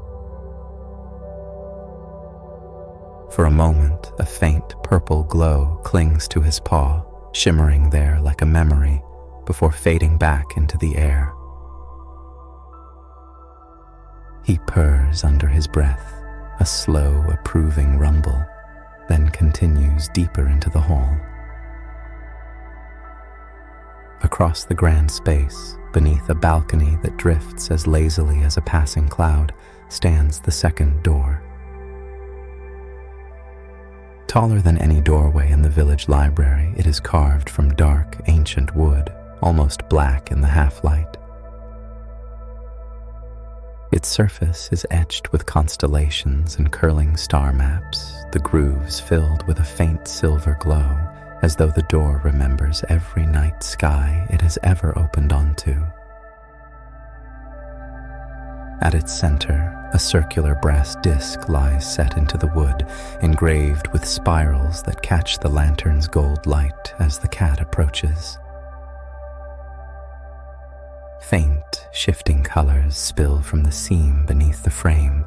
For a moment, a faint purple glow clings to his paw, shimmering there like a memory before fading back into the air. He purrs under his breath, a slow, approving rumble, then continues deeper into the hall. Across the grand space, beneath a balcony that drifts as lazily as a passing cloud, stands the second door. Taller than any doorway in the village library, it is carved from dark, ancient wood, almost black in the half-light. Its surface is etched with constellations and curling star maps, the grooves filled with a faint silver glow, as though the door remembers every night sky it has ever opened onto. At its center, a circular brass disc lies set into the wood, engraved with spirals that catch the lantern's gold light as the cat approaches. Faint, shifting colors spill from the seam beneath the frame,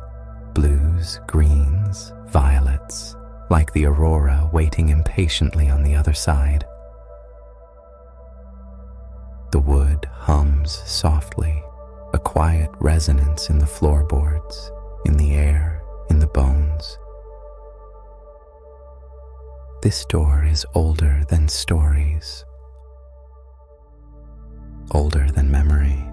blues, greens, violets, like the aurora waiting impatiently on the other side. The wood hums softly, a quiet resonance in the floorboards, in the air, in the bones. This door is older than stories, older than memory,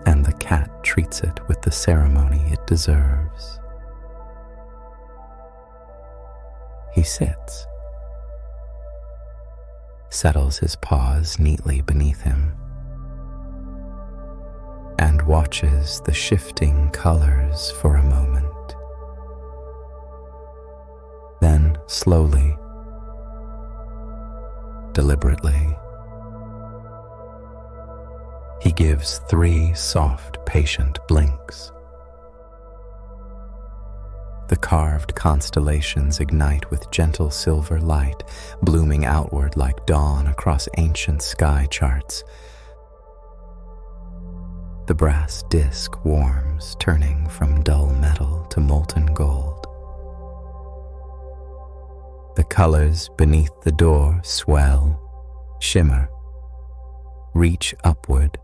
and the cat treats it with the ceremony it deserves. He sits, settles his paws neatly beneath him, and watches the shifting colors for a moment. Then, slowly, deliberately. He gives 3 soft, patient blinks. The carved constellations ignite with gentle silver light, blooming outward like dawn across ancient sky charts. The brass disc warms, turning from dull metal to molten gold. The colors beneath the door swell, shimmer, reach upward.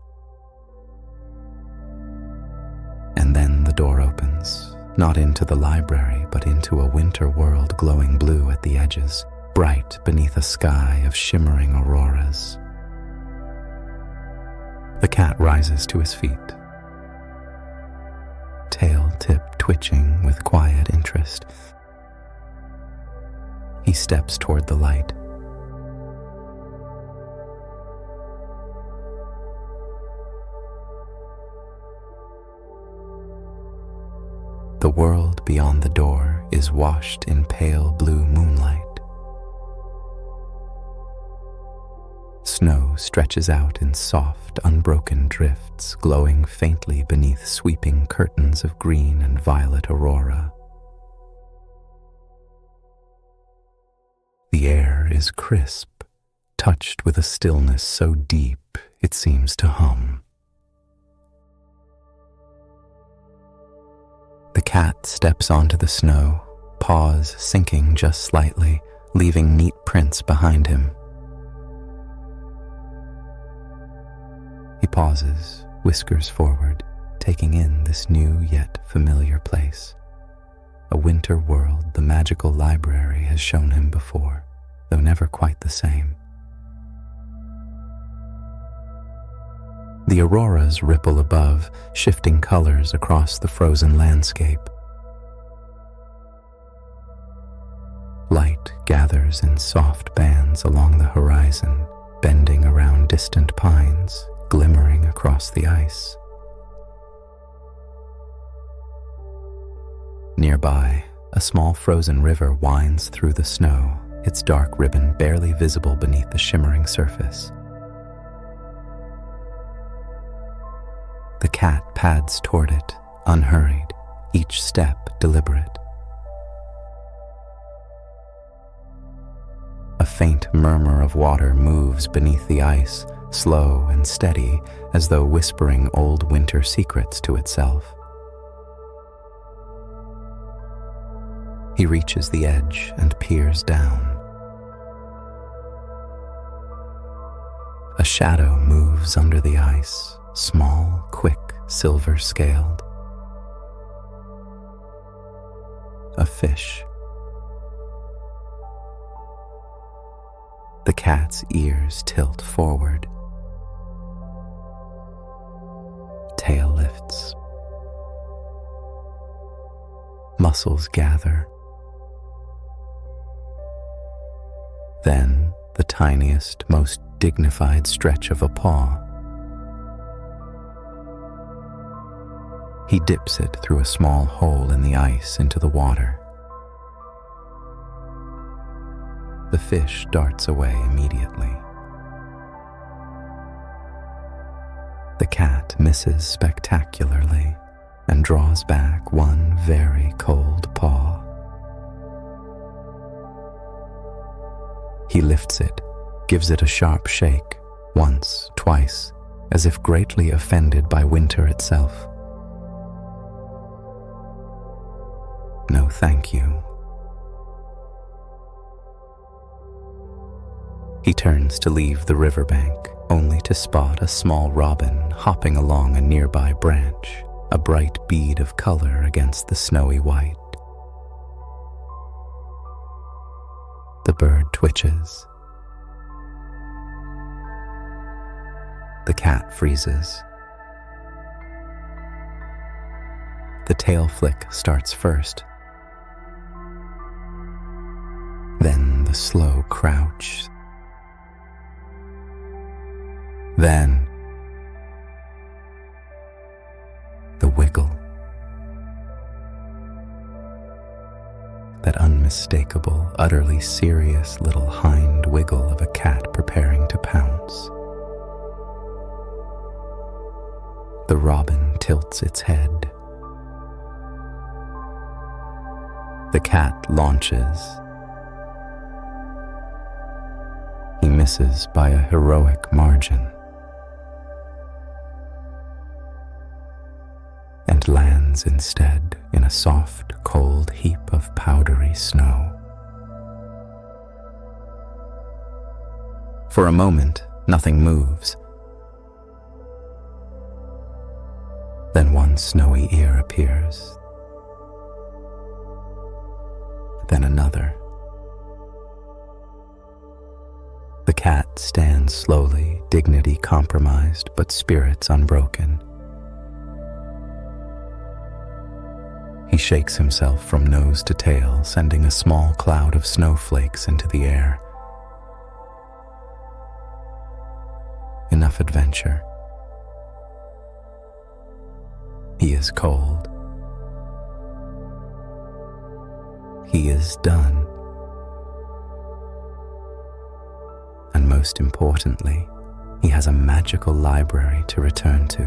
And then the door opens, not into the library, but into a winter world glowing blue at the edges, bright beneath a sky of shimmering auroras. The cat rises to his feet, tail tip twitching with quiet interest. He steps toward the light. The world beyond the door is washed in pale blue moonlight. Snow stretches out in soft, unbroken drifts, glowing faintly beneath sweeping curtains of green and violet aurora. The air is crisp, touched with a stillness so deep it seems to hum. The cat steps onto the snow, paws sinking just slightly, leaving neat prints behind him. He pauses, whiskers forward, taking in this new yet familiar place. A winter world the magical library has shown him before, though never quite the same. The auroras ripple above, shifting colors across the frozen landscape. Light gathers in soft bands along the horizon, bending around distant pines, glimmering across the ice. Nearby, a small frozen river winds through the snow, its dark ribbon barely visible beneath the shimmering surface. The cat pads toward it, unhurried, each step deliberate. A faint murmur of water moves beneath the ice, slow and steady, as though whispering old winter secrets to itself. He reaches the edge and peers down. A shadow moves under the ice, small, quick, silver-scaled. A fish. The cat's ears tilt forward. Tail lifts. Muscles gather. Then the tiniest, most dignified stretch of a paw. He dips it through a small hole in the ice into the water. The fish darts away immediately. The cat misses spectacularly and draws back one very cold paw. He lifts it, gives it a sharp shake, once, twice, as if greatly offended by winter itself. No, thank you. He turns to leave the riverbank, only to spot a small robin hopping along a nearby branch, a bright bead of color against the snowy white. The bird twitches. The cat freezes. The tail flick starts first. Then the slow crouch. Then the wiggle. That unmistakable, utterly serious little hind wiggle of a cat prepared the robin tilts its head. The cat launches. He misses by a heroic margin and lands instead in a soft, cold heap of powdery snow. For a moment, nothing moves. Then one snowy ear appears. Then another. The cat stands slowly, dignity compromised, but spirits unbroken. He shakes himself from nose to tail, sending a small cloud of snowflakes into the air. Enough adventure. He is cold. He is done. And most importantly, he has a magical library to return to.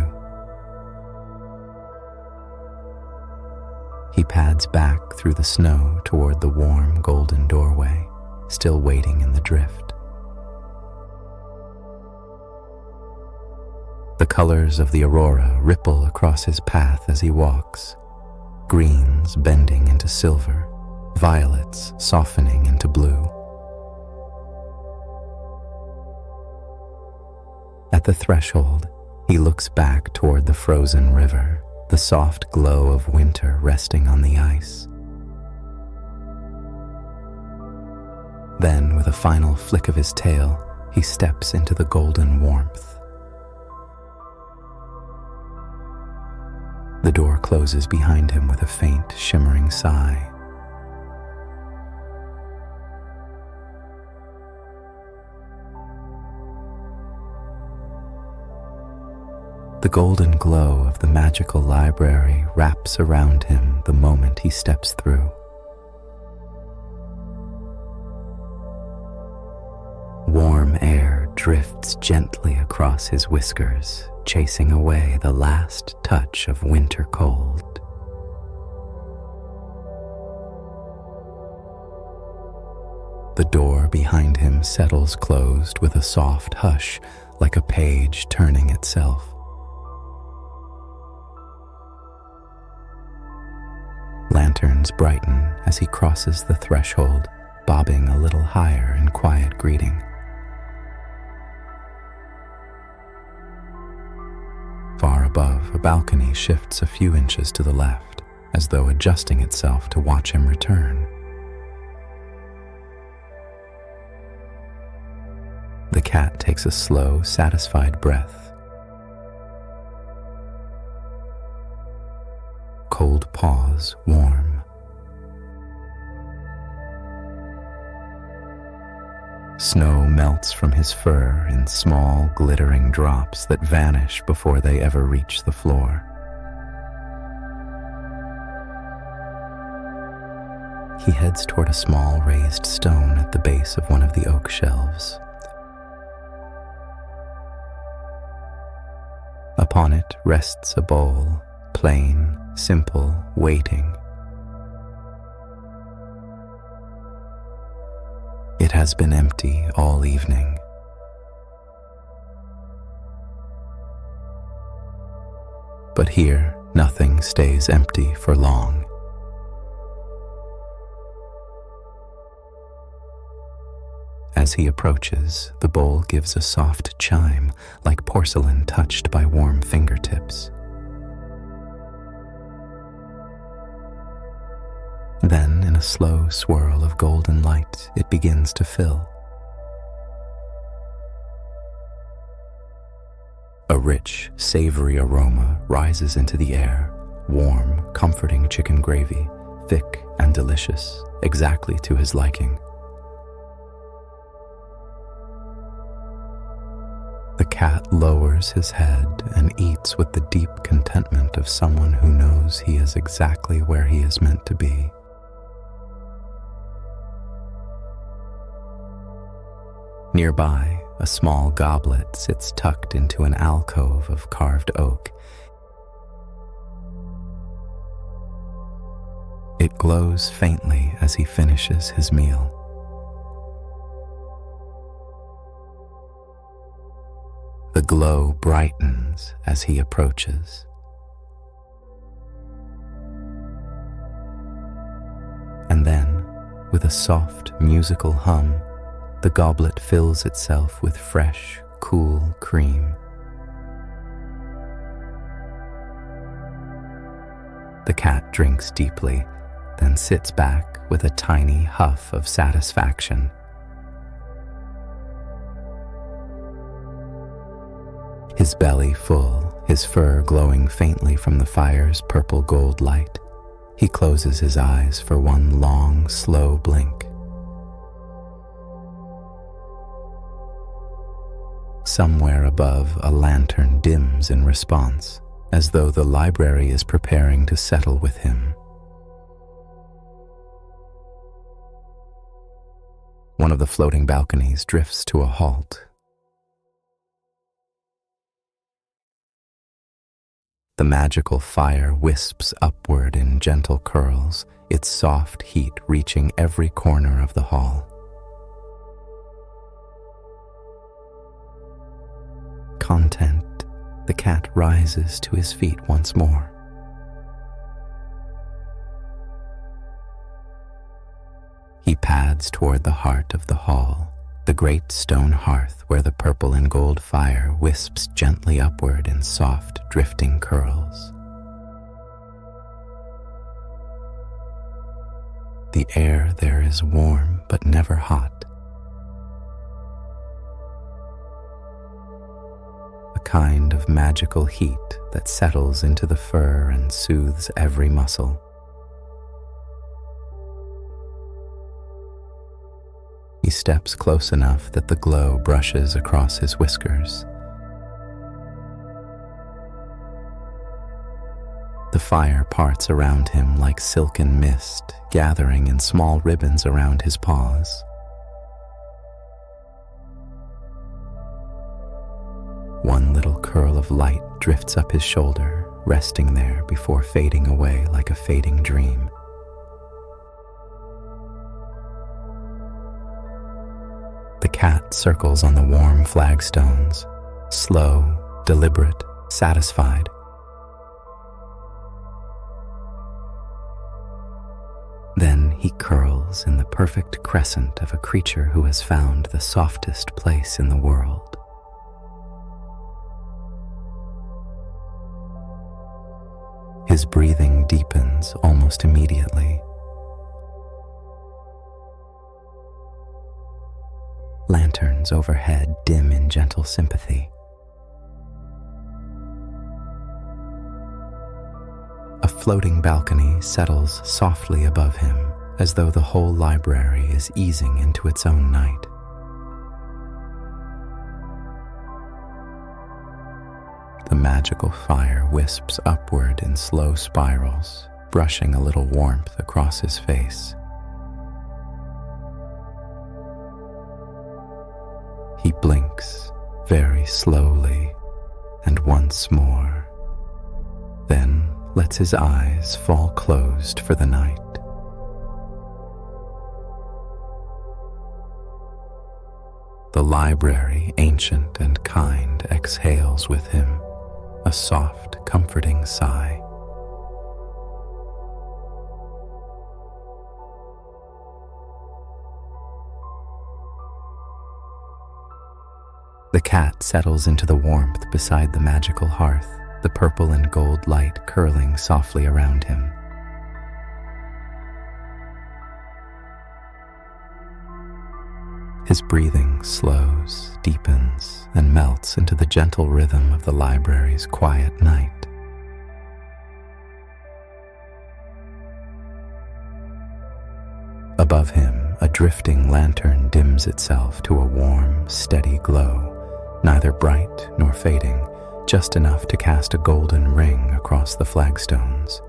He pads back through the snow toward the warm golden doorway, still waiting in the drift. The colors of the aurora ripple across his path as he walks, greens bending into silver, violets softening into blue. At the threshold, he looks back toward the frozen river, the soft glow of winter resting on the ice. Then, with a final flick of his tail, he steps into the golden warmth. The door closes behind him with a faint, shimmering sigh. The golden glow of the magical library wraps around him the moment he steps through. Warm air drifts gently across his whiskers, chasing away the last touch of winter cold. The door behind him settles closed with a soft hush, like a page turning itself. Lanterns brighten as he crosses the threshold, bobbing a little higher in quiet greeting. Far above, a balcony shifts a few inches to the left, as though adjusting itself to watch him return. The cat takes a slow, satisfied breath. Cold paws warm. Snow melts from his fur in small, glittering drops that vanish before they ever reach the floor. He heads toward a small raised stone at the base of one of the oak shelves. Upon it rests a bowl, plain, simple, waiting. It has been empty all evening. But here, nothing stays empty for long. As he approaches, the bowl gives a soft chime, like porcelain touched by warm fingertips. Then, in a slow swirl of golden light, it begins to fill. A rich, savory aroma rises into the air, warm, comforting chicken gravy, thick and delicious, exactly to his liking. The cat lowers his head and eats with the deep contentment of someone who knows he is exactly where he is meant to be. Nearby, a small goblet sits tucked into an alcove of carved oak, It glows faintly as he finishes his meal. The glow brightens as he approaches. And then, with a soft musical hum, the goblet fills itself with fresh, cool cream. The cat drinks deeply, then sits back with a tiny huff of satisfaction. His belly full, his fur glowing faintly from the fire's purple gold light, he closes his eyes for one long, slow blink. Somewhere above, a lantern dims in response, as though the library is preparing to settle with him. One of the floating balconies drifts to a halt. The magical fire wisps upward in gentle curls, its soft heat reaching every corner of the hall. Content, the cat rises to his feet once more. He pads toward the heart of the hall, the great stone hearth where the purple and gold fire wisps gently upward in soft, drifting curls. The air there is warm but never hot. A kind of magical heat that settles into the fur and soothes every muscle. He steps close enough that the glow brushes across his whiskers. The fire parts around him like silken mist, gathering in small ribbons around his paws. One little curl of light drifts up his shoulder, resting there before fading away like a fading dream. The cat circles on the warm flagstones, slow, deliberate, satisfied. Then he curls in the perfect crescent of a creature who has found the softest place in the world. His breathing deepens almost immediately. Lanterns overhead dim in gentle sympathy. A floating balcony settles softly above him, as though the whole library is easing into its own night. The magical fire wisps upward in slow spirals, brushing a little warmth across his face. He blinks very slowly and once more, then lets his eyes fall closed for the night. The library, ancient and kind, exhales with him, a soft, comforting sigh. The cat settles into the warmth beside the magical hearth, the purple and gold light curling softly around him. His breathing slows, deepens, and melts into the gentle rhythm of the library's quiet night. Above him, a drifting lantern dims itself to a warm, steady glow, neither bright nor fading, just enough to cast a golden ring across the flagstones.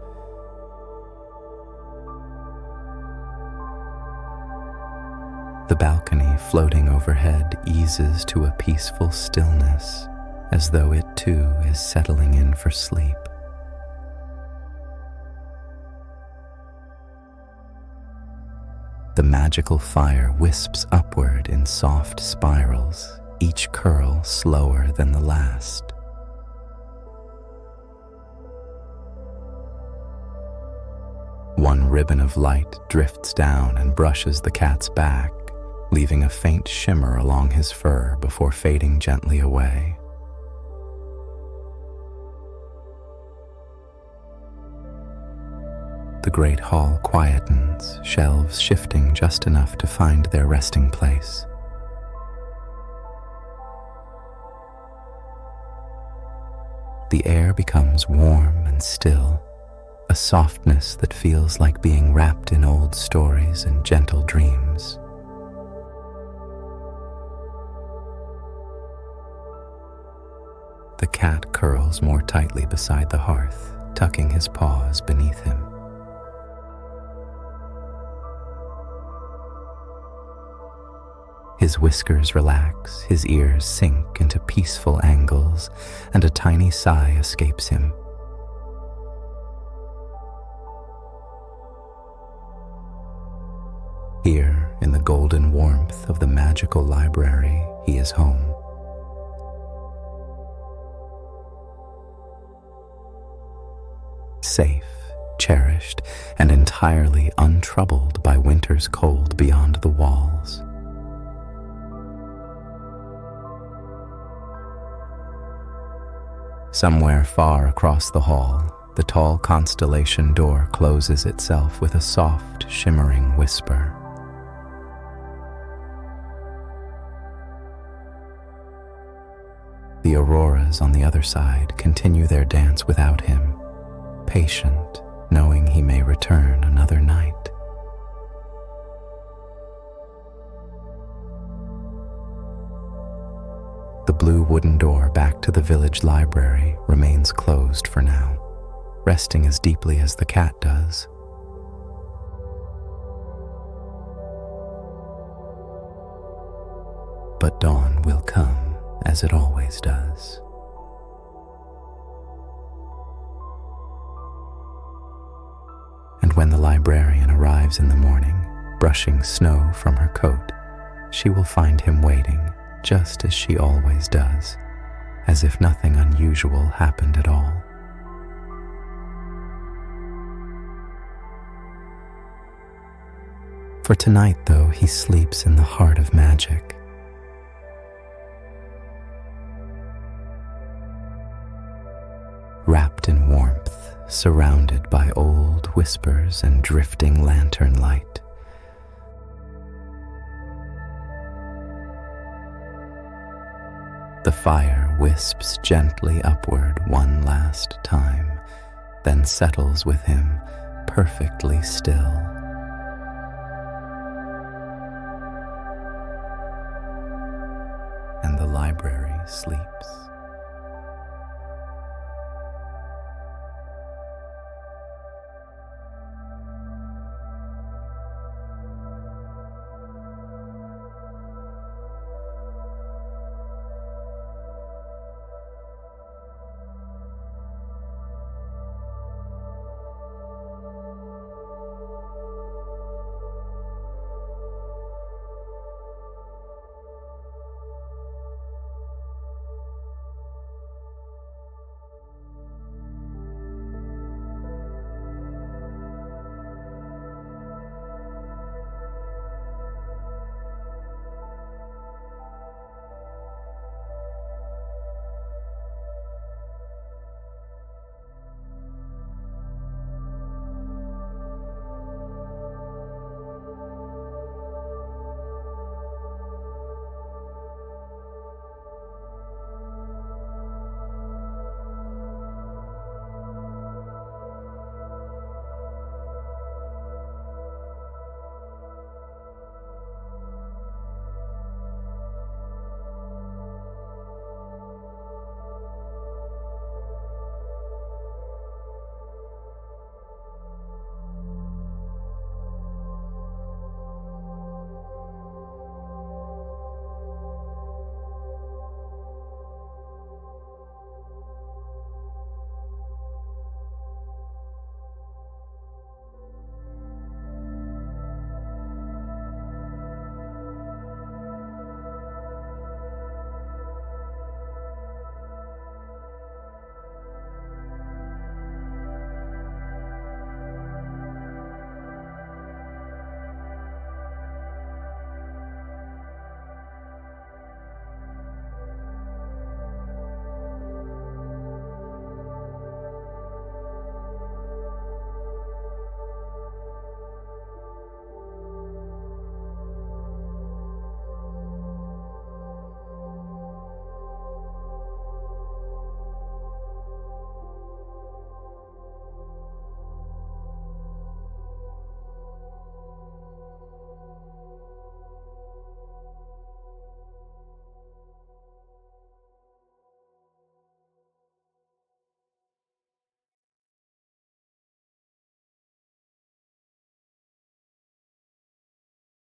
The balcony floating overhead eases to a peaceful stillness, as though it too is settling in for sleep. The magical fire wisps upward in soft spirals, each curl slower than the last. One ribbon of light drifts down and brushes the cat's back, leaving a faint shimmer along his fur before fading gently away. The great hall quietens, shelves shifting just enough to find their resting place. The air becomes warm and still, a softness that feels like being wrapped in old stories and gentle dreams. The cat curls more tightly beside the hearth, tucking his paws beneath him. His whiskers relax, his ears sink into peaceful angles, and a tiny sigh escapes him. Here, in the golden warmth of the magical library, he is home. Safe, cherished, and entirely untroubled by winter's cold beyond the walls. Somewhere far across the hall, the tall constellation door closes itself with a soft, shimmering whisper. The auroras on the other side continue their dance without him, patient, knowing he may return another night. The blue wooden door back to the village library remains closed for now, resting as deeply as the cat does. But dawn will come, as it always does. And when the librarian arrives in the morning, brushing snow from her coat, she will find him waiting, just as she always does, as if nothing unusual happened at all. For tonight, though, he sleeps in the heart of magic. Wrapped in warmth, surrounded by old whispers and drifting lantern light. The fire wisps gently upward one last time, then settles with him, perfectly still. And the library sleeps.